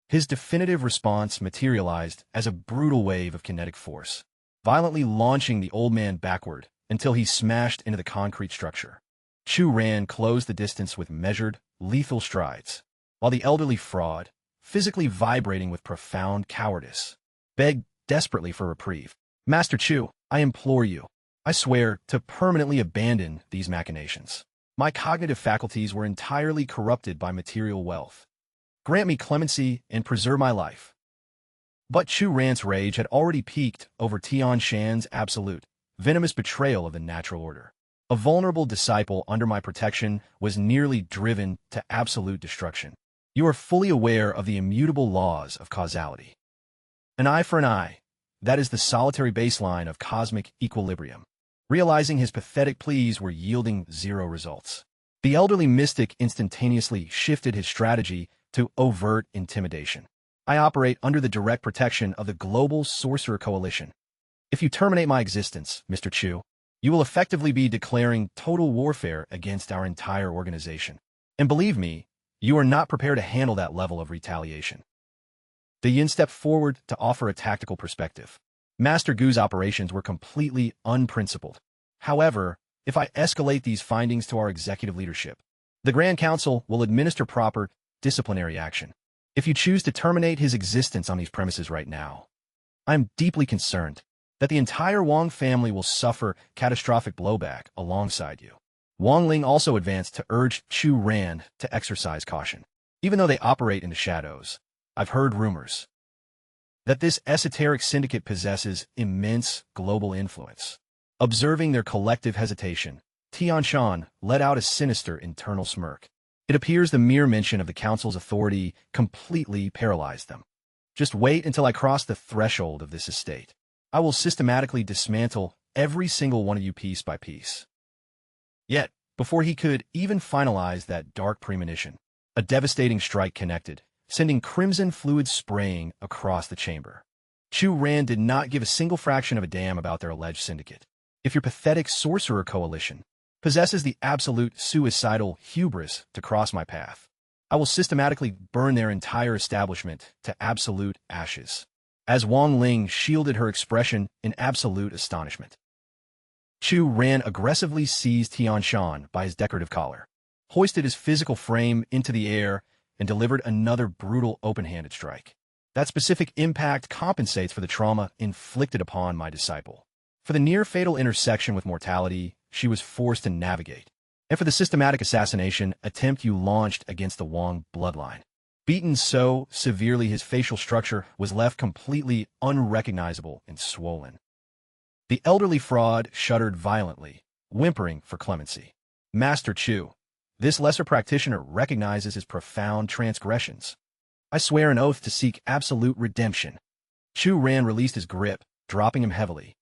His definitive response materialized as a brutal wave of kinetic force, violently launching the old man backward until he smashed into the concrete structure. Chu Ran closed the distance with measured, lethal strides, while the elderly fraud, physically vibrating with profound cowardice, begged desperately for reprieve. Master Chu, I implore you, I swear to permanently abandon these machinations. My cognitive faculties were entirely corrupted by material wealth. Grant me clemency and preserve my life. But Chu Ran's rage had already peaked over Tian Shan's absolute, venomous betrayal of the natural order. A vulnerable disciple under my protection was nearly driven to absolute destruction. You are fully aware of the immutable laws of causality. An eye for an eye, that is the solitary baseline of cosmic equilibrium. Realizing his pathetic pleas were yielding zero results, the elderly mystic instantaneously shifted his strategy to overt intimidation. I operate under the direct protection of the Global Sorcerer Coalition. If you terminate my existence, Mr. Chu, you will effectively be declaring total warfare against our entire organization. And believe me, you are not prepared to handle that level of retaliation. The Yin stepped forward to offer a tactical perspective. Master Gu's operations were completely unprincipled. However, if I escalate these findings to our executive leadership, the Grand Council will administer proper disciplinary action. If you choose to terminate his existence on these premises right now, I am deeply concerned that the entire Wang family will suffer catastrophic blowback alongside you. Wang Ling also advanced to urge Chu Ran to exercise caution. Even though they operate in the shadows, I've heard rumors that this esoteric syndicate possesses immense global influence. Observing their collective hesitation, Tianshan let out a sinister internal smirk. It appears the mere mention of the council's authority completely paralyzed them. Just wait until I cross the threshold of this estate. I will systematically dismantle every single one of you piece by piece. Yet, before he could even finalize that dark premonition, a devastating strike connected, sending crimson fluid spraying across the chamber. Chu Ran did not give a single fraction of a damn about their alleged syndicate. If your pathetic sorcerer coalition possesses the absolute suicidal hubris to cross my path, I will systematically burn their entire establishment to absolute ashes. As Wang Ling shielded her expression in absolute astonishment, Chu Ran aggressively seized Tianshan by his decorative collar, hoisted his physical frame into the air, and delivered another brutal open-handed strike. That specific impact compensates for the trauma inflicted upon my disciple. For the near-fatal intersection with mortality she was forced to navigate, and for the systematic assassination attempt you launched against the Wang bloodline. Beaten so severely his facial structure was left completely unrecognizable and swollen. The elderly fraud shuddered violently, whimpering for clemency. Master Chu, this lesser practitioner recognizes his profound transgressions. I swear an oath to seek absolute redemption. Chu Ran released his grip, dropping him heavily,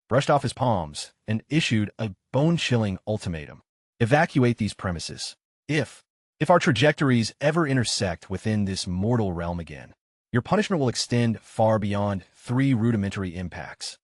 brushed off his palms, and issued a bone-chilling ultimatum. Evacuate these premises. If our trajectories ever intersect within this mortal realm again, your punishment will extend far beyond 3 rudimentary impacts.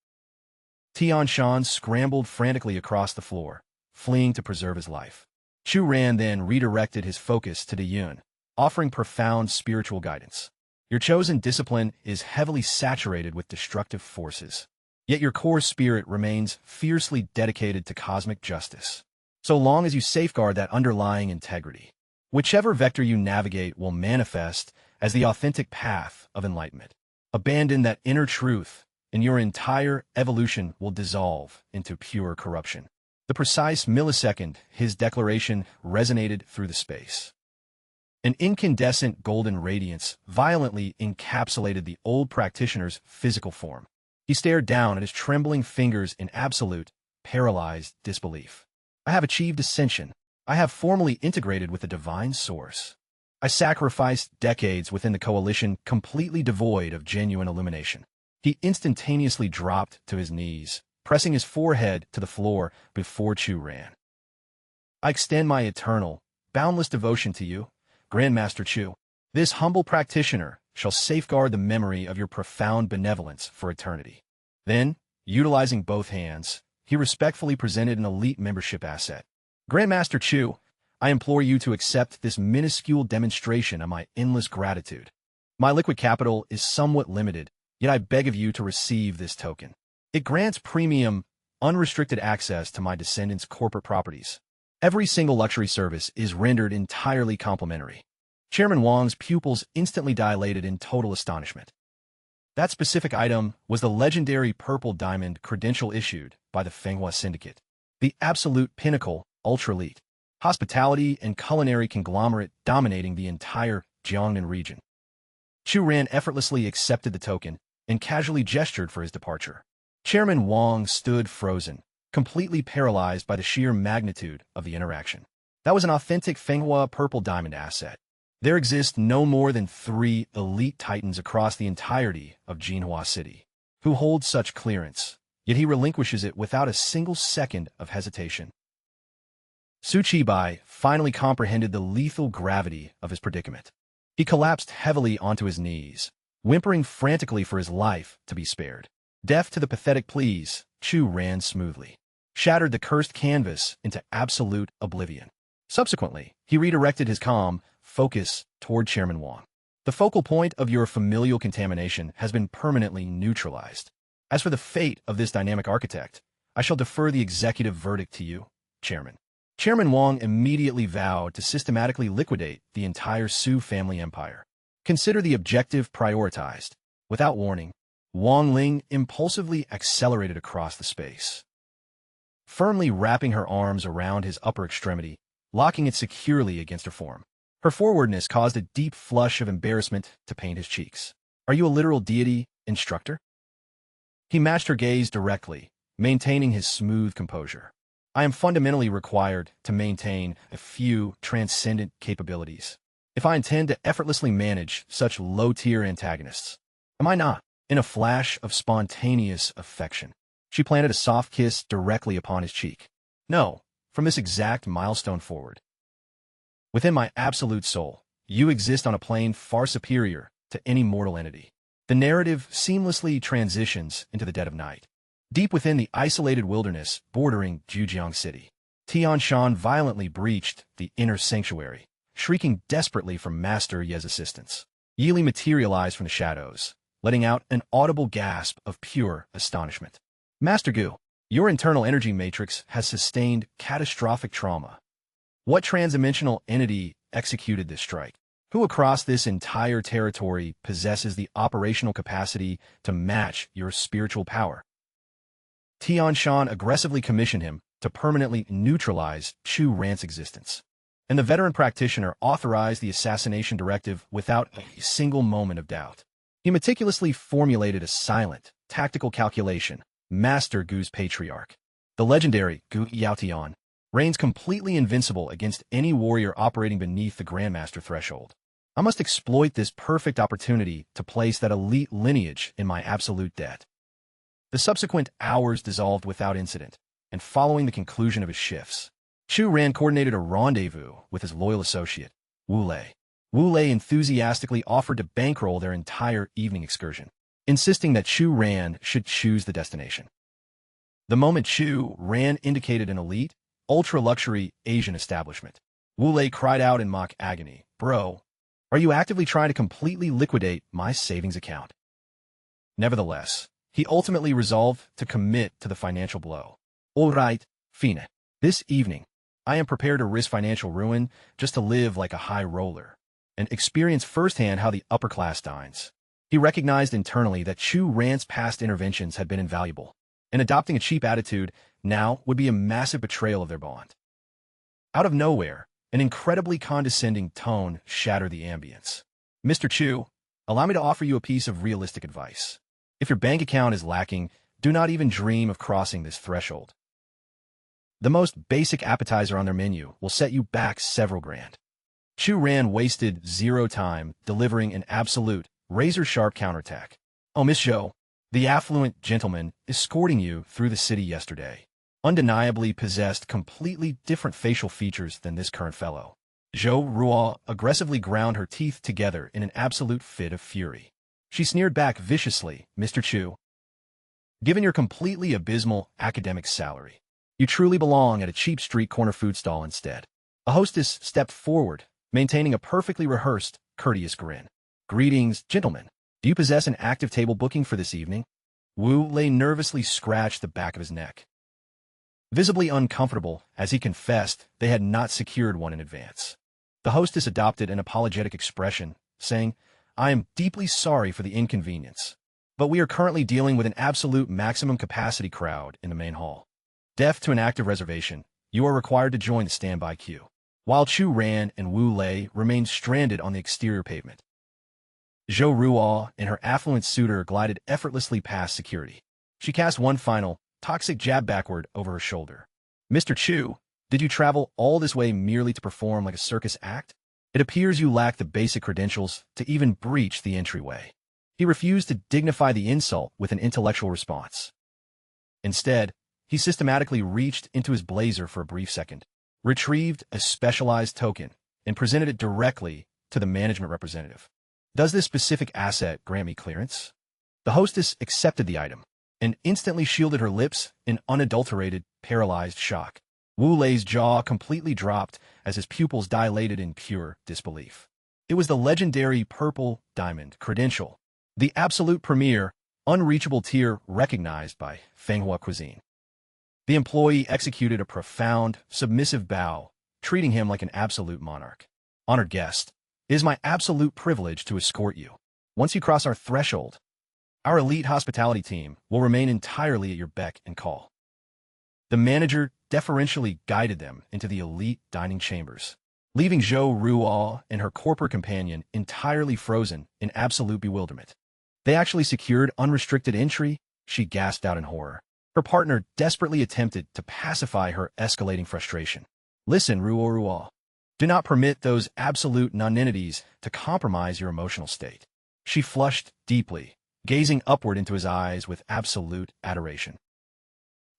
Tianshan scrambled frantically across the floor, fleeing to preserve his life. Chu Ran then redirected his focus to the Yun, offering profound spiritual guidance. Your chosen discipline is heavily saturated with destructive forces, yet your core spirit remains fiercely dedicated to cosmic justice. So long as you safeguard that underlying integrity, whichever vector you navigate will manifest as the authentic path of enlightenment. Abandon that inner truth, and your entire evolution will dissolve into pure corruption. The precise millisecond his declaration resonated through the space, an incandescent golden radiance violently encapsulated the old practitioner's physical form. He stared down at his trembling fingers in absolute, paralyzed disbelief. I have achieved ascension. I have formally integrated with the divine source. I sacrificed decades within the coalition completely devoid of genuine illumination. He instantaneously dropped to his knees, pressing his forehead to the floor before Chu Ran. I extend my eternal, boundless devotion to you, Grandmaster Chu. This humble practitioner shall safeguard the memory of your profound benevolence for eternity. Then, utilizing both hands, he respectfully presented an elite membership asset. Grandmaster Chu, I implore you to accept this minuscule demonstration of my endless gratitude. My liquid capital is somewhat limited, yet I beg of you to receive this token. It grants premium, unrestricted access to my descendants' corporate properties. Every single luxury service is rendered entirely complimentary. Chairman Wang's pupils instantly dilated in total astonishment. That specific item was the legendary purple diamond credential issued by the Fenghua Syndicate, the absolute pinnacle, ultra-elite, hospitality and culinary conglomerate dominating the entire Jiangnan region. Chu Ran effortlessly accepted the token and casually gestured for his departure. Chairman Wang stood frozen, completely paralyzed by the sheer magnitude of the interaction. That was an authentic Fenghua purple diamond asset. There exist no more than 3 elite titans across the entirety of Jinhua City who hold such clearance, yet he relinquishes it without a single second of hesitation. Su Qibai finally comprehended the lethal gravity of his predicament. He collapsed heavily onto his knees, whimpering frantically for his life to be spared. Deaf to the pathetic pleas, Chu ran smoothly, shattered the cursed canvas into absolute oblivion. Subsequently, he redirected his calm focus toward Chairman Wang. The focal point of your familial contamination has been permanently neutralized. As for the fate of this dynamic architect, I shall defer the executive verdict to you, Chairman. Chairman Wang immediately vowed to systematically liquidate the entire Su family empire. Consider the objective prioritized. Without warning, Wang Ling impulsively accelerated across the space, firmly wrapping her arms around his upper extremity, locking it securely against her form. Her forwardness caused a deep flush of embarrassment to paint his cheeks. Are you a literal deity, instructor? He matched her gaze directly, maintaining his smooth composure. I am fundamentally required to maintain a few transcendent capabilities if I intend to effortlessly manage such low-tier antagonists. Am I not? In a flash of spontaneous affection, she planted a soft kiss directly upon his cheek. No, from this exact milestone forward, within my absolute soul, you exist on a plane far superior to any mortal entity. The narrative seamlessly transitions into the dead of night. Deep within the isolated wilderness bordering Jujiang City, Tian Shan violently breached the inner sanctuary, shrieking desperately for Master Ye's assistance. Yili materialized from the shadows, letting out an audible gasp of pure astonishment. Master Gu, your internal energy matrix has sustained catastrophic trauma. What transdimensional entity executed this strike? Who across this entire territory possesses the operational capacity to match your spiritual power? Tian Shan aggressively commissioned him to permanently neutralize Chu Ran's existence, and the veteran practitioner authorized the assassination directive without a single moment of doubt. He meticulously formulated a silent, tactical calculation. Master Gu's patriarch, the legendary Gu Yaotian, reigns completely invincible against any warrior operating beneath the Grandmaster threshold. I must exploit this perfect opportunity to place that elite lineage in my absolute debt. The subsequent hours dissolved without incident, and following the conclusion of his shifts, Chu Ran coordinated a rendezvous with his loyal associate, Wu Lei. Wu Lei enthusiastically offered to bankroll their entire evening excursion, insisting that Chu Ran should choose the destination. The moment Chu Ran indicated an elite, ultra-luxury Asian establishment, Wu Lei cried out in mock agony, "Bro, are you actively trying to completely liquidate my savings account?" Nevertheless, he ultimately resolved to commit to the financial blow. All right, Fine. This evening, I am prepared to risk financial ruin just to live like a high roller and experience firsthand how the upper class dines. He recognized internally that Chu Ran's past interventions had been invaluable, and adopting a cheap attitude now would be a massive betrayal of their bond. Out of nowhere, an incredibly condescending tone shattered the ambience. Mr. Chu, allow me to offer you a piece of realistic advice. If your bank account is lacking, do not even dream of crossing this threshold. The most basic appetizer on their menu will set you back several grand. Chu Ran wasted zero time delivering an absolute, razor-sharp counterattack. Oh, Miss Zhou, the affluent gentleman escorting you through the city yesterday undeniably possessed completely different facial features than this current fellow. Zhou Ruo aggressively ground her teeth together in an absolute fit of fury. She sneered back viciously, Mr. Chu. Given your completely abysmal academic salary, you truly belong at a cheap street corner food stall instead. A hostess stepped forward, maintaining a perfectly rehearsed, courteous grin. Greetings, gentlemen. Do you possess an active table booking for this evening? Wu Lei nervously scratched the back of his neck, visibly uncomfortable as he confessed they had not secured one in advance. The hostess adopted an apologetic expression, saying, I am deeply sorry for the inconvenience, but we are currently dealing with an absolute maximum capacity crowd in the main hall. Deaf to an active reservation, you are required to join the standby queue, while Chu Ran and Wu Lei remained stranded on the exterior pavement. Zhou Ruo and her affluent suitor glided effortlessly past security. She cast one final, toxic jab backward over her shoulder. Mr. Chu, did you travel all this way merely to perform like a circus act? It appears you lack the basic credentials to even breach the entryway. He refused to dignify the insult with an intellectual response. Instead, he systematically reached into his blazer for a brief second, retrieved a specialized token, and presented it directly to the management representative. Does this specific asset grant me clearance? The hostess accepted the item and instantly shielded her lips in unadulterated, paralyzed shock. Wu Lei's jaw completely dropped as his pupils dilated in pure disbelief. It was the legendary purple diamond credential, the absolute premier, unreachable tier recognized by Manhwa cuisine. The employee executed a profound, submissive bow, treating him like an absolute monarch. Honored guest, it is my absolute privilege to escort you. Once you cross our threshold, our elite hospitality team will remain entirely at your beck and call. The manager deferentially guided them into the elite dining chambers, leaving Zhou Ruo and her corporate companion entirely frozen in absolute bewilderment. They actually secured unrestricted entry, she gasped out in horror. Her partner desperately attempted to pacify her escalating frustration. Listen, Ruo. Do not permit those absolute nonentities to compromise your emotional state. She flushed deeply, gazing upward into his eyes with absolute adoration.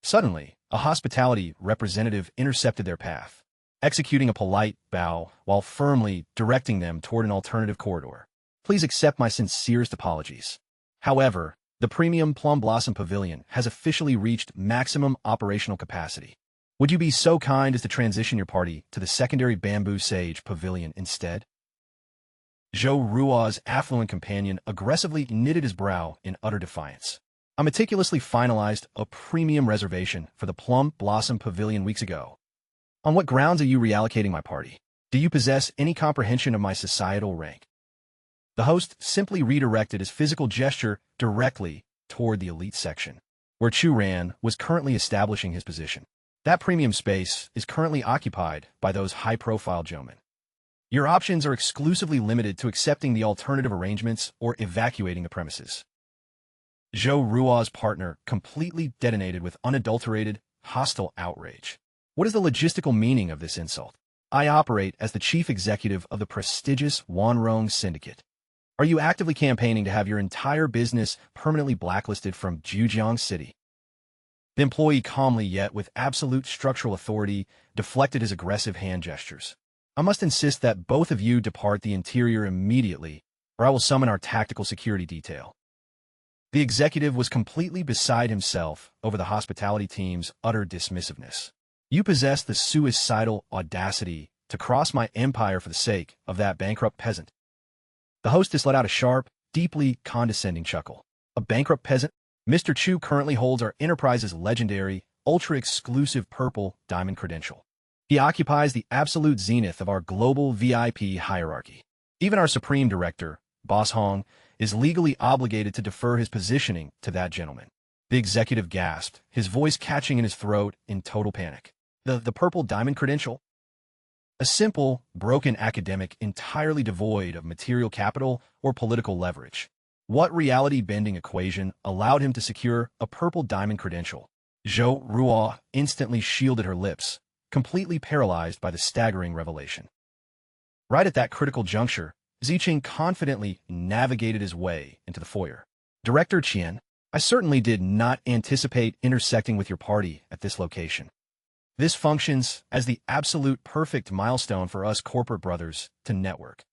Suddenly, a hospitality representative intercepted their path, executing a polite bow while firmly directing them toward an alternative corridor. Please accept my sincerest apologies. However, the Premium Plum Blossom Pavilion has officially reached maximum operational capacity. Would you be so kind as to transition your party to the secondary Bamboo Sage Pavilion instead? Zhou Ruo's affluent companion aggressively knitted his brow in utter defiance. I meticulously finalized a premium reservation for the Plum Blossom Pavilion weeks ago. On what grounds are you reallocating my party? Do you possess any comprehension of my societal rank? The host simply redirected his physical gesture directly toward the elite section, where Chu Ran was currently establishing his position. That premium space is currently occupied by those high-profile gentlemen. Your options are exclusively limited to accepting the alternative arrangements or evacuating the premises. Zhou Ruo's partner completely detonated with unadulterated, hostile outrage. What is the logistical meaning of this insult? I operate as the chief executive of the prestigious Wanrong Syndicate. Are you actively campaigning to have your entire business permanently blacklisted from Zhujiang City? The employee calmly yet with absolute structural authority deflected his aggressive hand gestures. I must insist that both of you depart the interior immediately, or I will summon our tactical security detail. The executive was completely beside himself over the hospitality team's utter dismissiveness. You possess the suicidal audacity to cross my empire for the sake of that bankrupt peasant. The hostess let out a sharp, deeply condescending chuckle. A bankrupt peasant? Mr. Chu currently holds our enterprise's legendary, ultra-exclusive purple diamond credential. He occupies the absolute zenith of our global VIP hierarchy. Even our supreme director, Boss Hong, is legally obligated to defer his positioning to that gentleman. The executive gasped, his voice catching in his throat in total panic. The purple diamond credential? A simple, broken academic entirely devoid of material capital or political leverage. What reality-bending equation allowed him to secure a purple diamond credential? Zhou Ruo instantly shielded her lips, completely paralyzed by the staggering revelation. Right at that critical juncture, Ziqing confidently navigated his way into the foyer. Director Qian, I certainly did not anticipate intersecting with your party at this location. This functions as the absolute perfect milestone for us corporate brothers to network.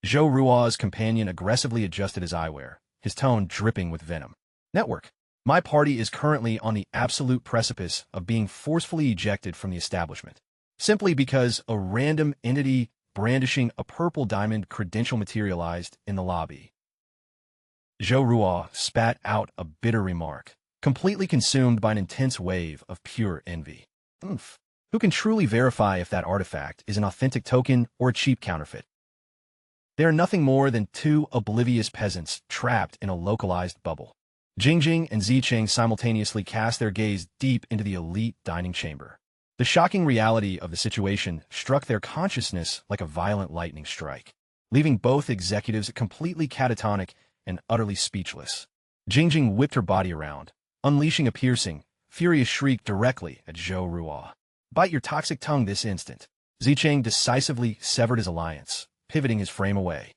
Zhou Ruo's companion aggressively adjusted his eyewear, his tone dripping with venom. Network. My party is currently on the absolute precipice of being forcefully ejected from the establishment, simply because a random entity brandishing a purple diamond credential materialized in the lobby. Zhou Ruo spat out a bitter remark, completely consumed by an intense wave of pure envy. Who can truly verify if that artifact is an authentic token or a cheap counterfeit? They are nothing more than two oblivious peasants trapped in a localized bubble. Jingjing and Ziqing simultaneously cast their gaze deep into the elite dining chamber. The shocking reality of the situation struck their consciousness like a violent lightning strike, leaving both executives completely catatonic and utterly speechless. Jingjing whipped her body around, unleashing a piercing, furious shriek directly at Zhou Ruo. Bite your toxic tongue this instant. Ziqing decisively severed his alliance, pivoting his frame away.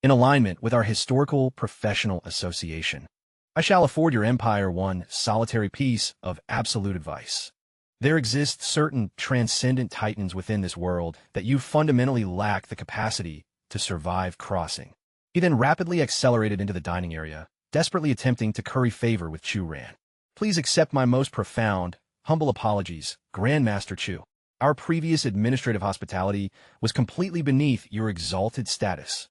In alignment with our historical professional association, I shall afford your empire one solitary piece of absolute advice. There exist certain transcendent titans within this world that you fundamentally lack the capacity to survive crossing. He then rapidly accelerated into the dining area, desperately attempting to curry favor with Chu Ran. Please accept my most profound, humble apologies, Grandmaster Chu. Our previous administrative hospitality was completely beneath your exalted status.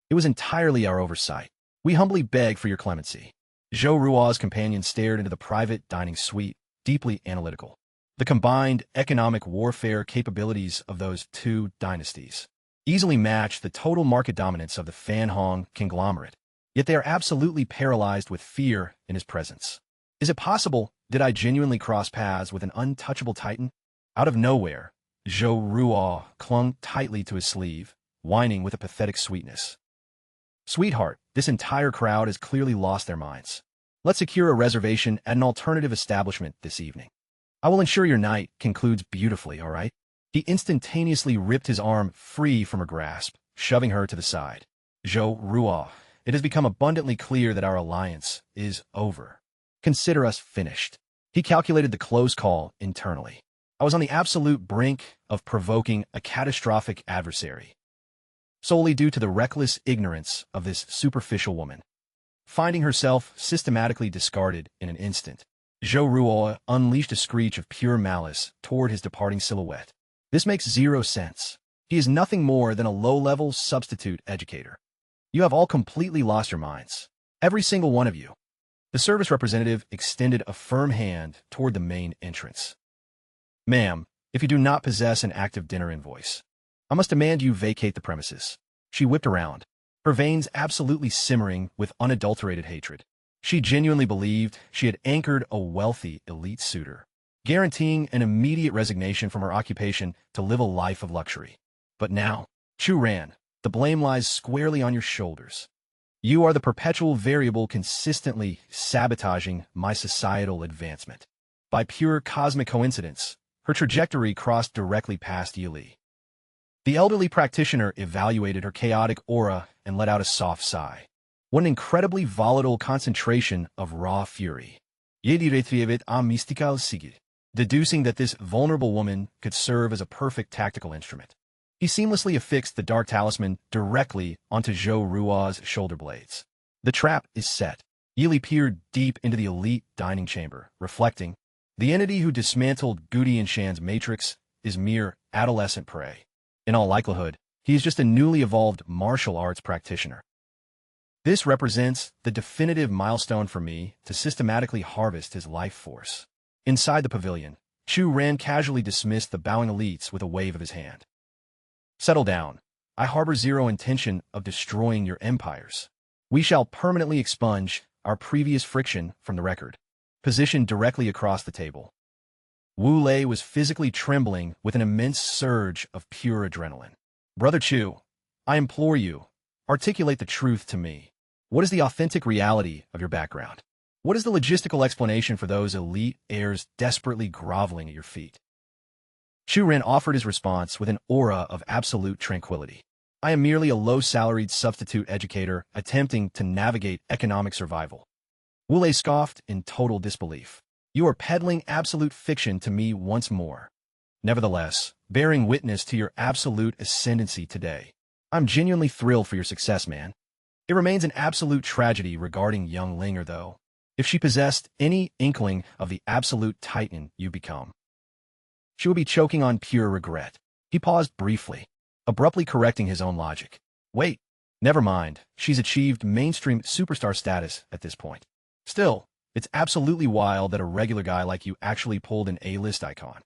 It was entirely our oversight. We humbly beg for your clemency. Zhou Ruo's companion stared into the private dining suite, deeply analytical. The combined economic warfare capabilities of those two dynasties easily match the total market dominance of the Fan Hong conglomerate, yet they are absolutely paralyzed with fear in his presence. Is it possible, did I genuinely cross paths with an untouchable titan? Out of nowhere, Zhou Ruo clung tightly to his sleeve, whining with a pathetic sweetness. Sweetheart, this entire crowd has clearly lost their minds. Let's secure a reservation at an alternative establishment this evening. I will ensure your night concludes beautifully, all right? He instantaneously ripped his arm free from her grasp, shoving her to the side. Zhou Ruo, it has become abundantly clear that our alliance is over. Consider us finished. He calculated the close call internally. I was on the absolute brink of provoking a catastrophic adversary, solely due to the reckless ignorance of this superficial woman. Finding herself systematically discarded in an instant, Zhou Ruo unleashed a screech of pure malice toward his departing silhouette. This makes zero sense. He is nothing more than a low-level substitute educator. You have all completely lost your minds. Every single one of you. The service representative extended a firm hand toward the main entrance. Ma'am, if you do not possess an active dinner invoice, I must demand you vacate the premises. She whipped around, her veins absolutely simmering with unadulterated hatred. She genuinely believed she had anchored a wealthy elite suitor, guaranteeing an immediate resignation from her occupation to live a life of luxury. But now, Chu Ran, the blame lies squarely on your shoulders. You are the perpetual variable consistently sabotaging my societal advancement. By pure cosmic coincidence, her trajectory crossed directly past Yili. The elderly practitioner evaluated her chaotic aura and let out a soft sigh. What an incredibly volatile concentration of raw fury. Deducing that this vulnerable woman could serve as a perfect tactical instrument, he seamlessly affixed the dark talisman directly onto Zhou Ruo's shoulder blades. The trap is set. Yili peered deep into the elite dining chamber, reflecting, the entity who dismantled Gudian Shan's matrix is mere adolescent prey. In all likelihood, he is just a newly evolved martial arts practitioner. This represents the definitive milestone for me to systematically harvest his life force. Inside the pavilion, Chu Ran casually dismissed the bowing elites with a wave of his hand. Settle down. I harbor zero intention of destroying your empires. We shall permanently expunge our previous friction from the record. Positioned directly across the table, Wu Lei was physically trembling with an immense surge of pure adrenaline. Brother Chu, I implore you, articulate the truth to me. What is the authentic reality of your background? What is the logistical explanation for those elite heirs desperately groveling at your feet? Chu Ren offered his response with an aura of absolute tranquility. I am merely a low-salaried substitute educator attempting to navigate economic survival. Wu Lei scoffed in total disbelief. You are peddling absolute fiction to me once more. Nevertheless, bearing witness to your absolute ascendancy today, I'm genuinely thrilled for your success, man. It remains an absolute tragedy regarding young Linger, though. If she possessed any inkling of the absolute titan you become, she would be choking on pure regret. He paused briefly, abruptly correcting his own logic. Wait, never mind. She's achieved mainstream superstar status at this point. Still, it's absolutely wild that a regular guy like you actually pulled an A-list icon.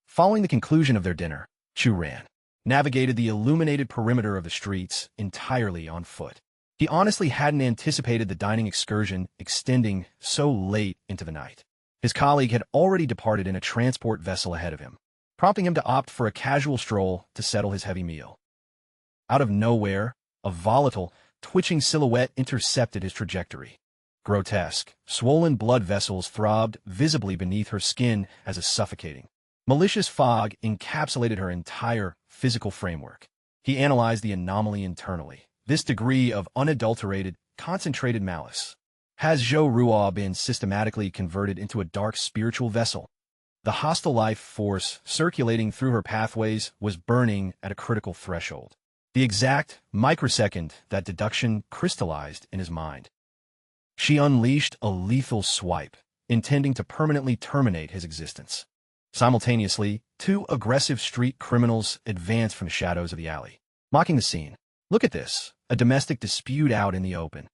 Following the conclusion of their dinner, Chu Ran navigated the illuminated perimeter of the streets entirely on foot. He honestly hadn't anticipated the dining excursion extending so late into the night. His colleague had already departed in a transport vessel ahead of him, prompting him to opt for a casual stroll to settle his heavy meal. Out of nowhere, a volatile, twitching silhouette intercepted his trajectory. Grotesque, swollen blood vessels throbbed visibly beneath her skin as a suffocating, malicious fog encapsulated her entire physical framework. He analyzed the anomaly internally. This degree of unadulterated, concentrated malice. Has Zhou Ruo been systematically converted into a dark spiritual vessel? The hostile life force circulating through her pathways was burning at a critical threshold. The exact microsecond that deduction crystallized in his mind. She unleashed a lethal swipe, intending to permanently terminate his existence. Simultaneously, two aggressive street criminals advanced from the shadows of the alley, mocking the scene. Look at this, a domestic dispute out in the open.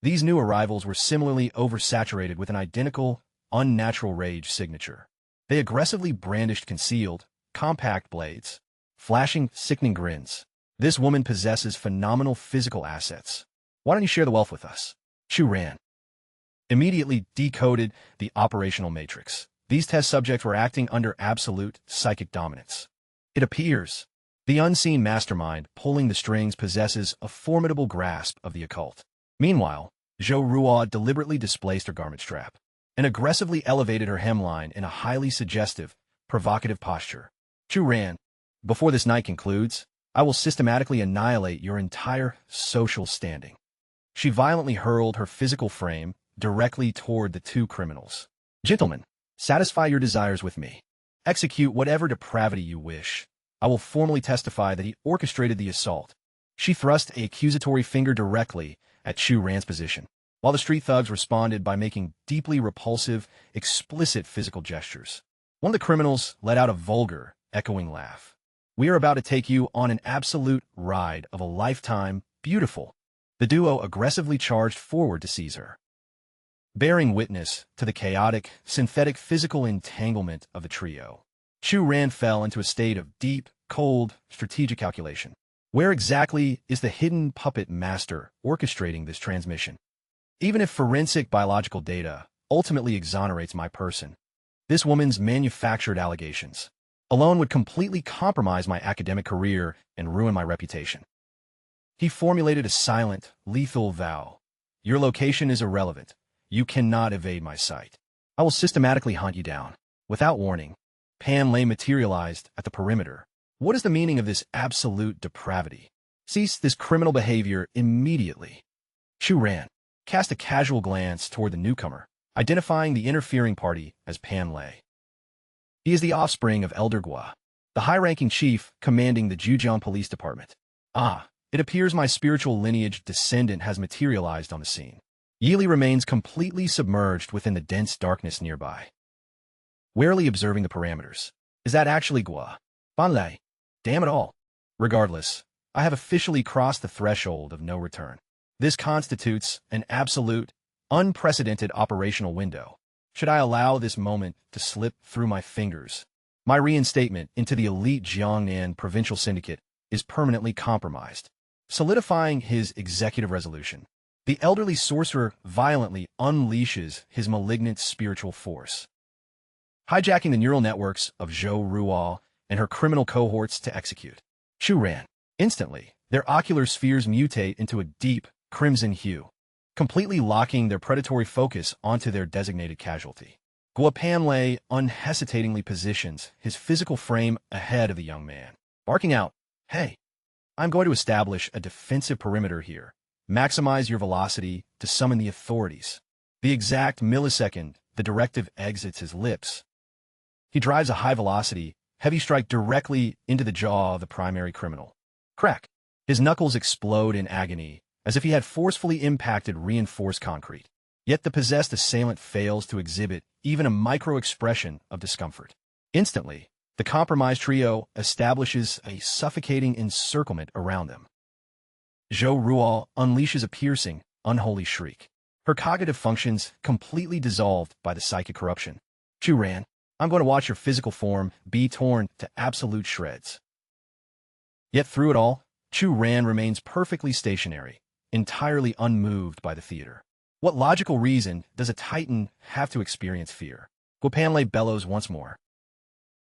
These new arrivals were similarly oversaturated with an identical, unnatural rage signature. They aggressively brandished concealed, compact blades, flashing sickening grins. This woman possesses phenomenal physical assets. Why don't you share the wealth with us? Chu ran. Immediately decoded the operational matrix. These test subjects were acting under absolute psychic dominance. It appears the unseen mastermind pulling the strings possesses a formidable grasp of the occult. Meanwhile, Zhou Ruo deliberately displaced her garment strap and aggressively elevated her hemline in a highly suggestive, provocative posture. Chu ran. Before this night concludes, I will systematically annihilate your entire social standing. She violently hurled her physical frame directly toward the two criminals. Gentlemen, satisfy your desires with me. Execute whatever depravity you wish. I will formally testify that he orchestrated the assault. She thrust an accusatory finger directly at Chu Ran's position, while the street thugs responded by making deeply repulsive, explicit physical gestures. One of the criminals let out a vulgar, echoing laugh. We are about to take you on an absolute ride of a lifetime, beautiful. The duo aggressively charged forward to seize her. Bearing witness to the chaotic, synthetic physical entanglement of the trio, Chu Ran fell into a state of deep, cold, strategic calculation. Where exactly is the hidden puppet master orchestrating this transmission? Even if forensic biological data ultimately exonerates my person, this woman's manufactured allegations alone would completely compromise my academic career and ruin my reputation. He formulated a silent, lethal vow. Your location is irrelevant. You cannot evade my sight. I will systematically hunt you down. Without warning, Pan Lei materialized at the perimeter. What is the meaning of this absolute depravity? Cease this criminal behavior immediately. Chu Ran cast a casual glance toward the newcomer, identifying the interfering party as Pan Lei. He is the offspring of Elder Gua, the high-ranking chief commanding the Zhujiang Police Department. Ah, it appears my spiritual lineage descendant has materialized on the scene. Yili remains completely submerged within the dense darkness nearby, warily observing the parameters. Is that actually Gua? Pan Lei? Damn it all. Regardless, I have officially crossed the threshold of no return. This constitutes an absolute, unprecedented operational window. Should I allow this moment to slip through my fingers, my reinstatement into the elite Jiangnan provincial syndicate is permanently compromised. Solidifying his executive resolution, the elderly sorcerer violently unleashes his malignant spiritual force, hijacking the neural networks of Zhou Ruo and her criminal cohorts to execute. Chu Ran. Instantly, their ocular spheres mutate into a deep, crimson hue, completely locking their predatory focus onto their designated casualty. Gua Pan Lei unhesitatingly positions his physical frame ahead of the young man, barking out, "Hey, I'm going to establish a defensive perimeter here. Maximize your velocity to summon the authorities." The exact millisecond the directive exits his lips, he drives a high-velocity, heavy strike directly into the jaw of the primary criminal. Crack! His knuckles explode in agony, as if he had forcefully impacted reinforced concrete. Yet the possessed assailant fails to exhibit even a micro-expression of discomfort. Instantly, the compromised trio establishes a suffocating encirclement around them. Zhou Ruo unleashes a piercing, unholy shriek. Her cognitive functions completely dissolved by the psychic corruption. Chu Ran, I'm going to watch your physical form be torn to absolute shreds. Yet through it all, Chu Ran remains perfectly stationary, entirely unmoved by the theater. What logical reason does a titan have to experience fear? Gua Pan Lei bellows once more.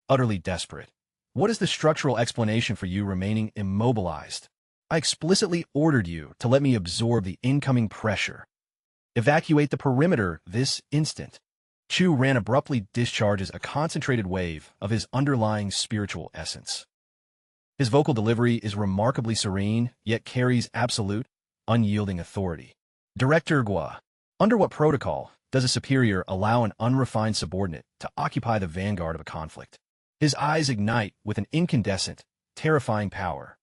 Utterly desperate. What is the structural explanation for you remaining immobilized? I explicitly ordered you to let me absorb the incoming pressure. Evacuate the perimeter this instant. Chu Ran abruptly discharges a concentrated wave of his underlying spiritual essence. His vocal delivery is remarkably serene, yet carries absolute, unyielding authority. Director Gua, under what protocol does a superior allow an unrefined subordinate to occupy the vanguard of a conflict. His eyes ignite with an incandescent, terrifying power.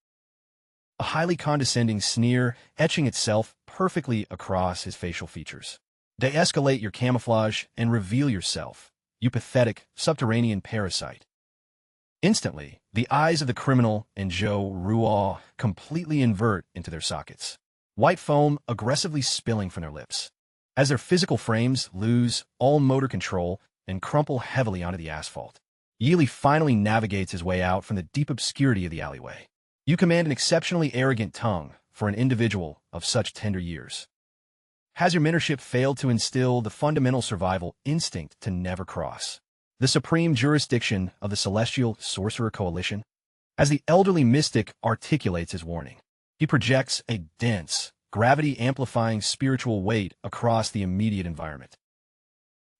A highly condescending sneer etching itself perfectly across his facial features. De-escalate your camouflage and reveal yourself, you pathetic, subterranean parasite. Instantly, the eyes of the criminal and Zhou Ruo completely invert into their sockets, white foam aggressively spilling from their lips, as their physical frames lose all motor control and crumple heavily onto the asphalt. Yili finally navigates his way out from the deep obscurity of the alleyway. You command an exceptionally arrogant tongue for an individual of such tender years. Has your mentorship failed to instill the fundamental survival instinct to never cross the supreme jurisdiction of the Celestial Sorcerer Coalition? As the elderly mystic articulates his warning, he projects a dense, gravity-amplifying spiritual weight across the immediate environment,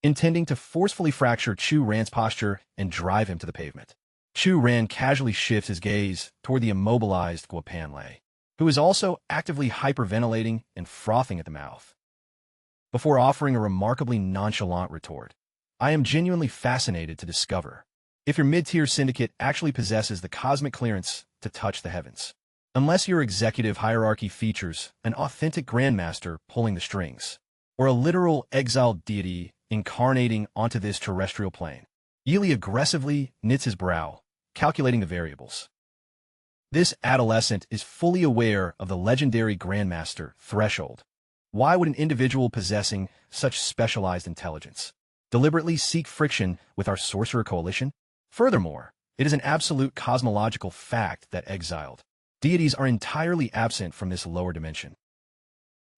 intending to forcefully fracture Chu Ran's posture and drive him to the pavement. Chu Ran casually shifts his gaze toward the immobilized Guopanlei, who is also actively hyperventilating and frothing at the mouth, before offering a remarkably nonchalant retort. I am genuinely fascinated to discover if your mid-tier syndicate actually possesses the cosmic clearance to touch the heavens. Unless your executive hierarchy features an authentic grandmaster pulling the strings, or a literal exiled deity incarnating onto this terrestrial plane. Yili aggressively knits his brow, calculating the variables. This adolescent is fully aware of the legendary grandmaster threshold. Why would an individual possessing such specialized intelligence deliberately seek friction with our sorcerer coalition? Furthermore, it is an absolute cosmological fact that exiled deities are entirely absent from this lower dimension.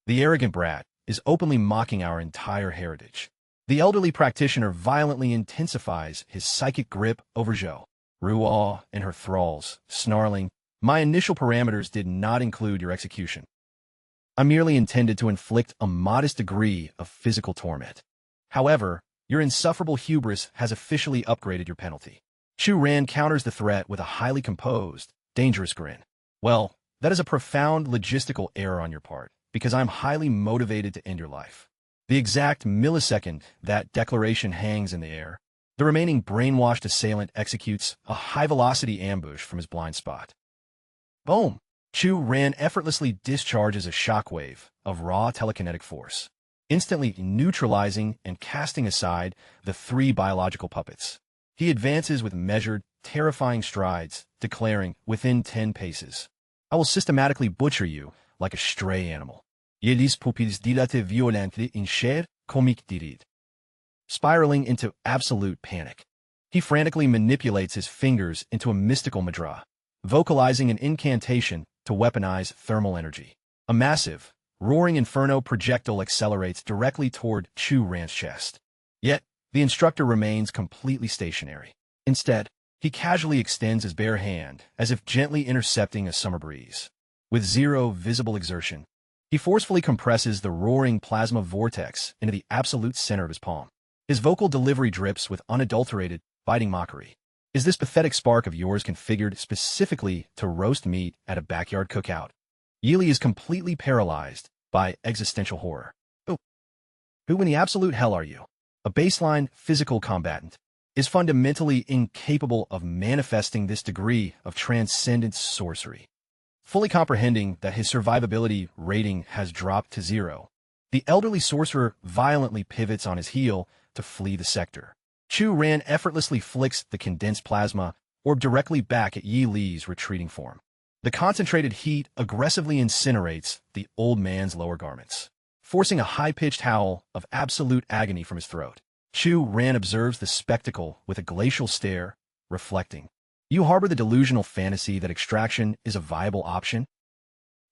The arrogant brat is openly mocking our entire heritage. The elderly practitioner violently intensifies his psychic grip over Zhou Ruo and her thralls, snarling, "My initial parameters did not include your execution. I merely intended to inflict a modest degree of physical torment. However, your insufferable hubris has officially upgraded your penalty." Chu Ran counters the threat with a highly composed, dangerous grin. Well, that is a profound logistical error on your part, because I'm highly motivated to end your life. The exact millisecond that declaration hangs in the air, the remaining brainwashed assailant executes a high-velocity ambush from his blind spot. Boom! Chu Ran effortlessly discharges a shockwave of raw telekinetic force, instantly neutralizing and casting aside the three biological puppets. He advances with measured, terrifying strides, declaring, within 10 paces, "I will systematically butcher you like a stray animal." Yelis pupilles dilate violently in chair comique dirid. Spiraling into absolute panic, he frantically manipulates his fingers into a mystical mudra, vocalizing an incantation to weaponize thermal energy. A massive, roaring inferno projectile accelerates directly toward Chu Ran's chest. Yet, the instructor remains completely stationary. Instead, he casually extends his bare hand as if gently intercepting a summer breeze. With zero visible exertion, he forcefully compresses the roaring plasma vortex into the absolute center of his palm. His vocal delivery drips with unadulterated, biting mockery. Is this pathetic spark of yours configured specifically to roast meat at a backyard cookout? Yili is completely paralyzed by existential horror. Who in the absolute hell are you? A baseline physical combatant is fundamentally incapable of manifesting this degree of transcendent sorcery. Fully comprehending that his survivability rating has dropped to 0, the elderly sorcerer violently pivots on his heel to flee the sector. Chu Ran effortlessly flicks the condensed plasma orb directly back at Yi Li's retreating form. The concentrated heat aggressively incinerates the old man's lower garments, forcing a high-pitched howl of absolute agony from his throat. Chu Ran observes the spectacle with a glacial stare, reflecting, "You harbor the delusional fantasy that extraction is a viable option?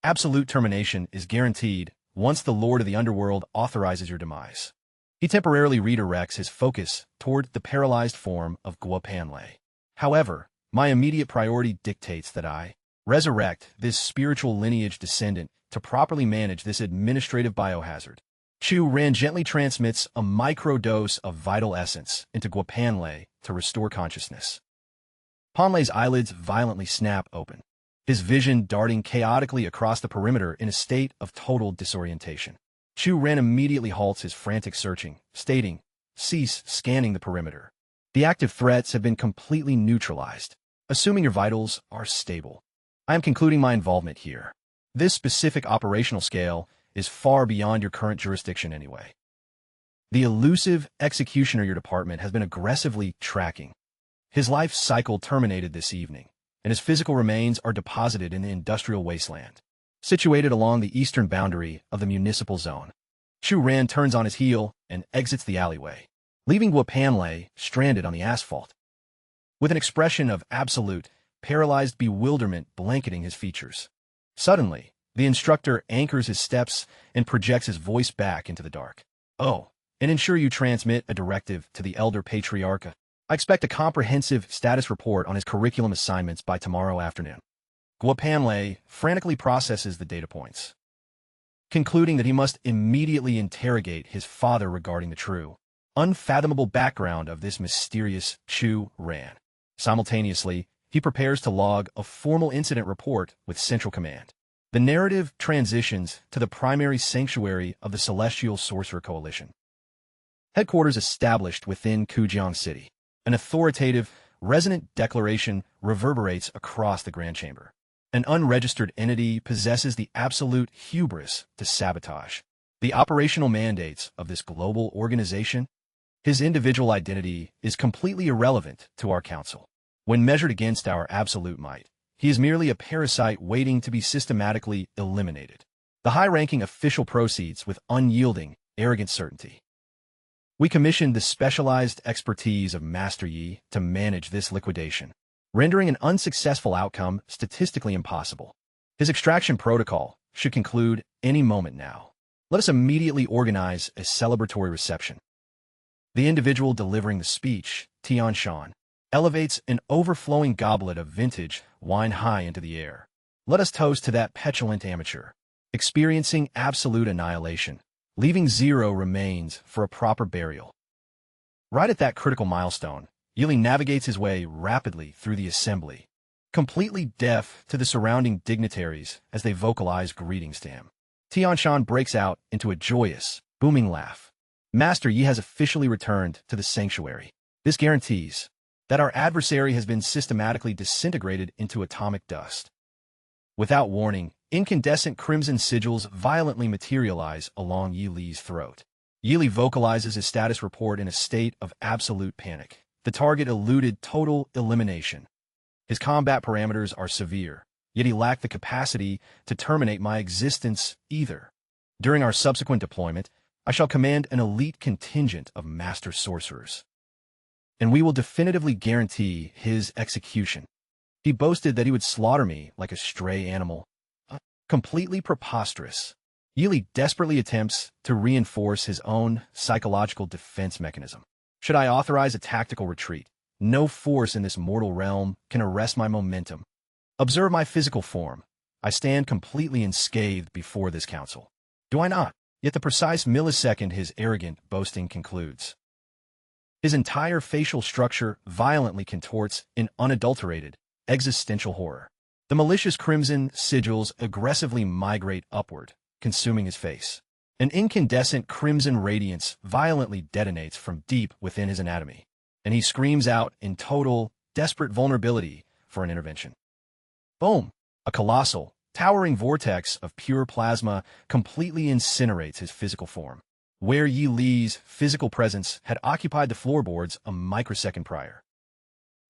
Absolute termination is guaranteed once the Lord of the Underworld authorizes your demise." He temporarily redirects his focus toward the paralyzed form of Guopanlei. "However, my immediate priority dictates that I resurrect this spiritual lineage descendant to properly manage this administrative biohazard." Chu Ran gently transmits a microdose of vital essence into Guopanlei to restore consciousness. Panlei's eyelids violently snap open, his vision darting chaotically across the perimeter in a state of total disorientation. Chu Ren immediately halts his frantic searching, stating, "Cease scanning the perimeter. The active threats have been completely neutralized. Assuming your vitals are stable. I am concluding my involvement here. This specific operational scale is far beyond your current jurisdiction anyway." The elusive executioner your department has been aggressively tracking. His life cycle terminated this evening, and his physical remains are deposited in the industrial wasteland, situated along the eastern boundary of the municipal zone. Chu Ren turns on his heel and exits the alleyway, leaving Guapanle stranded on the asphalt, with an expression of absolute, paralyzed bewilderment blanketing his features. Suddenly, the instructor anchors his steps and projects his voice back into the dark. "Oh, and ensure you transmit a directive to the elder patriarch. I expect a comprehensive status report on his curriculum assignments by tomorrow afternoon." Guapanle frantically processes the data points, concluding that he must immediately interrogate his father regarding the true, unfathomable background of this mysterious Chu Ren. Simultaneously, he prepares to log a formal incident report with Central Command. The narrative transitions to the primary sanctuary of the Celestial Sorcerer Coalition. Headquarters established within Kujiang City. An authoritative, resonant declaration reverberates across the Grand Chamber. An unregistered entity possesses the absolute hubris to sabotage the operational mandates of this global organization. His individual identity is completely irrelevant to our council. When measured against our absolute might, he is merely a parasite waiting to be systematically eliminated. The high-ranking official proceeds with unyielding, arrogant certainty. We commissioned the specialized expertise of Master Yi to manage this liquidation, rendering an unsuccessful outcome statistically impossible. His extraction protocol should conclude any moment now. Let us immediately organize a celebratory reception. The individual delivering the speech, Tian Shan, elevates an overflowing goblet of vintage wine high into the air. Let us toast to that petulant amateur, experiencing absolute annihilation, leaving zero remains for a proper burial. Right at that critical milestone, Yili navigates his way rapidly through the assembly, completely deaf to the surrounding dignitaries as they vocalize greetings to him. Tianshan breaks out into a joyous, booming laugh. Master Yi has officially returned to the sanctuary. This guarantees that our adversary has been systematically disintegrated into atomic dust. Without warning, incandescent crimson sigils violently materialize along Yi Li's throat. Yi Li vocalizes his status report in a state of absolute panic. The target eluded total elimination. His combat parameters are severe, yet he lacked the capacity to terminate my existence either. During our subsequent deployment, I shall command an elite contingent of master sorcerers, and we will definitively guarantee his execution. He boasted that he would slaughter me like a stray animal. Completely preposterous. Yi Li desperately attempts to reinforce his own psychological defense mechanism. Should I authorize a tactical retreat, no force in this mortal realm can arrest my momentum. Observe my physical form. I stand completely unscathed before this council. Do I not? Yet the precise millisecond his arrogant boasting concludes, his entire facial structure violently contorts in unadulterated, existential horror. The malicious crimson sigils aggressively migrate upward, consuming his face. An incandescent crimson radiance violently detonates from deep within his anatomy, and he screams out in total, desperate vulnerability for an intervention. Boom! A colossal, towering vortex of pure plasma completely incinerates his physical form. Where Yi Li's physical presence had occupied the floorboards a microsecond prior,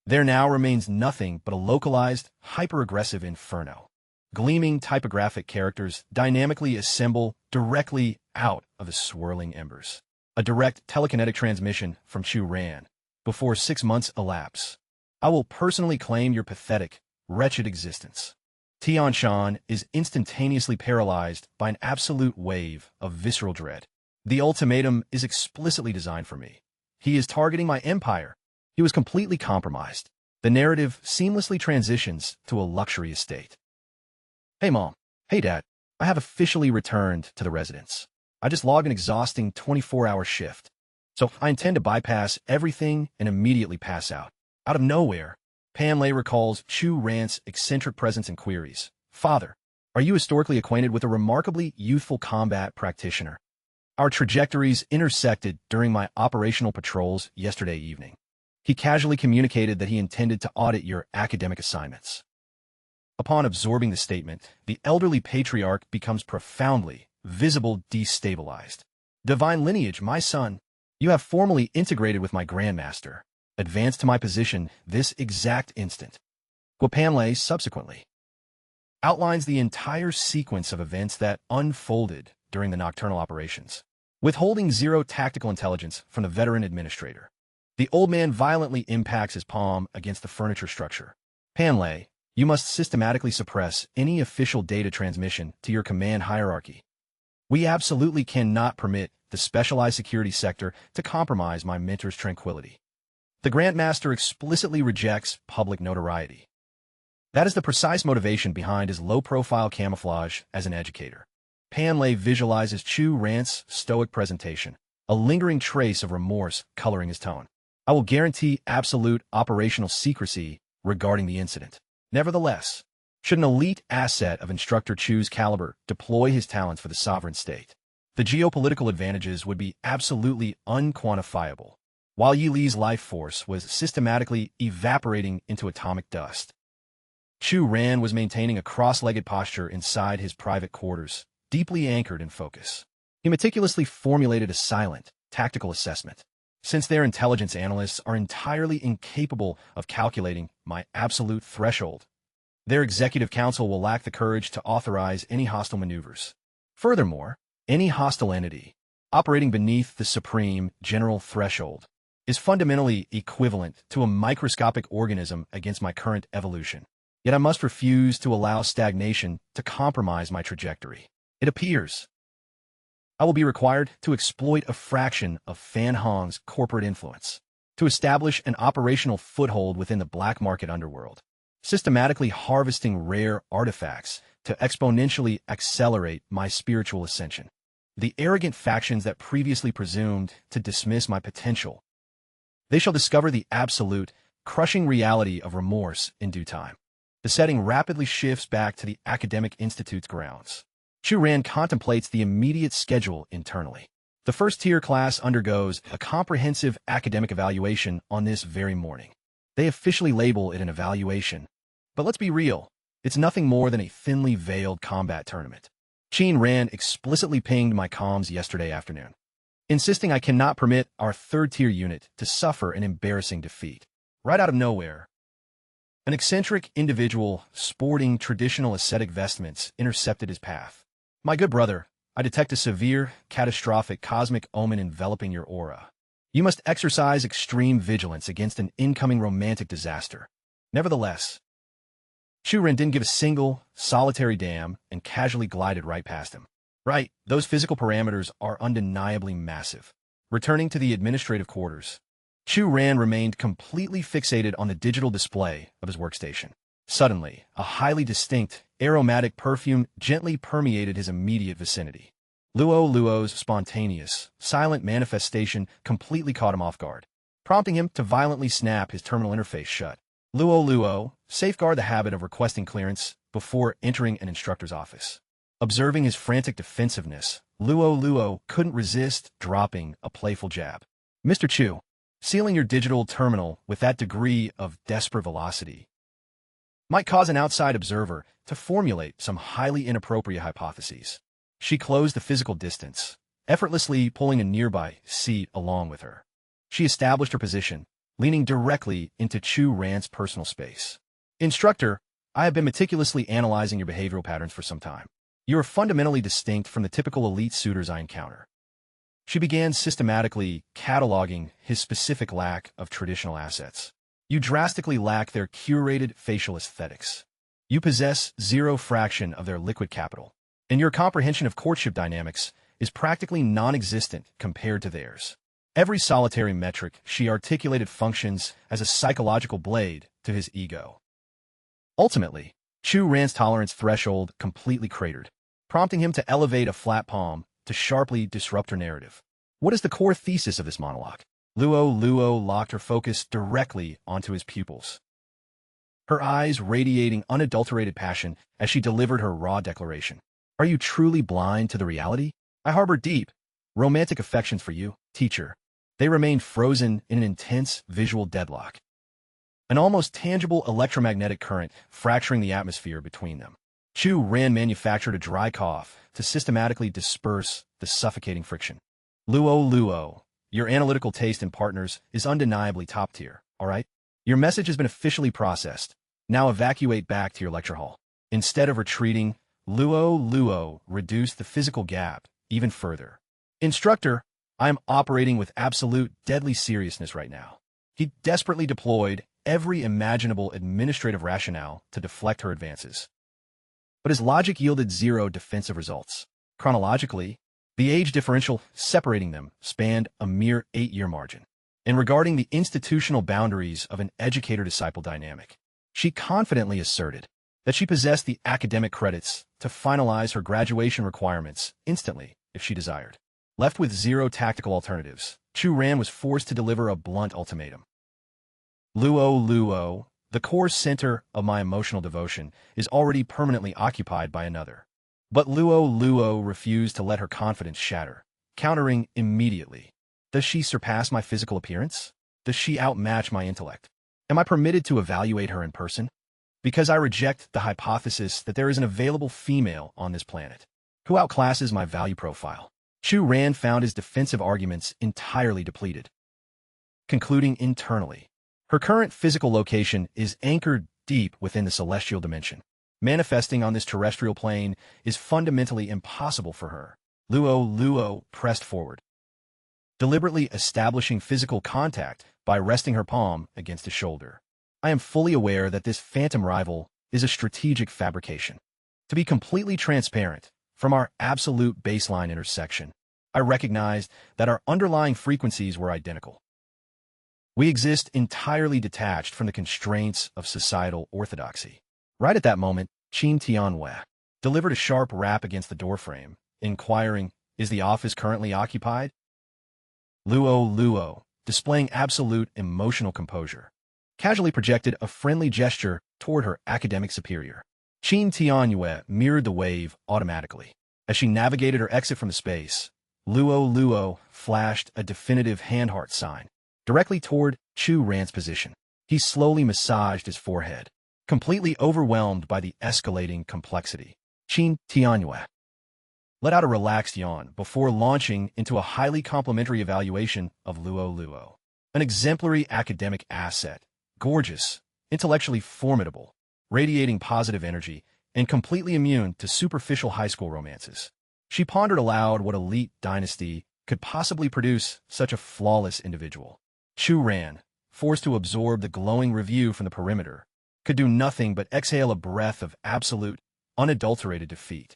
there now remains nothing but a localized, hyper-aggressive inferno. Gleaming typographic characters dynamically assemble directly out of the swirling embers. A direct telekinetic transmission from Chu Ren. Before 6 months elapse, I will personally claim your pathetic, wretched existence. Tian Shan is instantaneously paralyzed by an absolute wave of visceral dread. The ultimatum is explicitly designed for me. He is targeting my empire. He was completely compromised. The narrative seamlessly transitions to a luxury estate. Hey, Mom. Hey, Dad. I have officially returned to the residence. I just logged an exhausting 24-hour shift. So I intend to bypass everything and immediately pass out. Out of nowhere, Panlei recalls Chu Ren's eccentric presence and queries. Father, are you historically acquainted with a remarkably youthful combat practitioner? Our trajectories intersected during my operational patrols yesterday evening. He casually communicated that he intended to audit your academic assignments. Upon absorbing the statement, the elderly patriarch becomes profoundly, visible destabilized. Divine lineage, my son, you have formally integrated with my grandmaster. Advance to my position this exact instant. Guapanle subsequently outlines the entire sequence of events that unfolded during the nocturnal operations, withholding zero tactical intelligence from the veteran administrator. The old man violently impacts his palm against the furniture structure. Panley, you must systematically suppress any official data transmission to your command hierarchy. We absolutely cannot permit the specialized security sector to compromise my mentor's tranquility. The Grandmaster explicitly rejects public notoriety. That is the precise motivation behind his low-profile camouflage as an educator. Panley visualizes Chu Rant's stoic presentation, a lingering trace of remorse coloring his tone. I will guarantee absolute operational secrecy regarding the incident. Nevertheless, should an elite asset of Instructor Chu's caliber deploy his talents for the sovereign state, the geopolitical advantages would be absolutely unquantifiable, while Yi Li's life force was systematically evaporating into atomic dust. Chu Ran was maintaining a cross-legged posture inside his private quarters, deeply anchored in focus. He meticulously formulated a silent, tactical assessment. Since their intelligence analysts are entirely incapable of calculating my absolute threshold, their executive council will lack the courage to authorize any hostile maneuvers. Furthermore, any hostile entity operating beneath the supreme general threshold is fundamentally equivalent to a microscopic organism against my current evolution. Yet I must refuse to allow stagnation to compromise my trajectory. It appears I will be required to exploit a fraction of Fan Hong's corporate influence to establish an operational foothold within the black market underworld, systematically harvesting rare artifacts to exponentially accelerate my spiritual ascension. The arrogant factions that previously presumed to dismiss my potential, they shall discover the absolute, crushing reality of remorse in due time. The setting rapidly shifts back to the academic institute's grounds. Chu Ran contemplates the immediate schedule internally. The first-tier class undergoes a comprehensive academic evaluation on this very morning. They officially label it an evaluation, but let's be real, it's nothing more than a thinly veiled combat tournament. Qin Ran explicitly pinged my comms yesterday afternoon, insisting I cannot permit our third-tier unit to suffer an embarrassing defeat. Right out of nowhere, an eccentric individual sporting traditional ascetic vestments intercepted his path. My good brother, I detect a severe, catastrophic cosmic omen enveloping your aura. You must exercise extreme vigilance against an incoming romantic disaster. Nevertheless, Chu Ren didn't give a single, solitary damn and casually glided right past him. Right, those physical parameters are undeniably massive. Returning to the administrative quarters, Chu Ran remained completely fixated on the digital display of his workstation. Suddenly, a highly distinct, aromatic perfume gently permeated his immediate vicinity. Luo's spontaneous, silent manifestation completely caught him off guard, prompting him to violently snap his terminal interface shut. Luo, safeguard the habit of requesting clearance before entering an instructor's office. Observing his frantic defensiveness, Luo couldn't resist dropping a playful jab. Mr. Chu, sealing your digital terminal with that degree of desperate velocity might cause an outside observer to formulate some highly inappropriate hypotheses. She closed the physical distance, effortlessly pulling a nearby seat along with her. She established her position, leaning directly into Chu Ran's personal space. Instructor, I have been meticulously analyzing your behavioral patterns for some time. You are fundamentally distinct from the typical elite suitors I encounter. She began systematically cataloging his specific lack of traditional assets. You drastically lack their curated facial aesthetics. You possess zero fraction of their liquid capital, and your comprehension of courtship dynamics is practically non-existent compared to theirs. Every solitary metric she articulated functions as a psychological blade to his ego. Ultimately, Chu Ran's tolerance threshold completely cratered, prompting him to elevate a flat palm to sharply disrupt her narrative. What is the core thesis of this monologue? Luo locked her focus directly onto his pupils, her eyes radiating unadulterated passion as she delivered her raw declaration. Are you truly blind to the reality? I harbor deep, romantic affections for you, teacher. They remained frozen in an intense visual deadlock. An almost tangible electromagnetic current fracturing the atmosphere between them. Chu Ran manufactured a dry cough to systematically disperse the suffocating friction. Luo, your analytical taste in partners is undeniably top tier, all right? Your message has been officially processed. Now evacuate back to your lecture hall. Instead of retreating, Luo reduced the physical gap even further. Instructor, I am operating with absolute deadly seriousness right now. He desperately deployed every imaginable administrative rationale to deflect her advances. But his logic yielded zero defensive results. Chronologically, the age differential separating them spanned a mere 8-year margin. And regarding the institutional boundaries of an educator-disciple dynamic, she confidently asserted that she possessed the academic credits to finalize her graduation requirements instantly if she desired. Left with zero tactical alternatives, Chu Ran was forced to deliver a blunt ultimatum. Luo, the core center of my emotional devotion, is already permanently occupied by another. But Luo refused to let her confidence shatter, countering immediately. Does she surpass my physical appearance? Does she outmatch my intellect? Am I permitted to evaluate her in person? Because I reject the hypothesis that there is an available female on this planet who outclasses my value profile. Chu Ran found his defensive arguments entirely depleted. Concluding internally, her current physical location is anchored deep within the celestial dimension. Manifesting on this terrestrial plane is fundamentally impossible for her. Luo pressed forward, deliberately establishing physical contact by resting her palm against his shoulder. I am fully aware that this phantom rival is a strategic fabrication. To be completely transparent, from our absolute baseline intersection, I recognized that our underlying frequencies were identical. We exist entirely detached from the constraints of societal orthodoxy. Right at that moment, Qin Tianhua delivered a sharp rap against the doorframe, inquiring, "Is the office currently occupied?" Luo, displaying absolute emotional composure, casually projected a friendly gesture toward her academic superior. Qin Tianhua mirrored the wave automatically. As she navigated her exit from the space, Luo flashed a definitive hand-heart sign directly toward Chu Ran's position. He slowly massaged his forehead, completely overwhelmed by the escalating complexity. Qin Tianhua let out a relaxed yawn before launching into a highly complimentary evaluation of Luo, an exemplary academic asset, gorgeous, intellectually formidable, radiating positive energy, and completely immune to superficial high school romances. She pondered aloud what elite dynasty could possibly produce such a flawless individual. Chu Ran, forced to absorb the glowing review from the perimeter, could do nothing but exhale a breath of absolute, unadulterated defeat.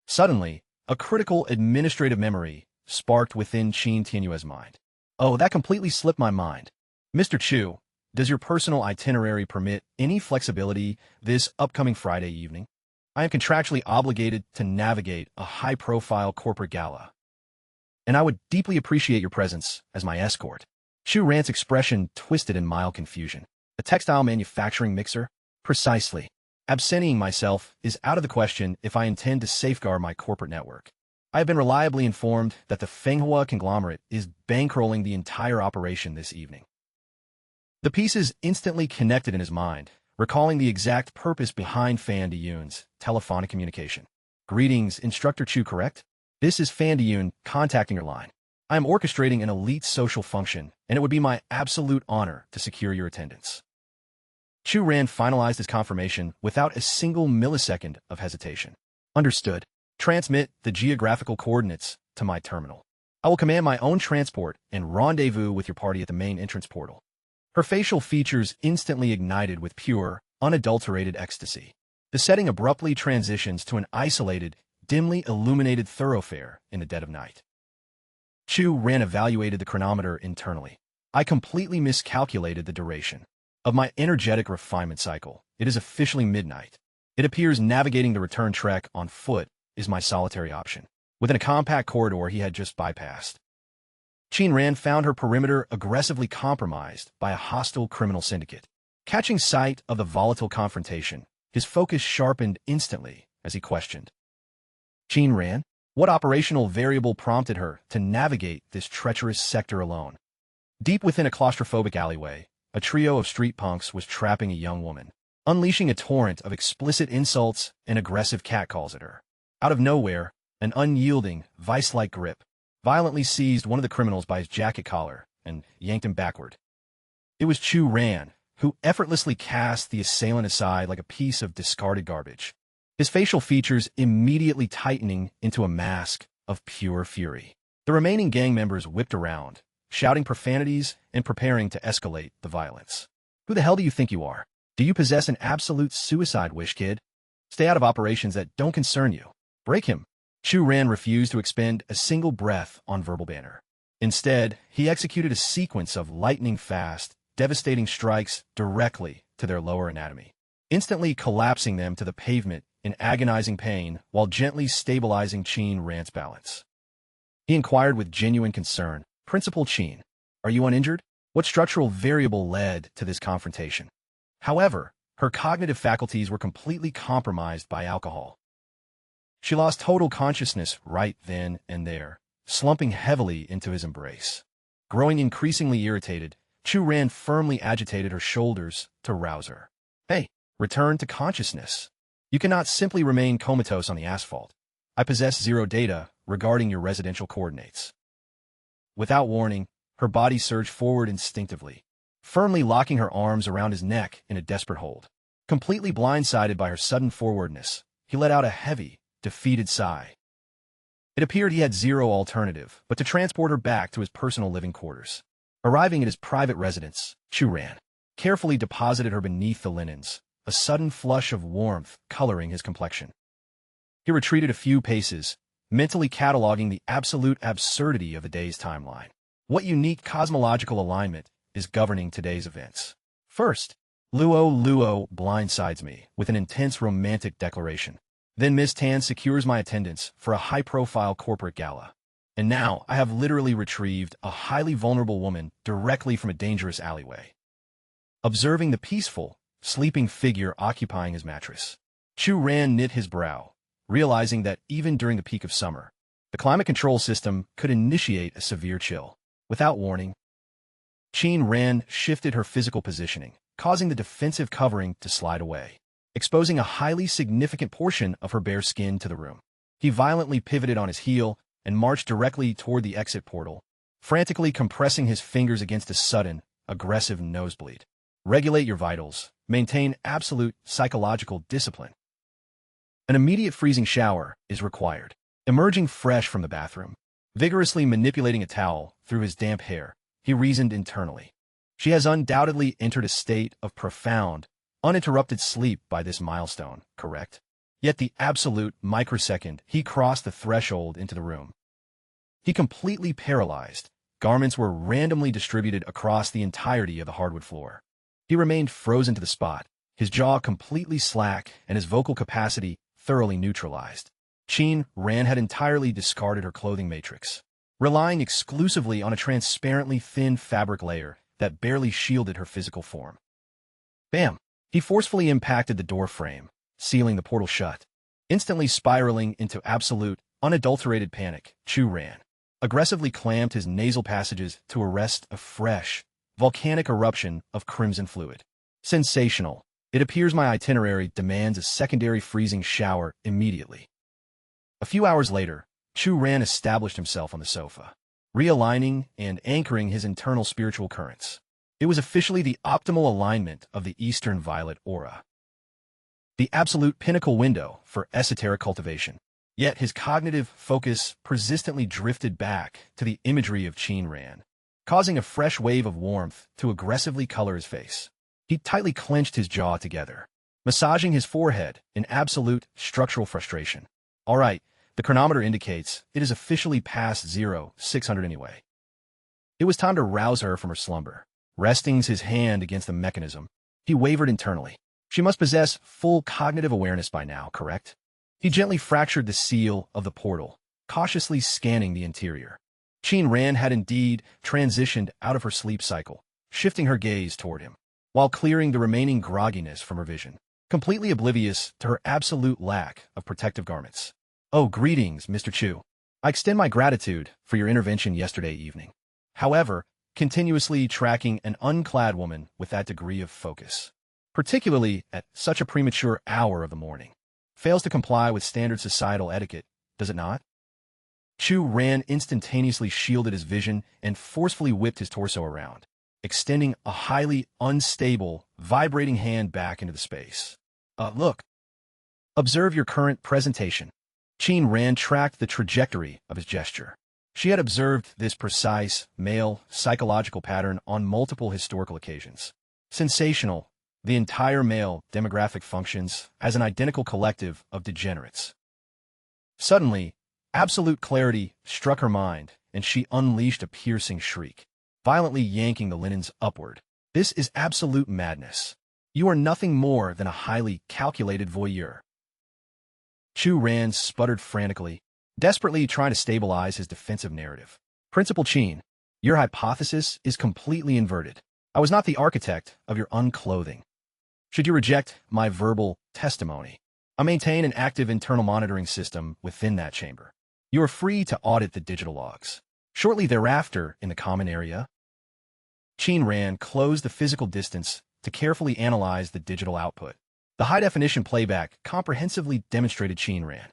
Suddenly, a critical administrative memory sparked within Qin Tianhua's mind. "Oh, that completely slipped my mind. Mr. Chu, does your personal itinerary permit any flexibility this upcoming Friday evening? I am contractually obligated to navigate a high-profile corporate gala, and I would deeply appreciate your presence as my escort." Chu Ran's expression twisted in mild confusion. A textile manufacturing mixer? Precisely. Absenting myself is out of the question if I intend to safeguard my corporate network. I have been reliably informed that the Fenghua conglomerate is bankrolling the entire operation this evening. The pieces instantly connected in his mind, recalling the exact purpose behind Fan Diyun's telephonic communication. "Greetings, Instructor Chu, correct? This is Fan Diyun contacting your line. I am orchestrating an elite social function, and it would be my absolute honor to secure your attendance." Chu Ran finalized his confirmation without a single millisecond of hesitation. "Understood. Transmit the geographical coordinates to my terminal. I will command my own transport and rendezvous with your party at the main entrance portal." Her facial features instantly ignited with pure, unadulterated ecstasy. The setting abruptly transitions to an isolated, dimly illuminated thoroughfare in the dead of night. Chu Ran evaluated the chronometer internally. "I completely miscalculated the duration of my energetic refinement cycle. It is officially midnight. It appears navigating the return trek on foot is my solitary option." Within a compact corridor he had just bypassed, Qin Ran found her perimeter aggressively compromised by a hostile criminal syndicate. Catching sight of the volatile confrontation, his focus sharpened instantly as he questioned, "Qin Ran, What operational variable prompted her to navigate this treacherous sector alone? Deep within a claustrophobic alleyway, a trio of street punks was trapping a young woman, unleashing a torrent of explicit insults and aggressive catcalls at her. Out of nowhere, an unyielding, vice-like grip violently seized one of the criminals by his jacket collar and yanked him backward. It was Chu Ran, who effortlessly cast the assailant aside like a piece of discarded garbage, his facial features immediately tightening into a mask of pure fury. The remaining gang members whipped around, shouting profanities and preparing to escalate the violence. Who the hell do you think you are? Do you possess an absolute suicide wish, kid? Stay out of operations that don't concern you. Break him. Chu Ran refused to expend a single breath on verbal banter. Instead, he executed a sequence of lightning-fast, devastating strikes directly to their lower anatomy, instantly collapsing them to the pavement in agonizing pain while gently stabilizing Qin Ran's balance. He inquired with genuine concern, "Principal Qin, are you uninjured? What structural variable led to this confrontation?" However, her cognitive faculties were completely compromised by alcohol. She lost total consciousness right then and there, slumping heavily into his embrace. Growing increasingly irritated, Chu Ran firmly agitated her shoulders to rouse her. "Hey, return to consciousness. You cannot simply remain comatose on the asphalt. I possess zero data regarding your residential coordinates." Without warning, her body surged forward instinctively, firmly locking her arms around his neck in a desperate hold. Completely blindsided by her sudden forwardness, he let out a heavy, defeated sigh. It appeared he had zero alternative but to transport her back to his personal living quarters. Arriving at his private residence, Chu Ran carefully deposited her beneath the linens, a sudden flush of warmth coloring his complexion. He retreated a few paces, mentally cataloging the absolute absurdity of the day's timeline. What unique cosmological alignment is governing today's events? First, Luo blindsides me with an intense romantic declaration. Then Miss Tan secures my attendance for a high-profile corporate gala. And now I have literally retrieved a highly vulnerable woman directly from a dangerous alleyway. Observing the peaceful, sleeping figure occupying his mattress, Chu Ran knit his brow, realizing that even during the peak of summer, the climate control system could initiate a severe chill. Without warning, Qin Ran shifted her physical positioning, causing the defensive covering to slide away, exposing a highly significant portion of her bare skin to the room. He violently pivoted on his heel and marched directly toward the exit portal, frantically compressing his fingers against a sudden, aggressive nosebleed. Regulate your vitals. Maintain absolute psychological discipline. An immediate freezing shower is required. Emerging fresh from the bathroom, vigorously manipulating a towel through his damp hair, he reasoned internally. She has undoubtedly entered a state of profound, uninterrupted sleep by this milestone, correct? Yet the absolute microsecond he crossed the threshold into the room, he completely paralyzed. Garments were randomly distributed across the entirety of the hardwood floor. He remained frozen to the spot, his jaw completely slack and his vocal capacity thoroughly neutralized. Qin Ran had entirely discarded her clothing matrix, relying exclusively on a transparently thin fabric layer that barely shielded her physical form. Bam! He forcefully impacted the door frame, sealing the portal shut. Instantly spiraling into absolute, unadulterated panic, Chu Ran aggressively clamped his nasal passages to arrest a fresh, volcanic eruption of crimson fluid. Sensational. It appears my itinerary demands a secondary freezing shower immediately. A few hours later, Chu Ran established himself on the sofa, realigning and anchoring his internal spiritual currents. It was officially the optimal alignment of the Eastern Violet aura, the absolute pinnacle window for esoteric cultivation. Yet his cognitive focus persistently drifted back to the imagery of Qin Ran, causing a fresh wave of warmth to aggressively color his face. He tightly clenched his jaw together, massaging his forehead in absolute structural frustration. All right, the chronometer indicates it is officially past 0600 anyway. It was time to rouse her from her slumber. Resting his hand against the mechanism, he wavered internally. She must possess full cognitive awareness by now, correct? He gently fractured the seal of the portal, cautiously scanning the interior. Qin Ran had indeed transitioned out of her sleep cycle, shifting her gaze toward him, while clearing the remaining grogginess from her vision, completely oblivious to her absolute lack of protective garments. Oh, greetings, Mr. Chu. I extend my gratitude for your intervention yesterday evening. However, continuously tracking an unclad woman with that degree of focus, particularly at such a premature hour of the morning, fails to comply with standard societal etiquette, does it not? Chu Ran instantaneously shielded his vision and forcefully whipped his torso around, extending a highly unstable, vibrating hand back into the space. Look. Observe your current presentation. Qin Ran tracked the trajectory of his gesture. She had observed this precise, male, psychological pattern on multiple historical occasions. Sensational, the entire male demographic functions as an identical collective of degenerates. Suddenly, absolute clarity struck her mind, and she unleashed a piercing shriek, violently yanking the linens upward. This is absolute madness. You are nothing more than a highly calculated voyeur. Chu Ran sputtered frantically, desperately trying to stabilize his defensive narrative. Principal Qin, your hypothesis is completely inverted. I was not the architect of your unclothing. Should you reject my verbal testimony, I maintain an active internal monitoring system within that chamber. You are free to audit the digital logs. Shortly thereafter, in the common area, Qin Ran closed the physical distance to carefully analyze the digital output. The high-definition playback comprehensively demonstrated Qin Ran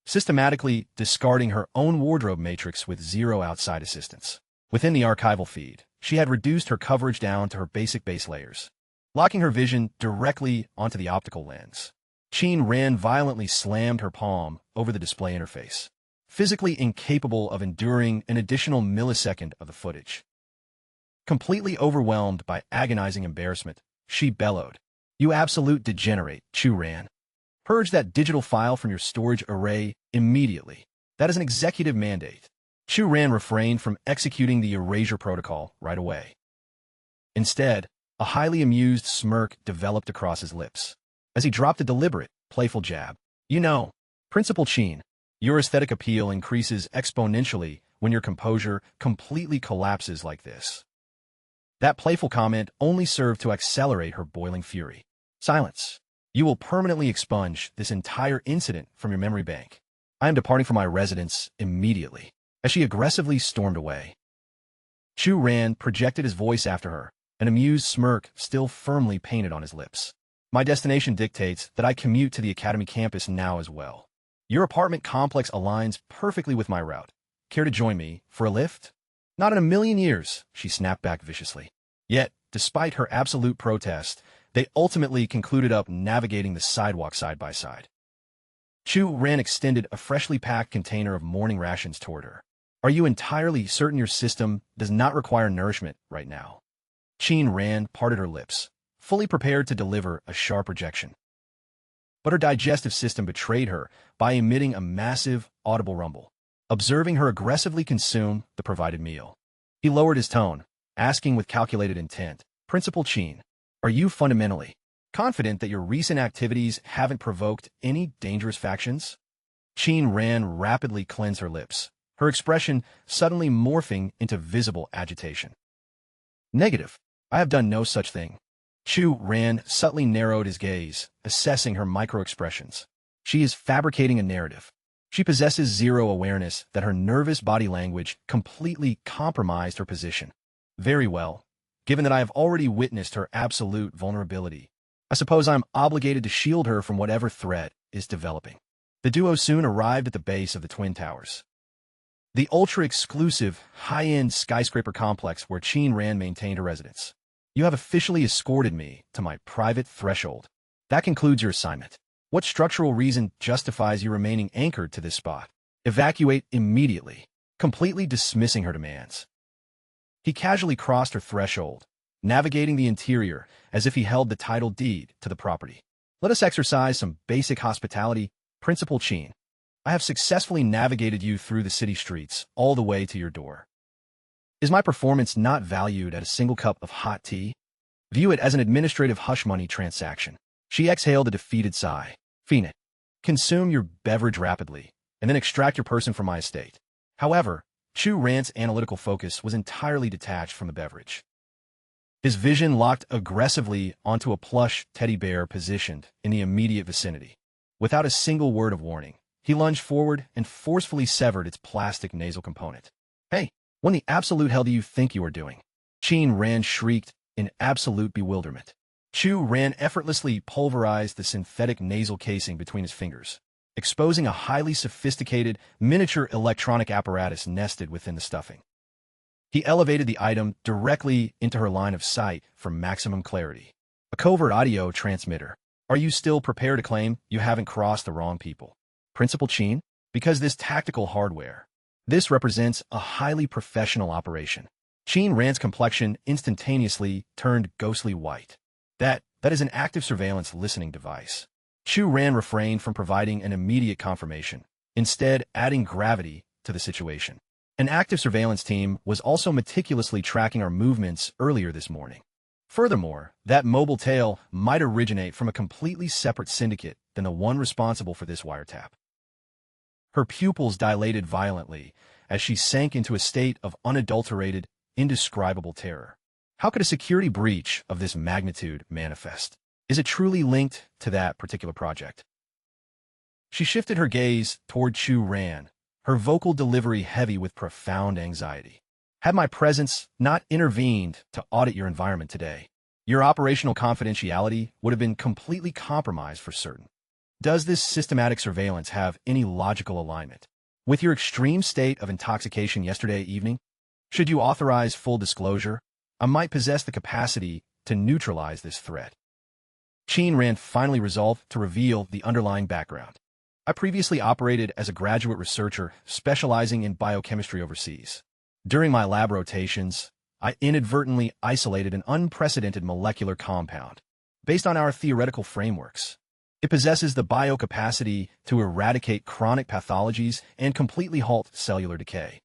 systematically discarding her own wardrobe matrix with zero outside assistance. Within the archival feed, she had reduced her coverage down to her basic base layers, locking her vision directly onto the optical lens. Qin Ran violently slammed her palm over the display interface, physically incapable of enduring an additional millisecond of the footage. Completely overwhelmed by agonizing embarrassment, she bellowed, "You absolute degenerate, Chu Ran. Purge that digital file from your storage array immediately. That is an executive mandate." Chu Ran refrained from executing the erasure protocol right away. Instead, a highly amused smirk developed across his lips as he dropped a deliberate, playful jab. "You know, Principal Qin, your aesthetic appeal increases exponentially when your composure completely collapses like this." That playful comment only served to accelerate her boiling fury. "Silence. You will permanently expunge this entire incident from your memory bank. I am departing from my residence immediately." As she aggressively stormed away, Chu Ran projected his voice after her, an amused smirk still firmly painted on his lips. "My destination dictates that I commute to the Academy campus now as well. Your apartment complex aligns perfectly with my route. Care to join me for a lift?" "Not in a million years," she snapped back viciously. Yet, despite her absolute protest, they ultimately concluded up navigating the sidewalk side by side. Chu Ran extended a freshly packed container of morning rations toward her. "Are you entirely certain your system does not require nourishment right now?" Qin Ran parted her lips, fully prepared to deliver a sharp rejection. But her digestive system betrayed her by emitting a massive, audible rumble, observing her aggressively consume the provided meal. He lowered his tone, asking with calculated intent, "Principal Qin, are you fundamentally confident that your recent activities haven't provoked any dangerous factions?" Qin Ran rapidly cleansed her lips, her expression suddenly morphing into visible agitation. "Negative. I have done no such thing." Chu Ran subtly narrowed his gaze, assessing her micro-expressions. She is fabricating a narrative. She possesses zero awareness that her nervous body language completely compromised her position. Very well. Given that I have already witnessed her absolute vulnerability, I suppose I'm obligated to shield her from whatever threat is developing. The duo soon arrived at the base of the Twin Towers, the ultra-exclusive, high-end skyscraper complex where Qin Ran maintained her residence. "You have officially escorted me to my private threshold. That concludes your assignment. What structural reason justifies you remaining anchored to this spot? Evacuate immediately," completely dismissing her demands. He casually crossed her threshold, navigating the interior as if he held the title deed to the property. "Let us exercise some basic hospitality, Principal Qin. I have successfully navigated you through the city streets all the way to your door. Is my performance not valued at a single cup of hot tea? View it as an administrative hush money transaction." She exhaled a defeated sigh. "Fiend, consume your beverage rapidly, and then extract your person from my estate." However, Chu Ran's analytical focus was entirely detached from the beverage. His vision locked aggressively onto a plush teddy bear positioned in the immediate vicinity. Without a single word of warning, He lunged forward and forcefully severed its plastic nasal component. Hey, what in the absolute hell do you think you are doing? Qin Ran shrieked in absolute bewilderment. Chu Ran effortlessly pulverized the synthetic nasal casing between his fingers, exposing a highly sophisticated, miniature electronic apparatus nested within the stuffing. He elevated the item directly into her line of sight for maximum clarity. A covert audio transmitter. Are you still prepared to claim you haven't crossed the wrong people? Principal Qin? Because this tactical hardware. This represents a highly professional operation. Qin Ran's complexion instantaneously turned ghostly white. That is an active surveillance listening device. Chu Ran refrained from providing an immediate confirmation, instead adding gravity to the situation. An active surveillance team was also meticulously tracking our movements earlier this morning. Furthermore, that mobile tail might originate from a completely separate syndicate than the one responsible for this wiretap. Her pupils dilated violently as she sank into a state of unadulterated, indescribable terror. How could a security breach of this magnitude manifest? Is it truly linked to that particular project? She shifted her gaze toward Chu Ran, her vocal delivery heavy with profound anxiety. Had my presence not intervened to audit your environment today, your operational confidentiality would have been completely compromised for certain. Does this systematic surveillance have any logical alignment with your extreme state of intoxication yesterday evening? Should you authorize full disclosure, I might possess the capacity to neutralize this threat. Qin Ran finally resolved to reveal the underlying background. I previously operated as a graduate researcher specializing in biochemistry overseas. During my lab rotations, I inadvertently isolated an unprecedented molecular compound. Based on our theoretical frameworks, it possesses the biocapacity to eradicate chronic pathologies and completely halt cellular decay.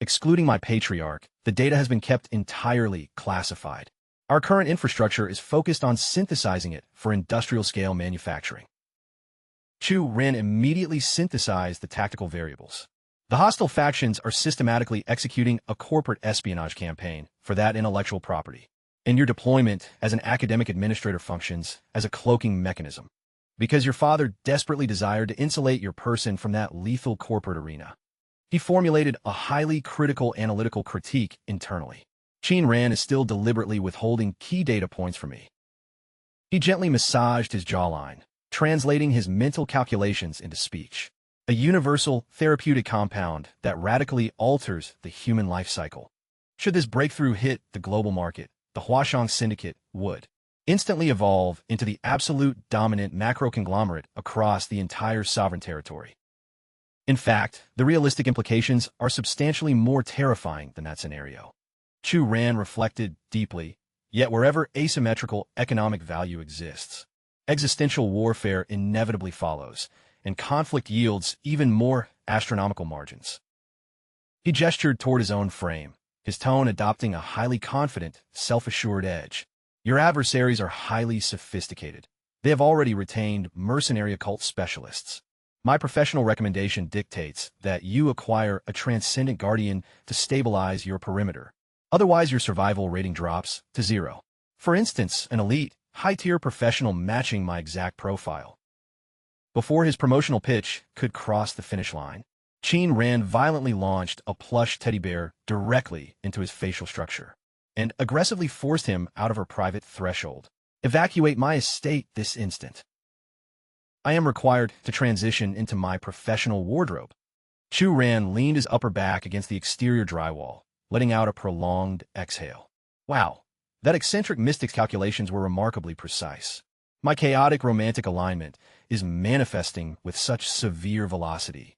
Excluding my patriarch, the data has been kept entirely classified. Our current infrastructure is focused on synthesizing it for industrial-scale manufacturing. Chu Ran immediately synthesized the tactical variables. The hostile factions are systematically executing a corporate espionage campaign for that intellectual property, and your deployment as an academic administrator functions as a cloaking mechanism. Because your father desperately desired to insulate your person from that lethal corporate arena, he formulated a highly critical analytical critique internally. Qin Ran is still deliberately withholding key data points from me. He gently massaged his jawline, translating his mental calculations into speech. A universal therapeutic compound that radically alters the human life cycle. Should this breakthrough hit the global market, the Huashang Syndicate would instantly evolve into the absolute dominant macro-conglomerate across the entire sovereign territory. In fact, the realistic implications are substantially more terrifying than that scenario. Chu Ran reflected deeply, yet wherever asymmetrical economic value exists, existential warfare inevitably follows, and conflict yields even more astronomical margins. He gestured toward his own frame, his tone adopting a highly confident, self-assured edge. Your adversaries are highly sophisticated. They have already retained mercenary occult specialists. My professional recommendation dictates that you acquire a transcendent guardian to stabilize your perimeter. Otherwise, your survival rating drops to 0. For instance, an elite, high-tier professional matching my exact profile. Before his promotional pitch could cross the finish line, Qin Ran violently launched a plush teddy bear directly into his facial structure and aggressively forced him out of her private threshold. Evacuate my estate this instant. I am required to transition into my professional wardrobe. Chu Ran leaned his upper back against the exterior drywall, letting out a prolonged exhale. Wow, that eccentric mystic's calculations were remarkably precise. My chaotic romantic alignment is manifesting with such severe velocity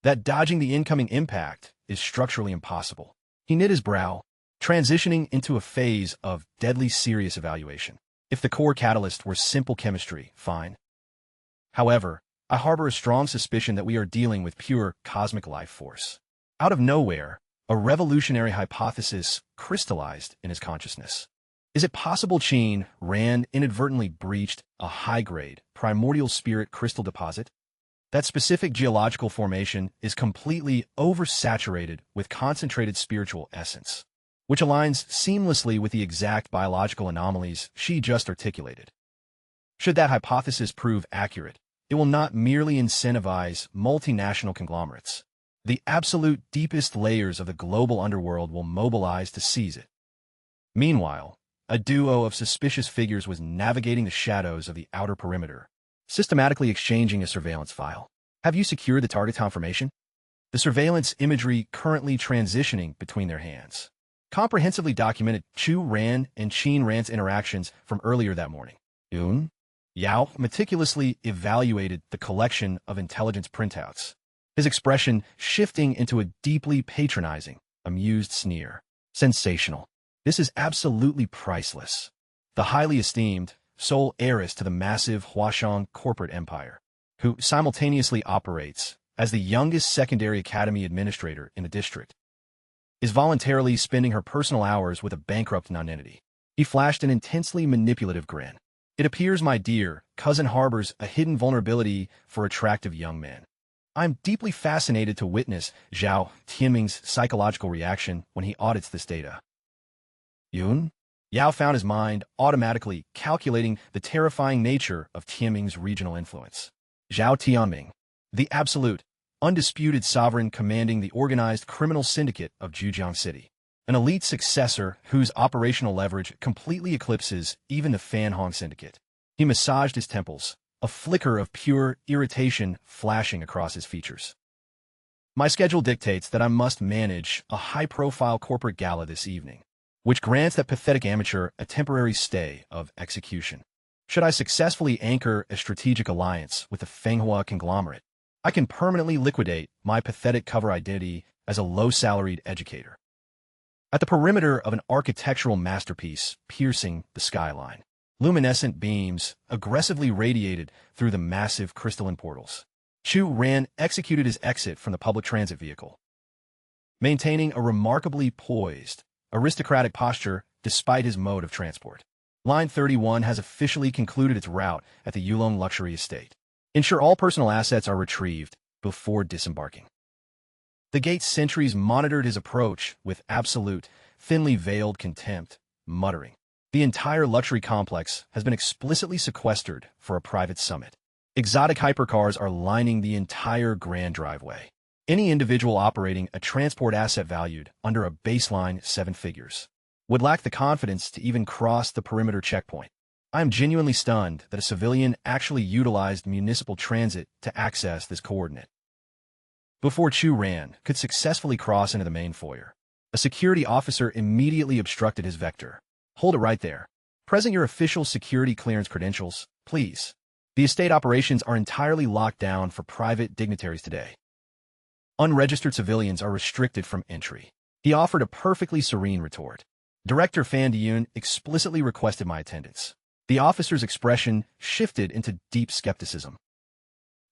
that dodging the incoming impact is structurally impossible. He knit his brow, transitioning into a phase of deadly serious evaluation. If the core catalyst were simple chemistry, fine. However, I harbor a strong suspicion that we are dealing with pure cosmic life force. Out of nowhere, a revolutionary hypothesis crystallized in his consciousness. Is it possible Qin Ran inadvertently breached a high-grade, primordial spirit crystal deposit? That specific geological formation is completely oversaturated with concentrated spiritual essence, which aligns seamlessly with the exact biological anomalies she just articulated. Should that hypothesis prove accurate, It will not merely incentivize multinational conglomerates. The absolute deepest layers of the global underworld will mobilize to seize it. Meanwhile, a duo of suspicious figures was navigating the shadows of the outer perimeter, systematically exchanging a surveillance file. Have you secured the target confirmation? The surveillance imagery currently transitioning between their hands comprehensively documented Chu Ran and Qin Ran's interactions from earlier that morning. Yao meticulously evaluated the collection of intelligence printouts, his expression shifting into a deeply patronizing, amused sneer. Sensational. This is absolutely priceless. The highly esteemed, sole heiress to the massive Huashang corporate empire, who simultaneously operates as the youngest secondary academy administrator in the district, is voluntarily spending her personal hours with a bankrupt nonentity. He flashed an intensely manipulative grin. It appears my dear cousin harbors a hidden vulnerability for attractive young men. I'm deeply fascinated to witness Zhao Tianming's psychological reaction when he audits this data. Yao found his mind automatically calculating the terrifying nature of Tianming's regional influence. Zhao Tianming, the absolute, undisputed sovereign commanding the organized criminal syndicate of Zhujiang City, an elite successor whose operational leverage completely eclipses even the Fan Hong syndicate. He massaged his temples, a flicker of pure irritation flashing across his features. My schedule dictates that I must manage a high-profile corporate gala this evening, which grants that pathetic amateur a temporary stay of execution. Should I successfully anchor a strategic alliance with the Fenghua conglomerate, I can permanently liquidate my pathetic cover identity as a low-salaried educator. At the perimeter of an architectural masterpiece piercing the skyline, luminescent beams aggressively radiated through the massive crystalline portals. Chu Ran executed his exit from the public transit vehicle, maintaining a remarkably poised, aristocratic posture despite his mode of transport. Line 31 has officially concluded its route at the Yulong Luxury Estate. Ensure all personal assets are retrieved before disembarking. The gate's sentries monitored his approach with absolute, thinly veiled contempt, muttering, "The entire luxury complex has been explicitly sequestered for a private summit. Exotic hypercars are lining the entire grand driveway. Any individual operating a transport asset valued under a baseline 7 figures would lack the confidence to even cross the perimeter checkpoint. I am genuinely stunned that a civilian actually utilized municipal transit to access this coordinate." Before Chu Ran could successfully cross into the main foyer, a security officer immediately obstructed his vector. "Hold it right there. Present your official security clearance credentials, please. The estate operations are entirely locked down for private dignitaries today. Unregistered civilians are restricted from entry." He offered a perfectly serene retort. Director Fan Diyun explicitly requested my attendance. The officer's expression shifted into deep skepticism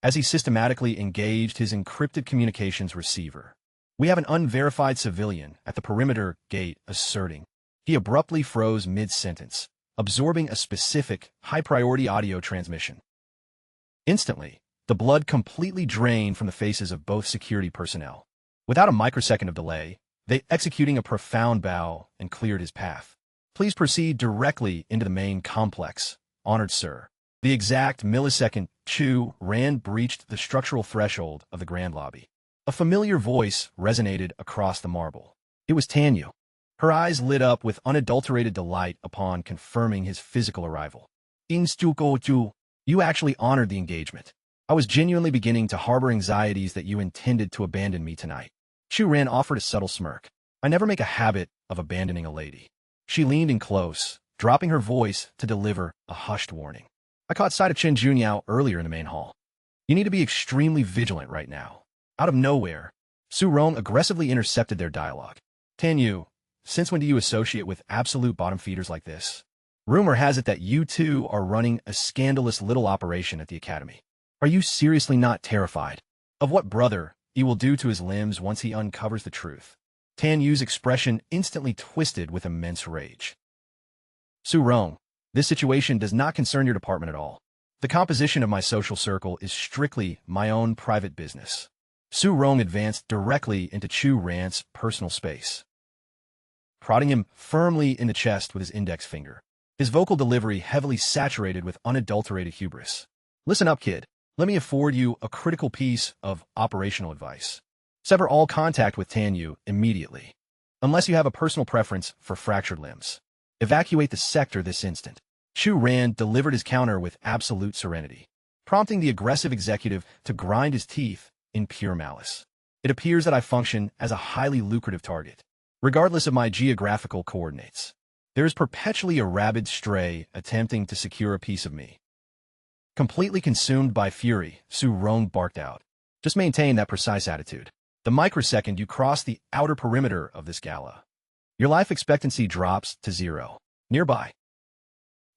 as he systematically engaged his encrypted communications receiver. "We have an unverified civilian at the perimeter gate asserting." He abruptly froze mid-sentence, absorbing a specific, high-priority audio transmission. Instantly, the blood completely drained from the faces of both security personnel. Without a microsecond of delay, they executing a profound bow and cleared his path. "Please proceed directly into the main complex, honored sir." The exact millisecond Chu Ran breached the structural threshold of the grand lobby. A familiar voice resonated across the marble. It was Tanyu. Her eyes lit up with unadulterated delight upon confirming his physical arrival. "Instu, you actually honored the engagement. I was genuinely beginning to harbor anxieties that you intended to abandon me tonight." Chu Ran offered a subtle smirk. "I never make a habit of abandoning a lady." She leaned in close, dropping her voice to deliver a hushed warning. "I caught sight of Chen Junyao earlier in the main hall. You need to be extremely vigilant right now." Out of nowhere, Su Rong aggressively intercepted their dialogue. "Tanyu, since when do you associate with absolute bottom feeders like this? Rumor has it that you two are running a scandalous little operation at the academy. Are you seriously not terrified of what brother he will do to his limbs once he uncovers the truth?" Tanyu's expression instantly twisted with immense rage. "Su Rong, this situation does not concern your department at all. The composition of my social circle is strictly my own private business." Su Rong advanced directly into Chu Ran's personal space, prodding him firmly in the chest with his index finger, his vocal delivery heavily saturated with unadulterated hubris. "Listen up, kid. Let me afford you a critical piece of operational advice. Sever all contact with Tanyu immediately. Unless you have a personal preference for fractured limbs. Evacuate the sector this instant. Chu Ran delivered his counter with absolute serenity, prompting the aggressive executive to grind his teeth in pure malice. It appears that I function as a highly lucrative target, regardless of my geographical coordinates. There is perpetually a rabid stray attempting to secure a piece of me. Completely consumed by fury, Su Rong barked out. Just maintain that precise attitude. The microsecond you cross the outer perimeter of this gala, your life expectancy drops to 0. Nearby,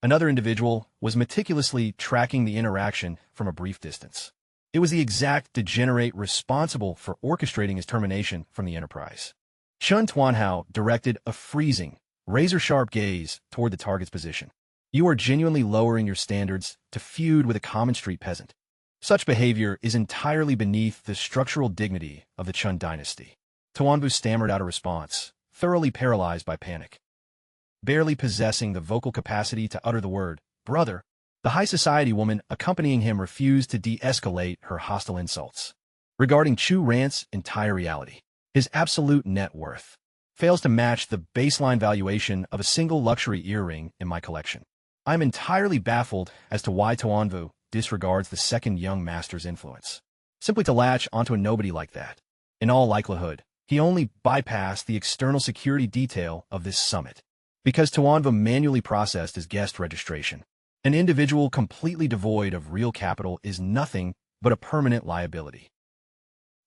another individual was meticulously tracking the interaction from a brief distance. It was the exact degenerate responsible for orchestrating his termination from the enterprise. Chun Tuanhao directed a freezing, razor-sharp gaze toward the target's position. You are genuinely lowering your standards to feud with a common street peasant. Such behavior is entirely beneath the structural dignity of the Chun dynasty. Tuanbu stammered out a response, thoroughly paralyzed by panic. Barely possessing the vocal capacity to utter the word, brother, the high society woman accompanying him refused to de-escalate her hostile insults. Regarding Chu Ran's entire reality, his absolute net worth fails to match the baseline valuation of a single luxury earring in my collection. I'm entirely baffled as to why Tuanbu disregards the second young master's influence. Simply to latch onto a nobody like that. In all likelihood, he only bypassed the external security detail of this summit, because Tuanbu manually processed his guest registration. An individual completely devoid of real capital is nothing but a permanent liability.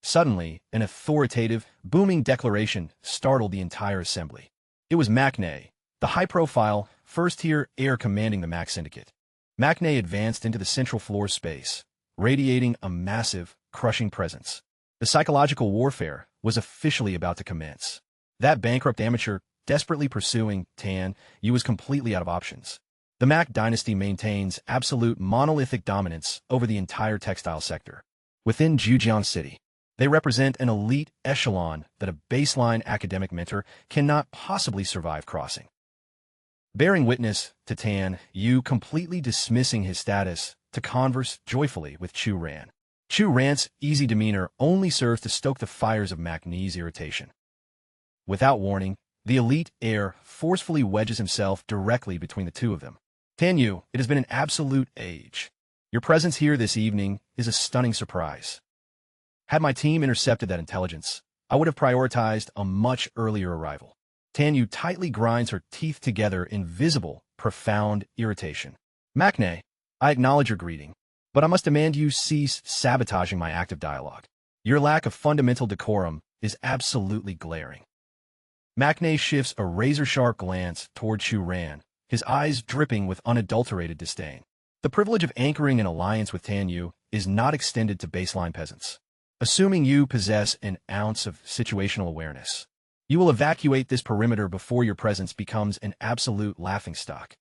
Suddenly, an authoritative, booming declaration startled the entire assembly. It was Maknae, the high-profile, first-tier heir commanding the Mac Syndicate. Maknae advanced into the central floor space, radiating a massive, crushing presence. The psychological warfare was officially about to commence. That bankrupt amateur, desperately pursuing Tan Yu, was completely out of options. The Mac dynasty maintains absolute monolithic dominance over the entire textile sector. Within Jujiang City, they represent an elite echelon that a baseline academic mentor cannot possibly survive crossing. Bearing witness to Tan Yu completely dismissing his status to converse joyfully with Chu Ran. Chu Ran's easy demeanor only serves to stoke the fires of Maknae's irritation. Without warning, the elite heir forcefully wedges himself directly between the two of them. Tan Yu, it has been an absolute age. Your presence here this evening is a stunning surprise. Had my team intercepted that intelligence, I would have prioritized a much earlier arrival. Tan Yu tightly grinds her teeth together in visible, profound irritation. Maknae, I acknowledge your greeting, but I must demand you cease sabotaging my active dialogue. Your lack of fundamental decorum is absolutely glaring. Maknae shifts a razor-sharp glance toward Chu Ran, his eyes dripping with unadulterated disdain. The privilege of anchoring an alliance with Tan Yu is not extended to baseline peasants. Assuming you possess an ounce of situational awareness, you will evacuate this perimeter before your presence becomes an absolute laughingstock.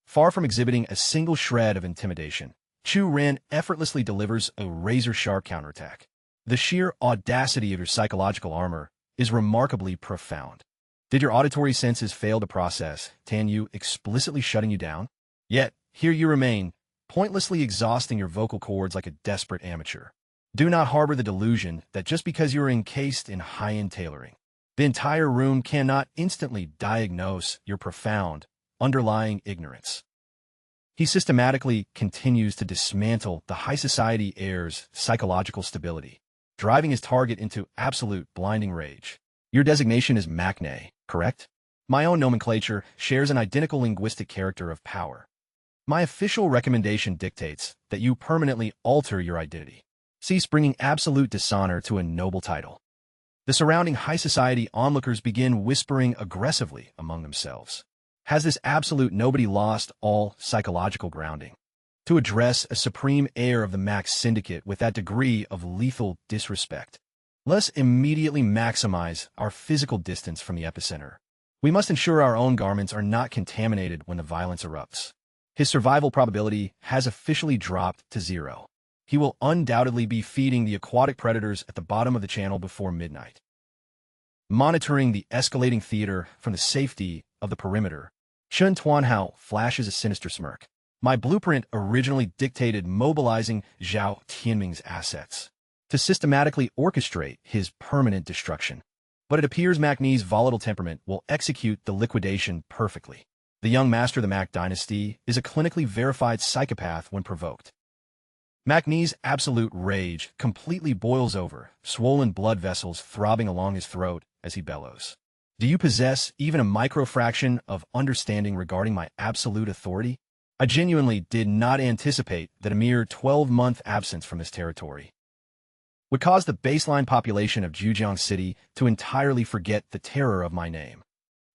Far from exhibiting a single shred of intimidation, Chu Ran effortlessly delivers a razor-sharp counterattack. The sheer audacity of your psychological armor is remarkably profound. Did your auditory senses fail to process Tan Yu explicitly shutting you down? Yet, here you remain, pointlessly exhausting your vocal cords like a desperate amateur. Do not harbor the delusion that just because you are encased in high-end tailoring, the entire room cannot instantly diagnose your profound, underlying ignorance. He systematically continues to dismantle the high society heir's psychological stability, driving his target into absolute blinding rage. Your designation is Maknae, correct? My own nomenclature shares an identical linguistic character of power. My official recommendation dictates that you permanently alter your identity. Cease bringing absolute dishonor to a noble title. The surrounding high society onlookers begin whispering aggressively among themselves. Has this absolute nobody lost all psychological grounding to address a supreme heir of the Max Syndicate with that degree of lethal disrespect? Let's immediately maximize our physical distance from the epicenter. We must ensure our own garments are not contaminated when the violence erupts. His survival probability has officially dropped to 0. He will undoubtedly be feeding the aquatic predators at the bottom of the channel before midnight. Monitoring the escalating theater from the safety of the perimeter, Chun Tuanhao flashes a sinister smirk. My blueprint originally dictated mobilizing Zhao Tianming's assets to systematically orchestrate his permanent destruction. But it appears MacNe's volatile temperament will execute the liquidation perfectly. The young master of the Mac dynasty is a clinically verified psychopath when provoked. MacNe's absolute rage completely boils over, swollen blood vessels throbbing along his throat as he bellows. Do you possess even a microfraction of understanding regarding my absolute authority? I genuinely did not anticipate that a mere 12-month absence from this territory would cause the baseline population of Zhujiang City to entirely forget the terror of my name.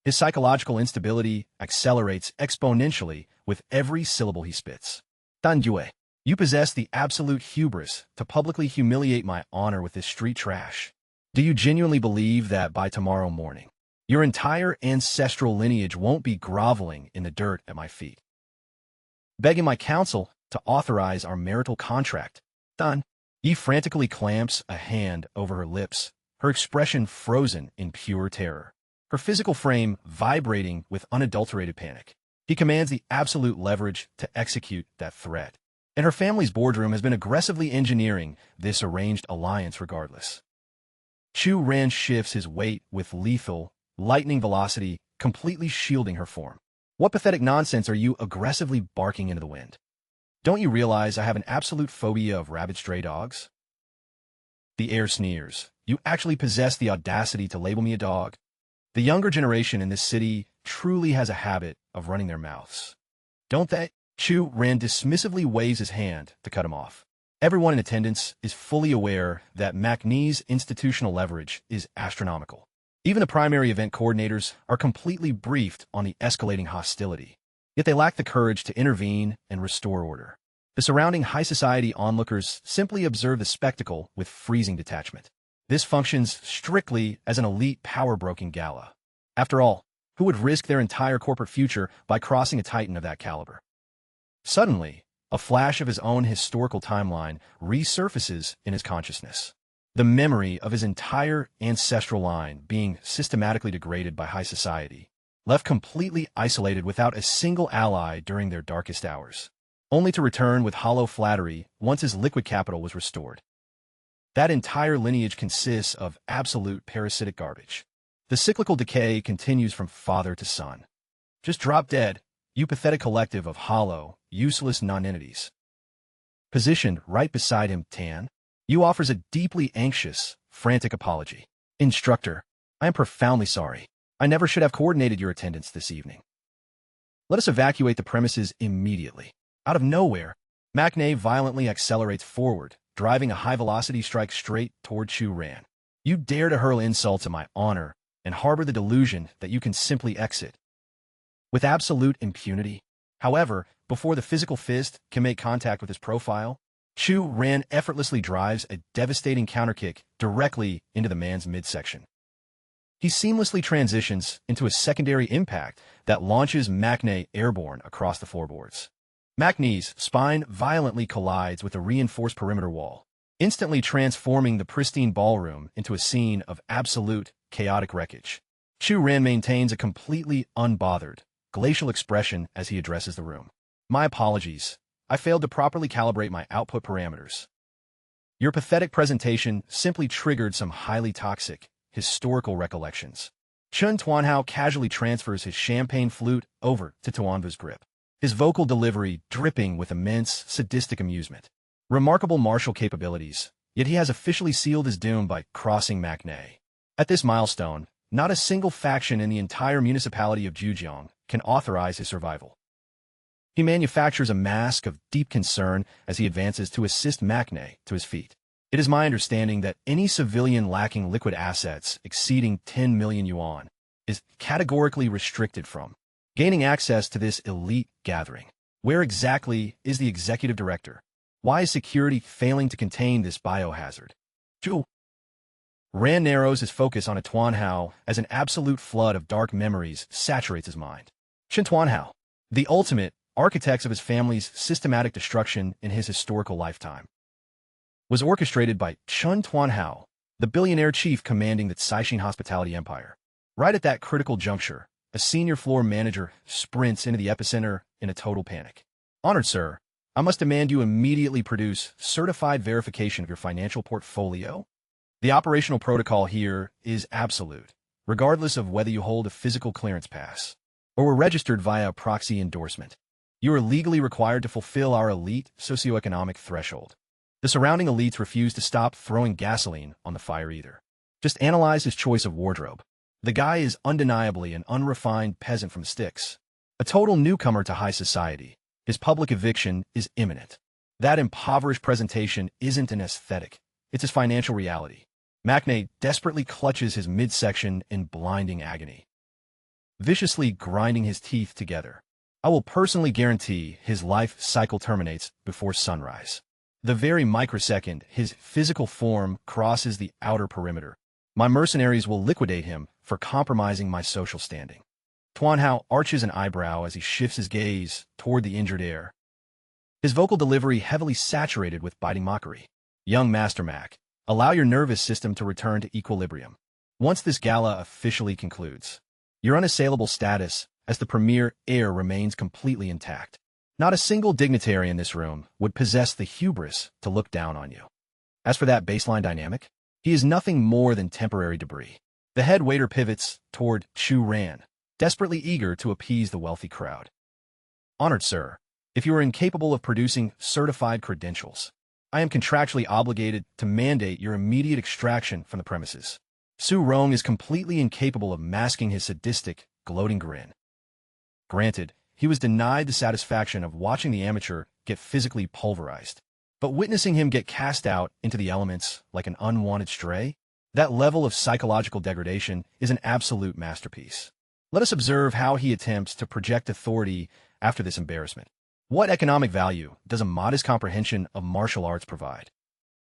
His psychological instability accelerates exponentially with every syllable he spits. Dan Yue, you possess the absolute hubris to publicly humiliate my honor with this street trash. Do you genuinely believe that by tomorrow morning, your entire ancestral lineage won't be groveling in the dirt at my feet, begging my counsel to authorize our marital contract? Dan Yi frantically clamps a hand over her lips, her expression frozen in pure terror, her physical frame vibrating with unadulterated panic. He commands the absolute leverage to execute that threat, and her family's boardroom has been aggressively engineering this arranged alliance regardless. Chu Ran shifts his weight with lethal, lightning velocity, completely shielding her form. What pathetic nonsense are you aggressively barking into the wind? Don't you realize I have an absolute phobia of rabid stray dogs? The air sneers. You actually possess the audacity to label me a dog? The younger generation in this city truly has a habit of running their mouths, don't they? Chu Ran dismissively waves his hand to cut him off. Everyone in attendance is fully aware that MacNe's institutional leverage is astronomical. Even the primary event coordinators are completely briefed on the escalating hostility, yet they lack the courage to intervene and restore order. The surrounding high society onlookers simply observe the spectacle with freezing detachment. This functions strictly as an elite power-broking gala. After all, who would risk their entire corporate future by crossing a titan of that caliber? Suddenly, a flash of his own historical timeline resurfaces in his consciousness. The memory of his entire ancestral line being systematically degraded by high society, left completely isolated without a single ally during their darkest hours, only to return with hollow flattery once his liquid capital was restored. That entire lineage consists of absolute parasitic garbage. The cyclical decay continues from father to son. Just drop dead, you pathetic collective of hollow, useless nonentities. Positioned right beside him, Tan Yu offers a deeply anxious, frantic apology. Instructor, I am profoundly sorry. I never should have coordinated your attendance this evening. Let us evacuate the premises immediately. Out of nowhere, MacNe violently accelerates forward, driving a high-velocity strike straight toward Chu Ran. You dare to hurl insults at my honor and harbor the delusion that you can simply exit with absolute impunity. However, before the physical fist can make contact with his profile, Chu Ran effortlessly drives a devastating counterkick directly into the man's midsection. He seamlessly transitions into a secondary impact that launches MacNe airborne across the floorboards. MacNe's spine violently collides with a reinforced perimeter wall, instantly transforming the pristine ballroom into a scene of absolute, chaotic wreckage. Chu Ran maintains a completely unbothered, glacial expression as he addresses the room. My apologies. I failed to properly calibrate my output parameters. Your pathetic presentation simply triggered some highly toxic, historical recollections. Chun Tuanhao casually transfers his champagne flute over to Tuanva's grip, his vocal delivery dripping with immense, sadistic amusement. Remarkable martial capabilities, yet he has officially sealed his doom by crossing MacNe. At this milestone, not a single faction in the entire municipality of Zhujiang can authorize his survival. He manufactures a mask of deep concern as he advances to assist MacNe to his feet. It is my understanding that any civilian lacking liquid assets exceeding 10 million yuan is categorically restricted from gaining access to this elite gathering. Where exactly is the executive director? Why is security failing to contain this biohazard? Zhu Ran narrows his focus on a Tuanhao as an absolute flood of dark memories saturates his mind. Chen Tuanhao, the ultimate architects of his family's systematic destruction in his historical lifetime, was orchestrated by Chun Tuanhao, the billionaire chief commanding the Caixin hospitality empire. Right at that critical juncture, a senior floor manager sprints into the epicenter in a total panic. Honored sir, I must demand you immediately produce certified verification of your financial portfolio. The operational protocol here is absolute, regardless of whether you hold a physical clearance pass or were registered via a proxy endorsement. You are legally required to fulfill our elite socioeconomic threshold. The surrounding elites refuse to stop throwing gasoline on the fire either. Just analyze his choice of wardrobe. The guy is undeniably an unrefined peasant from sticks, a total newcomer to high society. His public eviction is imminent. That impoverished presentation isn't an aesthetic, it's his financial reality. Maknae desperately clutches his midsection in blinding agony, viciously grinding his teeth together. I will personally guarantee his life cycle terminates before sunrise. The very microsecond his physical form crosses the outer perimeter, my mercenaries will liquidate him for compromising my social standing. Tuanhao arches an eyebrow as he shifts his gaze toward the injured heir, his vocal delivery heavily saturated with biting mockery. Young Master Mac, allow your nervous system to return to equilibrium. Once this gala officially concludes, your unassailable status as the premier heir remains completely intact. Not a single dignitary in this room would possess the hubris to look down on you. As for that baseline dynamic, he is nothing more than temporary debris. The head waiter pivots toward Chu Ran, desperately eager to appease the wealthy crowd. Honored sir, if you are incapable of producing certified credentials, I am contractually obligated to mandate your immediate extraction from the premises. Su Rong is completely incapable of masking his sadistic, gloating grin. Granted, he was denied the satisfaction of watching the amateur get physically pulverized, but witnessing him get cast out into the elements like an unwanted stray, that level of psychological degradation is an absolute masterpiece. Let us observe how he attempts to project authority after this embarrassment. What economic value does a modest comprehension of martial arts provide?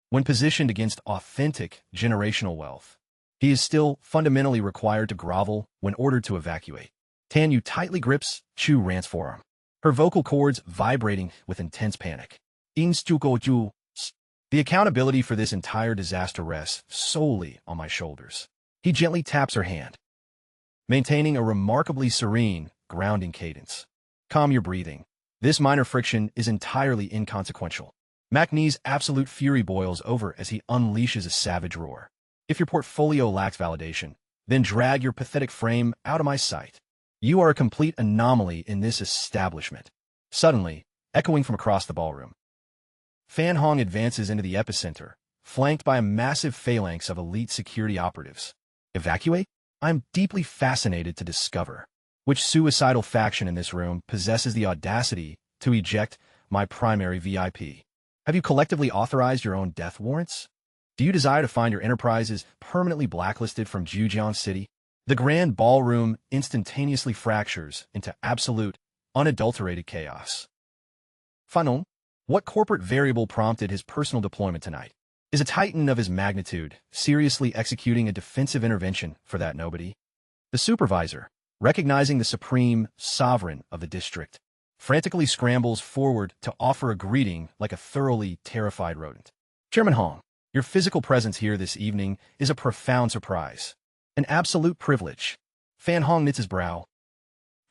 When positioned against authentic generational wealth, he is still fundamentally required to grovel when ordered to evacuate. Tan Yu tightly grips Chu Ran's forearm, her vocal cords vibrating with intense panic. The accountability for this entire disaster rests solely on my shoulders. He gently taps her hand, maintaining a remarkably serene, grounding cadence. Calm your breathing. This minor friction is entirely inconsequential. Maknae's absolute fury boils over as he unleashes a savage roar. If your portfolio lacks validation, then drag your pathetic frame out of my sight. You are a complete anomaly in this establishment. Suddenly, echoing from across the ballroom, Fan Hong advances into the epicenter, flanked by a massive phalanx of elite security operatives. Evacuate? I'm deeply fascinated to discover which suicidal faction in this room possesses the audacity to eject my primary VIP. Have you collectively authorized your own death warrants? Do you desire to find your enterprises permanently blacklisted from Jujiang City? The grand ballroom instantaneously fractures into absolute, unadulterated chaos. Fanon, what corporate variable prompted his personal deployment tonight? Is a titan of his magnitude seriously executing a defensive intervention for that nobody? The supervisor, recognizing the supreme sovereign of the district, frantically scrambles forward to offer a greeting like a thoroughly terrified rodent. Chairman Hong, your physical presence here this evening is a profound surprise. An absolute privilege. Fan Hong knits his brow,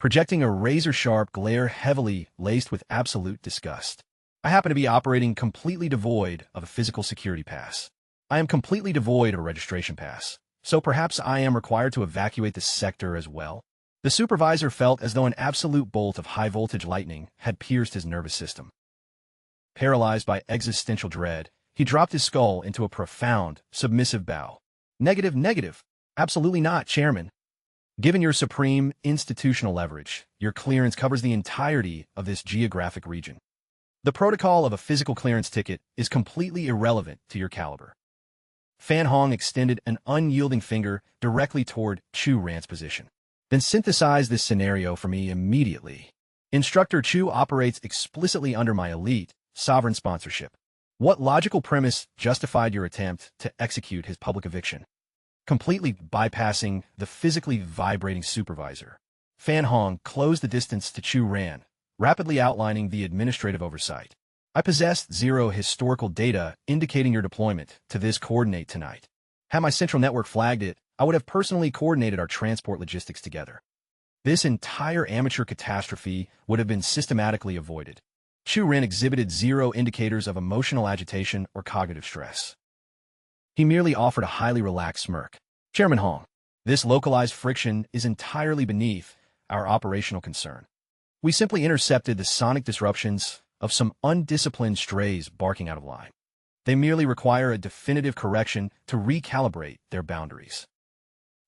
projecting a razor-sharp glare heavily laced with absolute disgust. I happen to be operating completely devoid of a physical security pass. I am completely devoid of a registration pass, so perhaps I am required to evacuate the sector as well. The supervisor felt as though an absolute bolt of high-voltage lightning had pierced his nervous system. Paralyzed by existential dread, he dropped his skull into a profound, submissive bow. Negative. Absolutely not, Chairman. Given your supreme institutional leverage, your clearance covers the entirety of this geographic region. The protocol of a physical clearance ticket is completely irrelevant to your caliber. Fan Hong extended an unyielding finger directly toward Chu Ran's position. Then synthesize this scenario for me immediately. Instructor Chu operates explicitly under my elite, sovereign sponsorship. What logical premise justified your attempt to execute his public eviction? Completely bypassing the physically vibrating supervisor, Fan Hong closed the distance to Chu Ran, rapidly outlining the administrative oversight. I possessed zero historical data indicating your deployment to this coordinate tonight. Had my central network flagged it, I would have personally coordinated our transport logistics together. This entire amateur catastrophe would have been systematically avoided. Shu Ren exhibited zero indicators of emotional agitation or cognitive stress. He merely offered a highly relaxed smirk. Chairman Hong, this localized friction is entirely beneath our operational concern. We simply intercepted the sonic disruptions of some undisciplined strays barking out of line. They merely require a definitive correction to recalibrate their boundaries.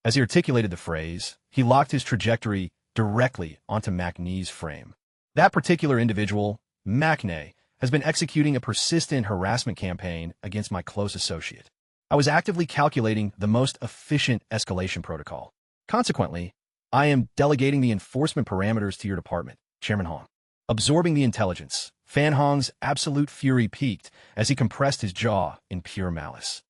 As he articulated the phrase, he locked his trajectory directly onto MacNe's frame. That particular individual, MacNe, has been executing a persistent harassment campaign against my close associate. I was actively calculating the most efficient escalation protocol. Consequently, I am delegating the enforcement parameters to your department, Chairman Hong. Absorbing the intelligence, Fan Hong's absolute fury peaked as he compressed his jaw in pure malice.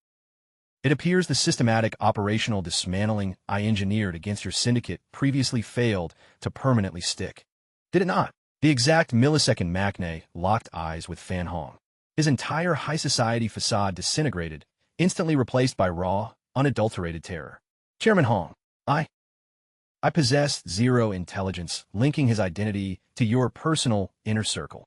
It appears the systematic operational dismantling I engineered against your syndicate previously failed to permanently stick. Did it not? The exact millisecond MacNe locked eyes with Fan Hong. His entire high society facade disintegrated, instantly replaced by raw, unadulterated terror. Chairman Hong, I possess zero intelligence, linking his identity to your personal inner circle.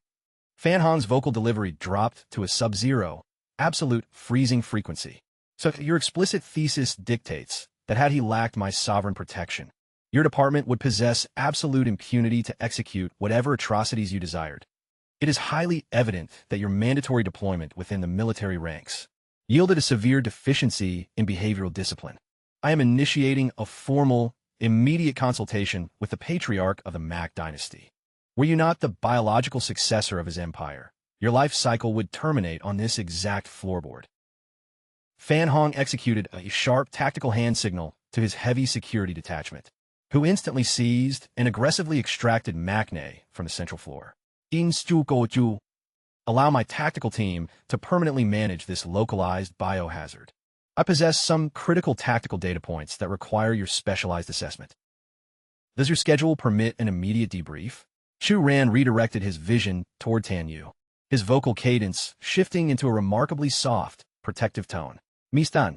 Fan Hong's vocal delivery dropped to a sub-zero, absolute freezing frequency. So your explicit thesis dictates that had he lacked my sovereign protection, your department would possess absolute impunity to execute whatever atrocities you desired. It is highly evident that your mandatory deployment within the military ranks yielded a severe deficiency in behavioral discipline. I am initiating a formal, immediate consultation with the patriarch of the Mac dynasty. Were you not the biological successor of his empire, your life cycle would terminate on this exact floorboard. Fan Hong executed a sharp tactical hand signal to his heavy security detachment, who instantly seized and aggressively extracted MacNe from the central floor. Goju. Allow my tactical team to permanently manage this localized biohazard. I possess some critical tactical data points that require your specialized assessment. Does your schedule permit an immediate debrief? Shu Ran redirected his vision toward Tan Yu, his vocal cadence shifting into a remarkably soft, protective tone. Mistan,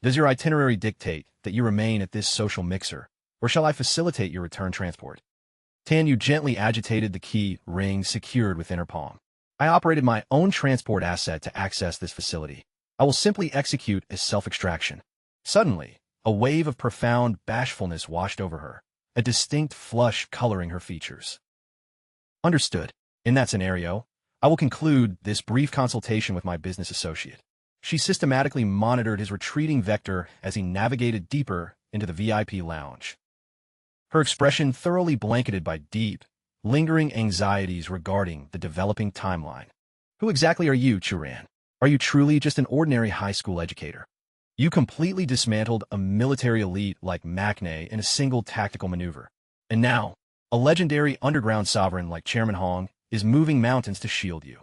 does your itinerary dictate that you remain at this social mixer, or shall I facilitate your return transport? Tan Yu gently agitated the key ring secured within her palm. I operated my own transport asset to access this facility. I will simply execute a self-extraction. Suddenly, a wave of profound bashfulness washed over her, a distinct flush coloring her features. Understood. In that scenario, I will conclude this brief consultation with my business associate. She systematically monitored his retreating vector as he navigated deeper into the VIP lounge. Her expression thoroughly blanketed by deep, lingering anxieties regarding the developing timeline. Who exactly are you, Churan? Are you truly just an ordinary high school educator? You completely dismantled a military elite like MacNe in a single tactical maneuver. And now, a legendary underground sovereign like Chairman Hong is moving mountains to shield you.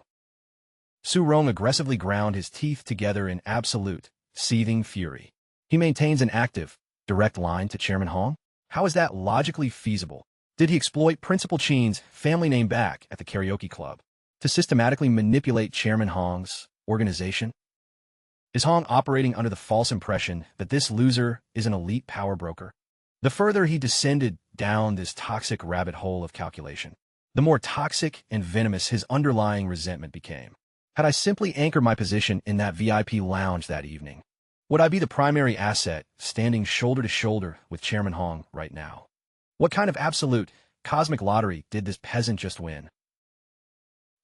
Su Rong aggressively ground his teeth together in absolute, seething fury. He maintains an active, direct line to Chairman Hong? How is that logically feasible? Did he exploit Principal Chin's family name back at the karaoke club to systematically manipulate Chairman Hong's organization? Is Hong operating under the false impression that this loser is an elite power broker? The further he descended down this toxic rabbit hole of calculation, the more toxic and venomous his underlying resentment became. Had I simply anchored my position in that VIP lounge that evening, would I be the primary asset standing shoulder to shoulder with Chairman Hong right now? What kind of absolute, cosmic lottery did this peasant just win?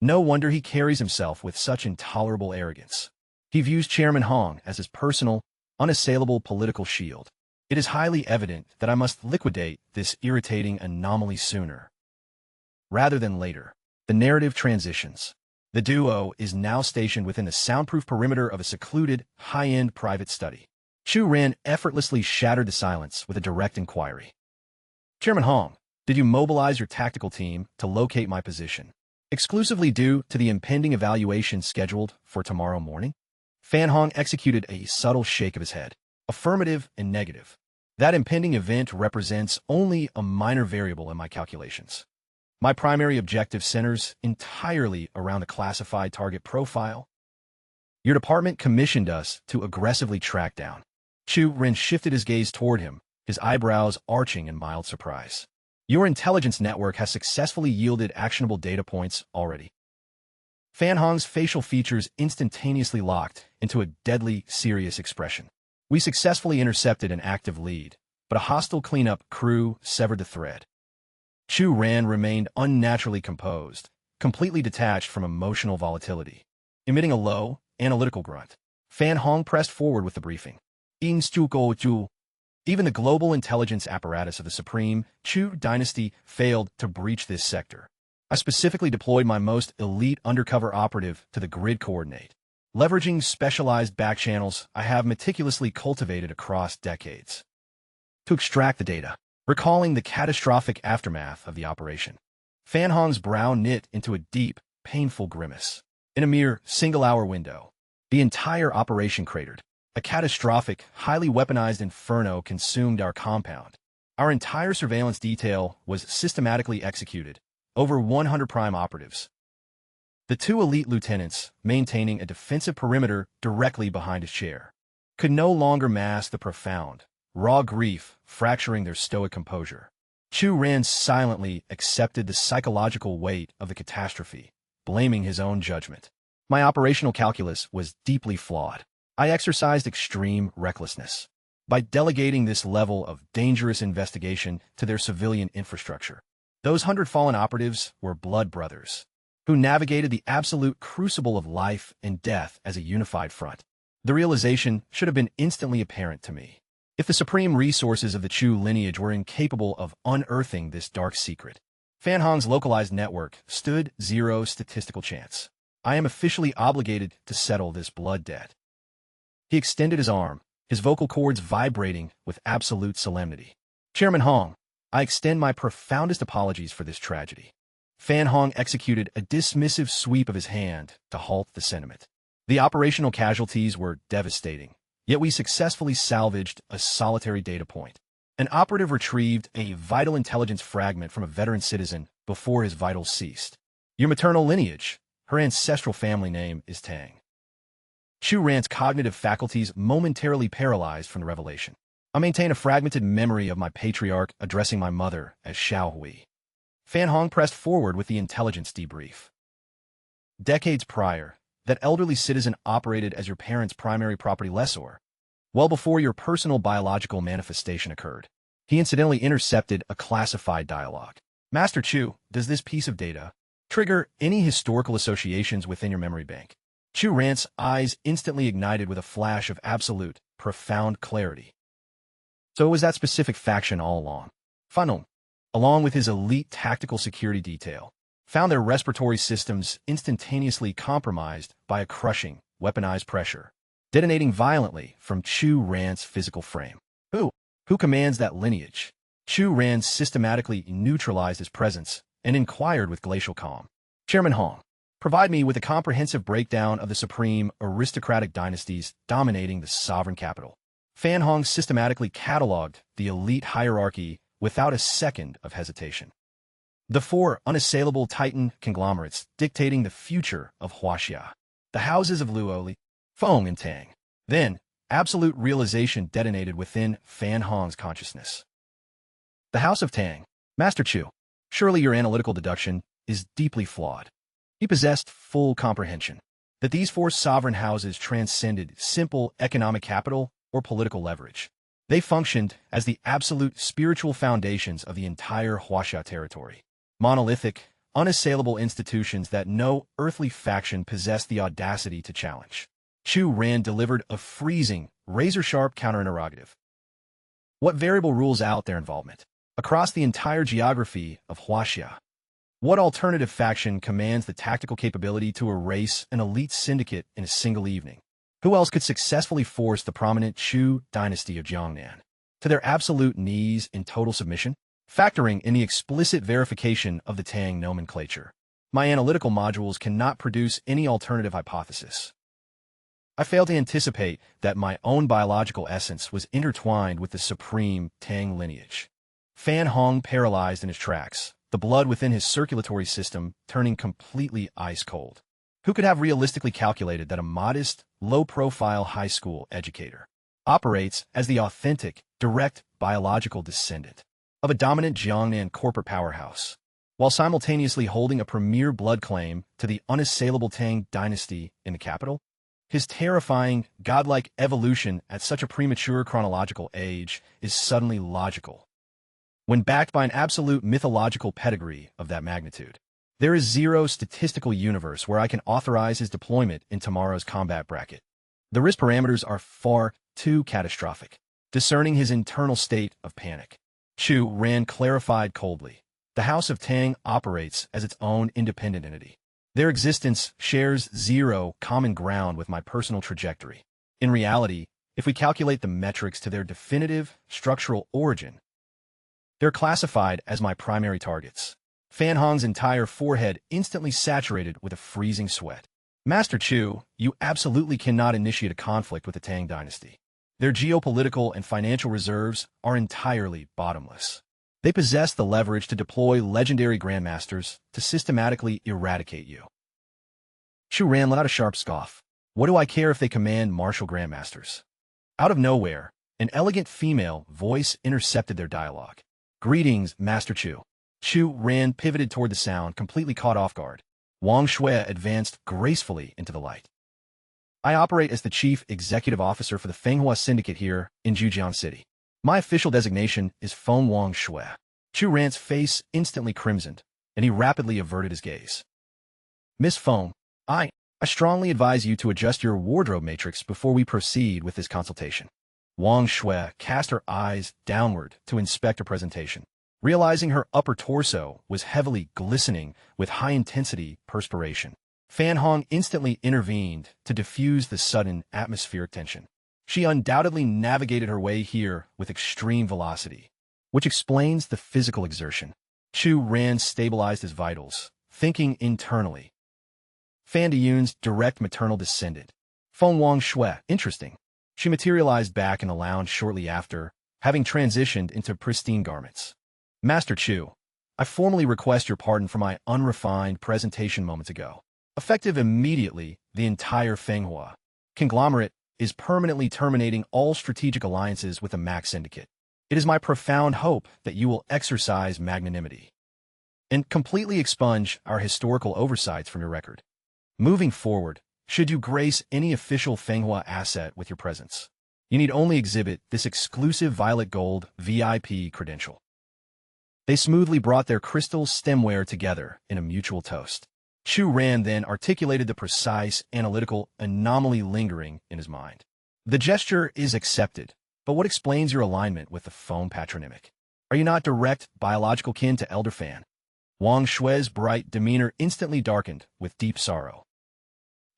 No wonder he carries himself with such intolerable arrogance. He views Chairman Hong as his personal, unassailable political shield. It is highly evident that I must liquidate this irritating anomaly sooner rather than later. The narrative transitions. The duo is now stationed within the soundproof perimeter of a secluded, high-end private study. Chu Ran effortlessly shattered the silence with a direct inquiry. Chairman Hong, did you mobilize your tactical team to locate my position, exclusively due to the impending evaluation scheduled for tomorrow morning? Fan Hong executed a subtle shake of his head, affirmative and negative. That impending event represents only a minor variable in my calculations. My primary objective centers entirely around the classified target profile. Your department commissioned us to aggressively track down. Chu Ren shifted his gaze toward him, his eyebrows arching in mild surprise. Your intelligence network has successfully yielded actionable data points already. Fan Hong's facial features instantaneously locked into a deadly, serious expression. We successfully intercepted an active lead, but a hostile cleanup crew severed the thread. Chu Ran remained unnaturally composed, completely detached from emotional volatility. Emitting a low, analytical grunt, Fan Hong pressed forward with the briefing. Even the global intelligence apparatus of the Supreme Chu dynasty failed to breach this sector. I specifically deployed my most elite undercover operative to the grid coordinate, leveraging specialized backchannels I have meticulously cultivated across decades to extract the data. Recalling the catastrophic aftermath of the operation, Fan Hong's brow knit into a deep, painful grimace. In a mere single-hour window, the entire operation cratered. A catastrophic, highly weaponized inferno consumed our compound. Our entire surveillance detail was systematically executed, over 100 prime operatives. The two elite lieutenants, maintaining a defensive perimeter directly behind his chair, could no longer mask the profound, raw grief fracturing their stoic composure. Chu Ran silently accepted the psychological weight of the catastrophe, blaming his own judgment. My operational calculus was deeply flawed. I exercised extreme recklessness by delegating this level of dangerous investigation to their civilian infrastructure. Those 100 fallen operatives were blood brothers, who navigated the absolute crucible of life and death as a unified front. The realization should have been instantly apparent to me. If the supreme resources of the Chu lineage were incapable of unearthing this dark secret, Fan Hong's localized network stood zero statistical chance. I am officially obligated to settle this blood debt. He extended his arm, his vocal cords vibrating with absolute solemnity. Chairman Hong, I extend my profoundest apologies for this tragedy. Fan Hong executed a dismissive sweep of his hand to halt the sentiment. The operational casualties were devastating, yet we successfully salvaged a solitary data point. An operative retrieved a vital intelligence fragment from a veteran citizen before his vitals ceased. Your maternal lineage, her ancestral family name is Tang. Chu Ran's cognitive faculties momentarily paralyzed from the revelation. I maintain a fragmented memory of my patriarch addressing my mother as Xiao Hui. Fan Hong pressed forward with the intelligence debrief. Decades prior, that elderly citizen operated as your parents' primary property lessor, well before your personal biological manifestation occurred. He incidentally intercepted a classified dialogue. Master Chu, does this piece of data trigger any historical associations within your memory bank? Chu Ran's eyes instantly ignited with a flash of absolute, profound clarity. So it was that specific faction all along. Fan Hong, along with his elite tactical security detail, found their respiratory systems instantaneously compromised by a crushing, weaponized pressure, detonating violently from Chu Ran's physical frame. Who commands that lineage? Chu Ran systematically neutralized his presence and inquired with glacial calm. Chairman Hong, provide me with a comprehensive breakdown of the supreme aristocratic dynasties dominating the sovereign capital. Fan Hong systematically cataloged the elite hierarchy without a second of hesitation. The four unassailable titan conglomerates dictating the future of Huaxia. The houses of Luoli, Feng, and Tang. Then, absolute realization detonated within Fan Hong's consciousness. The House of Tang. Master Chu, surely your analytical deduction is deeply flawed. He possessed full comprehension that these four sovereign houses transcended simple economic capital or political leverage. They functioned as the absolute spiritual foundations of the entire Huaxia territory. Monolithic, unassailable institutions that no earthly faction possessed the audacity to challenge. Chu Ran delivered a freezing, razor-sharp counterinterrogative. What variable rules out their involvement? Across the entire geography of Huaxia, what alternative faction commands the tactical capability to erase an elite syndicate in a single evening? Who else could successfully force the prominent Chu dynasty of Jiangnan to their absolute knees in total submission? Factoring in the explicit verification of the Tang nomenclature, my analytical modules cannot produce any alternative hypothesis. I fail to anticipate that my own biological essence was intertwined with the supreme Tang lineage. Fan Hong paralyzed in his tracks, the blood within his circulatory system turning completely ice-cold. Who could have realistically calculated that a modest, low-profile high school educator operates as the authentic, direct biological descendant of a dominant Jiangnan corporate powerhouse? while simultaneously holding a premier blood claim to the unassailable Tang dynasty in the capital. His terrifying, godlike evolution at such a premature chronological age is suddenly logical, when backed by an absolute mythological pedigree of that magnitude. There is zero statistical universe where I can authorize his deployment in tomorrow's combat bracket. The risk parameters are far too catastrophic. Discerning his internal state of panic, Chu Ran clarified coldly. The House of Tang operates as its own independent entity. Their existence shares zero common ground with my personal trajectory. In reality, if we calculate the metrics to their definitive structural origin, they're classified as my primary targets. Fan Hong's entire forehead instantly saturated with a freezing sweat. Master Chu, you absolutely cannot initiate a conflict with the Tang dynasty. Their geopolitical and financial reserves are entirely bottomless. They possess the leverage to deploy legendary grandmasters to systematically eradicate you. Chu Ran let out a sharp scoff. What do I care if they command martial grandmasters? Out of nowhere, an elegant female voice intercepted their dialogue. Greetings, Master Chu. Chu Ran pivoted toward the sound, completely caught off guard. Wang Shui advanced gracefully into the light. I operate as the Chief Executive Officer for the Fenghua Syndicate here in Zhujiang City. My official designation is Feng Wang Shui. Chu Ran's face instantly crimsoned, and he rapidly averted his gaze. Miss Feng, I strongly advise you to adjust your wardrobe matrix before we proceed with this consultation. Wang Shui cast her eyes downward to inspect her presentation, realizing her upper torso was heavily glistening with high-intensity perspiration. Fan Hong instantly intervened to diffuse the sudden atmospheric tension. She undoubtedly navigated her way here with extreme velocity, which explains the physical exertion. Chu Ran stabilized his vitals, thinking internally. Fan Diyun's direct maternal descendant. Feng Wang Shui, interesting. She materialized back in the lounge shortly after, having transitioned into pristine garments. Master Chu, I formally request your pardon for my unrefined presentation moments ago. Effective immediately, the entire Fenghua conglomerate is permanently terminating all strategic alliances with the Max Syndicate. It is my profound hope that you will exercise magnanimity and completely expunge our historical oversights from your record. Moving forward, should you grace any official Fenghua asset with your presence, you need only exhibit this exclusive violet gold VIP credential. They smoothly brought their crystal stemware together in a mutual toast. Chu Ran then articulated the precise, analytical anomaly lingering in his mind. The gesture is accepted, but what explains your alignment with the Feng patronymic? Are you not direct biological kin to Elder Fan? Wang Shui's bright demeanor instantly darkened with deep sorrow.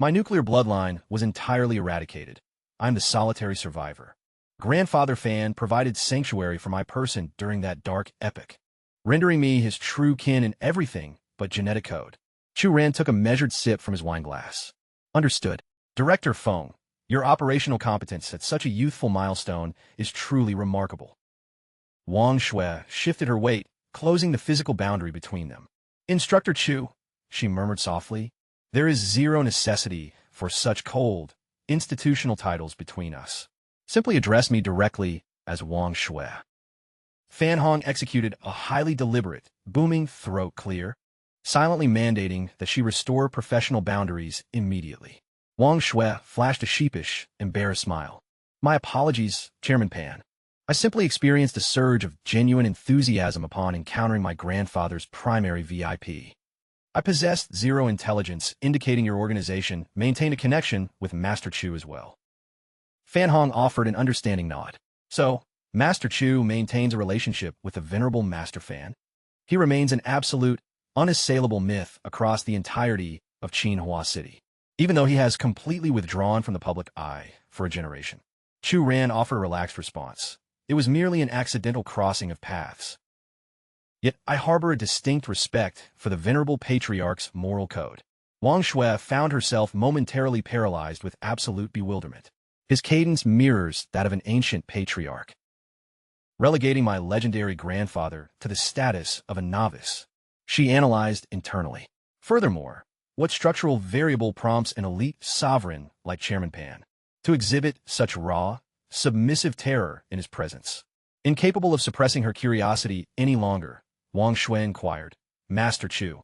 My nuclear bloodline was entirely eradicated. I'm the solitary survivor. Grandfather Fan provided sanctuary for my person during that dark epoch, rendering me his true kin in everything but genetic code. Chu Ran took a measured sip from his wineglass. Understood. Director Feng, your operational competence at such a youthful milestone is truly remarkable. Wang Shui shifted her weight, closing the physical boundary between them. Instructor Chu, she murmured softly, there is zero necessity for such cold, institutional titles between us. Simply address me directly as Wang Shui. Fan Hong executed a highly deliberate, booming throat clear, silently mandating that she restore professional boundaries immediately. Wang Shui flashed a sheepish, embarrassed smile. My apologies, Chairman Pan. I simply experienced a surge of genuine enthusiasm upon encountering my grandfather's primary VIP. I possessed zero intelligence, indicating your organization maintained a connection with Master Chu as well. Fan Hong offered an understanding nod. So, Master Chu maintains a relationship with the venerable Master Fan. He remains an absolute, unassailable myth across the entirety of Qinhua City, even though he has completely withdrawn from the public eye for a generation. Chu Ran offered a relaxed response. It was merely an accidental crossing of paths. Yet I harbor a distinct respect for the venerable patriarch's moral code. Wang Shui found herself momentarily paralyzed with absolute bewilderment. His cadence mirrors that of an ancient patriarch, relegating my legendary grandfather to the status of a novice. She analyzed internally. Furthermore, what structural variable prompts an elite sovereign like Chairman Pan to exhibit such raw, submissive terror in his presence? Incapable of suppressing her curiosity any longer, Wang Shui inquired, Master Chu.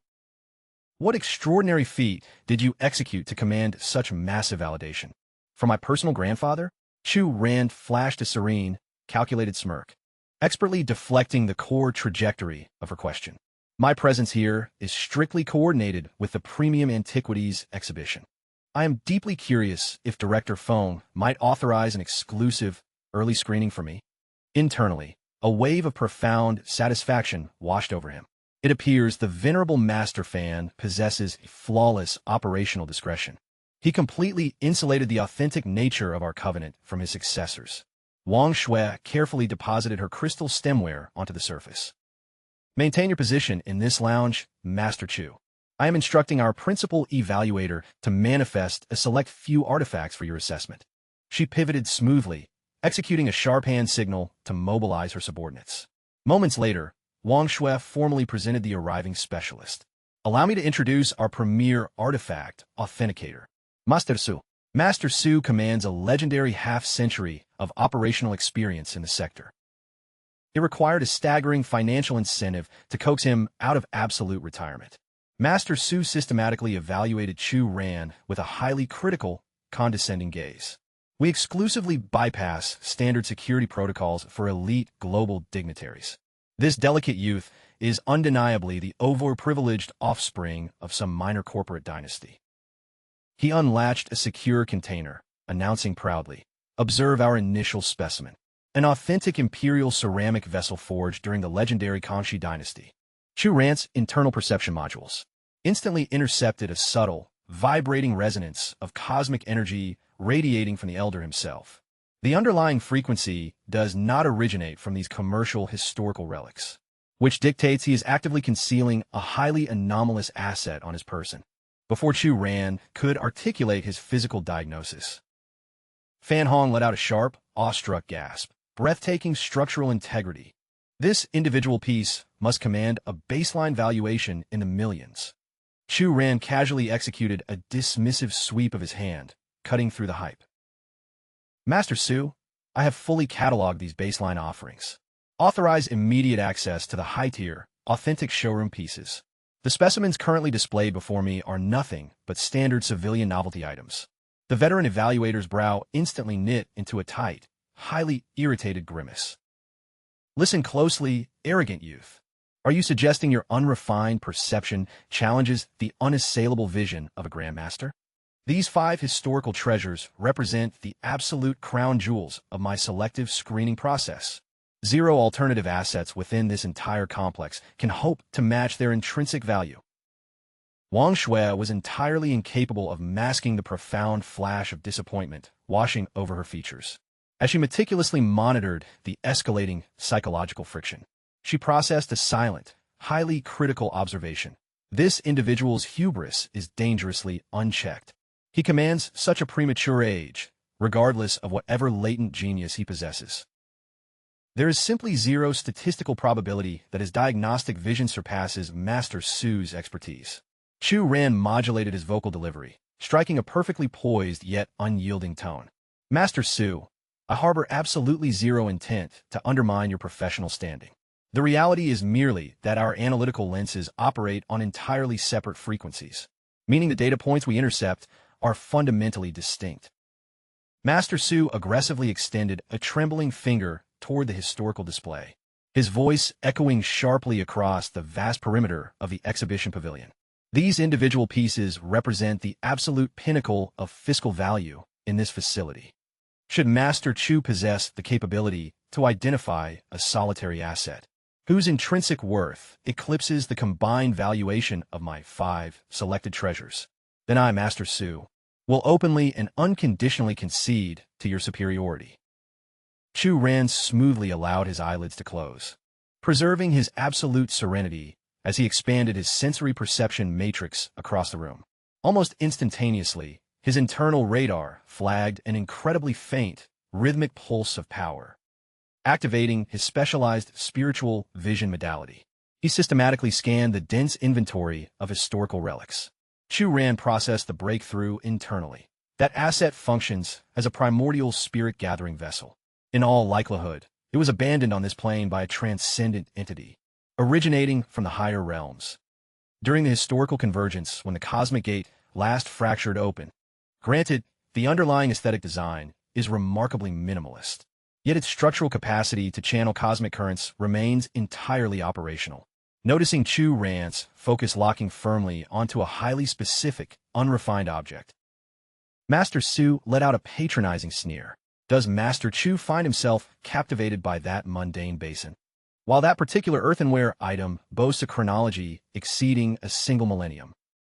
What extraordinary feat did you execute to command such massive validation? From my personal grandfather? Chu Ran flashed a serene, calculated smirk, expertly deflecting the core trajectory of her question. My presence here is strictly coordinated with the Premium Antiquities exhibition. I am deeply curious if Director Fong might authorize an exclusive early screening for me. Internally, a wave of profound satisfaction washed over him. It appears the venerable master fan possesses flawless operational discretion. He completely insulated the authentic nature of our covenant from his successors. Wang Shui carefully deposited her crystal stemware onto the surface. Maintain your position in this lounge, Master Chu. I am instructing our principal evaluator to manifest a select few artifacts for your assessment. She pivoted smoothly, executing a sharp hand signal to mobilize her subordinates. Moments later, Wang Shui formally presented the arriving specialist. Allow me to introduce our premier artifact authenticator, Master Su. Master Su commands a legendary half-century of operational experience in the sector. It required a staggering financial incentive to coax him out of absolute retirement. Master Su systematically evaluated Chu Ran with a highly critical, condescending gaze. We exclusively bypass standard security protocols for elite global dignitaries. This delicate youth is undeniably the overprivileged offspring of some minor corporate dynasty. He unlatched a secure container, announcing proudly, "Observe our initial specimen. An authentic imperial ceramic vessel forged during the legendary Kangxi dynasty." Chu Ran's internal perception modules instantly intercepted a subtle, vibrating resonance of cosmic energy radiating from the elder himself. The underlying frequency does not originate from these commercial historical relics, which dictates he is actively concealing a highly anomalous asset on his person. Before Chu Ran could articulate his physical diagnosis, Fan Hong let out a sharp, awestruck gasp. Breathtaking structural integrity. This individual piece must command a baseline valuation in the millions. Chu Ran casually executed a dismissive sweep of his hand, cutting through the hype. Master Su, I have fully cataloged these baseline offerings. Authorize immediate access to the high-tier, authentic showroom pieces. The specimens currently displayed before me are nothing but standard civilian novelty items. The veteran evaluator's brow instantly knit into a tight, highly irritated grimace. Listen closely, arrogant youth. Are you suggesting your unrefined perception challenges the unassailable vision of a grandmaster? These 5 historical treasures represent the absolute crown jewels of my selective screening process. 0 alternative assets within this entire complex can hope to match their intrinsic value. Wang Shui was entirely incapable of masking the profound flash of disappointment washing over her features. As she meticulously monitored the escalating psychological friction, she processed a silent, highly critical observation. This individual's hubris is dangerously unchecked. He commands such a premature age, regardless of whatever latent genius he possesses. There is simply 0 statistical probability that his diagnostic vision surpasses Master Su's expertise. Chu Ran modulated his vocal delivery, striking a perfectly poised yet unyielding tone. Master Su, I harbor absolutely 0 intent to undermine your professional standing. The reality is merely that our analytical lenses operate on entirely separate frequencies, meaning the data points we intercept are fundamentally distinct. Master Su aggressively extended a trembling finger toward the historical display, his voice echoing sharply across the vast perimeter of the exhibition pavilion. These individual pieces represent the absolute pinnacle of fiscal value in this facility. Should Master Chu possess the capability to identify a solitary asset, whose intrinsic worth eclipses the combined valuation of my 5 selected treasures, then I, Master Su, will openly and unconditionally concede to your superiority. Chu Ran smoothly allowed his eyelids to close, preserving his absolute serenity as he expanded his sensory perception matrix across the room. Almost instantaneously, his internal radar flagged an incredibly faint, rhythmic pulse of power. Activating his specialized spiritual vision modality, he systematically scanned the dense inventory of historical relics. Chu Ran processed the breakthrough internally. That asset functions as a primordial spirit-gathering vessel. In all likelihood, it was abandoned on this plane by a transcendent entity, originating from the higher realms. during the historical convergence when the cosmic gate last fractured open. Granted, the underlying aesthetic design is remarkably minimalist, yet its structural capacity to channel cosmic currents remains entirely operational. Noticing Chu Ran's focus locking firmly onto a highly specific, unrefined object, Master Su let out a patronizing sneer. Does Master Chu find himself captivated by that mundane basin? While that particular earthenware item boasts a chronology exceeding a single millennium,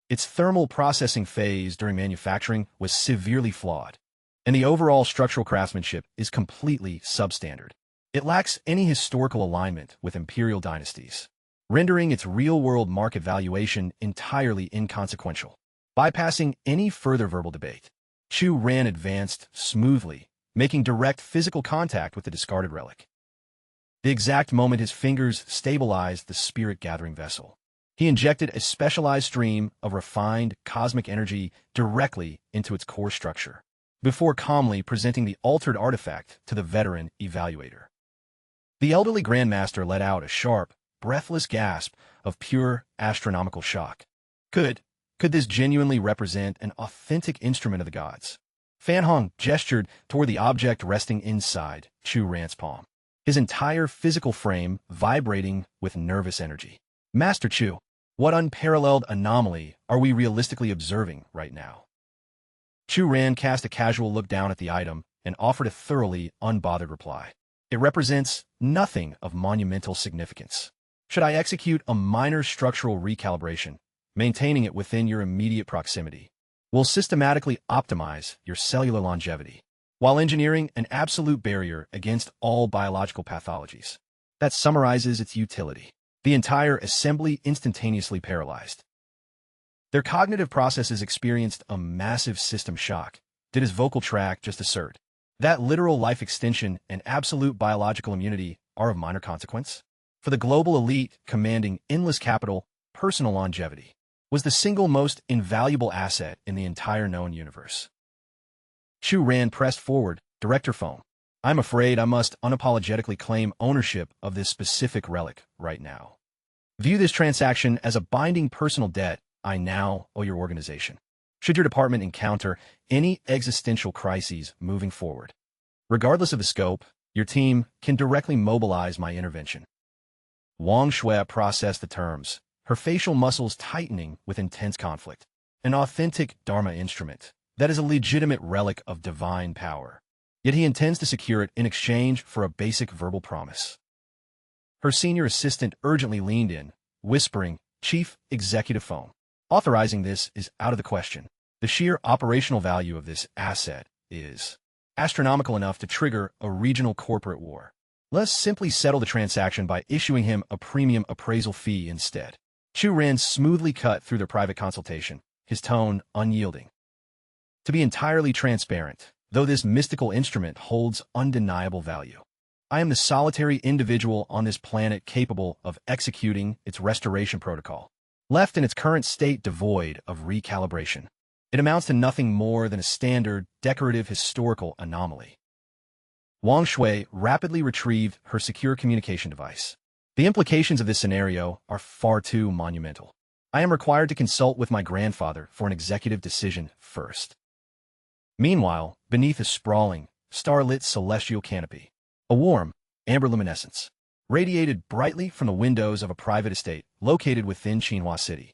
its thermal processing phase during manufacturing was severely flawed, and the overall structural craftsmanship is completely substandard. It lacks any historical alignment with imperial dynasties, rendering its real-world market valuation entirely inconsequential. Bypassing any further verbal debate, Chu Ran advanced smoothly, making direct physical contact with the discarded relic. The exact moment his fingers stabilized the spirit-gathering vessel, he injected a specialized stream of refined cosmic energy directly into its core structure, before calmly presenting the altered artifact to the veteran evaluator. The elderly Grandmaster let out a sharp, breathless gasp of pure astronomical shock. Could this genuinely represent an authentic instrument of the gods? Fan Hong gestured toward the object resting inside Chu Ran's palm, his entire physical frame vibrating with nervous energy. Master Chu, what unparalleled anomaly are we realistically observing right now? Chu Ran cast a casual look down at the item and offered a thoroughly unbothered reply. It represents nothing of monumental significance. Should I execute a minor structural recalibration, maintaining it within your immediate proximity will systematically optimize your cellular longevity, while engineering an absolute barrier against all biological pathologies. That summarizes its utility. The entire assembly instantaneously paralyzed. Their cognitive processes experienced a massive system shock. Did his vocal tract just assert that literal life extension and absolute biological immunity are of minor consequence? For the global elite commanding endless capital, personal longevity was the single most invaluable asset in the entire known universe. Chu Ran pressed forward, director phone. I'm afraid I must unapologetically claim ownership of this specific relic right now. View this transaction as a binding personal debt I now owe your organization, should your department encounter any existential crises moving forward. Regardless of the scope, your team can directly mobilize my intervention. Wang Shui processed the terms, her facial muscles tightening with intense conflict. An authentic Dharma instrument that is a legitimate relic of divine power. Yet he intends to secure it in exchange for a basic verbal promise. Her senior assistant urgently leaned in, whispering, Chief Executive Phone. Authorizing this is out of the question. The sheer operational value of this asset is astronomical enough to trigger a regional corporate war. Let's simply settle the transaction by issuing him a premium appraisal fee instead. Chu Ran smoothly cut through their private consultation, his tone unyielding. To be entirely transparent, though this mystical instrument holds undeniable value, I am the solitary individual on this planet capable of executing its restoration protocol, left in its current state devoid of recalibration. It amounts to nothing more than a standard, decorative historical anomaly. Wang Shui rapidly retrieved her secure communication device. The implications of this scenario are far too monumental. I am required to consult with my grandfather for an executive decision first. Meanwhile, beneath a sprawling, starlit celestial canopy, a warm, amber luminescence radiated brightly from the windows of a private estate located within Qinhua City.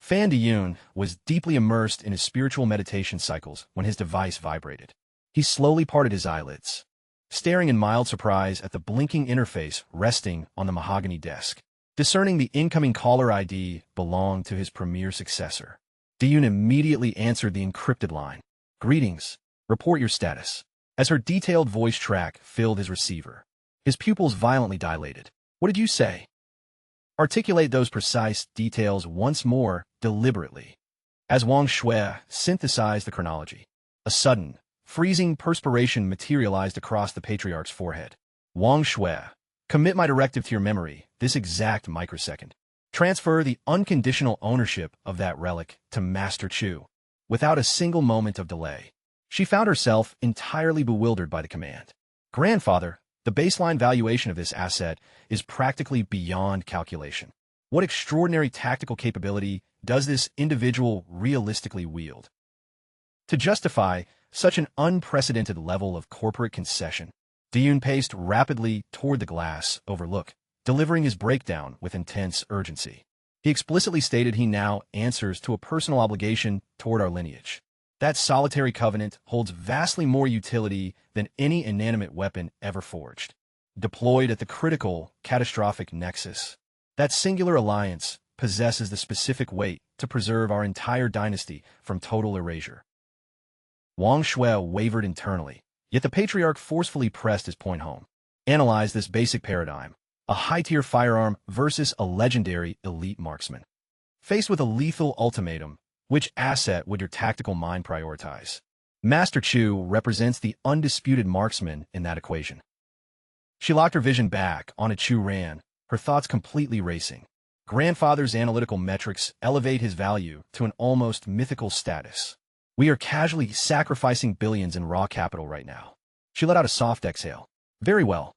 Fan Diyun was deeply immersed in his spiritual meditation cycles when his device vibrated. He slowly parted his eyelids, staring in mild surprise at the blinking interface resting on the mahogany desk. Discerning the incoming caller ID belonged to his premier successor, Diyun immediately answered the encrypted line. Greetings. Report your status. As her detailed voice track filled his receiver, his pupils violently dilated. What did you say? Articulate those precise details once more, deliberately. As Wang Shui synthesized the chronology, a sudden, freezing perspiration materialized across the patriarch's forehead. Wang Shui, commit my directive to your memory, this exact microsecond. Transfer the unconditional ownership of that relic to Master Chu. Without a single moment of delay, she found herself entirely bewildered by the command. Grandfather, the baseline valuation of this asset is practically beyond calculation. What extraordinary tactical capability does this individual realistically wield? To justify such an unprecedented level of corporate concession, Diyun paced rapidly toward the glass overlook, delivering his breakdown with intense urgency. He explicitly stated he now answers to a personal obligation toward our lineage. That solitary covenant holds vastly more utility than any inanimate weapon ever forged. Deployed at the critical, catastrophic nexus, that singular alliance possesses the specific weight to preserve our entire dynasty from total erasure. Wang Shui wavered internally, yet the patriarch forcefully pressed his point home. Analyze this basic paradigm: a high-tier firearm versus a legendary elite marksman. Faced with a lethal ultimatum, which asset would your tactical mind prioritize? Master Chu represents the undisputed marksman in that equation. She locked her vision back on a Chu Ran, her thoughts completely racing. Grandfather's analytical metrics elevate his value to an almost mythical status. We are casually sacrificing billions in raw capital right now. She let out a soft exhale. Very well.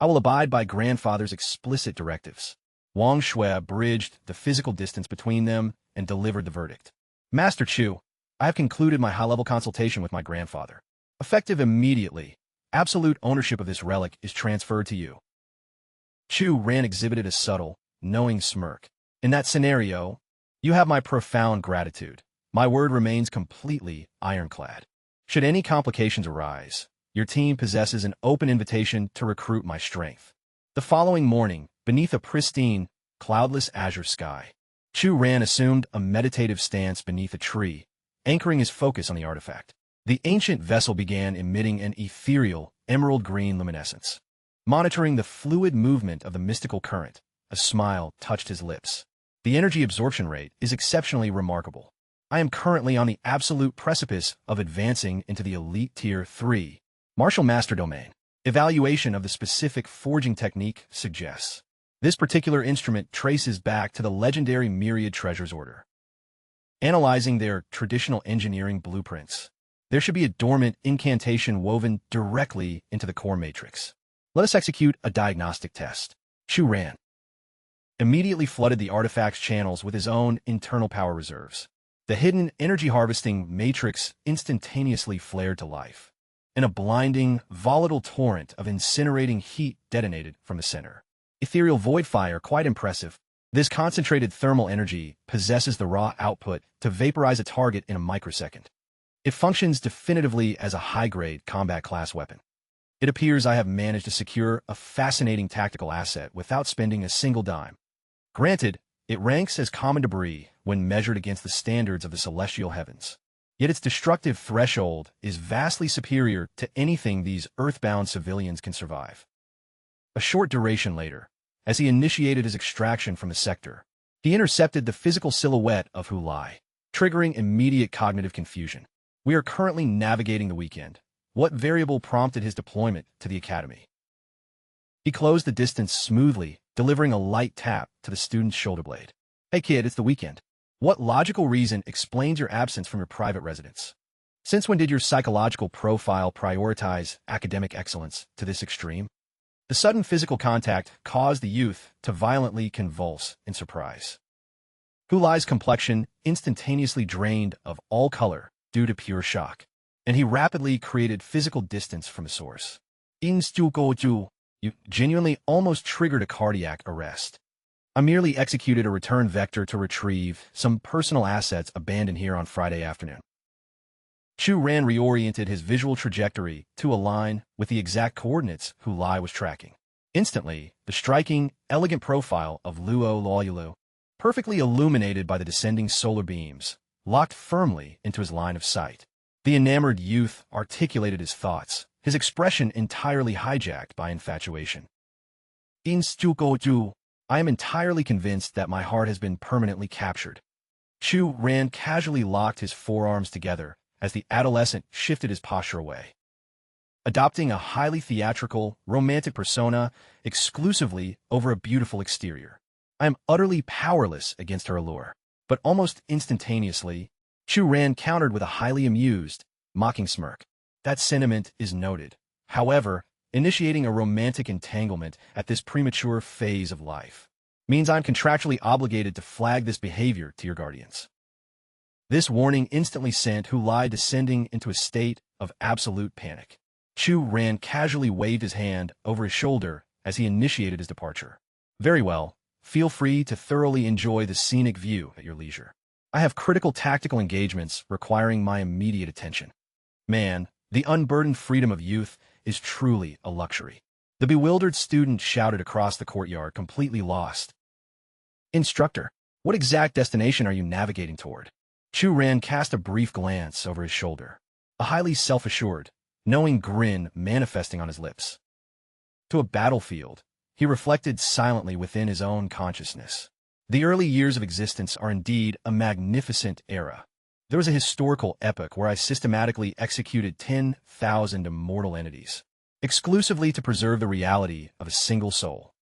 I will abide by grandfather's explicit directives. Wang Shui bridged the physical distance between them and delivered the verdict. Master Chu, I have concluded my high-level consultation with my grandfather. Effective immediately, absolute ownership of this relic is transferred to you. Chu Ran exhibited a subtle, knowing smirk. In that scenario, you have my profound gratitude. My word remains completely ironclad. Should any complications arise, your team possesses an open invitation to recruit my strength. The following morning, beneath a pristine, cloudless azure sky, Chu Ran assumed a meditative stance beneath a tree, anchoring his focus on the artifact. The ancient vessel began emitting an ethereal, emerald-green luminescence. Monitoring the fluid movement of the mystical current, a smile touched his lips. The energy absorption rate is exceptionally remarkable. I am currently on the absolute precipice of advancing into the Elite Tier 3 Martial Master Domain. Evaluation of the specific forging technique suggests this particular instrument traces back to the legendary Myriad Treasures Order. Analyzing their traditional engineering blueprints, there should be a dormant incantation woven directly into the core matrix. Let us execute a diagnostic test. Chu Ran immediately flooded the artifact's channels with his own internal power reserves. The hidden energy harvesting matrix instantaneously flared to life. And a blinding, volatile torrent of incinerating heat detonated from the center. Ethereal void fire, quite impressive. This concentrated thermal energy possesses the raw output to vaporize a target in a microsecond. It functions definitively as a high-grade combat class weapon. It appears I have managed to secure a fascinating tactical asset without spending a single dime. Granted, it ranks as common debris when measured against the standards of the celestial heavens. Yet its destructive threshold is vastly superior to anything these earthbound civilians can survive. A short duration later, as he initiated his extraction from the sector, he intercepted the physical silhouette of Hu Lai, triggering immediate cognitive confusion. We are currently navigating the weekend. What variable prompted his deployment to the academy? He closed the distance smoothly, delivering a light tap to the student's shoulder blade. Hey kid, it's the weekend. What logical reason explains your absence from your private residence? Since when did your psychological profile prioritize academic excellence to this extreme? The sudden physical contact caused the youth to violently convulse in surprise. Hu Lai's complexion instantaneously drained of all color due to pure shock, and he rapidly created physical distance from the source. You genuinely almost triggered a cardiac arrest. I merely executed a return vector to retrieve some personal assets abandoned here on Friday afternoon. Chu Ran reoriented his visual trajectory to align with the exact coordinates Hu Lai was tracking. Instantly, the striking, elegant profile of Luo Luoyulu, perfectly illuminated by the descending solar beams, locked firmly into his line of sight. The enamored youth articulated his thoughts, his expression entirely hijacked by infatuation. I am entirely convinced that my heart has been permanently captured. Chu Ran casually locked his forearms together as the adolescent shifted his posture away. Adopting a highly theatrical, romantic persona exclusively over a beautiful exterior, I am utterly powerless against her allure. But almost instantaneously, Chu Ran countered with a highly amused, mocking smirk. That sentiment is noted. However, initiating a romantic entanglement at this premature phase of life. means I'm contractually obligated to flag this behavior to your guardians. This warning instantly sent Hu Lai descending into a state of absolute panic. Chu Ran casually waved his hand over his shoulder as he initiated his departure. Very well, feel free to thoroughly enjoy the scenic view at your leisure. I have critical tactical engagements requiring my immediate attention. Man, the unburdened freedom of youth is truly a luxury. The bewildered student shouted across the courtyard, completely lost. Instructor, what exact destination are you navigating toward? Chu Ran cast a brief glance over his shoulder, a highly self-assured, knowing grin manifesting on his lips. To a battlefield, he reflected silently within his own consciousness. The early years of existence are indeed a magnificent era. There was a historical epoch where I systematically executed 10,000 immortal entities, exclusively to preserve the reality of a single soul.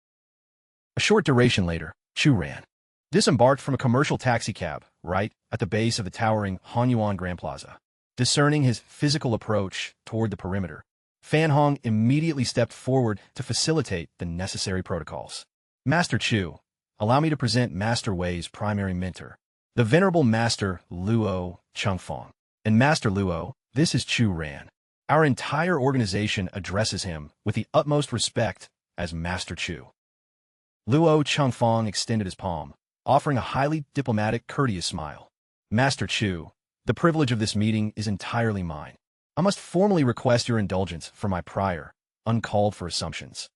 A short duration later, Chu Ran disembarked from a commercial taxicab right at the base of the towering Hanyuan Grand Plaza. Discerning his physical approach toward the perimeter, Fan Hong immediately stepped forward to facilitate the necessary protocols. Master Chu, allow me to present Master Wei's primary mentor, the Venerable Master Luo Changfeng. And Master Luo, this is Chu Ran. Our entire organization addresses him with the utmost respect as Master Chu. Luo Changfeng extended his palm, offering a highly diplomatic, courteous smile. Master Chu, the privilege of this meeting is entirely mine. I must formally request your indulgence for my prior, uncalled-for assumptions.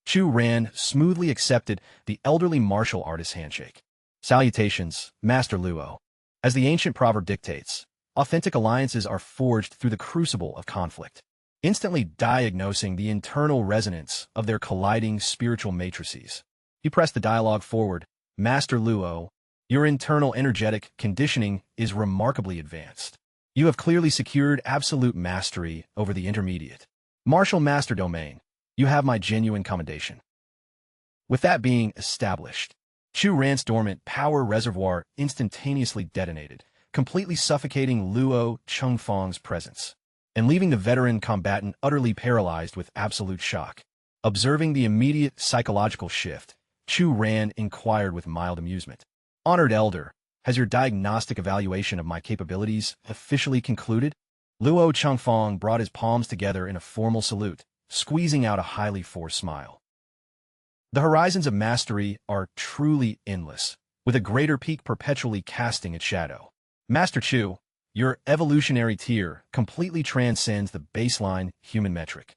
Chu Ran smoothly accepted the elderly martial artist's handshake. Salutations, Master Luo. As the ancient proverb dictates, authentic alliances are forged through the crucible of conflict, instantly diagnosing the internal resonance of their colliding spiritual matrices. He pressed the dialogue forward. Master Luo, your internal energetic conditioning is remarkably advanced. You have clearly secured absolute mastery over the intermediate martial master domain. You have my genuine commendation. With that being established, Chu Ran's dormant power reservoir instantaneously detonated, completely suffocating Luo Changfeng's presence, and leaving the veteran combatant utterly paralyzed with absolute shock. Observing the immediate psychological shift, Chu Ran inquired with mild amusement. Honored Elder, has your diagnostic evaluation of my capabilities officially concluded? Luo Changfeng brought his palms together in a formal salute, squeezing out a highly forced smile. The horizons of mastery are truly endless, with a greater peak perpetually casting its shadow. Master Chu, your evolutionary tier completely transcends the baseline human metric.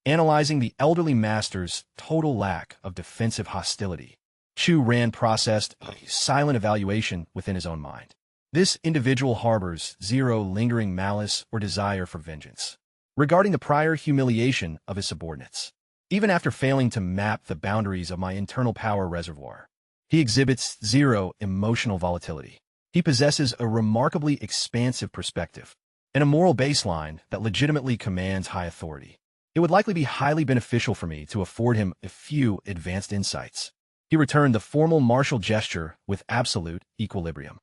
Analyzing the elderly master's total lack of defensive hostility, Chu Ran processed a silent evaluation within his own mind. This individual harbors zero lingering malice or desire for vengeance regarding the prior humiliation of his subordinates. Even after failing to map the boundaries of my internal power reservoir, he exhibits zero emotional volatility. He possesses a remarkably expansive perspective and a moral baseline that legitimately commands high authority. It would likely be highly beneficial for me to afford him a few advanced insights. He returned the formal martial gesture with absolute equilibrium.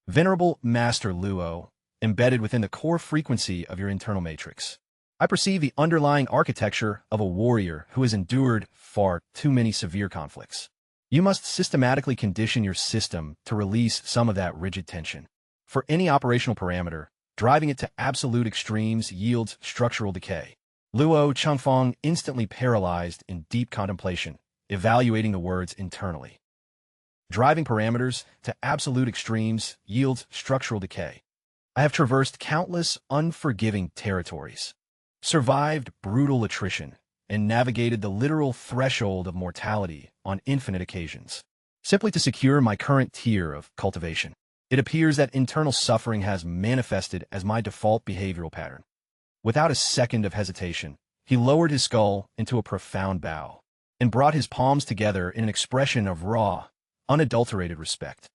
Venerable Master Luo, embedded within the core frequency of your internal matrix, I perceive the underlying architecture of a warrior who has endured far too many severe conflicts. You must systematically condition your system to release some of that rigid tension. For any operational parameter, driving it to absolute extremes yields structural decay. Luo Changfeng instantly paralyzed in deep contemplation, evaluating the words internally. Driving parameters to absolute extremes yields structural decay. I have traversed countless unforgiving territories, survived brutal attrition, and navigated the literal threshold of mortality on infinite occasions, simply to secure my current tier of cultivation. It appears that internal suffering has manifested as my default behavioral pattern. Without a second of hesitation, he lowered his skull into a profound bow and brought his palms together in an expression of raw, unadulterated respect.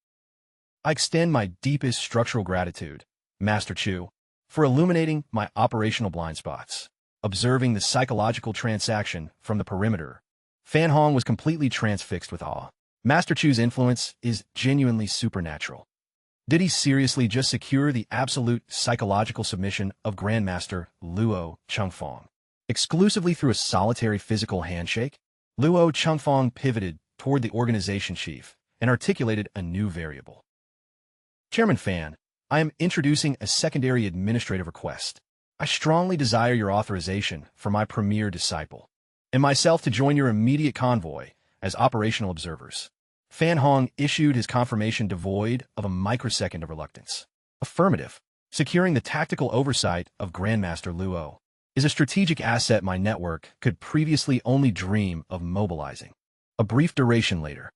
I extend my deepest structural gratitude, Master Chu, for illuminating my operational blind spots. Observing the psychological transaction from the perimeter, Fan Hong was completely transfixed with awe. Master Chu's influence is genuinely supernatural. Did he seriously just secure the absolute psychological submission of Grandmaster Luo Changfeng exclusively through a solitary physical handshake? Luo Changfeng pivoted toward the organization chief and articulated a new variable. Chairman Fan, I am introducing a secondary administrative request. I strongly desire your authorization for my premier disciple and myself to join your immediate convoy as operational observers. Fan Hong issued his confirmation devoid of a microsecond of reluctance. Affirmative. Securing the tactical oversight of Grandmaster Luo is a strategic asset my network could previously only dream of mobilizing. A brief duration later,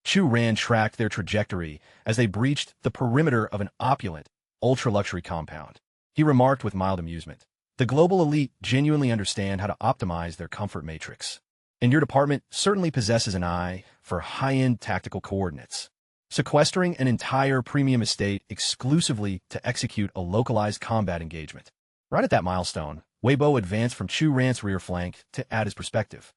Chu Ran tracked their trajectory as they breached the perimeter of an opulent, ultra-luxury compound. He remarked with mild amusement, "The global elite genuinely understand how to optimize their comfort matrix. And your department certainly possesses an eye for high-end tactical coordinates. Sequestering an entire premium estate exclusively to execute a localized combat engagement." Right at that milestone, Weibo advanced from Chu Ran's rear flank to add his perspective.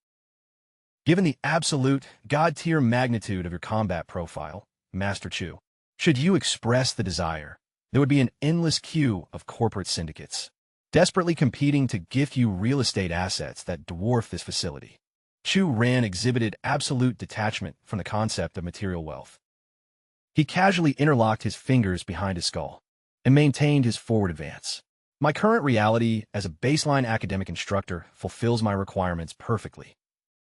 "Given the absolute, god-tier magnitude of your combat profile, Master Chu, should you express the desire, there would be an endless queue of corporate syndicates, desperately competing to gift you real estate assets that dwarf this facility." Chu Ran exhibited absolute detachment from the concept of material wealth. He casually interlocked his fingers behind his skull and maintained his forward advance. "My current reality as a baseline academic instructor fulfills my requirements perfectly."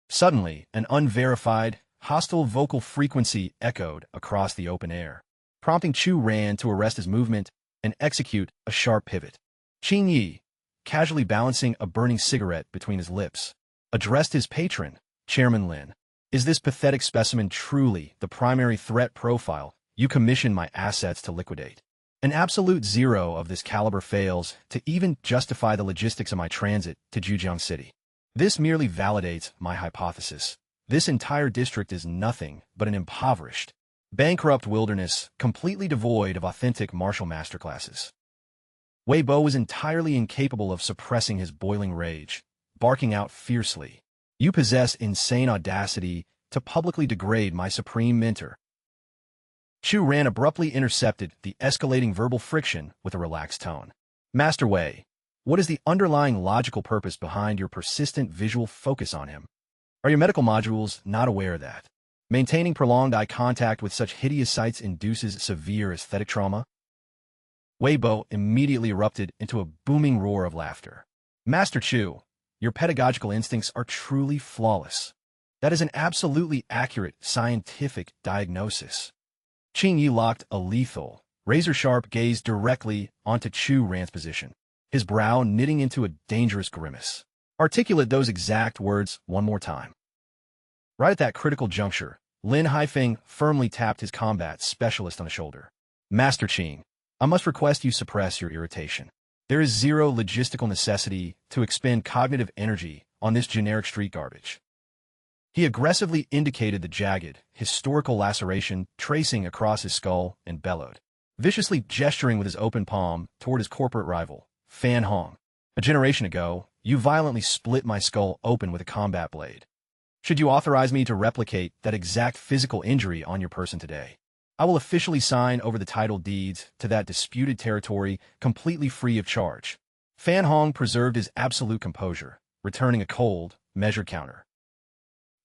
Suddenly, an unverified, hostile vocal frequency echoed across the open air, prompting Chu Ran to arrest his movement and execute a sharp pivot. Qin Yi, casually balancing a burning cigarette between his lips, addressed his patron, Chairman Lin. "Is this pathetic specimen truly the primary threat profile you commissioned my assets to liquidate? An absolute zero of this caliber fails to even justify the logistics of my transit to Zhejiang City. This merely validates my hypothesis. This entire district is nothing but an impoverished, bankrupt wilderness completely devoid of authentic martial masterclasses." Weibo was entirely incapable of suppressing his boiling rage, barking out fiercely, "You possess insane audacity to publicly degrade my supreme mentor." Chu Ran abruptly intercepted the escalating verbal friction with a relaxed tone. "Master Wei, what is the underlying logical purpose behind your persistent visual focus on him? Are your medical modules not aware that maintaining prolonged eye contact with such hideous sights induces severe aesthetic trauma?" Weibo immediately erupted into a booming roar of laughter. "Master Chu, your pedagogical instincts are truly flawless. That is an absolutely accurate scientific diagnosis." Qin Yi locked a lethal, razor-sharp gaze directly onto Chu Ran's position, his brow knitting into a dangerous grimace. "Articulate those exact words one more time." Right at that critical juncture, Lin Haifeng firmly tapped his combat specialist on the shoulder. "Master Qin, I must request you suppress your irritation. There is zero logistical necessity to expend cognitive energy on this generic street garbage." He aggressively indicated the jagged, historical laceration tracing across his skull and bellowed, viciously gesturing with his open palm toward his corporate rival, Fan Hong. "A generation ago, you violently split my skull open with a combat blade. Should you authorize me to replicate that exact physical injury on your person today, I will officially sign over the title deeds to that disputed territory completely free of charge." Fan Hong preserved his absolute composure, returning a cold, measured counter.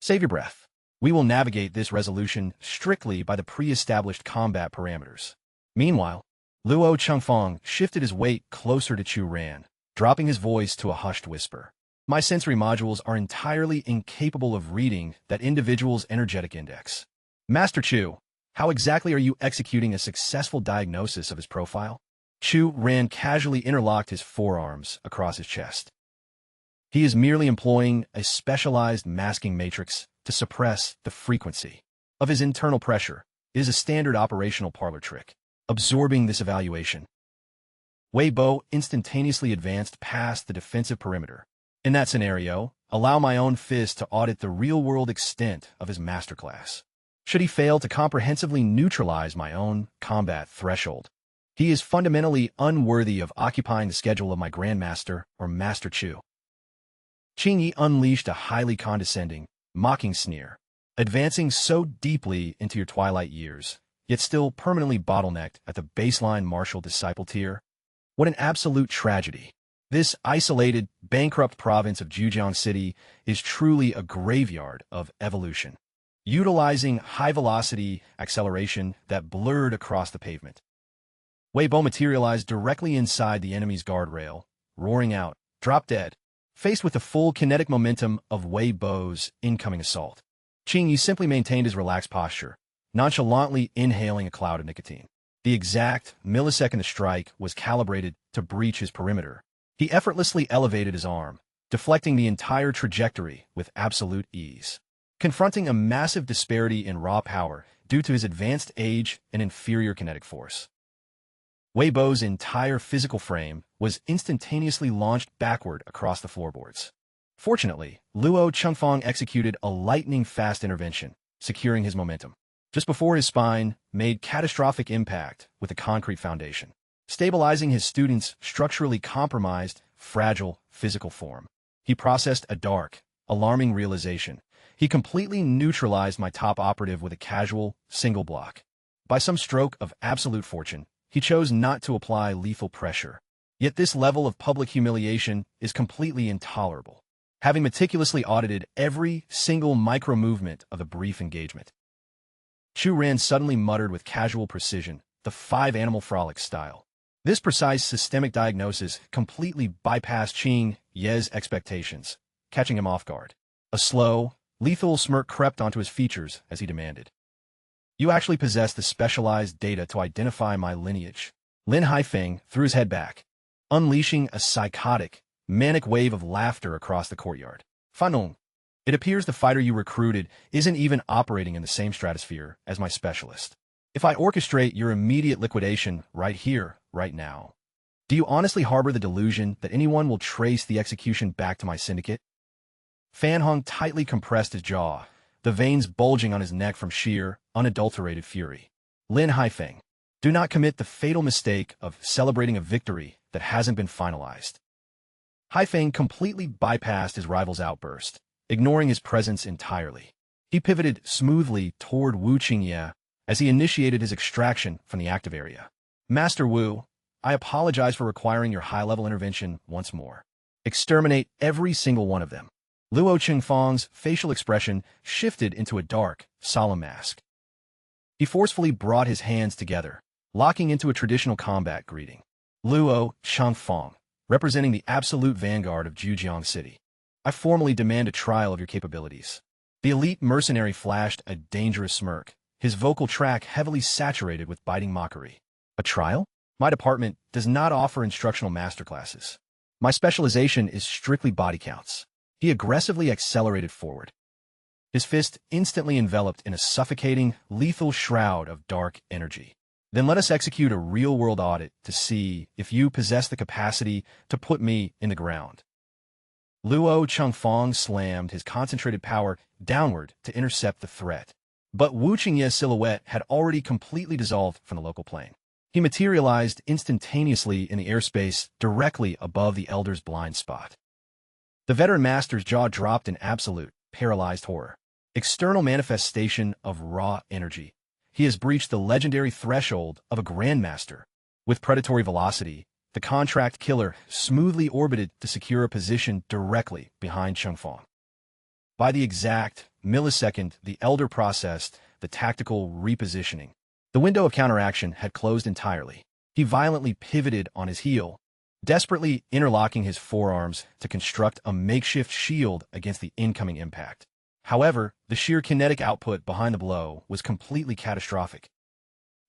"Save your breath. We will navigate this resolution strictly by the pre-established combat parameters." Meanwhile, Luo Chengfeng shifted his weight closer to Chu Ran, dropping his voice to a hushed whisper. "My sensory modules are entirely incapable of reading that individual's energetic index. Master Chu, how exactly are you executing a successful diagnosis of his profile?" Chu Ran casually interlocked his forearms across his chest. "He is merely employing a specialized masking matrix to suppress the frequency of his internal pressure. It is a standard operational parlor trick. Absorbing this evaluation." Weibo instantaneously advanced past the defensive perimeter. "In that scenario, allow my own fist to audit the real-world extent of his masterclass. Should he fail to comprehensively neutralize my own combat threshold, he is fundamentally unworthy of occupying the schedule of my Grandmaster or Master Chu." Qin Yi unleashed a highly condescending, mocking sneer. "Advancing so deeply into your twilight years, yet still permanently bottlenecked at the baseline martial disciple tier? What an absolute tragedy. This isolated, bankrupt province of Zhejiang City is truly a graveyard of evolution." utilizing high-velocity acceleration that blurred across the pavement. Wei Bo materialized directly inside the enemy's guardrail, roaring out, "Drop dead!" Faced with the full kinetic momentum of Wei Bo's incoming assault, Qing Yi simply maintained his relaxed posture, nonchalantly inhaling a cloud of nicotine. The exact millisecond the strike was calibrated to breach his perimeter. He effortlessly elevated his arm, deflecting the entire trajectory with absolute ease. Confronting a massive disparity in raw power due to his advanced age and inferior kinetic force, Wei Bo's entire physical frame was instantaneously launched backward across the floorboards. Fortunately, Luo Chengfang executed a lightning-fast intervention, securing his momentum just before his spine made catastrophic impact with the concrete foundation, stabilizing his student's structurally compromised, fragile physical form. He processed a dark, alarming realization. He completely neutralized my top operative with a casual, single block. By some stroke of absolute fortune, he chose not to apply lethal pressure. Yet this level of public humiliation is completely intolerable. Having meticulously audited every single micro-movement of the brief engagement, Chu Ran suddenly muttered with casual precision, the 5-animal frolic style. This precise systemic diagnosis completely bypassed Qing Ye's expectations, catching him off guard. A slow, lethal smirk crept onto his features as he demanded, "You actually possess the specialized data to identify my lineage." Lin Haifeng threw his head back, unleashing a psychotic, manic wave of laughter across the courtyard. "Fanong, it appears the fighter you recruited isn't even operating in the same stratosphere as my specialist. If I orchestrate your immediate liquidation right here, right now, do you honestly harbor the delusion that anyone will trace the execution back to my syndicate?" Fan Hong tightly compressed his jaw, the veins bulging on his neck from sheer, unadulterated fury. "Lin Haifeng, do not commit the fatal mistake of celebrating a victory that hasn't been finalized." Haifeng completely bypassed his rival's outburst, ignoring his presence entirely. He pivoted smoothly toward Wu Qingye as he initiated his extraction from the active area. "Master Wu, I apologize for requiring your high-level intervention once more. Exterminate every single one of them." Luo Qingfang's facial expression shifted into a dark, solemn mask. He forcefully brought his hands together, locking into a traditional combat greeting. "Luo Changfang, representing the absolute vanguard of Zhujiang City, I formally demand a trial of your capabilities." The elite mercenary flashed a dangerous smirk, his vocal tract heavily saturated with biting mockery. "A trial? My department does not offer instructional masterclasses. My specialization is strictly body counts." He aggressively accelerated forward, his fist instantly enveloped in a suffocating, lethal shroud of dark energy. "Then let us execute a real-world audit to see if you possess the capacity to put me in the ground." Luo Chengfang slammed his concentrated power downward to intercept the threat. But Wu Qingye's silhouette had already completely dissolved from the local plane. He materialized instantaneously in the airspace directly above the elder's blind spot. The veteran master's jaw dropped in absolute, paralyzed horror. External manifestation of raw energy. He has breached the legendary threshold of a grandmaster. With predatory velocity, the contract killer smoothly orbited to secure a position directly behind Chengfang. By the exact millisecond the elder processed the tactical repositioning, the window of counteraction had closed entirely. He violently pivoted on his heel, desperately interlocking his forearms to construct a makeshift shield against the incoming impact. However, the sheer kinetic output behind the blow was completely catastrophic,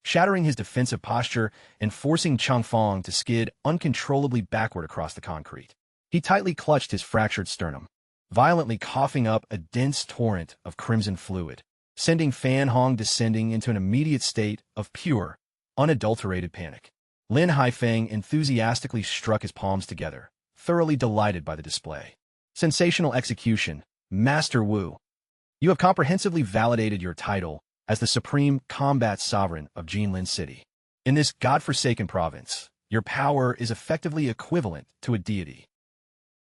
shattering his defensive posture and forcing Changfang to skid uncontrollably backward across the concrete. He tightly clutched his fractured sternum, violently coughing up a dense torrent of crimson fluid, sending Fan Hong descending into an immediate state of pure, unadulterated panic. Lin Haifeng enthusiastically struck his palms together, thoroughly delighted by the display. "Sensational execution, Master Wu. You have comprehensively validated your title as the supreme combat sovereign of Jinlin City. In this godforsaken province, your power is effectively equivalent to a deity."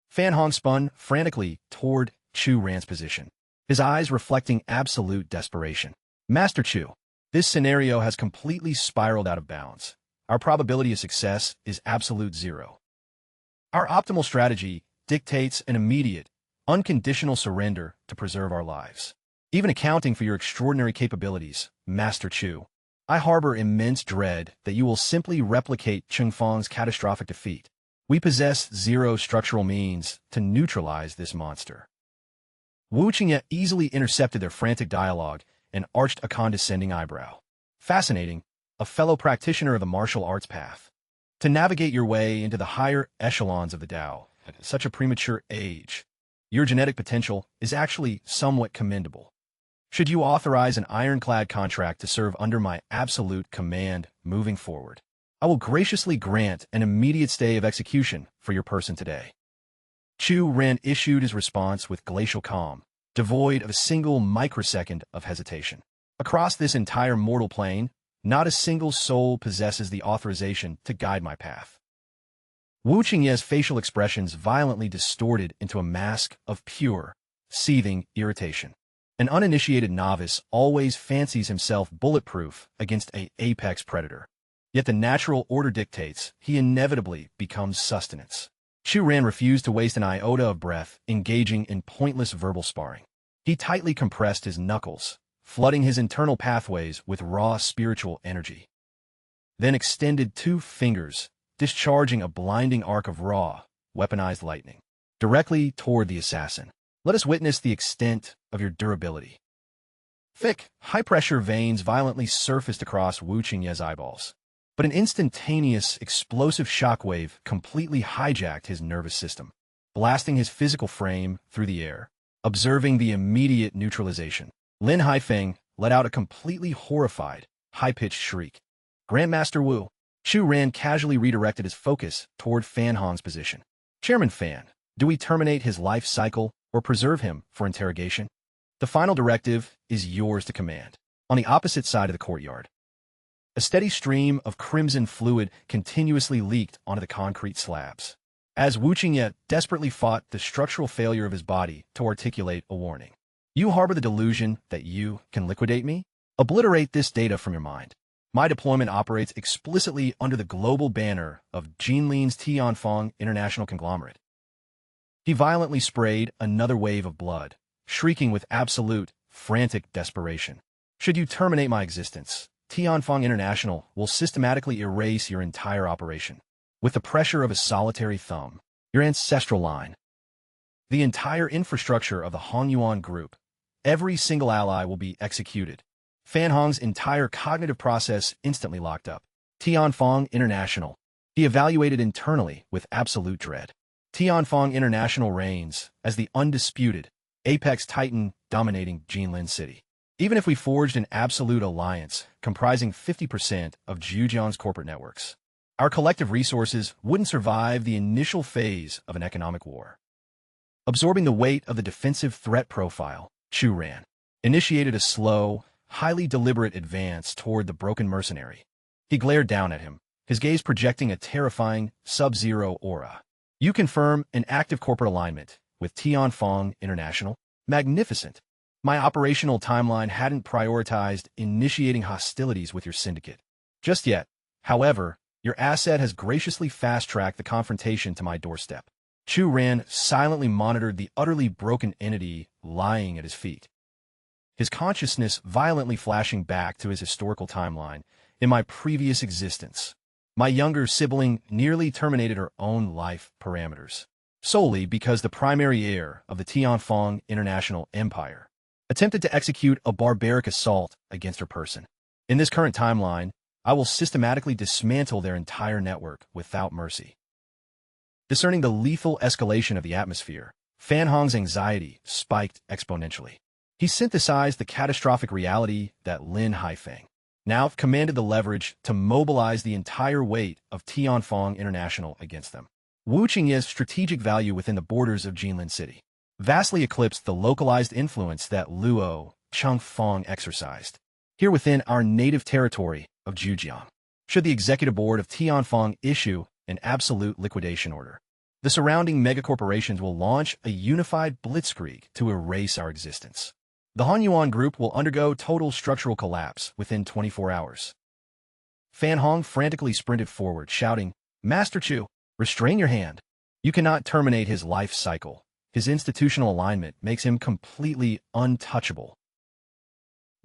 Fan Hong spun frantically toward Chu Ran's position, his eyes reflecting absolute desperation. "Master Chu, this scenario has completely spiraled out of bounds. Our probability of success is absolute zero. Our optimal strategy dictates an immediate, unconditional surrender to preserve our lives. Even accounting for your extraordinary capabilities, Master Chu, I harbor immense dread that you will simply replicate Chungfang's catastrophic defeat. We possess zero structural means to neutralize this monster. Wu Qingye easily intercepted their frantic dialogue and arched a condescending eyebrow. Fascinating, a fellow practitioner of the martial arts path. To navigate your way into the higher echelons of the Tao at such a premature age, your genetic potential is actually somewhat commendable. Should you authorize an ironclad contract to serve under my absolute command moving forward, I will graciously grant an immediate stay of execution for your person today. Chu Ren issued his response with glacial calm, devoid of a single microsecond of hesitation. Across this entire mortal plane, not a single soul possesses the authorization to guide my path. Wu Qingye's facial expressions violently distorted into a mask of pure, seething irritation. An uninitiated novice always fancies himself bulletproof against an apex predator. Yet the natural order dictates he inevitably becomes sustenance. Chu Ren refused to waste an iota of breath engaging in pointless verbal sparring. He tightly compressed his knuckles, flooding his internal pathways with raw spiritual energy. Then extended 2 fingers, discharging a blinding arc of raw, weaponized lightning, directly toward the assassin. Let us witness the extent of your durability. Thick, high-pressure veins violently surfaced across Wu Qingye's eyeballs. But an instantaneous, explosive shockwave completely hijacked his nervous system, blasting his physical frame through the air. Observing the immediate neutralization, Lin Haifeng let out a completely horrified, high-pitched shriek. Grandmaster Wu. Chu Ren casually redirected his focus toward Fan Hong's position. Chairman Fan, do we terminate his life cycle or preserve him for interrogation? The final directive is yours to command. On the opposite side of the courtyard, a steady stream of crimson fluid continuously leaked onto the concrete slabs, as Wu Qingye desperately fought the structural failure of his body to articulate a warning. You harbor the delusion that you can liquidate me? Obliterate this data from your mind. My deployment operates explicitly under the global banner of Jinlin's Tianfeng International Conglomerate. He violently sprayed another wave of blood, shrieking with absolute, frantic desperation. Should you terminate my existence, Tianfeng International will systematically erase your entire operation. With the pressure of a solitary thumb, your ancestral line, the entire infrastructure of the Hongyuan Group, every single ally will be executed. Fan Hong's entire cognitive process instantly locked up. Tianfeng International. He evaluated internally with absolute dread. Tianfeng International reigns as the undisputed apex titan dominating Jinlin City. Even if we forged an absolute alliance comprising 50% of Zhujiang's corporate networks, our collective resources wouldn't survive the initial phase of an economic war. Absorbing the weight of the defensive threat profile, Chu Ren initiated a slow, highly deliberate advance toward the broken mercenary. He glared down at him, his gaze projecting a terrifying, sub-zero aura. You confirm an active corporate alignment with Tianfeng International? Magnificent. My operational timeline hadn't prioritized initiating hostilities with your syndicate just yet. However, your asset has graciously fast-tracked the confrontation to my doorstep. Chu Ren silently monitored the utterly broken entity lying at his feet, his consciousness violently flashing back to his historical timeline. In my previous existence, my younger sibling nearly terminated her own life parameters, solely because the primary heir of the Tianfeng International Empire attempted to execute a barbaric assault against her person. In this current timeline, I will systematically dismantle their entire network without mercy. Discerning the lethal escalation of the atmosphere, Fan Hong's anxiety spiked exponentially. He synthesized the catastrophic reality that Lin Haifeng now commanded the leverage to mobilize the entire weight of Tianfeng International against them. Wu Qingye's strategic value within the borders of Jinlin City vastly eclipsed the localized influence that Luo Changfeng exercised here within our native territory of Zhujiang. Should the executive board of Tianfeng issue an absolute liquidation order, the surrounding megacorporations will launch a unified blitzkrieg to erase our existence. The Honyuan Group will undergo total structural collapse within 24 hours. Fan Hong frantically sprinted forward, shouting, Master Chu, restrain your hand. You cannot terminate his life cycle. His institutional alignment makes him completely untouchable.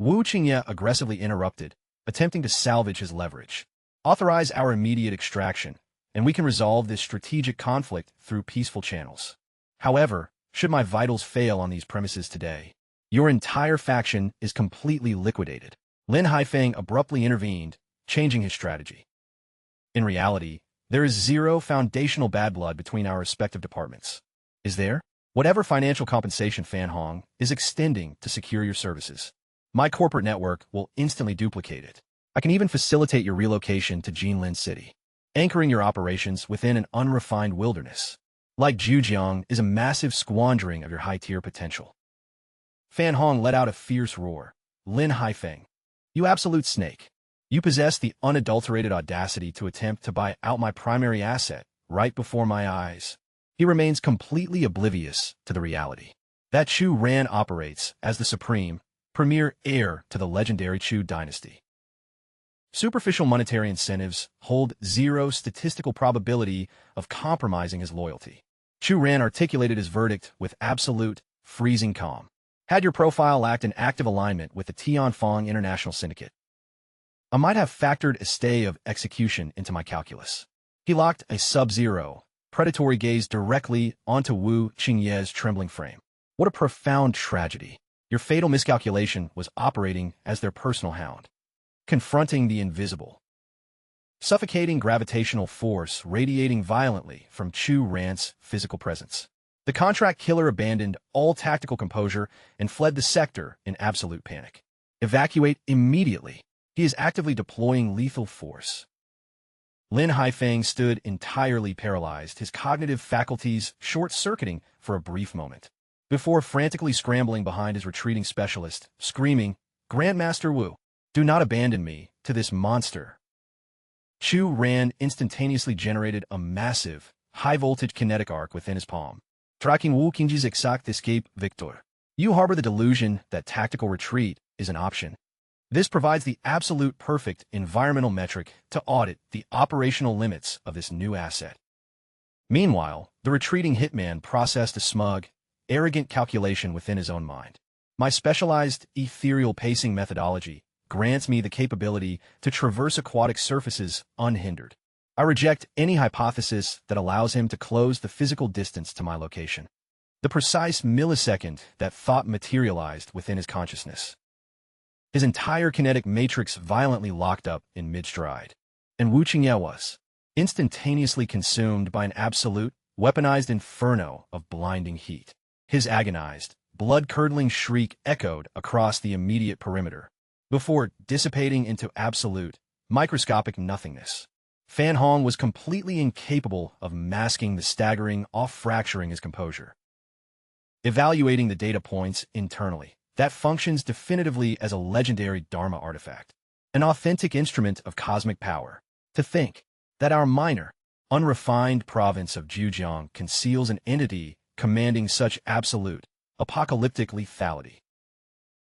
Wu Qingye aggressively interrupted, attempting to salvage his leverage. Authorize our immediate extraction, and we can resolve this strategic conflict through peaceful channels. However, should my vitals fail on these premises today, your entire faction is completely liquidated. Lin Haifeng abruptly intervened, changing his strategy. In reality, there is zero foundational bad blood between our respective departments. Is there? Whatever financial compensation Fan Hong is extending to secure your services, my corporate network will instantly duplicate it. I can even facilitate your relocation to Jinlin City, anchoring your operations within an unrefined wilderness. Like Zhujiang is a massive squandering of your high-tier potential. Fan Hong let out a fierce roar. Lin Haifeng, you absolute snake. You possess the unadulterated audacity to attempt to buy out my primary asset right before my eyes. He remains completely oblivious to the reality that Chu Ran operates as the supreme, premier heir to the legendary Chu dynasty. Superficial monetary incentives hold zero statistical probability of compromising his loyalty. Chu Ran articulated his verdict with absolute, freezing calm. Had your profile lacked an active alignment with the Tianfang International Syndicate, I might have factored a stay of execution into my calculus. He locked a sub-zero, predatory gaze directly onto Wu Qingye's trembling frame. What a profound tragedy. Your fatal miscalculation was operating as their personal hound, confronting the invisible. Suffocating gravitational force radiating violently from Chu Ran's physical presence. The contract killer abandoned all tactical composure and fled the sector in absolute panic. Evacuate immediately. He is actively deploying lethal force. Lin Haifeng stood entirely paralyzed, his cognitive faculties short-circuiting for a brief moment, before frantically scrambling behind his retreating specialist, screaming, "Grandmaster Wu, do not abandon me to this monster." Chu Ran instantaneously generated a massive, high-voltage kinetic arc within his palm, tracking Wu Qingji's exact escape victor. You harbor the delusion that tactical retreat is an option. This provides the absolute perfect environmental metric to audit the operational limits of this new asset. Meanwhile, the retreating hitman processed a smug, arrogant calculation within his own mind. My specialized ethereal pacing methodology grants me the capability to traverse aquatic surfaces unhindered. I reject any hypothesis that allows him to close the physical distance to my location. The precise millisecond that thought materialized within his consciousness. His entire kinetic matrix violently locked up in mid-stride, and Wu Qingye was instantaneously consumed by an absolute, weaponized inferno of blinding heat. His agonized, blood-curdling shriek echoed across the immediate perimeter, before dissipating into absolute, microscopic nothingness. Fan Hong was completely incapable of masking the staggering off-fracturing his composure. Evaluating the data points internally, that functions definitively as a legendary Dharma artifact, an authentic instrument of cosmic power. To think that our minor, unrefined province of Zhujiang conceals an entity commanding such absolute, apocalyptic lethality.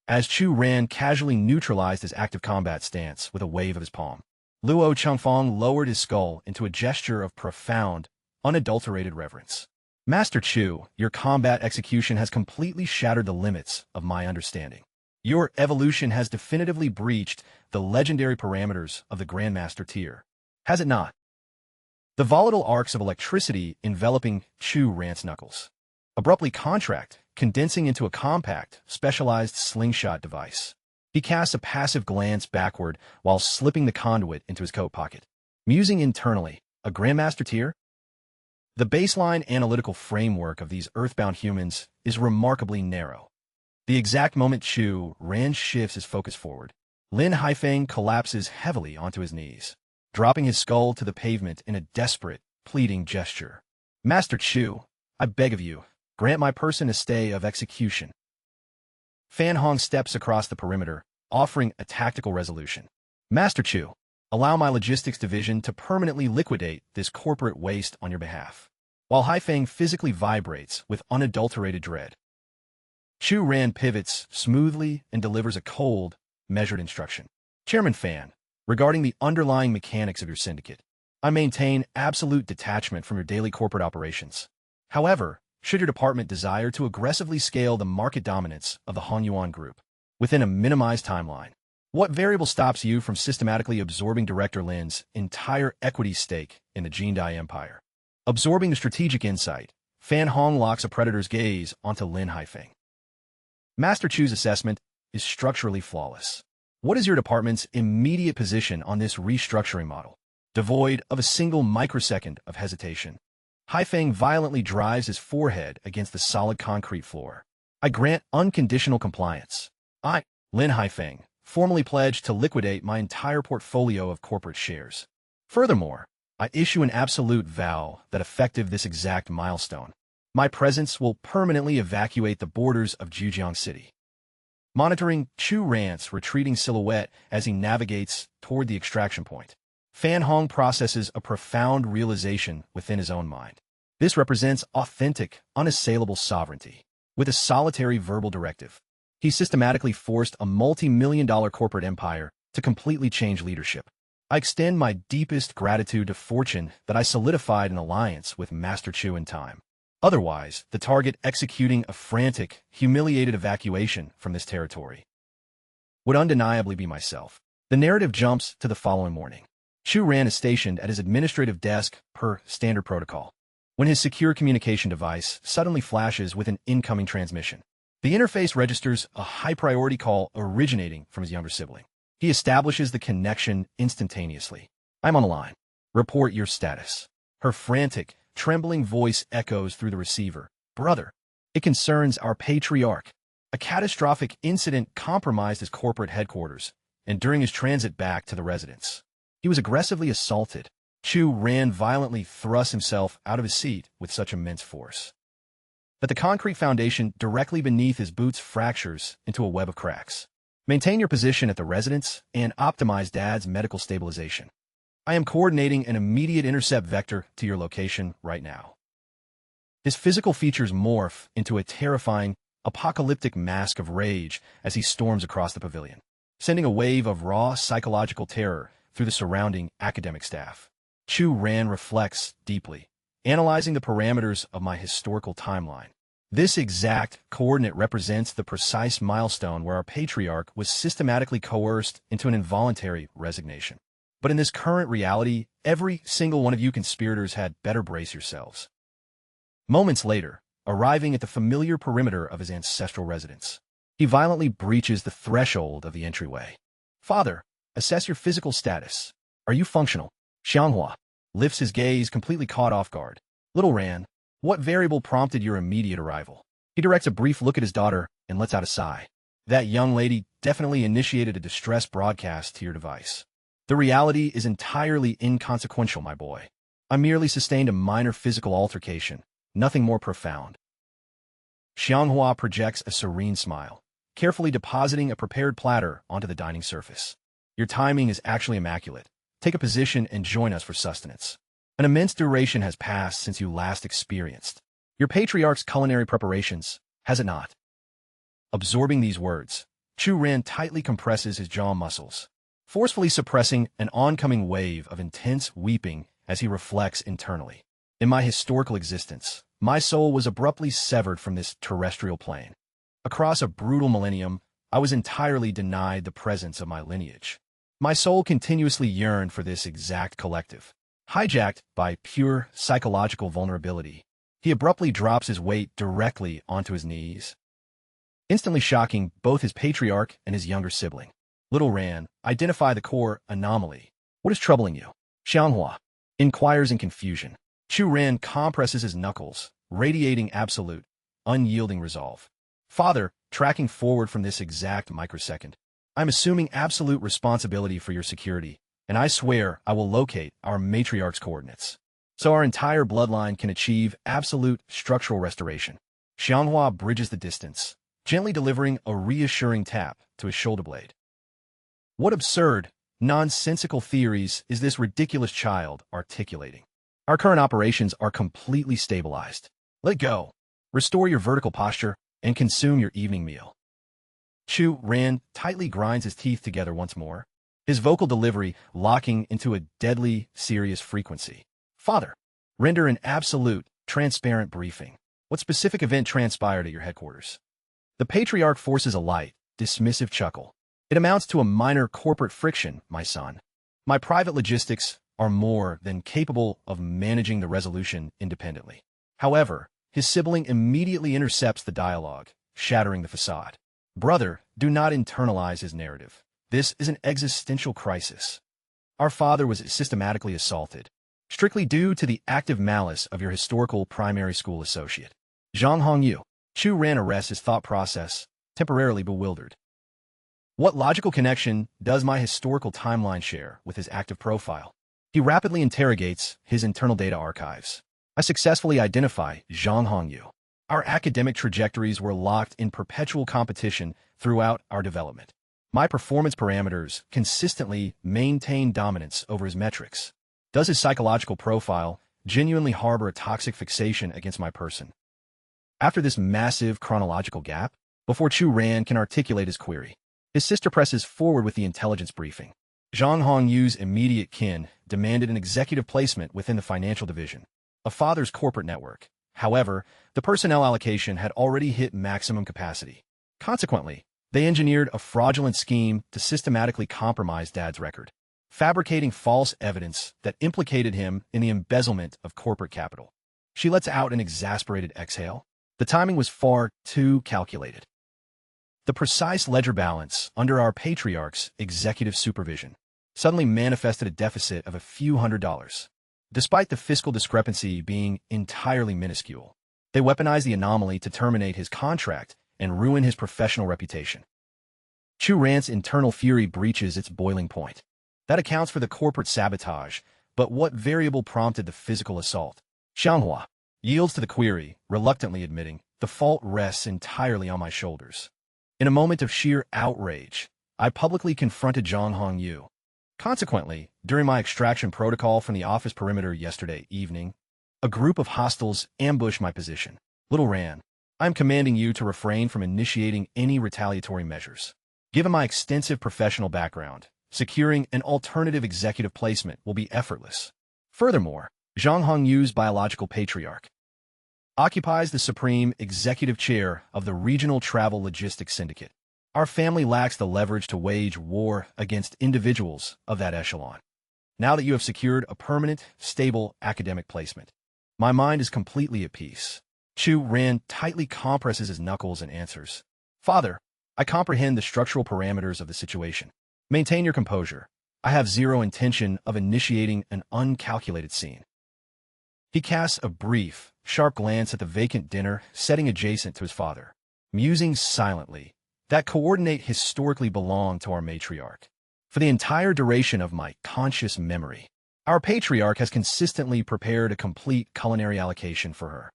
As Chu Ran casually neutralized his active combat stance with a wave of his palm, Luo Changfang lowered his skull into a gesture of profound, unadulterated reverence. Master Chu, your combat execution has completely shattered the limits of my understanding. Your evolution has definitively breached the legendary parameters of the Grandmaster tier. Has it not? The volatile arcs of electricity enveloping Chu Ran's knuckles abruptly contract, condensing into a compact, specialized slingshot device. He casts a passive glance backward while slipping the conduit into his coat pocket. Musing internally, a Grandmaster tier? The baseline analytical framework of these earthbound humans is remarkably narrow. The exact moment Chu Ran shifts his focus forward, Lin Haifeng collapses heavily onto his knees, dropping his skull to the pavement in a desperate, pleading gesture. Master Chu, I beg of you, grant my person a stay of execution. Fan Hong steps across the perimeter, offering a tactical resolution. Master Chu, allow my logistics division to permanently liquidate this corporate waste on your behalf, while Haifeng physically vibrates with unadulterated dread. Chu Ran pivots smoothly and delivers a cold, measured instruction. Chairman Fan, regarding the underlying mechanics of your syndicate, I maintain absolute detachment from your daily corporate operations. However, should your department desire to aggressively scale the market dominance of the Hong Yuan Group, within a minimized timeline. What variable stops you from systematically absorbing Director Lin's entire equity stake in the Jindai Empire? Absorbing the strategic insight, Fan Hong locks a predator's gaze onto Lin Haifeng. Master Chu's assessment is structurally flawless. What is your department's immediate position on this restructuring model? Devoid of a single microsecond of hesitation, Haifeng violently drives his forehead against the solid concrete floor. I grant unconditional compliance. I, Lin Haifeng, formally pledge to liquidate my entire portfolio of corporate shares. Furthermore, I issue an absolute vow that effective this exact milestone, my presence will permanently evacuate the borders of Zhujiang City. Monitoring Chu Ran's retreating silhouette as he navigates toward the extraction point, Fan Hong processes a profound realization within his own mind. This represents authentic, unassailable sovereignty. With a solitary verbal directive, he systematically forced a multi-million-dollar corporate empire to completely change leadership. I extend my deepest gratitude to fortune that I solidified an alliance with Master Chu in time. Otherwise, the target executing a frantic, humiliated evacuation from this territory would undeniably be myself. The narrative jumps to the following morning. Chu Ran is stationed at his administrative desk per standard protocol, when his secure communication device suddenly flashes with an incoming transmission. The interface registers a high-priority call originating from his younger sibling. He establishes the connection instantaneously. I'm on the line. Report your status. Her frantic, trembling voice echoes through the receiver. Brother, it concerns our patriarch. A catastrophic incident compromised his corporate headquarters, and during his transit back to the residence, he was aggressively assaulted. Chu Ran violently thrust himself out of his seat with such immense force that the concrete foundation directly beneath his boots fractures into a web of cracks. Maintain your position at the residence and optimize Dad's medical stabilization. I am coordinating an immediate intercept vector to your location right now. His physical features morph into a terrifying, apocalyptic mask of rage as he storms across the pavilion, sending a wave of raw psychological terror through the surrounding academic staff. Chu Ran reflects deeply, analyzing the parameters of my historical timeline. This exact coordinate represents the precise milestone where our patriarch was systematically coerced into an involuntary resignation. But in this current reality, every single one of you conspirators had better brace yourselves. Moments later, arriving at the familiar perimeter of his ancestral residence, he violently breaches the threshold of the entryway. Father, assess your physical status. Are you functional? Xianghua lifts his gaze, completely caught off guard. Little Ran, what variable prompted your immediate arrival? He directs a brief look at his daughter and lets out a sigh. That young lady definitely initiated a distress broadcast to your device. The reality is entirely inconsequential, my boy. I merely sustained a minor physical altercation, nothing more profound. Xianghua projects a serene smile, carefully depositing a prepared platter onto the dining surface. Your timing is actually immaculate. Take a position and join us for sustenance. An immense duration has passed since you last experienced your patriarch's culinary preparations, has it not? Absorbing these words, Chu Ran tightly compresses his jaw muscles, forcefully suppressing an oncoming wave of intense weeping as he reflects internally. In my historical existence, my soul was abruptly severed from this terrestrial plane. Across a brutal millennium, I was entirely denied the presence of my lineage. My soul continuously yearned for this exact collective. Hijacked by pure psychological vulnerability, he abruptly drops his weight directly onto his knees, instantly shocking both his patriarch and his younger sibling. Little Ran, identify the core anomaly. What is troubling you? Xianghua inquires in confusion. Chu Ran compresses his knuckles, radiating absolute, unyielding resolve. Father, tracking forward from this exact microsecond, I'm assuming absolute responsibility for your security, and I swear I will locate our matriarch's coordinates, so our entire bloodline can achieve absolute structural restoration. Xianghua bridges the distance, gently delivering a reassuring tap to his shoulder blade. What absurd, nonsensical theories is this ridiculous child articulating? Our current operations are completely stabilized. Let go. Restore your vertical posture and consume your evening meal. Chu Ran tightly grinds his teeth together once more, his vocal delivery locking into a deadly, serious frequency. Father, render an absolute, transparent briefing. What specific event transpired at your headquarters? The patriarch forces a light, dismissive chuckle. It amounts to a minor corporate friction, my son. My private logistics are more than capable of managing the resolution independently. However, his sibling immediately intercepts the dialogue, shattering the facade. Brother, do not internalize his narrative. This is an existential crisis. Our father was systematically assaulted, strictly due to the active malice of your historical primary school associate. Zhang Hongyu. Chu Ran arrests his thought process, temporarily bewildered. What logical connection does my historical timeline share with his active profile? He rapidly interrogates his internal data archives. I successfully identify Zhang Hongyu. Our academic trajectories were locked in perpetual competition throughout our development. My performance parameters consistently maintain dominance over his metrics. Does his psychological profile genuinely harbor a toxic fixation against my person? After this massive chronological gap, before Chu Ran can articulate his query, his sister presses forward with the intelligence briefing. Zhang Hongyu's immediate kin demanded an executive placement within the financial division, a father's corporate network. However, the personnel allocation had already hit maximum capacity. Consequently, they engineered a fraudulent scheme to systematically compromise Dad's record, fabricating false evidence that implicated him in the embezzlement of corporate capital. She lets out an exasperated exhale. The timing was far too calculated. The precise ledger balance under our patriarch's executive supervision suddenly manifested a deficit of a few $100s. Despite the fiscal discrepancy being entirely minuscule, they weaponized the anomaly to terminate his contract and ruin his professional reputation. Chu Ran's internal fury breaches its boiling point. That accounts for the corporate sabotage, but what variable prompted the physical assault? Xianghua yields to the query, reluctantly admitting, the fault rests entirely on my shoulders. In a moment of sheer outrage, I publicly confronted Zhang Hongyu. Consequently, during my extraction protocol from the office perimeter yesterday evening, a group of hostiles ambushed my position. Little Ran, I am commanding you to refrain from initiating any retaliatory measures. Given my extensive professional background, securing an alternative executive placement will be effortless. Furthermore, Zhang Hongyu's biological patriarch occupies the supreme executive chair of the Regional Travel Logistics Syndicate. Our family lacks the leverage to wage war against individuals of that echelon. Now that you have secured a permanent, stable academic placement, my mind is completely at peace. Chu Ran tightly compresses his knuckles and answers. Father, I comprehend the structural parameters of the situation. Maintain your composure. I have zero intention of initiating an uncalculated scene. He casts a brief, sharp glance at the vacant dinner setting adjacent to his father, musing silently. That coordinate historically belonged to our matriarch. For the entire duration of my conscious memory, our patriarch has consistently prepared a complete culinary allocation for her,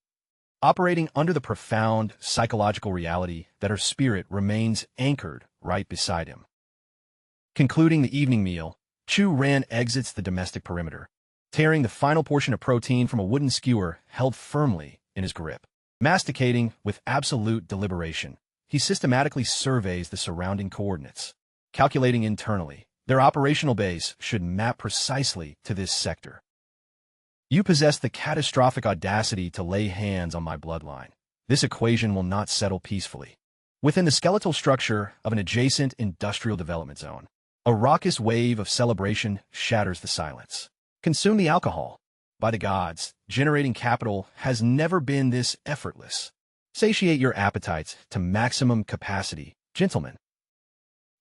operating under the profound psychological reality that her spirit remains anchored right beside him. Concluding the evening meal, Chu Ran exits the domestic perimeter, tearing the final portion of protein from a wooden skewer held firmly in his grip. Masticating with absolute deliberation, he systematically surveys the surrounding coordinates, calculating internally. Their operational base should map precisely to this sector. You possess the catastrophic audacity to lay hands on my bloodline. This equation will not settle peacefully. Within the skeletal structure of an adjacent industrial development zone, a raucous wave of celebration shatters the silence. Consume the alcohol. By the gods, generating capital has never been this effortless. Satiate your appetites to maximum capacity, gentlemen.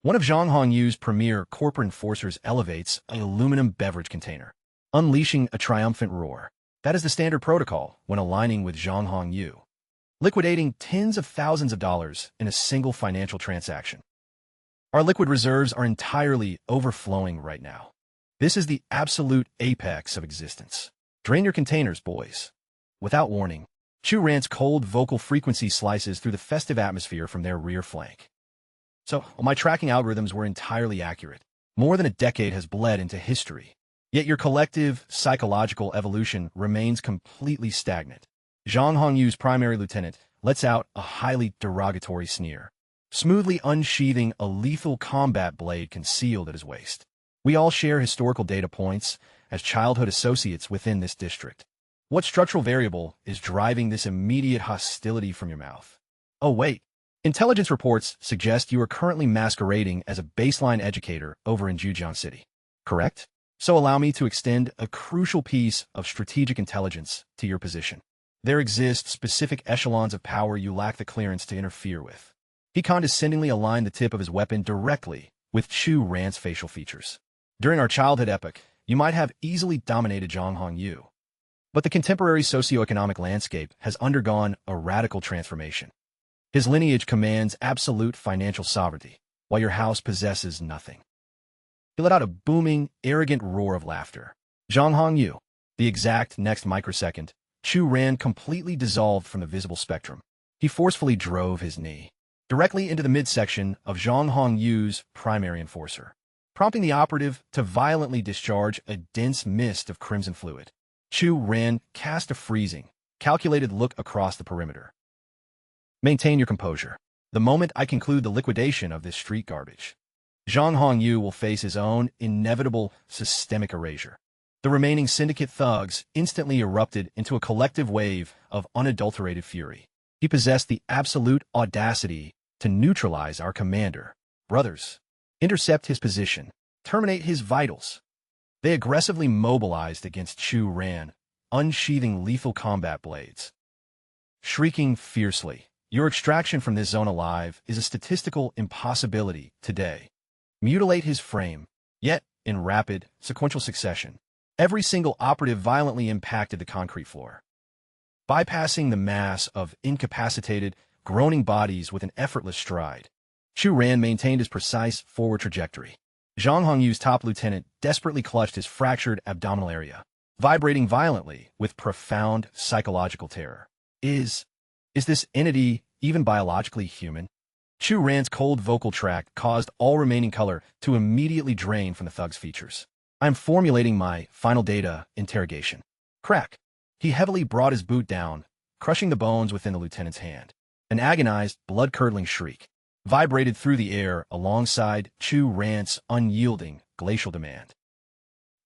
One of Zhang Hongyu's premier corporate enforcers elevates an aluminum beverage container, unleashing a triumphant roar. That is the standard protocol when aligning with Zhang Hongyu, liquidating tens of thousands of dollars in a single financial transaction. Our liquid reserves are entirely overflowing right now. This is the absolute apex of existence. Drain your containers, boys. Without warning, Chu Ran's cold vocal frequency slices through the festive atmosphere from their rear flank. So, my tracking algorithms were entirely accurate. More than a decade has bled into history. Yet your collective psychological evolution remains completely stagnant. Zhang Hongyu's primary lieutenant lets out a highly derogatory sneer, smoothly unsheathing a lethal combat blade concealed at his waist. We all share historical data points as childhood associates within this district. What structural variable is driving this immediate hostility from your mouth? Oh, wait. Intelligence reports suggest you are currently masquerading as a baseline educator over in Jujiang City. Correct? So allow me to extend a crucial piece of strategic intelligence to your position. There exist specific echelons of power you lack the clearance to interfere with. He condescendingly aligned the tip of his weapon directly with Chu Ran's facial features. During our childhood epoch, you might have easily dominated Zhang Hongyu. But the contemporary socioeconomic landscape has undergone a radical transformation. His lineage commands absolute financial sovereignty, while your house possesses nothing. He let out a booming, arrogant roar of laughter. Zhang Hongyu. The exact next microsecond, Chu Ran completely dissolved from the visible spectrum. He forcefully drove his knee directly into the midsection of Zhang Hongyu's primary enforcer, prompting the operative to violently discharge a dense mist of crimson fluid. Chu Ran cast a freezing, calculated look across the perimeter. Maintain your composure. The moment I conclude the liquidation of this street garbage, Zhang Hongyu will face his own inevitable systemic erasure. The remaining syndicate thugs instantly erupted into a collective wave of unadulterated fury. He possessed the absolute audacity to neutralize our commander. Brothers, intercept his position. Terminate his vitals. They aggressively mobilized against Chu Ran, unsheathing lethal combat blades. Shrieking fiercely, your extraction from this zone alive is a statistical impossibility today. Mutilate his frame, yet, in rapid, sequential succession, every single operative violently impacted the concrete floor, bypassing the mass of incapacitated, groaning bodies with an effortless stride. Chu Ran maintained his precise forward trajectory. Zhang Hongyu's top lieutenant desperately clutched his fractured abdominal area, vibrating violently with profound psychological terror. Is this entity even biologically human? Chu Ran's cold vocal tract caused all remaining color to immediately drain from the thug's features. I'm formulating my final data interrogation. Crack. He heavily brought his boot down, crushing the bones within the lieutenant's hand. An agonized, blood-curdling shriek vibrated through the air alongside Chu Ran's unyielding, glacial demand.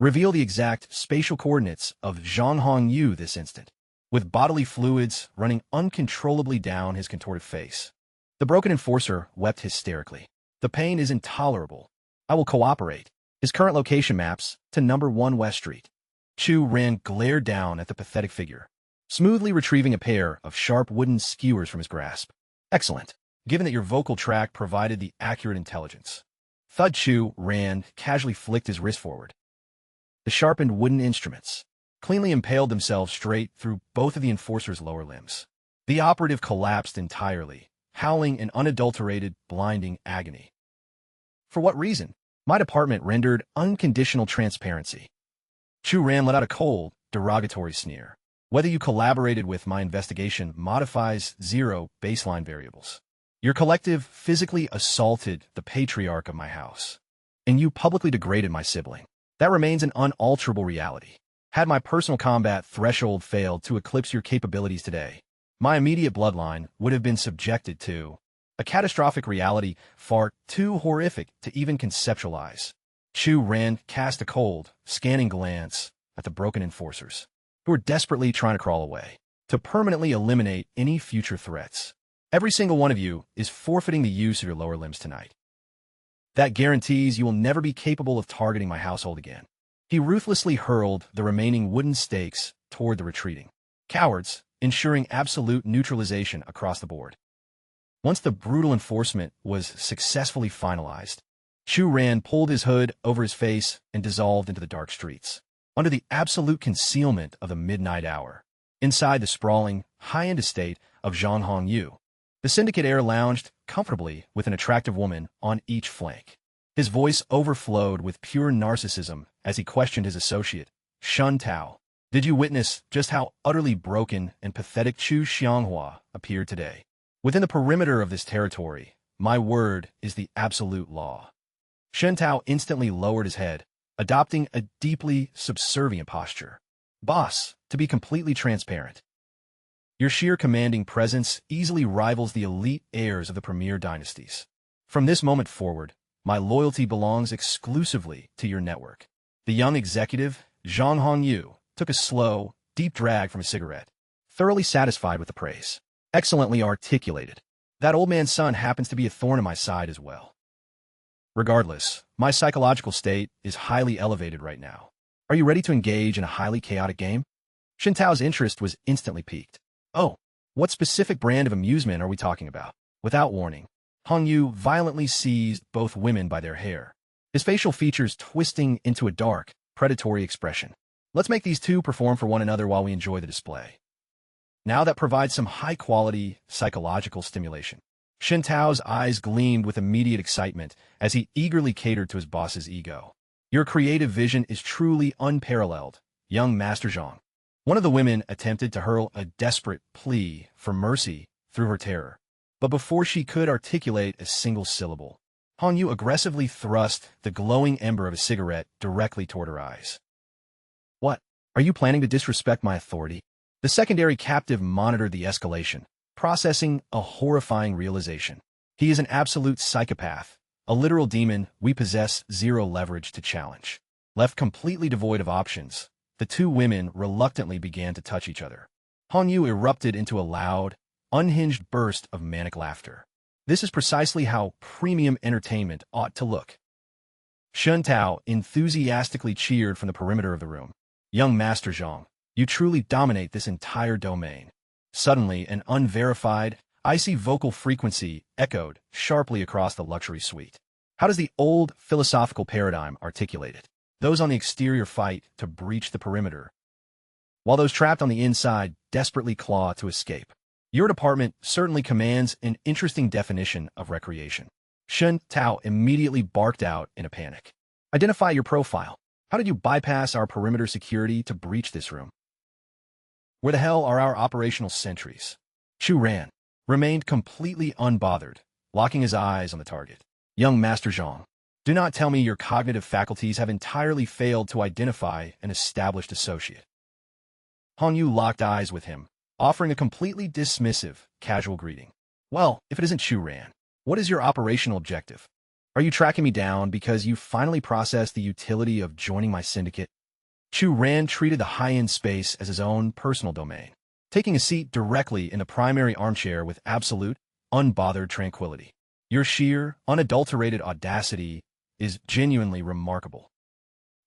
Reveal the exact spatial coordinates of Zhang Hongyu this instant, with bodily fluids running uncontrollably down his contorted face. The broken enforcer wept hysterically. The pain is intolerable. I will cooperate. His current location maps to number 1 West Street. Chu Ran glared down at the pathetic figure, smoothly retrieving a pair of sharp wooden skewers from his grasp. Excellent. Given that your vocal tract provided the accurate intelligence. Thud Chu Ran casually flicked his wrist forward. The sharpened wooden instruments cleanly impaled themselves straight through both of the enforcer's lower limbs. The operative collapsed entirely, howling in unadulterated, blinding agony. For what reason? My department rendered unconditional transparency. Chu Ran let out a cold, derogatory sneer. Whether you collaborated with my investigation modifies 0 baseline variables. Your collective physically assaulted the patriarch of my house, and you publicly degraded my sibling. That remains an unalterable reality. Had my personal combat threshold failed to eclipse your capabilities today, my immediate bloodline would have been subjected to a catastrophic reality far too horrific to even conceptualize. Chu Ran cast a cold, scanning glance at the broken enforcers, who were desperately trying to crawl away, to permanently eliminate any future threats. Every single one of you is forfeiting the use of your lower limbs tonight. That guarantees you will never be capable of targeting my household again. He ruthlessly hurled the remaining wooden stakes toward the retreating cowards, ensuring absolute neutralization across the board. Once the brutal enforcement was successfully finalized, Chu Ran pulled his hood over his face and dissolved into the dark streets, under the absolute concealment of the midnight hour. Inside the sprawling, high-end estate of Zhang Hongyu, the syndicate heir lounged comfortably with an attractive woman on each flank. His voice overflowed with pure narcissism as he questioned his associate, Shun Tao. Did you witness just how utterly broken and pathetic Chu Xianghua appeared today? Within the perimeter of this territory, my word is the absolute law. Shun Tao instantly lowered his head, adopting a deeply subservient posture. Boss, to be completely transparent, your sheer commanding presence easily rivals the elite heirs of the premier dynasties. From this moment forward, my loyalty belongs exclusively to your network. The young executive, Zhang Hongyu, took a slow, deep drag from a cigarette, thoroughly satisfied with the praise. Excellently articulated. That old man's son happens to be a thorn in my side as well. Regardless, my psychological state is highly elevated right now. Are you ready to engage in a highly chaotic game? Shintao's interest was instantly piqued. Oh, what specific brand of amusement are we talking about? Without warning, Hongyu violently seized both women by their hair, his facial features twisting into a dark, predatory expression. Let's make these two perform for one another while we enjoy the display. Now that provides some high-quality psychological stimulation. Shintao's eyes gleamed with immediate excitement as he eagerly catered to his boss's ego. Your creative vision is truly unparalleled, young Master Zhang. One of the women attempted to hurl a desperate plea for mercy through her terror. But before she could articulate a single syllable, Hongyu aggressively thrust the glowing ember of a cigarette directly toward her eyes. What? Are you planning to disrespect my authority? The secondary captive monitored the escalation, processing a horrifying realization. He is an absolute psychopath, a literal demon we possess zero leverage to challenge. Left completely devoid of options, the two women reluctantly began to touch each other. Hongyu erupted into a loud, unhinged burst of manic laughter. This is precisely how premium entertainment ought to look. Shintao enthusiastically cheered from the perimeter of the room. Young Master Zhang, you truly dominate this entire domain. Suddenly, an unverified, icy vocal frequency echoed sharply across the luxury suite. How does the old philosophical paradigm articulate it? Those on the exterior fight to breach the perimeter, while those trapped on the inside desperately claw to escape. Your department certainly commands an interesting definition of recreation. Shen Tao immediately barked out in a panic. Identify your profile. How did you bypass our perimeter security to breach this room? Where the hell are our operational sentries? Chu Ran remained completely unbothered, locking his eyes on the target. Young Master Zhang, do not tell me your cognitive faculties have entirely failed to identify an established associate. Hongyu locked eyes with him, offering a completely dismissive, casual greeting. Well, if it isn't Chu Ran, what is your operational objective? Are you tracking me down because you finally processed the utility of joining my syndicate? Chu Ran treated the high-end space as his own personal domain, taking a seat directly in the primary armchair with absolute, unbothered tranquility. Your sheer, unadulterated audacity is genuinely remarkable.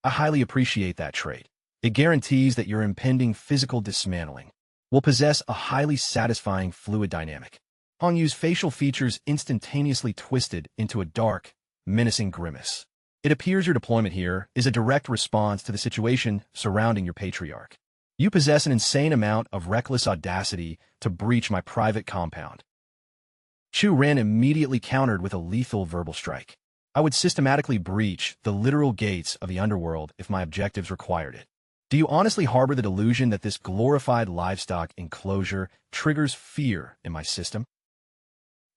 I highly appreciate that trait. It guarantees that your impending physical dismantling will possess a highly satisfying fluid dynamic. Hongyu's facial features instantaneously twisted into a dark, menacing grimace. It appears your deployment here is a direct response to the situation surrounding your patriarch. You possess an insane amount of reckless audacity to breach my private compound. Chu Ran immediately countered with a lethal verbal strike. I would systematically breach the literal gates of the underworld if my objectives required it. Do you honestly harbor the delusion that this glorified livestock enclosure triggers fear in my system?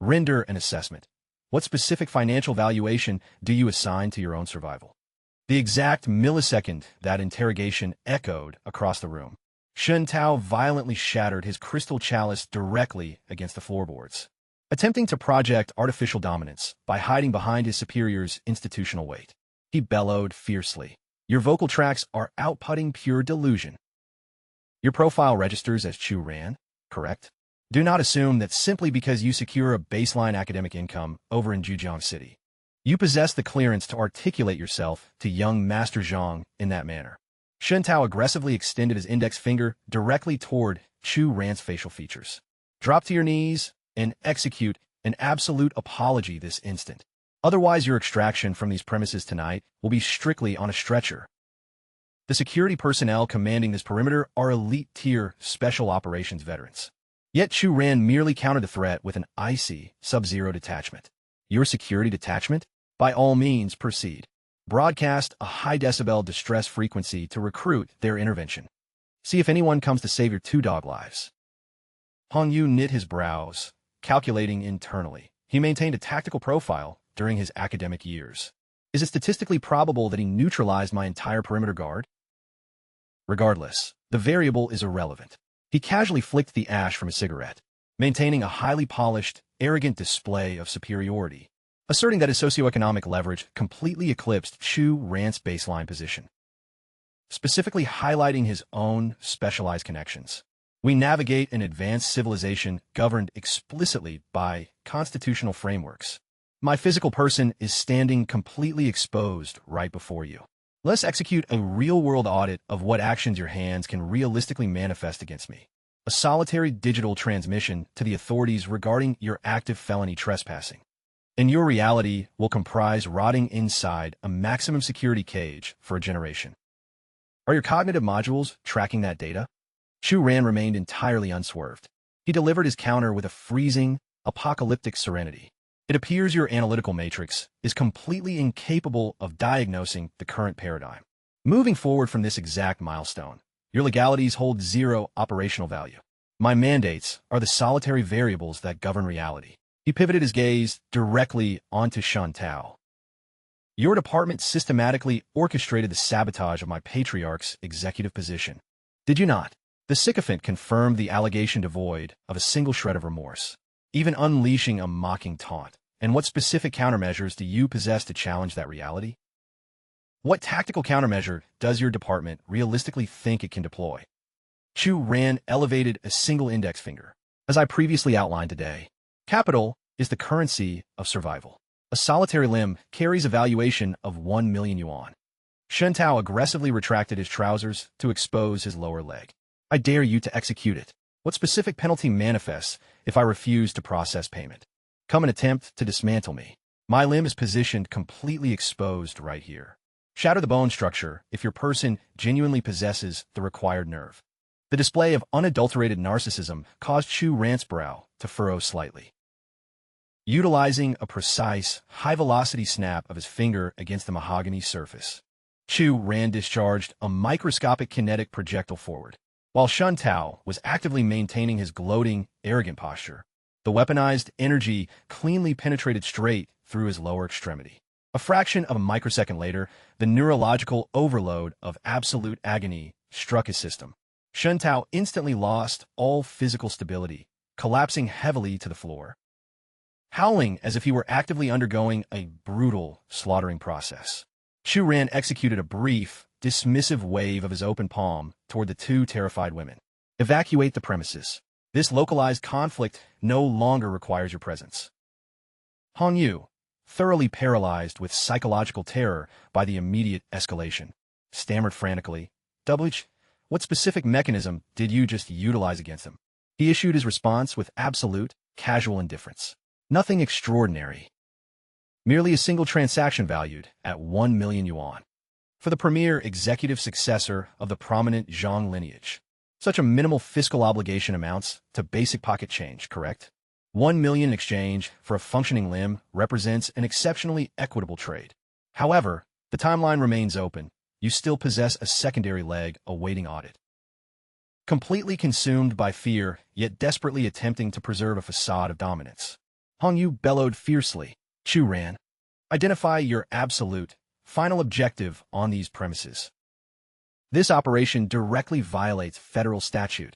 Render an assessment. What specific financial valuation do you assign to your own survival? The exact millisecond that interrogation echoed across the room, Shen Tao violently shattered his crystal chalice directly against the floorboards, attempting to project artificial dominance by hiding behind his superior's institutional weight. He bellowed fiercely. Your vocal tracks are outputting pure delusion. Your profile registers as Chu Ran, correct? Do not assume that simply because you secure a baseline academic income over in Zhujiang City, you possess the clearance to articulate yourself to young Master Zhang in that manner. Shen Tao aggressively extended his index finger directly toward Chu Ran's facial features. Drop to your knees and execute an absolute apology this instant. Otherwise, your extraction from these premises tonight will be strictly on a stretcher. The security personnel commanding this perimeter are elite-tier special operations veterans. Yet Chu Ran merely countered the threat with an icy, sub-zero detachment. Your security detachment? By all means, proceed. Broadcast a high-decibel distress frequency to recruit their intervention. See if anyone comes to save your two dog lives. Hongyu knit his brows, calculating internally. He maintained a tactical profile during his academic years. Is it statistically probable that he neutralized my entire perimeter guard? Regardless, the variable is irrelevant. He casually flicked the ash from a cigarette, maintaining a highly polished, arrogant display of superiority, asserting that his socioeconomic leverage completely eclipsed Chu Ran's baseline position, specifically highlighting his own specialized connections. We navigate an advanced civilization governed explicitly by constitutional frameworks. My physical person is standing completely exposed right before you. Let's execute a real-world audit of what actions your hands can realistically manifest against me. A solitary digital transmission to the authorities regarding your active felony trespassing. And your reality will comprise rotting inside a maximum security cage for a generation. Are your cognitive modules tracking that data? Chu Ran remained entirely unswerved. He delivered his counter with a freezing, apocalyptic serenity. It appears your analytical matrix is completely incapable of diagnosing the current paradigm. Moving forward from this exact milestone, your legalities hold zero operational value. My mandates are the solitary variables that govern reality. He pivoted his gaze directly onto Shun Tao. Your department systematically orchestrated the sabotage of my patriarch's executive position. Did you not? The sycophant confirmed the allegation devoid of a single shred of remorse, even unleashing a mocking taunt. And what specific countermeasures do you possess to challenge that reality? What tactical countermeasure does your department realistically think it can deploy? Chu Ran elevated a single index finger. As I previously outlined today, capital is the currency of survival. A solitary limb carries a valuation of 1 million yuan. Shun Tao aggressively retracted his trousers to expose his lower leg. I dare you to execute it. What specific penalty manifests if I refuse to process payment? Come and attempt to dismantle me. My limb is positioned completely exposed right here. Shatter the bone structure if your person genuinely possesses the required nerve. The display of unadulterated narcissism caused Chu Ran's brow to furrow slightly. Utilizing a precise, high-velocity snap of his finger against the mahogany surface, Chu Ran discharged a microscopic kinetic projectile forward. While Shun Tao was actively maintaining his gloating, arrogant posture, the weaponized energy cleanly penetrated straight through his lower extremity. A fraction of a microsecond later, the neurological overload of absolute agony struck his system. Shun Tao instantly lost all physical stability, collapsing heavily to the floor, howling as if he were actively undergoing a brutal slaughtering process. Chu Ran executed a brief, dismissive wave of his open palm toward the two terrified women. Evacuate the premises. This localized conflict no longer requires your presence. Hong Yu, thoroughly paralyzed with psychological terror by the immediate escalation, stammered frantically, what specific mechanism did you just utilize against him? He issued his response with absolute, casual indifference. Nothing extraordinary. Merely a single transaction valued at 1 million yuan. For the premier executive successor of the prominent Zhang lineage, such a minimal fiscal obligation amounts to basic pocket change, correct? 1 million in exchange for a functioning limb represents an exceptionally equitable trade. However, the timeline remains open. You still possess a secondary leg awaiting audit. Completely consumed by fear, yet desperately attempting to preserve a facade of dominance, Hong Yu bellowed fiercely. Chu Ran, identify your absolute, final objective on these premises. This operation directly violates federal statute.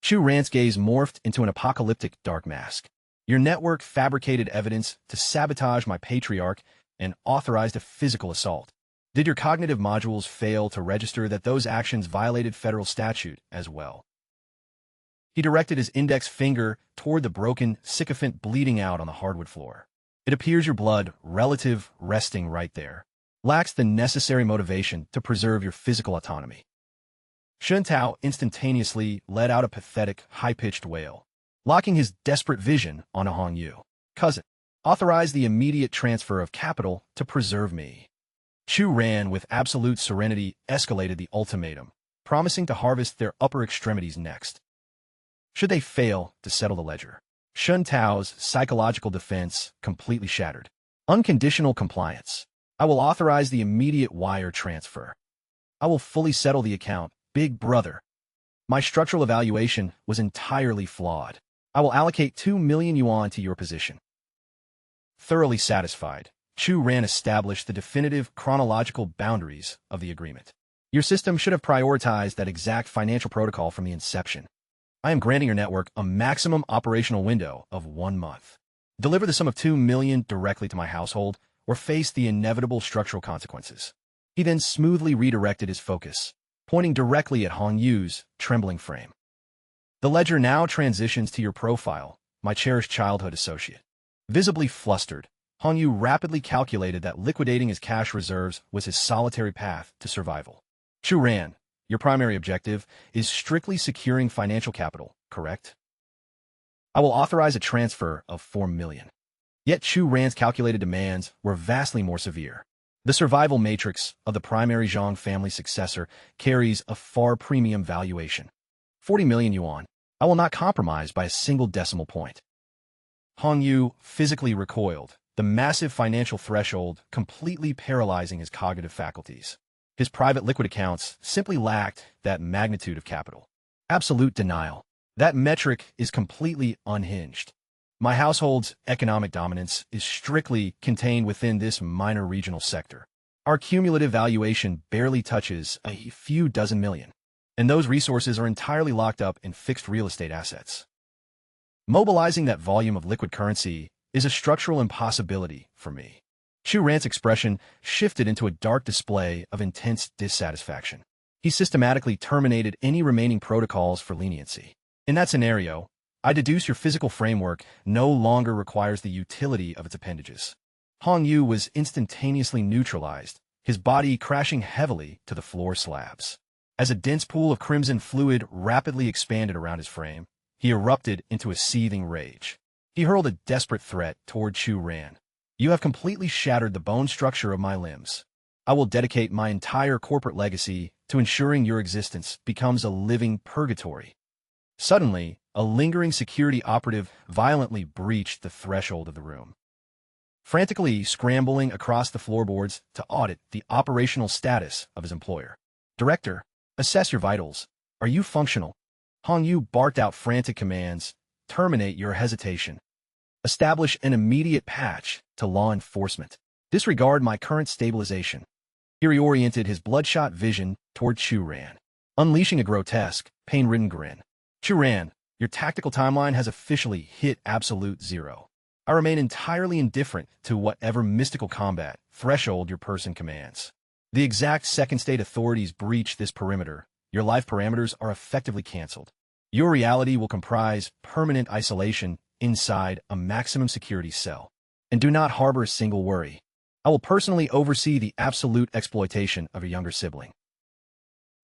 Chu Ran's gaze morphed into an apocalyptic dark mask. Your network fabricated evidence to sabotage my patriarch and authorized a physical assault. Did your cognitive modules fail to register that those actions violated federal statute as well? He directed his index finger toward the broken sycophant bleeding out on the hardwood floor. It appears your blood, relative resting right there, lacks the necessary motivation to preserve your physical autonomy. Shun Tao instantaneously let out a pathetic, high-pitched wail, locking his desperate vision on Hong Yu. Cousin, authorize the immediate transfer of capital to preserve me. Chu Ran, with absolute serenity, escalated the ultimatum, promising to harvest their upper extremities next, should they fail to settle the ledger. Shun Tao's psychological defense completely shattered. Unconditional compliance. I will authorize the immediate wire transfer. I will fully settle the account, big brother. My structural evaluation was entirely flawed. I will allocate 2 million yuan to your position. Thoroughly satisfied, Chu Ran established the definitive chronological boundaries of the agreement. Your system should have prioritized that exact financial protocol from the inception. I am granting your network a maximum operational window of 1 month. Deliver the sum of 2 million directly to my household, or face the inevitable structural consequences. He then smoothly redirected his focus, pointing directly at Hong Yu's trembling frame. The ledger now transitions to your profile, my cherished childhood associate. Visibly flustered, Hong Yu rapidly calculated that liquidating his cash reserves was his solitary path to survival. Chu Ran, your primary objective is strictly securing financial capital, correct? I will authorize a transfer of 4 million. Yet Chu Ran's calculated demands were vastly more severe. The survival matrix of the primary Zhang family successor carries a far premium valuation. 40 million yuan. I will not compromise by a single decimal point. Hong Yu physically recoiled, the massive financial threshold completely paralyzing his cognitive faculties. His private liquid accounts simply lacked that magnitude of capital. Absolute denial. That metric is completely unhinged. My household's economic dominance is strictly contained within this minor regional sector. Our cumulative valuation barely touches a few dozen million, and those resources are entirely locked up in fixed real estate assets. Mobilizing that volume of liquid currency is a structural impossibility for me. Chu Ran's expression shifted into a dark display of intense dissatisfaction. He systematically terminated any remaining protocols for leniency. In that scenario, I deduce your physical framework no longer requires the utility of its appendages. Hong Yu was instantaneously neutralized, his body crashing heavily to the floor slabs. As a dense pool of crimson fluid rapidly expanded around his frame, he erupted into a seething rage. He hurled a desperate threat toward Chu Ran. You have completely shattered the bone structure of my limbs. I will dedicate my entire corporate legacy to ensuring your existence becomes a living purgatory. Suddenly, a lingering security operative violently breached the threshold of the room. Frantically scrambling across the floorboards to audit the operational status of his employer. Director, assess your vitals. Are you functional? Hong Yu barked out frantic commands. Terminate your hesitation. Establish an immediate patch to law enforcement. Disregard my current stabilization. He reoriented his bloodshot vision toward Chu Ran, unleashing a grotesque, pain-ridden grin. Chu Ran, your tactical timeline has officially hit absolute zero. I remain entirely indifferent to whatever mystical combat threshold your person commands. The exact second state authorities breach this perimeter, your life parameters are effectively canceled. Your reality will comprise permanent isolation inside a maximum security cell. And do not harbor a single worry. I will personally oversee the absolute exploitation of your younger sibling.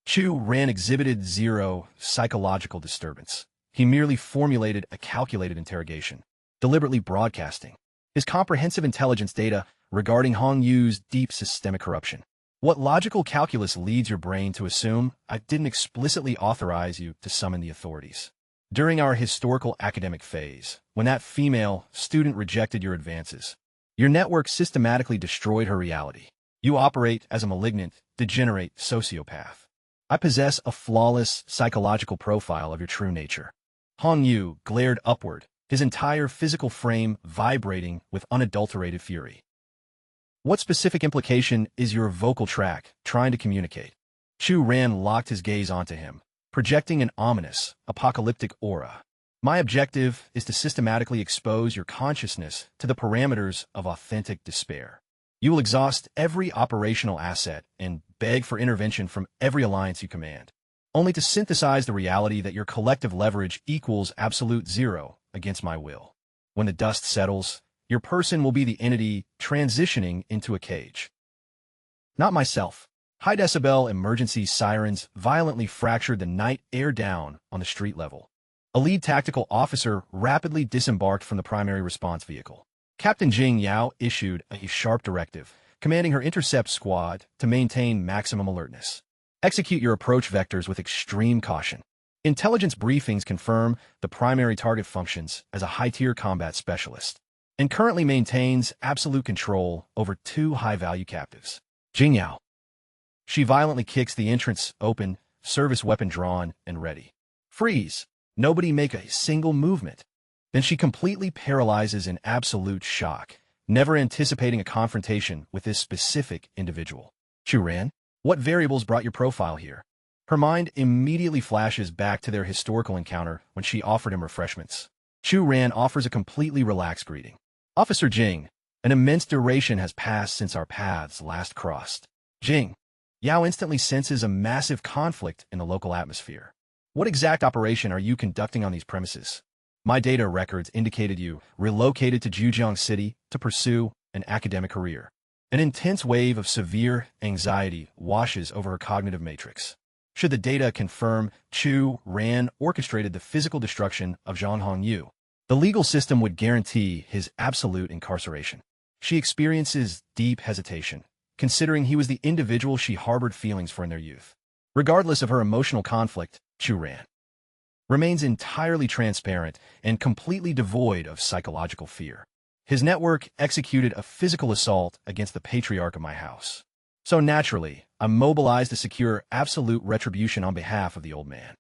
Chu Ran exhibited zero psychological disturbance. He merely formulated a calculated interrogation, deliberately broadcasting his comprehensive intelligence data regarding Hong Yu's deep systemic corruption. What logical calculus leads your brain to assume I didn't explicitly authorize you to summon the authorities? During our historical academic phase, when that female student rejected your advances, your network systematically destroyed her reality. You operate as a malignant, degenerate sociopath. I possess a flawless psychological profile of your true nature. Hong Yu glared upward, his entire physical frame vibrating with unadulterated fury. What specific implication is your vocal tract trying to communicate? Chu Ran locked his gaze onto him, projecting an ominous, apocalyptic aura. My objective is to systematically expose your consciousness to the parameters of authentic despair. You will exhaust every operational asset and beg for intervention from every alliance you command, only to synthesize the reality that your collective leverage equals absolute zero against my will. When the dust settles, your person will be the entity transitioning into a cage. Not myself. High decibel emergency sirens violently fractured the night air down on the street level. A lead tactical officer rapidly disembarked from the primary response vehicle. Captain Jing Yao issued a sharp directive, commanding her intercept squad to maintain maximum alertness. Execute your approach vectors with extreme caution. Intelligence briefings confirm the primary target functions as a high-tier combat specialist and currently maintains absolute control over 2 high-value captives. Jing Yao. She violently kicks the entrance open, service weapon drawn and ready. Freeze. Nobody make a single movement. Then she completely paralyzes in absolute shock, never anticipating a confrontation with this specific individual. Chu Ran, what variables brought your profile here? Her mind immediately flashes back to their historical encounter when she offered him refreshments. Chu Ran offers a completely relaxed greeting. Officer Jing, an immense duration has passed since our paths last crossed. Jing. Yao instantly senses a massive conflict in the local atmosphere. What exact operation are you conducting on these premises? My data records indicated you relocated to Zhejiang City to pursue an academic career. An intense wave of severe anxiety washes over her cognitive matrix. Should the data confirm Chu Ran orchestrated the physical destruction of Zhang Hongyu, the legal system would guarantee his absolute incarceration. She experiences deep hesitation, considering he was the individual she harbored feelings for in their youth. Regardless of her emotional conflict, Chu Ran remains entirely transparent and completely devoid of psychological fear. His network executed a physical assault against the patriarch of my house. So naturally, I'm mobilized to secure absolute retribution on behalf of the old man.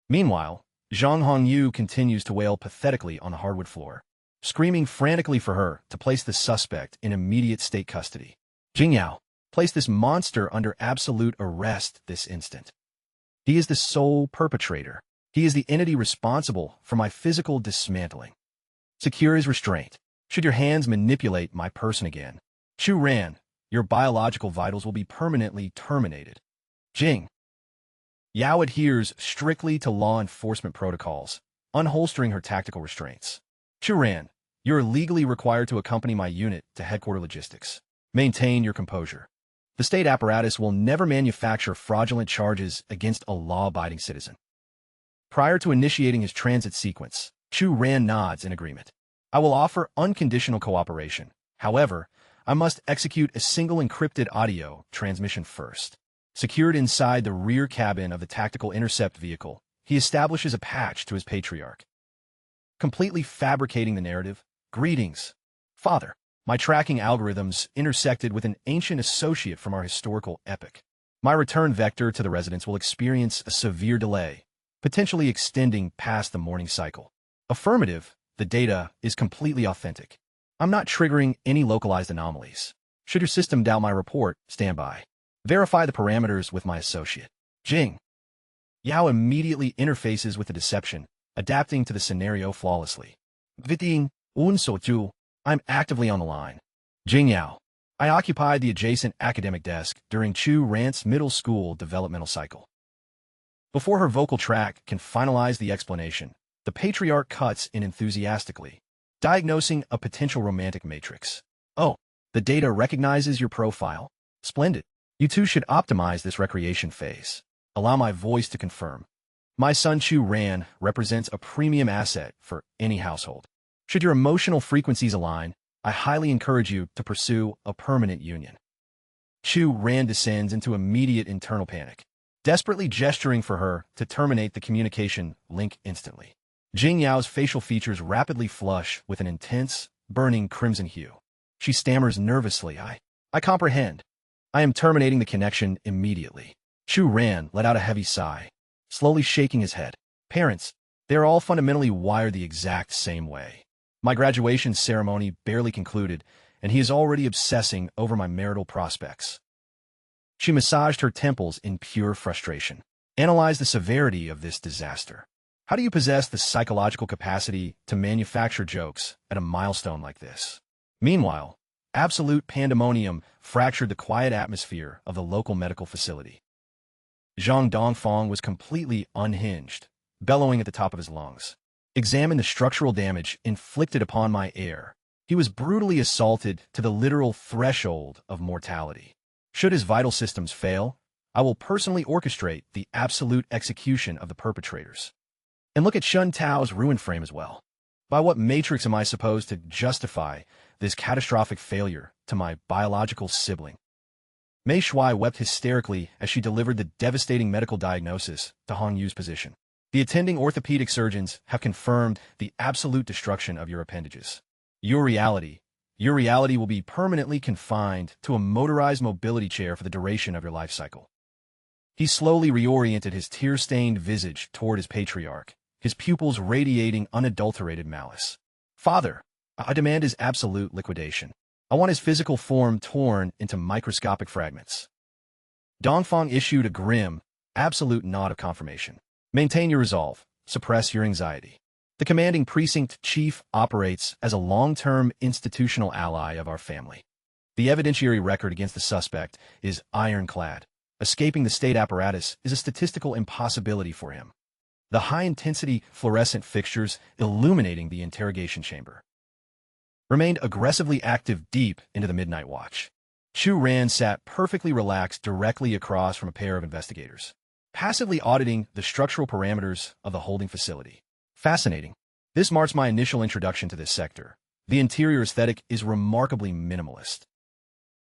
Meanwhile, Zhang Hongyu continues to wail pathetically on the hardwood floor, screaming frantically for her to place the suspect in immediate state custody. Jingyao, place this monster under absolute arrest this instant. He is the sole perpetrator. He is the entity responsible for my physical dismantling. Secure his restraint. Should your hands manipulate my person again, Chu Ran, your biological vitals will be permanently terminated. Jing Yao adheres strictly to law enforcement protocols, unholstering her tactical restraints. Chu Ran, you're legally required to accompany my unit to headquarter logistics. Maintain your composure. The state apparatus will never manufacture fraudulent charges against a law-abiding citizen. Prior to initiating his transit sequence, Chu Ran nods in agreement. I will offer unconditional cooperation. However, I must execute a single encrypted audio transmission first. Secured inside the rear cabin of the tactical intercept vehicle, he establishes a patch to his patriarch, completely fabricating the narrative. Greetings, Father. My tracking algorithms intersected with an ancient associate from our historical epic. My return vector to the residence will experience a severe delay, potentially extending past the morning cycle. Affirmative, the data is completely authentic. I'm not triggering any localized anomalies. Should your system doubt my report, stand by. Verify the parameters with my associate. Jing Yao immediately interfaces with the deception, adapting to the scenario flawlessly. Viting Unsoju, I'm actively on the line. Jing Yao, I occupied the adjacent academic desk during Chu Ran's middle school developmental cycle. Before her vocal track can finalize the explanation, the patriarch cuts in enthusiastically, diagnosing a potential romantic matrix. Oh, the data recognizes your profile? Splendid. You two should optimize this recreation phase. Allow my voice to confirm. My son Chu Ran represents a premium asset for any household. Should your emotional frequencies align, I highly encourage you to pursue a permanent union. Chu Ran descends into immediate internal panic, desperately gesturing for her to terminate the communication link instantly. Jing Yao's facial features rapidly flush with an intense, burning crimson hue. She stammers nervously, I comprehend. I am terminating the connection immediately. Chu Ran let out a heavy sigh, slowly shaking his head. Parents, they are all fundamentally wired the exact same way. My graduation ceremony barely concluded, and he is already obsessing over my marital prospects. She massaged her temples in pure frustration. Analyze the severity of this disaster. How do you possess the psychological capacity to manufacture jokes at a milestone like this? Meanwhile, absolute pandemonium fractured the quiet atmosphere of the local medical facility. Zhang Dongfang was completely unhinged, bellowing at the top of his lungs. Examine the structural damage inflicted upon my heir. He was brutally assaulted to the literal threshold of mortality. Should his vital systems fail, I will personally orchestrate the absolute execution of the perpetrators. And look at Shun Tao's ruin frame as well. By what matrix am I supposed to justify this catastrophic failure to my biological sibling? Mei Shuai wept hysterically as she delivered the devastating medical diagnosis to Hong Yu's position. The attending orthopedic surgeons have confirmed the absolute destruction of your appendages. Your reality will be permanently confined to a motorized mobility chair for the duration of your life cycle. He slowly reoriented his tear-stained visage toward his patriarch, his pupils radiating unadulterated malice. Father, I demand his absolute liquidation. I want his physical form torn into microscopic fragments. Dongfang issued a grim, absolute nod of confirmation. Maintain your resolve. Suppress your anxiety. The commanding precinct chief operates as a long-term institutional ally of our family. The evidentiary record against the suspect is ironclad. Escaping the state apparatus is a statistical impossibility for him. The high-intensity fluorescent fixtures illuminating the interrogation chamber remained aggressively active deep into the midnight watch. Chu Ran sat perfectly relaxed directly across from a pair of investigators, passively auditing the structural parameters of the holding facility. Fascinating. This marks my initial introduction to this sector. The interior aesthetic is remarkably minimalist.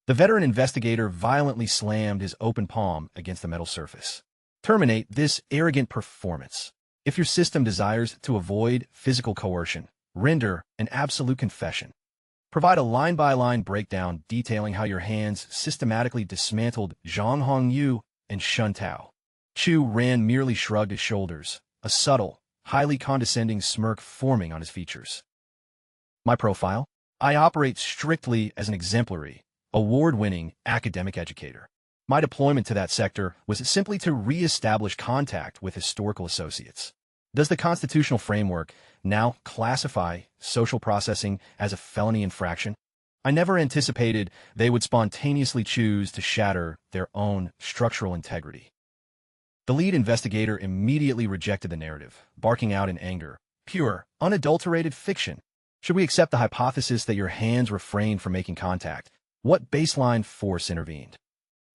The veteran investigator violently slammed his open palm against the metal surface. Terminate this arrogant performance. If your system desires to avoid physical coercion, render an absolute confession. Provide a line-by-line breakdown detailing how your hands systematically dismantled Zhang Hongyu and Shun Tao. Chu Ran merely shrugged his shoulders, a subtle, highly condescending smirk forming on his features. My profile? I operate strictly as an exemplary, award-winning academic educator. My deployment to that sector was simply to re-establish contact with historical associates. Does the constitutional framework now classify social processing as a felony infraction? I never anticipated they would spontaneously choose to shatter their own structural integrity. The lead investigator immediately rejected the narrative, barking out in anger. Pure, unadulterated fiction. Should we accept the hypothesis that your hands refrained from making contact? What baseline force intervened?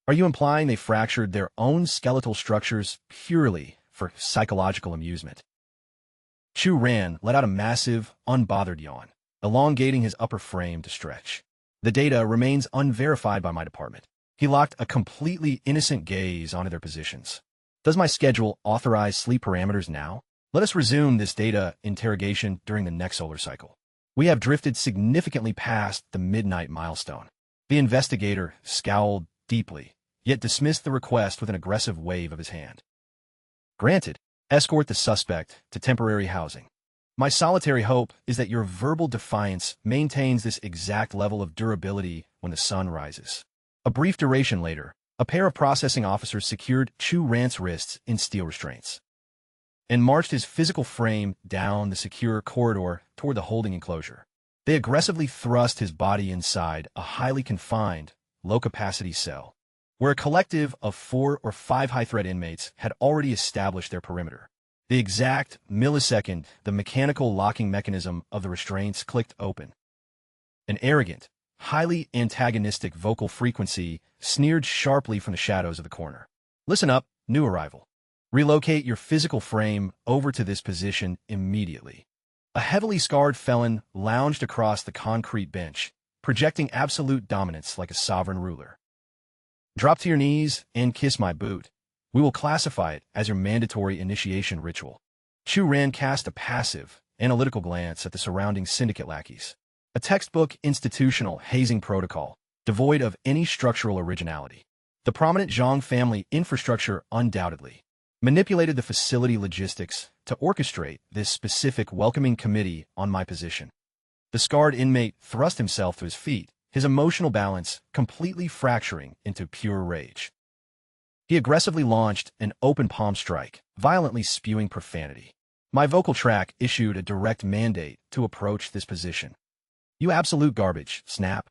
Are you implying they fractured their own skeletal structures purely for psychological amusement? Chu Ran let out a massive, unbothered yawn, elongating his upper frame to stretch. The data remains unverified by my department. He locked a completely innocent gaze onto their positions. Does my schedule authorize sleep parameters now? Let us resume this data interrogation during the next solar cycle. We have drifted significantly past the midnight milestone. The investigator scowled deeply, yet dismissed the request with an aggressive wave of his hand. Granted. Escort the suspect to temporary housing. My solitary hope is that your verbal defiance maintains this exact level of durability when the sun rises. A brief duration later, a pair of processing officers secured Chu Ran's wrists in steel restraints and marched his physical frame down the secure corridor toward the holding enclosure. They aggressively thrust his body inside a highly confined, low-capacity cell, where a collective of 4 or 5 high-threat inmates had already established their perimeter. The exact millisecond the mechanical locking mechanism of the restraints clicked open, an arrogant, highly antagonistic vocal frequency sneered sharply from the shadows of the corner. Listen up, new arrival. Relocate your physical frame over to this position immediately. A heavily scarred felon lounged across the concrete bench, projecting absolute dominance like a sovereign ruler. Drop to your knees and kiss my boot. We will classify it as your mandatory initiation ritual. Chu Ran cast a passive, analytical glance at the surrounding syndicate lackeys. A textbook institutional hazing protocol, devoid of any structural originality. The prominent Zhang family infrastructure undoubtedly manipulated the facility logistics to orchestrate this specific welcoming committee on my position. The scarred inmate thrust himself to his feet, his emotional balance completely fracturing into pure rage. He aggressively launched an open palm strike, violently spewing profanity. My vocal tract issued a direct mandate to approach this position. You absolute garbage, snap.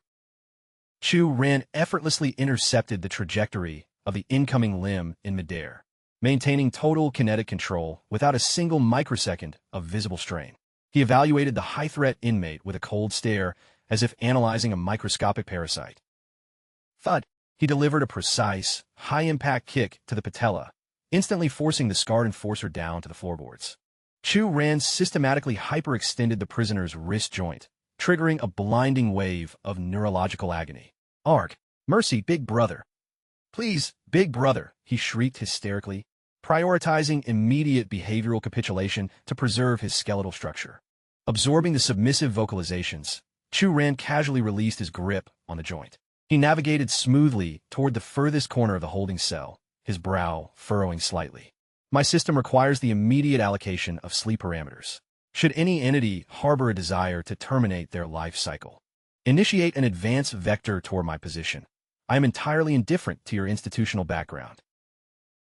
Chu Ran effortlessly intercepted the trajectory of the incoming limb in midair, maintaining total kinetic control without a single microsecond of visible strain. He evaluated the high-threat inmate with a cold stare, as if analyzing a microscopic parasite. Thud! He delivered a precise, high-impact kick to the patella, instantly forcing the scarred enforcer down to the floorboards. Chu Ran systematically hyperextended the prisoner's wrist joint, triggering a blinding wave of neurological agony. Arg! Mercy, big brother! Please, big brother! He shrieked hysterically, prioritizing immediate behavioral capitulation to preserve his skeletal structure. Absorbing the submissive vocalizations, Chu Ran casually released his grip on the joint. He navigated smoothly toward the furthest corner of the holding cell, his brow furrowing slightly. My system requires the immediate allocation of sleep parameters. Should any entity harbor a desire to terminate their life cycle, initiate an advance vector toward my position. I am entirely indifferent to your institutional background.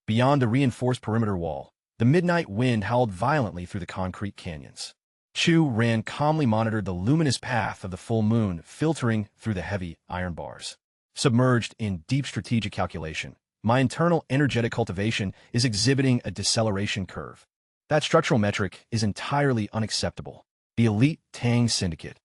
Beyond the reinforced perimeter wall, the midnight wind howled violently through the concrete canyons. Chu Ran calmly monitored the luminous path of the full moon filtering through the heavy iron bars. Submerged in deep strategic calculation, my internal energetic cultivation is exhibiting a deceleration curve. That structural metric is entirely unacceptable. The elite Tang Syndicate.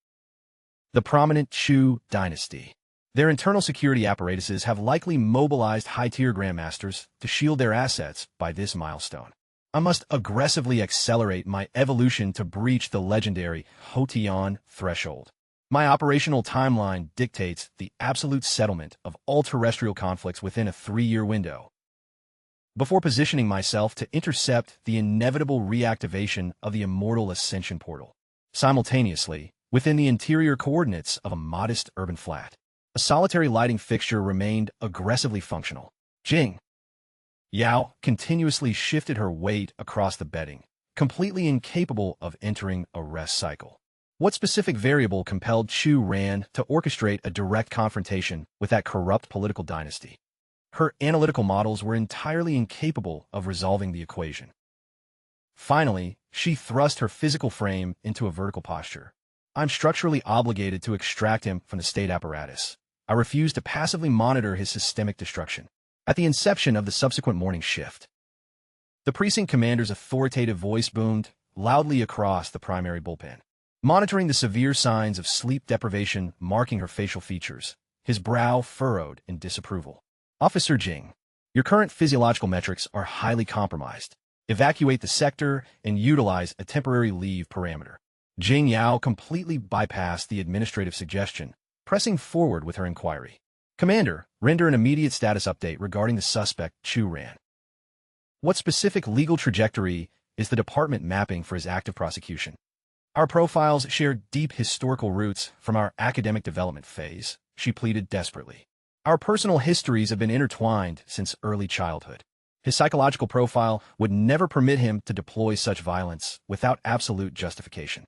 The prominent Chu dynasty. Their internal security apparatuses have likely mobilized high-tier grandmasters to shield their assets by this milestone. I must aggressively accelerate my evolution to breach the legendary Hotian threshold. My operational timeline dictates the absolute settlement of all terrestrial conflicts within a 3-year window, before positioning myself to intercept the inevitable reactivation of the immortal ascension portal. Simultaneously, within the interior coordinates of a modest urban flat, a solitary lighting fixture remained aggressively functional. Jing Yao continuously shifted her weight across the bedding, completely incapable of entering a rest cycle. What specific variable compelled Chu Ran to orchestrate a direct confrontation with that corrupt political dynasty? Her analytical models were entirely incapable of resolving the equation. Finally, she thrust her physical frame into a vertical posture. I'm structurally obligated to extract him from the state apparatus. I refuse to passively monitor his systemic destruction. At the inception of the subsequent morning shift, the precinct commander's authoritative voice boomed loudly across the primary bullpen. Monitoring the severe signs of sleep deprivation marking her facial features, his brow furrowed in disapproval. Officer Jing, your current physiological metrics are highly compromised. Evacuate the sector and utilize a temporary leave parameter. Jing Yao completely bypassed the administrative suggestion, pressing forward with her inquiry. Commander, render an immediate status update regarding the suspect, Chu Ran. What specific legal trajectory is the department mapping for his active prosecution? Our profiles share deep historical roots from our academic development phase, she pleaded desperately. Our personal histories have been intertwined since early childhood. His psychological profile would never permit him to deploy such violence without absolute justification.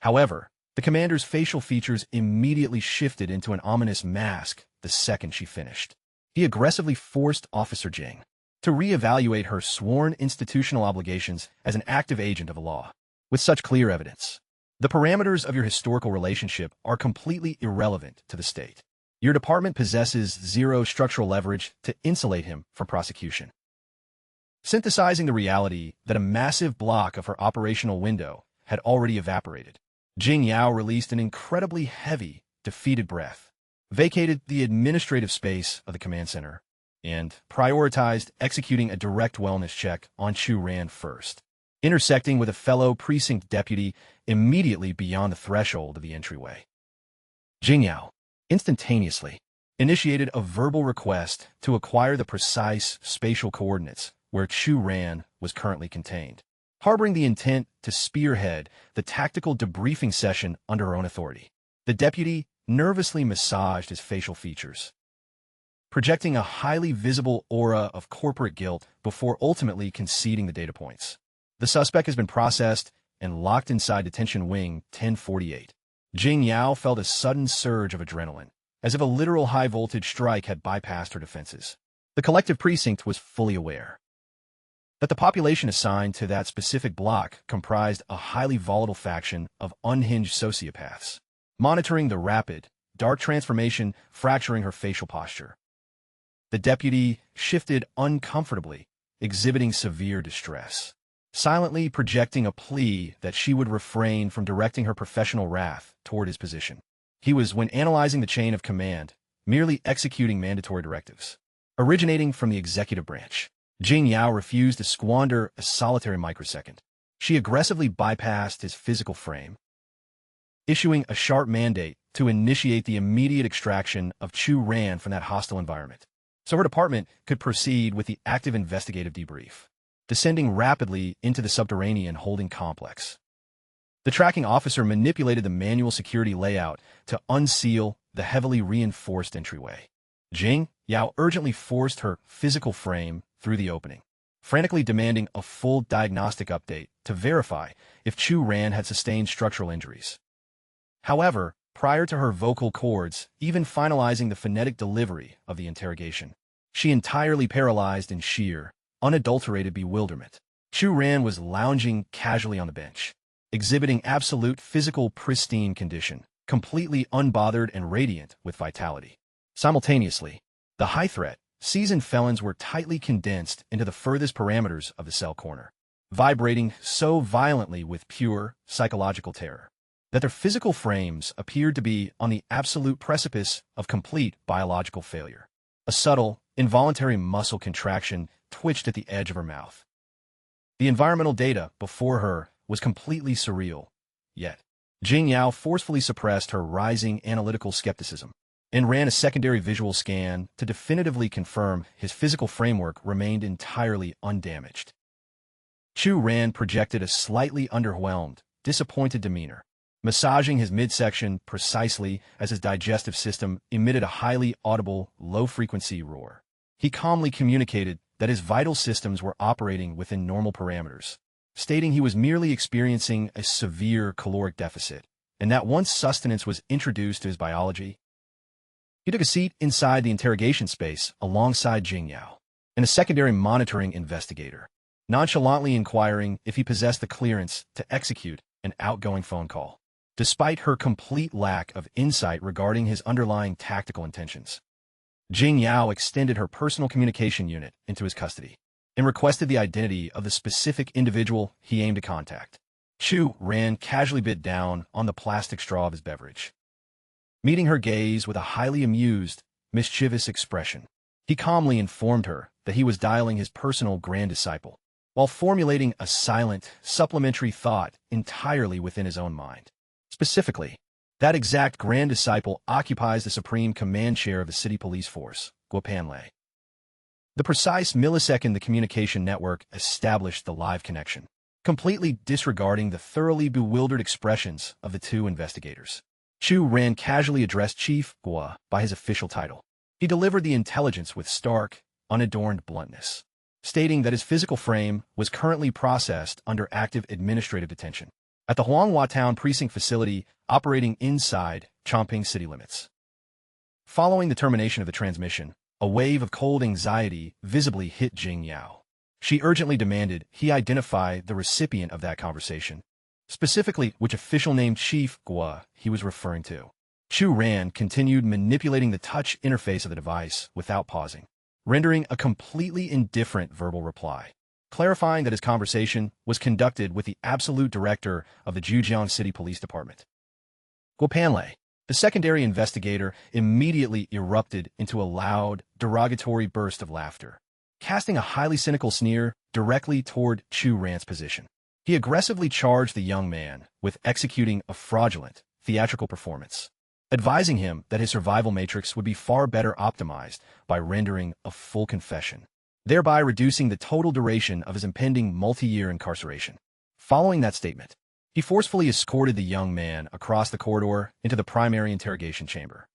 However, the commander's facial features immediately shifted into an ominous mask the second she finished. He aggressively forced Officer Jing to reevaluate her sworn institutional obligations as an active agent of the law. With such clear evidence, the parameters of your historical relationship are completely irrelevant to the state. Your department possesses zero structural leverage to insulate him from prosecution. Synthesizing the reality that a massive block of her operational window had already evaporated, Jing Yao released an incredibly heavy, defeated breath, vacated the administrative space of the command center, and prioritized executing a direct wellness check on Chu Ran first, intersecting with a fellow precinct deputy immediately beyond the threshold of the entryway. Jing Yao instantaneously initiated a verbal request to acquire the precise spatial coordinates where Chu Ran was currently contained, harboring the intent to spearhead the tactical debriefing session under her own authority. The deputy nervously massaged his facial features, projecting a highly visible aura of corporate guilt before ultimately conceding the data points. The suspect has been processed and locked inside detention wing 1048. Jing Yao felt a sudden surge of adrenaline, as if a literal high-voltage strike had bypassed her defenses. The collective precinct was fully aware that the population assigned to that specific block comprised a highly volatile faction of unhinged sociopaths, monitoring the rapid, dark transformation fracturing her facial posture. The deputy shifted uncomfortably, exhibiting severe distress, silently projecting a plea that she would refrain from directing her professional wrath toward his position. He was, when analyzing the chain of command, merely executing mandatory directives, originating from the executive branch. Jing Yao refused to squander a solitary microsecond. She aggressively bypassed his physical frame, issuing a sharp mandate to initiate the immediate extraction of Chu Ran from that hostile environment, so her department could proceed with the active investigative debrief, descending rapidly into the subterranean holding complex. The tracking officer manipulated the manual security layout to unseal the heavily reinforced entryway. Jing Yao urgently forced her physical frame through the opening, frantically demanding a full diagnostic update to verify if Chu Ran had sustained structural injuries. However, prior to her vocal cords even finalizing the phonetic delivery of the interrogation, she entirely paralyzed in sheer, unadulterated bewilderment. Chu Ran was lounging casually on the bench, exhibiting absolute physical pristine condition, completely unbothered and radiant with vitality. Simultaneously, the high threat seasoned felons were tightly condensed into the furthest parameters of the cell corner, vibrating so violently with pure psychological terror that their physical frames appeared to be on the absolute precipice of complete biological failure. A subtle, involuntary muscle contraction twitched at the edge of her mouth. The environmental data before her was completely surreal, yet Jing Yao forcefully suppressed her rising analytical skepticism and ran a secondary visual scan to definitively confirm his physical framework remained entirely undamaged. Chu Ran projected a slightly underwhelmed, disappointed demeanor, massaging his midsection precisely as his digestive system emitted a highly audible, low-frequency roar. He calmly communicated that his vital systems were operating within normal parameters, stating he was merely experiencing a severe caloric deficit, and that once sustenance was introduced to his biology, he took a seat inside the interrogation space alongside Jing Yao and a secondary monitoring investigator, nonchalantly inquiring if he possessed the clearance to execute an outgoing phone call, despite her complete lack of insight regarding his underlying tactical intentions. Jing Yao extended her personal communication unit into his custody and requested the identity of the specific individual he aimed to contact. Chu Ran casually bit down on the plastic straw of his beverage, meeting her gaze with a highly amused, mischievous expression. He calmly informed her that he was dialing his personal grand disciple, while formulating a silent, supplementary thought entirely within his own mind. Specifically, that exact grand disciple occupies the supreme command chair of the city police force, Guopanlei. The precise millisecond the communication network established the live connection, completely disregarding the thoroughly bewildered expressions of the two investigators. Chu Ran casually addressed Chief Gua by his official title. He delivered the intelligence with stark, unadorned bluntness, stating that his physical frame was currently processed under active administrative detention at the Huanghua Town Precinct facility operating inside Chongping city limits. Following the termination of the transmission, a wave of cold anxiety visibly hit Jing Yao. She urgently demanded he identify the recipient of that conversation, specifically which official named Chief Gua he was referring to. Chu Ran continued manipulating the touch interface of the device without pausing, rendering a completely indifferent verbal reply, clarifying that his conversation was conducted with the absolute director of the Zhujiang City Police Department. Guopanlei, the secondary investigator, immediately erupted into a loud, derogatory burst of laughter, casting a highly cynical sneer directly toward Chu Ran's position. He aggressively charged the young man with executing a fraudulent, theatrical performance, advising him that his survival matrix would be far better optimized by rendering a full confession, thereby reducing the total duration of his impending multi-year incarceration. Following that statement, he forcefully escorted the young man across the corridor into the primary interrogation chamber.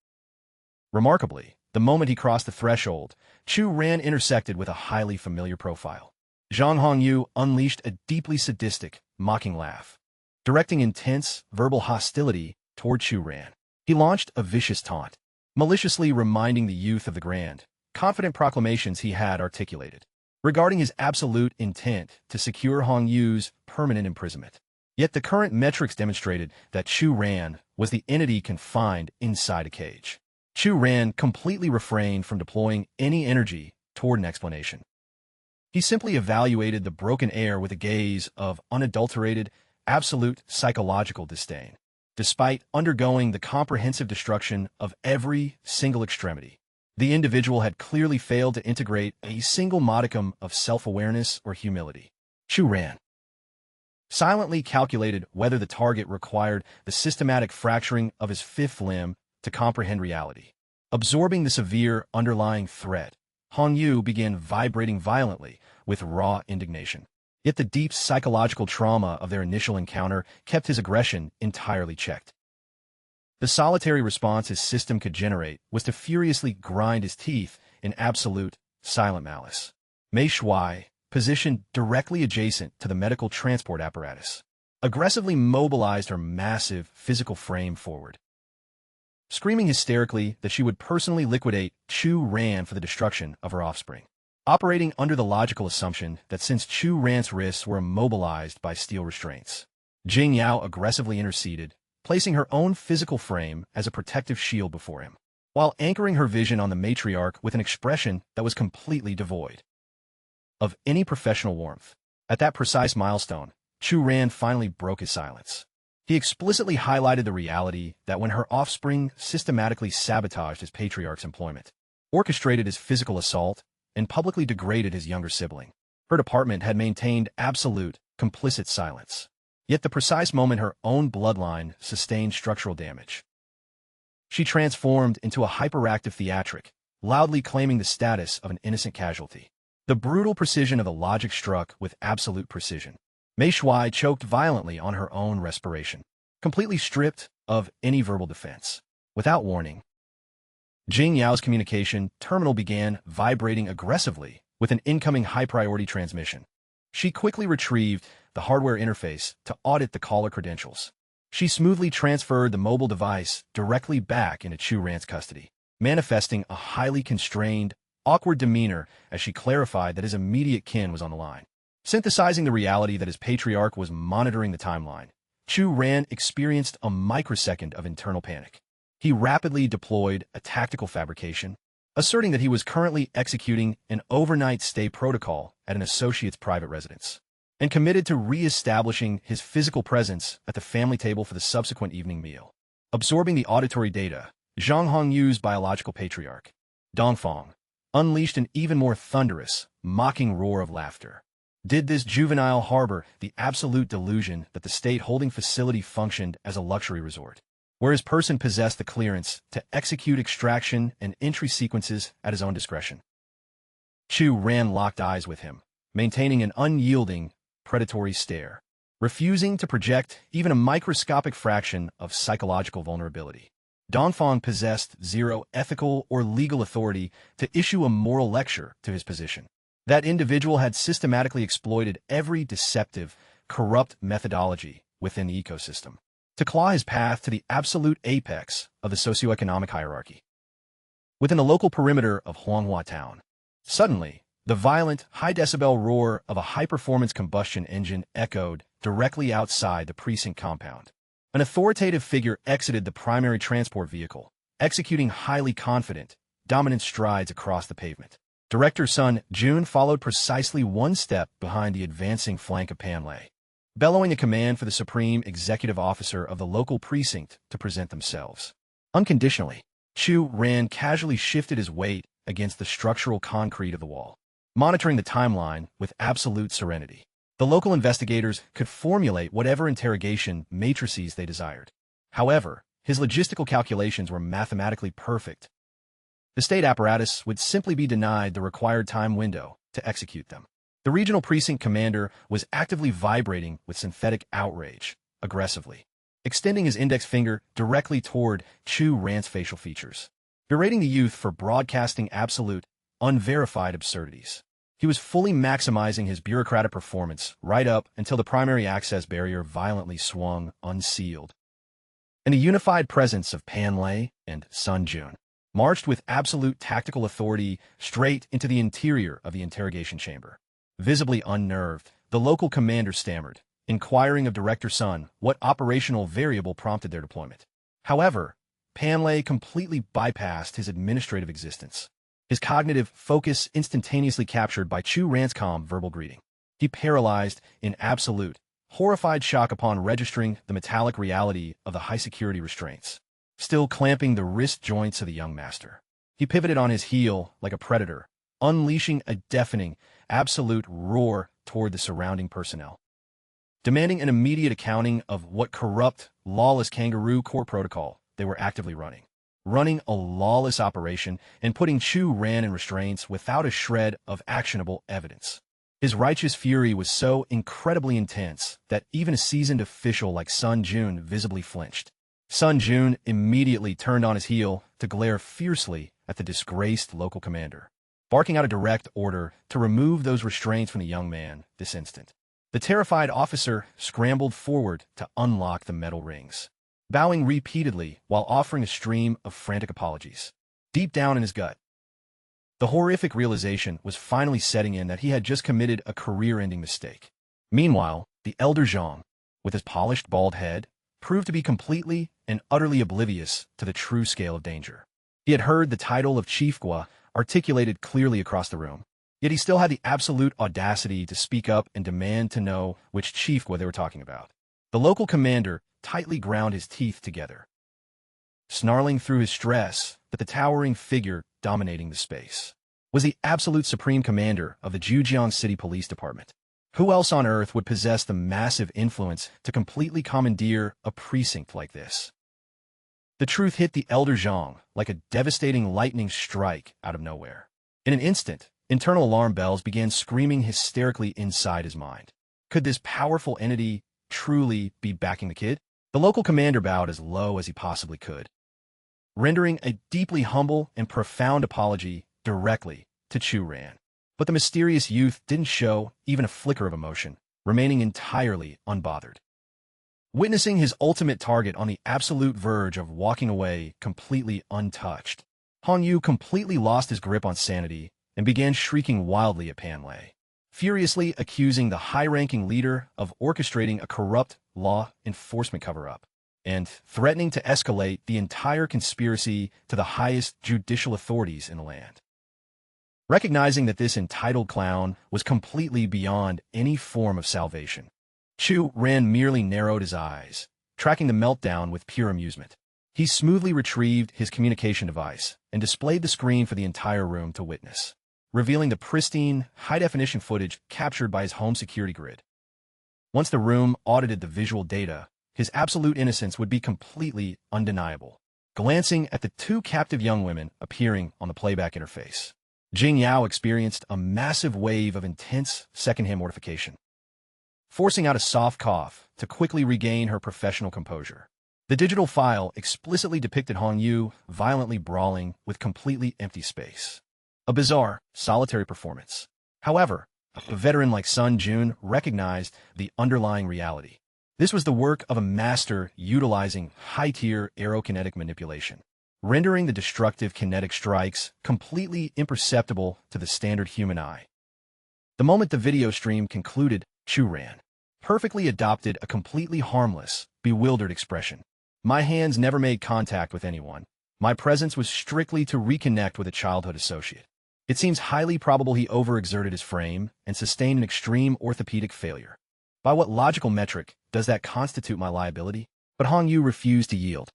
Remarkably, the moment he crossed the threshold, Chu Ran intersected with a highly familiar profile. Zhang Hongyu unleashed a deeply sadistic, mocking laugh, directing intense, verbal hostility toward Chu Ran. He launched a vicious taunt, maliciously reminding the youth of the grand, confident proclamations he had articulated regarding his absolute intent to secure Hongyu's permanent imprisonment. Yet the current metrics demonstrated that Chu Ran was the entity confined inside a cage. Chu Ran completely refrained from deploying any energy toward an explanation. He simply evaluated the broken air with a gaze of unadulterated, absolute psychological disdain, despite undergoing the comprehensive destruction of every single extremity. The individual had clearly failed to integrate a single modicum of self-awareness or humility. Chu Ran silently calculated whether the target required the systematic fracturing of his fifth limb to comprehend reality. Absorbing the severe underlying threat, Hongyu began vibrating violently with raw indignation. Yet the deep psychological trauma of their initial encounter kept his aggression entirely checked. The solitary response his system could generate was to furiously grind his teeth in absolute, silent malice. Mei Shuai, positioned directly adjacent to the medical transport apparatus, aggressively mobilized her massive physical frame forward. Screaming hysterically that she would personally liquidate Chu Ran for the destruction of her offspring, operating under the logical assumption that since Chu Ran's wrists were immobilized by steel restraints, Jing Yao aggressively interceded, placing her own physical frame as a protective shield before him. while anchoring her vision on the matriarch with an expression that was completely devoid of any professional warmth. At that precise milestone, Chu Ran finally broke his silence. He explicitly highlighted the reality that when her offspring systematically sabotaged his patriarch's employment, orchestrated his physical assault, and publicly degraded his younger sibling, her department had maintained absolute, complicit silence. Yet the precise moment her own bloodline sustained structural damage, she transformed into a hyperactive theatric, loudly claiming the status of an innocent casualty. The brutal precision of the logic struck with absolute precision. Mei Shuai choked violently on her own respiration, completely stripped of any verbal defense. Without warning, Jing Yao's communication terminal began vibrating aggressively with an incoming high-priority transmission. She quickly retrieved the hardware interface to audit the caller credentials. She smoothly transferred the mobile device directly back into Chu Ran's custody, manifesting a highly constrained, awkward demeanor as she clarified that his immediate kin was on the line. Synthesizing the reality that his patriarch was monitoring the timeline, Chu Ran experienced a microsecond of internal panic. He rapidly deployed a tactical fabrication, asserting that he was currently executing an overnight stay protocol at an associate's private residence, and committed to re-establishing his physical presence at the family table for the subsequent evening meal. Absorbing the auditory data, Zhang Hongyu's biological patriarch, Dongfang, unleashed an even more thunderous, mocking roar of laughter. Did this juvenile harbor the absolute delusion that the state-holding facility functioned as a luxury resort, where his person possessed the clearance to execute extraction and entry sequences at his own discretion? Chu Ran locked eyes with him, maintaining an unyielding, predatory stare, refusing to project even a microscopic fraction of psychological vulnerability. Dongfang possessed zero ethical or legal authority to issue a moral lecture to his position. That individual had systematically exploited every deceptive, corrupt methodology within the ecosystem to claw his path to the absolute apex of the socioeconomic hierarchy. Within the local perimeter of Huanghua Town, suddenly, the violent, high-decibel roar of a high-performance combustion engine echoed directly outside the precinct compound. An authoritative figure exited the primary transport vehicle, executing highly confident, dominant strides across the pavement. Director Sun Jun followed precisely one step behind the advancing flank of Pan Lei, bellowing a command for the supreme executive officer of the local precinct to present themselves. Unconditionally, Chu Ran casually shifted his weight against the structural concrete of the wall, monitoring the timeline with absolute serenity. The local investigators could formulate whatever interrogation matrices they desired. However, his logistical calculations were mathematically perfect. The state apparatus would simply be denied the required time window to execute them. The regional precinct commander was actively vibrating with synthetic outrage, aggressively, extending his index finger directly toward Chu Ran's facial features, berating the youth for broadcasting absolute, unverified absurdities. He was fully maximizing his bureaucratic performance right up until the primary access barrier violently swung unsealed, and the unified presence of Pan Lei and Sun Jun marched with absolute tactical authority straight into the interior of the interrogation chamber. Visibly unnerved, the local commander stammered, inquiring of Director Sun what operational variable prompted their deployment. However, Pan Lei completely bypassed his administrative existence, his cognitive focus instantaneously captured by Chu Ran's calm verbal greeting. He paralyzed in absolute, horrified shock upon registering the metallic reality of the high-security restraints, still clamping the wrist joints of the young master. He pivoted on his heel like a predator, unleashing a deafening, absolute roar toward the surrounding personnel, demanding an immediate accounting of what corrupt, lawless kangaroo core protocol they were actively running a lawless operation and putting Chu Ran in restraints without a shred of actionable evidence. His righteous fury was so incredibly intense that even a seasoned official like Sun Jun visibly flinched. Sun Jun immediately turned on his heel to glare fiercely at the disgraced local commander, barking out a direct order to remove those restraints from the young man this instant. The terrified officer scrambled forward to unlock the metal rings, bowing repeatedly while offering a stream of frantic apologies. Deep down in his gut, the horrific realization was finally setting in that he had just committed a career-ending mistake. Meanwhile, the elder Zhang, with his polished bald head, proved to be completely and utterly oblivious to the true scale of danger. He had heard the title of Chief Gua articulated clearly across the room, yet he still had the absolute audacity to speak up and demand to know which Chief Gua they were talking about. The local commander tightly ground his teeth together, snarling through his stress that the towering figure dominating the space was the absolute supreme commander of the Jujiang City Police Department. Who else on earth would possess the massive influence to completely commandeer a precinct like this? The truth hit the elder Zhang like a devastating lightning strike out of nowhere. In an instant, internal alarm bells began screaming hysterically inside his mind. Could this powerful entity truly be backing the kid? The local commander bowed as low as he possibly could, rendering a deeply humble and profound apology directly to Chu Ran. But the mysterious youth didn't show even a flicker of emotion, remaining entirely unbothered. Witnessing his ultimate target on the absolute verge of walking away completely untouched, Hong Yu completely lost his grip on sanity and began shrieking wildly at Pan Lei, furiously accusing the high-ranking leader of orchestrating a corrupt law enforcement cover-up and threatening to escalate the entire conspiracy to the highest judicial authorities in the land. Recognizing that this entitled clown was completely beyond any form of salvation, Chu Ran merely narrowed his eyes, tracking the meltdown with pure amusement. He smoothly retrieved his communication device and displayed the screen for the entire room to witness, revealing the pristine, high-definition footage captured by his home security grid. Once the room audited the visual data, his absolute innocence would be completely undeniable. Glancing at the two captive young women appearing on the playback interface, Jing Yao experienced a massive wave of intense secondhand mortification, forcing out a soft cough to quickly regain her professional composure. The digital file explicitly depicted Hong Yu violently brawling with completely empty space. A bizarre, solitary performance. However, a veteran like Sun Jun recognized the underlying reality. This was the work of a master utilizing high-tier aerokinetic manipulation, rendering the destructive kinetic strikes completely imperceptible to the standard human eye. The moment the video stream concluded, Chu Ran perfectly adopted a completely harmless, bewildered expression. My hands never made contact with anyone. My presence was strictly to reconnect with a childhood associate. It seems highly probable he overexerted his frame and sustained an extreme orthopedic failure. By what logical metric does that constitute my liability? But Hong Yu refused to yield,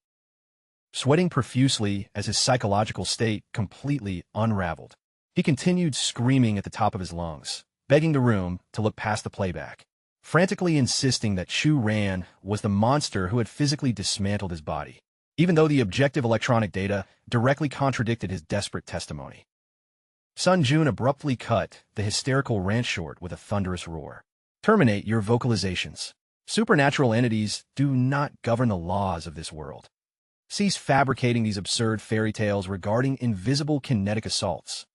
sweating profusely as his psychological state completely unraveled. He continued screaming at the top of his lungs, begging the room to look past the playback, frantically insisting that Chu Ran was the monster who had physically dismantled his body, even though the objective electronic data directly contradicted his desperate testimony. Sun Jun abruptly cut the hysterical rant short with a thunderous roar. Terminate your vocalizations. Supernatural entities do not govern the laws of this world. Cease fabricating these absurd fairy tales regarding invisible kinetic assaults.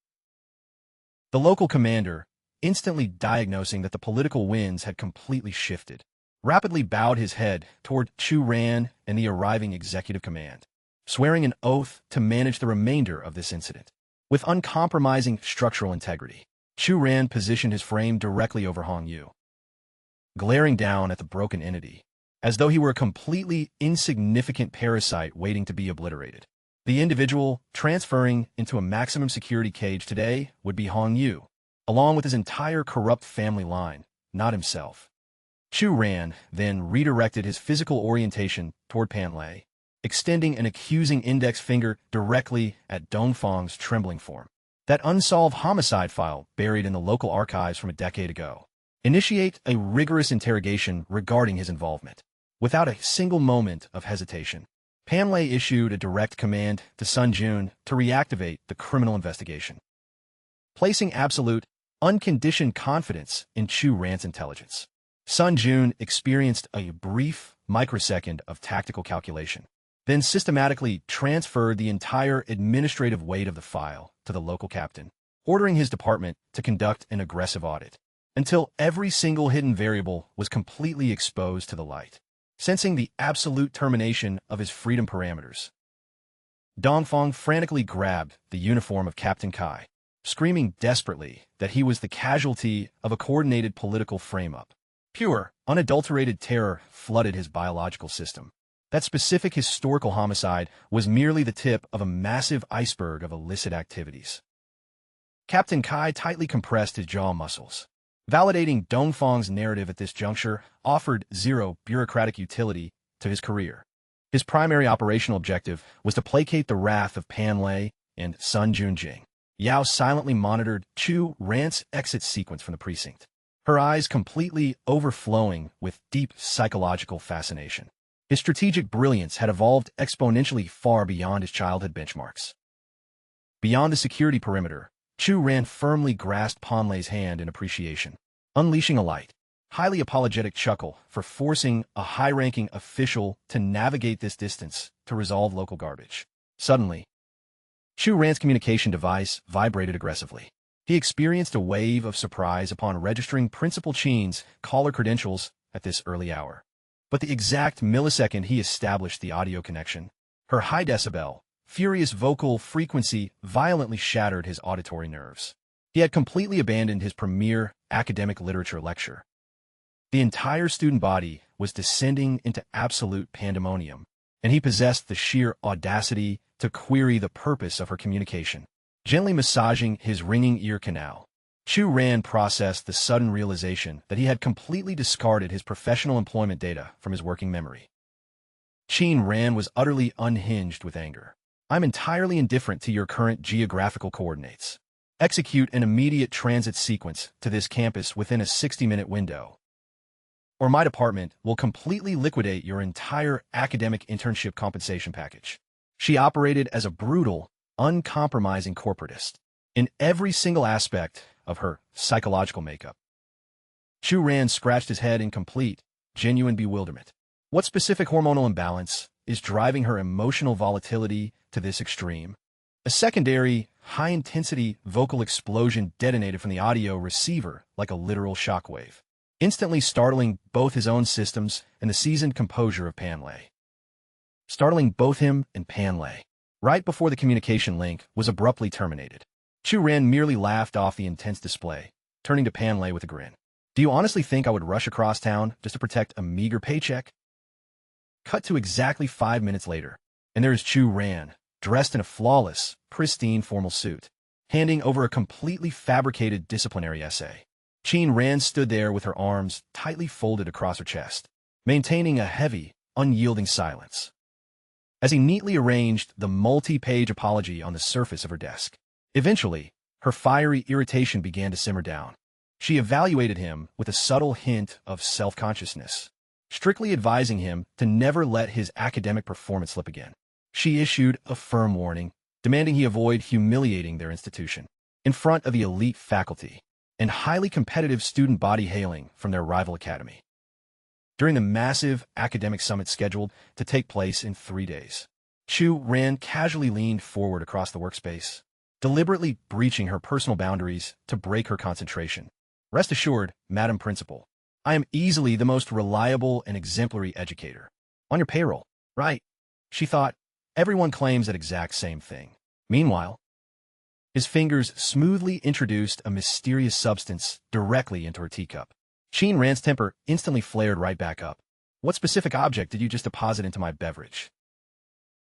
The local commander, instantly diagnosing that the political winds had completely shifted, rapidly bowed his head toward Chu Ran and the arriving executive command, swearing an oath to manage the remainder of this incident. With uncompromising structural integrity, Chu Ran positioned his frame directly over Hong Yu, glaring down at the broken entity, as though he were a completely insignificant parasite waiting to be obliterated. The individual transferring into a maximum security cage today would be Hong Yu, along with his entire corrupt family line, not himself. Chu Ran then redirected his physical orientation toward Pan Lei, extending an accusing index finger directly at Dongfang's trembling form. That unsolved homicide file buried in the local archives from a decade ago. Initiate a rigorous interrogation regarding his involvement. Without a single moment of hesitation, Pan Lei issued a direct command to Sun Jun to reactivate the criminal investigation, placing absolute, unconditioned confidence in Chu Ran's intelligence. Sun Jun experienced a brief microsecond of tactical calculation, then systematically transferred the entire administrative weight of the file to the local captain, ordering his department to conduct an aggressive audit until every single hidden variable was completely exposed to the light. Sensing the absolute termination of his freedom parameters, Dongfang frantically grabbed the uniform of Captain Kai, screaming desperately that he was the casualty of a coordinated political frame-up. Pure, unadulterated terror flooded his biological system. That specific historical homicide was merely the tip of a massive iceberg of illicit activities. Captain Kai tightly compressed his jaw muscles. Validating Dongfang's narrative at this juncture offered zero bureaucratic utility to his career. His primary operational objective was to placate the wrath of Pan Lei and Sun Junjing. Yao silently monitored Chu Ran's exit sequence from the precinct, her eyes completely overflowing with deep psychological fascination. His strategic brilliance had evolved exponentially far beyond his childhood benchmarks. Beyond the security perimeter, Chu Ran firmly grasped Pan Lei's hand in appreciation, unleashing a light, highly apologetic chuckle for forcing a high-ranking official to navigate this distance to resolve local garbage. Suddenly, Chu Ran's communication device vibrated aggressively. He experienced a wave of surprise upon registering Principal Chen's caller credentials at this early hour. But the exact millisecond he established the audio connection, her high-decibel, furious vocal frequency violently shattered his auditory nerves. He had completely abandoned his premier academic literature lecture. The entire student body was descending into absolute pandemonium, and he possessed the sheer audacity to query the purpose of her communication. Gently massaging his ringing ear canal, Chu Ran processed the sudden realization that he had completely discarded his professional employment data from his working memory. Chen Ran was utterly unhinged with anger. I'm entirely indifferent to your current geographical coordinates. Execute an immediate transit sequence to this campus within a 60-minute window, or my department will completely liquidate your entire academic internship compensation package. She operated as a brutal, uncompromising corporatist in every single aspect of her psychological makeup. Chu Ran scratched his head in complete, genuine bewilderment. What specific hormonal imbalance is driving her emotional volatility to this extreme? A secondary, high-intensity vocal explosion detonated from the audio receiver like a literal shockwave, instantly startling both his own systems and the seasoned composure of Pan Lei. Startling both him and Pan Lei. Right before the communication link was abruptly terminated, Chu Ran merely laughed off the intense display, turning to Pan Lei with a grin. Do you honestly think I would rush across town just to protect a meager paycheck? Cut to exactly 5 minutes later, and there is Chu Ran, dressed in a flawless, pristine formal suit, handing over a completely fabricated disciplinary essay. Chen Ran stood there with her arms tightly folded across her chest, maintaining a heavy, unyielding silence, as he neatly arranged the multi-page apology on the surface of her desk. Eventually, her fiery irritation began to simmer down. She evaluated him with a subtle hint of self-consciousness, strictly advising him to never let his academic performance slip again. She issued a firm warning, demanding he avoid humiliating their institution in front of the elite faculty and highly competitive student body hailing from their rival academy. During the massive academic summit scheduled to take place in 3 days, Chu Ran casually leaned forward across the workspace, deliberately breaching her personal boundaries to break her concentration. Rest assured, Madam Principal, I am easily the most reliable and exemplary educator on your payroll, right? She thought. Everyone claims that exact same thing. Meanwhile, his fingers smoothly introduced a mysterious substance directly into her teacup. Chen Ran's temper instantly flared right back up. What specific object did you just deposit into my beverage?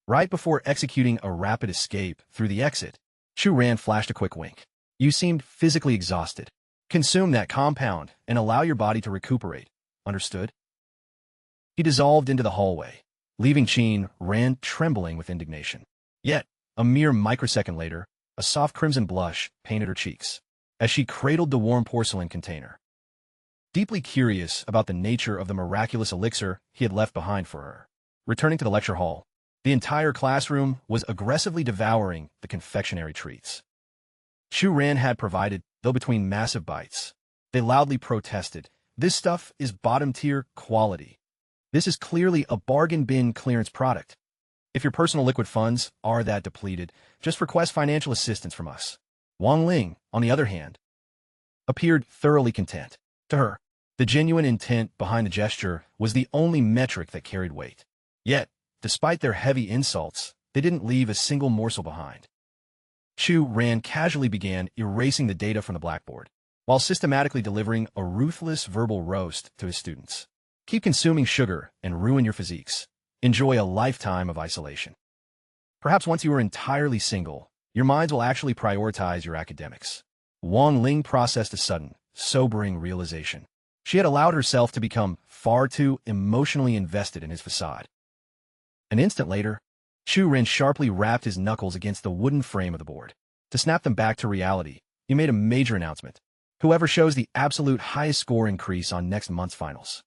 Right before executing a rapid escape through the exit, Chu Ran flashed a quick wink. You seemed physically exhausted. Consume that compound and allow your body to recuperate. Understood? He dissolved into the hallway, leaving Chen Ran trembling with indignation. Yet, a mere microsecond later, a soft crimson blush painted her cheeks as she cradled the warm porcelain container. Deeply curious about the nature of the miraculous elixir he had left behind for her. Returning to the lecture hall, the entire classroom was aggressively devouring the confectionery treats Chu Ran had provided, though between massive bites, they loudly protested. This stuff is bottom-tier quality. This is clearly a bargain bin clearance product. If your personal liquid funds are that depleted, just request financial assistance from us. Wang Ling, on the other hand, appeared thoroughly content. To her, the genuine intent behind the gesture was the only metric that carried weight. Yet, despite their heavy insults, they didn't leave a single morsel behind. Chu Ran casually began erasing the data from the blackboard, while systematically delivering a ruthless verbal roast to his students. Keep consuming sugar and ruin your physiques. enjoy a lifetime of isolation. Perhaps once you are entirely single, your minds will actually prioritize your academics. Wang Ling processed a sudden, sobering realization. She had allowed herself to become far too emotionally invested in his facade. An instant later, Chu Ren sharply rapped his knuckles against the wooden frame of the board. To snap them back to reality, he made a major announcement. Whoever shows the absolute highest score increase on next month's finals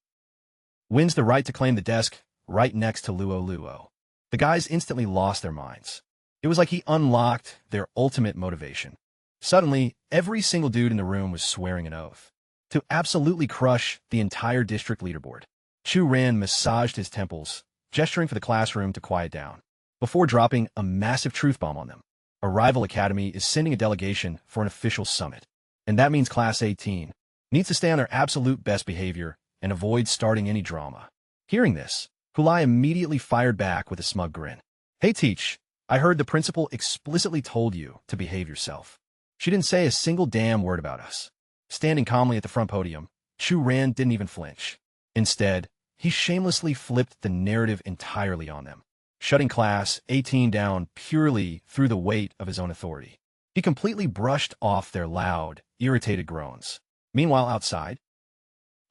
wins the right to claim the desk right next to Luo Luo. The guys instantly lost their minds. It was like he unlocked their ultimate motivation. Suddenly, every single dude in the room was swearing an oath to absolutely crush the entire district leaderboard. Chu Ran massaged his temples, gesturing for the classroom to quiet down, before dropping a massive truth bomb on them. A rival academy is sending a delegation for an official summit, and that means Class 18 needs to stay on their absolute best behavior and avoid starting any drama. Hearing this, Hulai immediately fired back with a smug grin. Hey Teach, I heard the principal explicitly told you to behave yourself. She didn't say a single damn word about us. Standing calmly at the front podium, Chu Ran didn't even flinch. Instead, he shamelessly flipped the narrative entirely on them, shutting Class 18 down purely through the weight of his own authority. He completely brushed off their loud, irritated groans. Meanwhile, outside,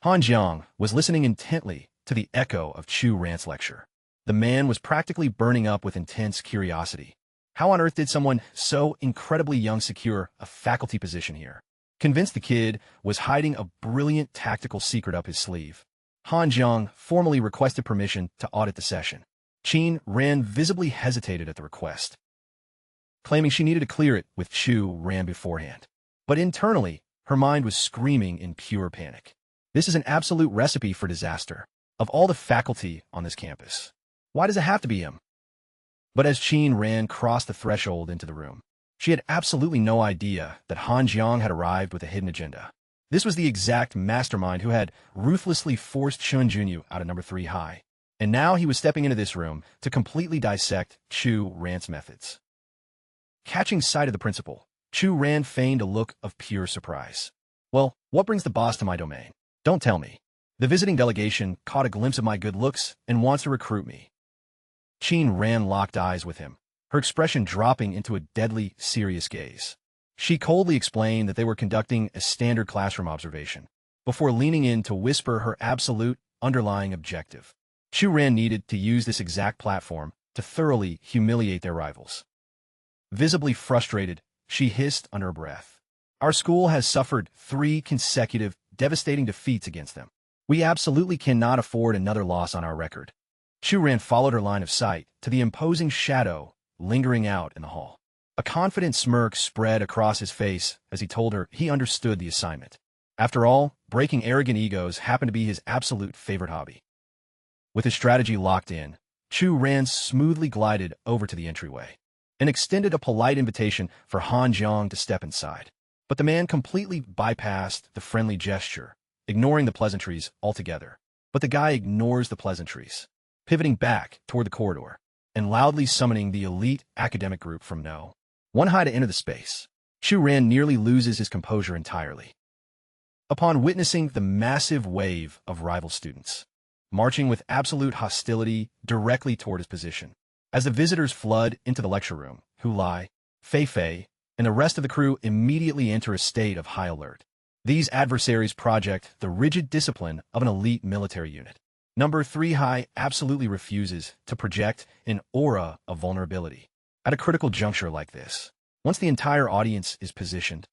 Han Jiang was listening intently to the echo of Chu Ran's lecture. The man was practically burning up with intense curiosity. How on earth did someone so incredibly young secure a faculty position here? Convinced the kid was hiding a brilliant tactical secret up his sleeve, Han Jiang formally requested permission to audit the session. Qin Ran visibly hesitated at the request, claiming she needed to clear it with Chu Ran beforehand. But internally, her mind was screaming in pure panic. This is an absolute recipe for disaster. Of all the faculty on this campus, why does it have to be him? But as Qin Ran crossed the threshold into the room, she had absolutely no idea that Han Jiang had arrived with a hidden agenda. This was the exact mastermind who had ruthlessly forced Chun Junyu out of number 3 high, and now he was stepping into this room to completely dissect Chu Ran's methods. Catching sight of the principal, Chu Ran feigned a look of pure surprise. Well, what brings the boss to my domain? Don't tell me. The visiting delegation caught a glimpse of my good looks and wants to recruit me. Qin Ran locked eyes with him, her expression dropping into a deadly, serious gaze. She coldly explained that they were conducting a standard classroom observation, before leaning in to whisper her absolute, underlying objective. Chu Ran needed to use this exact platform to thoroughly humiliate their rivals. Visibly frustrated, she hissed under her breath. Our school has suffered 3 consecutive, devastating defeats against them. We absolutely cannot afford another loss on our record. Chu Ran followed her line of sight to the imposing shadow lingering out in the hall. A confident smirk spread across his face as he told her he understood the assignment. After all, breaking arrogant egos happened to be his absolute favorite hobby. With his strategy locked in, Chu Ran smoothly glided over to the entryway and extended a polite invitation for Han Jiang to step inside. But the man completely bypassed the friendly gesture, ignoring the pleasantries altogether. But the guy ignores the pleasantries, pivoting back toward the corridor and loudly summoning the elite academic group from No. 1 high to enter the space. Chu Ran nearly loses his composure entirely upon witnessing the massive wave of rival students, marching with absolute hostility directly toward his position. As the visitors flood into the lecture room, Hulai, Fei Fei, and the rest of the crew immediately enter a state of high alert. These adversaries project the rigid discipline of an elite military unit. Number 3 high absolutely refuses to project an aura of vulnerability at a critical juncture like this. Once the entire audience is positioned,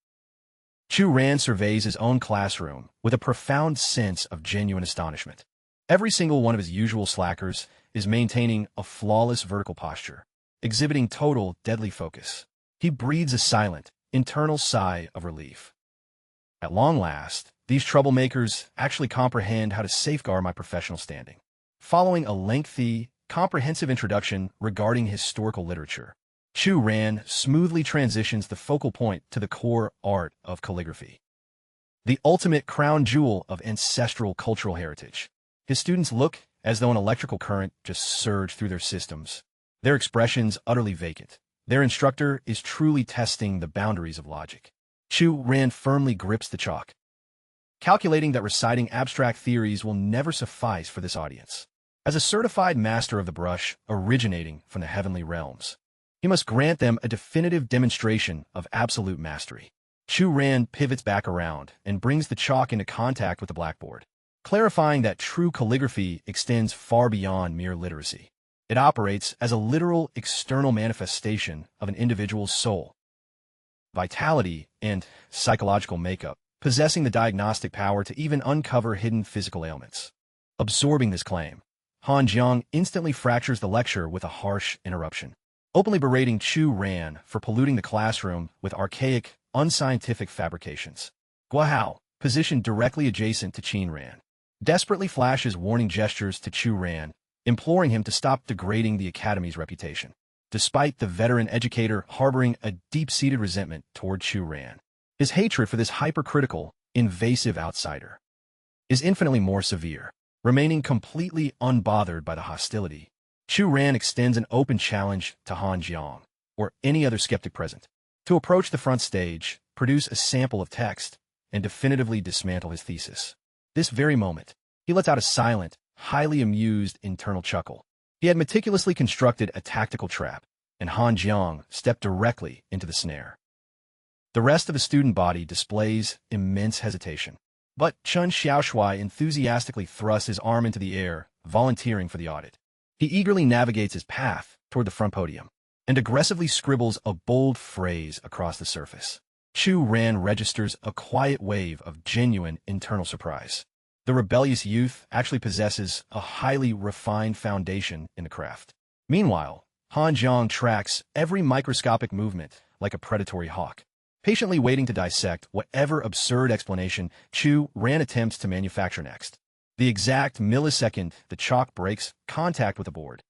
Chu Ran surveys his own classroom with a profound sense of genuine astonishment. Every single one of his usual slackers is maintaining a flawless vertical posture, exhibiting total deadly focus. He breathes a silent, internal sigh of relief. At long last, these troublemakers actually comprehend how to safeguard my professional standing. Following a lengthy, comprehensive introduction regarding historical literature, Chu Ran smoothly transitions the focal point to the core art of calligraphy, the ultimate crown jewel of ancestral cultural heritage. His students look as though an electrical current just surged through their systems, their expressions utterly vacant. Their instructor is truly testing the boundaries of logic. Chu Ran firmly grips the chalk, calculating that reciting abstract theories will never suffice for this audience. As a certified master of the brush originating from the heavenly realms, he must grant them a definitive demonstration of absolute mastery. Chu Ran pivots back around and brings the chalk into contact with the blackboard, clarifying that true calligraphy extends far beyond mere literacy. It operates as a literal external manifestation of an individual's soul, vitality, and psychological makeup, possessing the diagnostic power to even uncover hidden physical ailments. Absorbing this claim, Han Jiang instantly fractures the lecture with a harsh interruption, openly berating Chu Ran for polluting the classroom with archaic, unscientific fabrications. Gua Hao, positioned directly adjacent to Qin Ran, desperately flashes warning gestures to Chu Ran, imploring him to stop degrading the academy's reputation, despite the veteran educator harboring a deep-seated resentment toward Chu Ran. His hatred for this hypercritical, invasive outsider is infinitely more severe. Remaining completely unbothered by the hostility, Chu Ran extends an open challenge to Han Jiang, or any other skeptic present, to approach the front stage, produce a sample of text, and definitively dismantle his thesis. This very moment, he lets out a silent, highly amused internal chuckle. He had meticulously constructed a tactical trap, and Han Jiang stepped directly into the snare. The rest of the student body displays immense hesitation, but Chun Xiaoshui enthusiastically thrusts his arm into the air, volunteering for the audit. He eagerly navigates his path toward the front podium, and aggressively scribbles a bold phrase across the surface. Chu Ran registers a quiet wave of genuine internal surprise. The rebellious youth actually possesses a highly refined foundation in the craft. Meanwhile, Han Jiang tracks every microscopic movement like a predatory hawk, patiently waiting to dissect whatever absurd explanation Chu Ran attempts to manufacture next. The exact millisecond the chalk breaks contact with the board,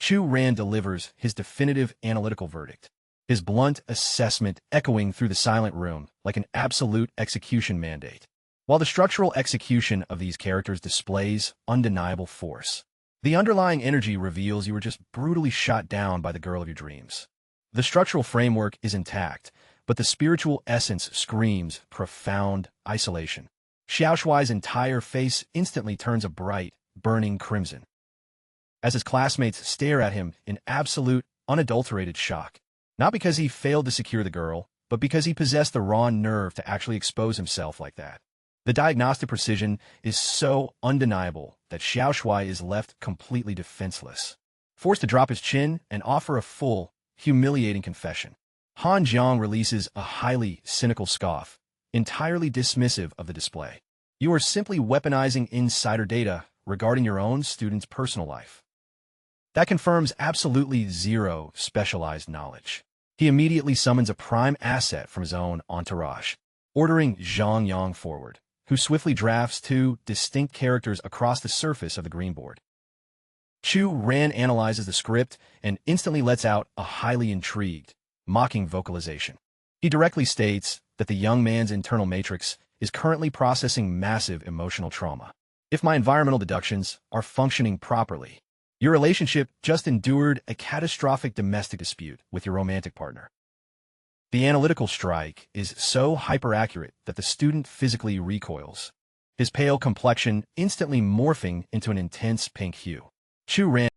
Chu Ran delivers his definitive analytical verdict, his blunt assessment echoing through the silent room like an absolute execution mandate. While the structural execution of these characters displays undeniable force, the underlying energy reveals you were just brutally shot down by the girl of your dreams. The structural framework is intact, but the spiritual essence screams profound isolation. Xiaoshuai's entire face instantly turns a bright, burning crimson, as his classmates stare at him in absolute, unadulterated shock. Not because he failed to secure the girl, but because he possessed the raw nerve to actually expose himself like that. The diagnostic precision is so undeniable that Xiaoshui is left completely defenseless, forced to drop his chin and offer a full, humiliating confession. Han Jiang releases a highly cynical scoff, entirely dismissive of the display. You are simply weaponizing insider data regarding your own student's personal life. That confirms absolutely zero specialized knowledge. He immediately summons a prime asset from his own entourage, ordering Zhang Yang forward, who swiftly drafts two distinct characters across the surface of the green board. Chu Ran analyzes the script and instantly lets out a highly intrigued, mocking vocalization. He directly states that the young man's internal matrix is currently processing massive emotional trauma. If my environmental deductions are functioning properly, your relationship just endured a catastrophic domestic dispute with your romantic partner. The analytical strike is so hyper-accurate that the student physically recoils, his pale complexion instantly morphing into an intense pink hue. Chu Ran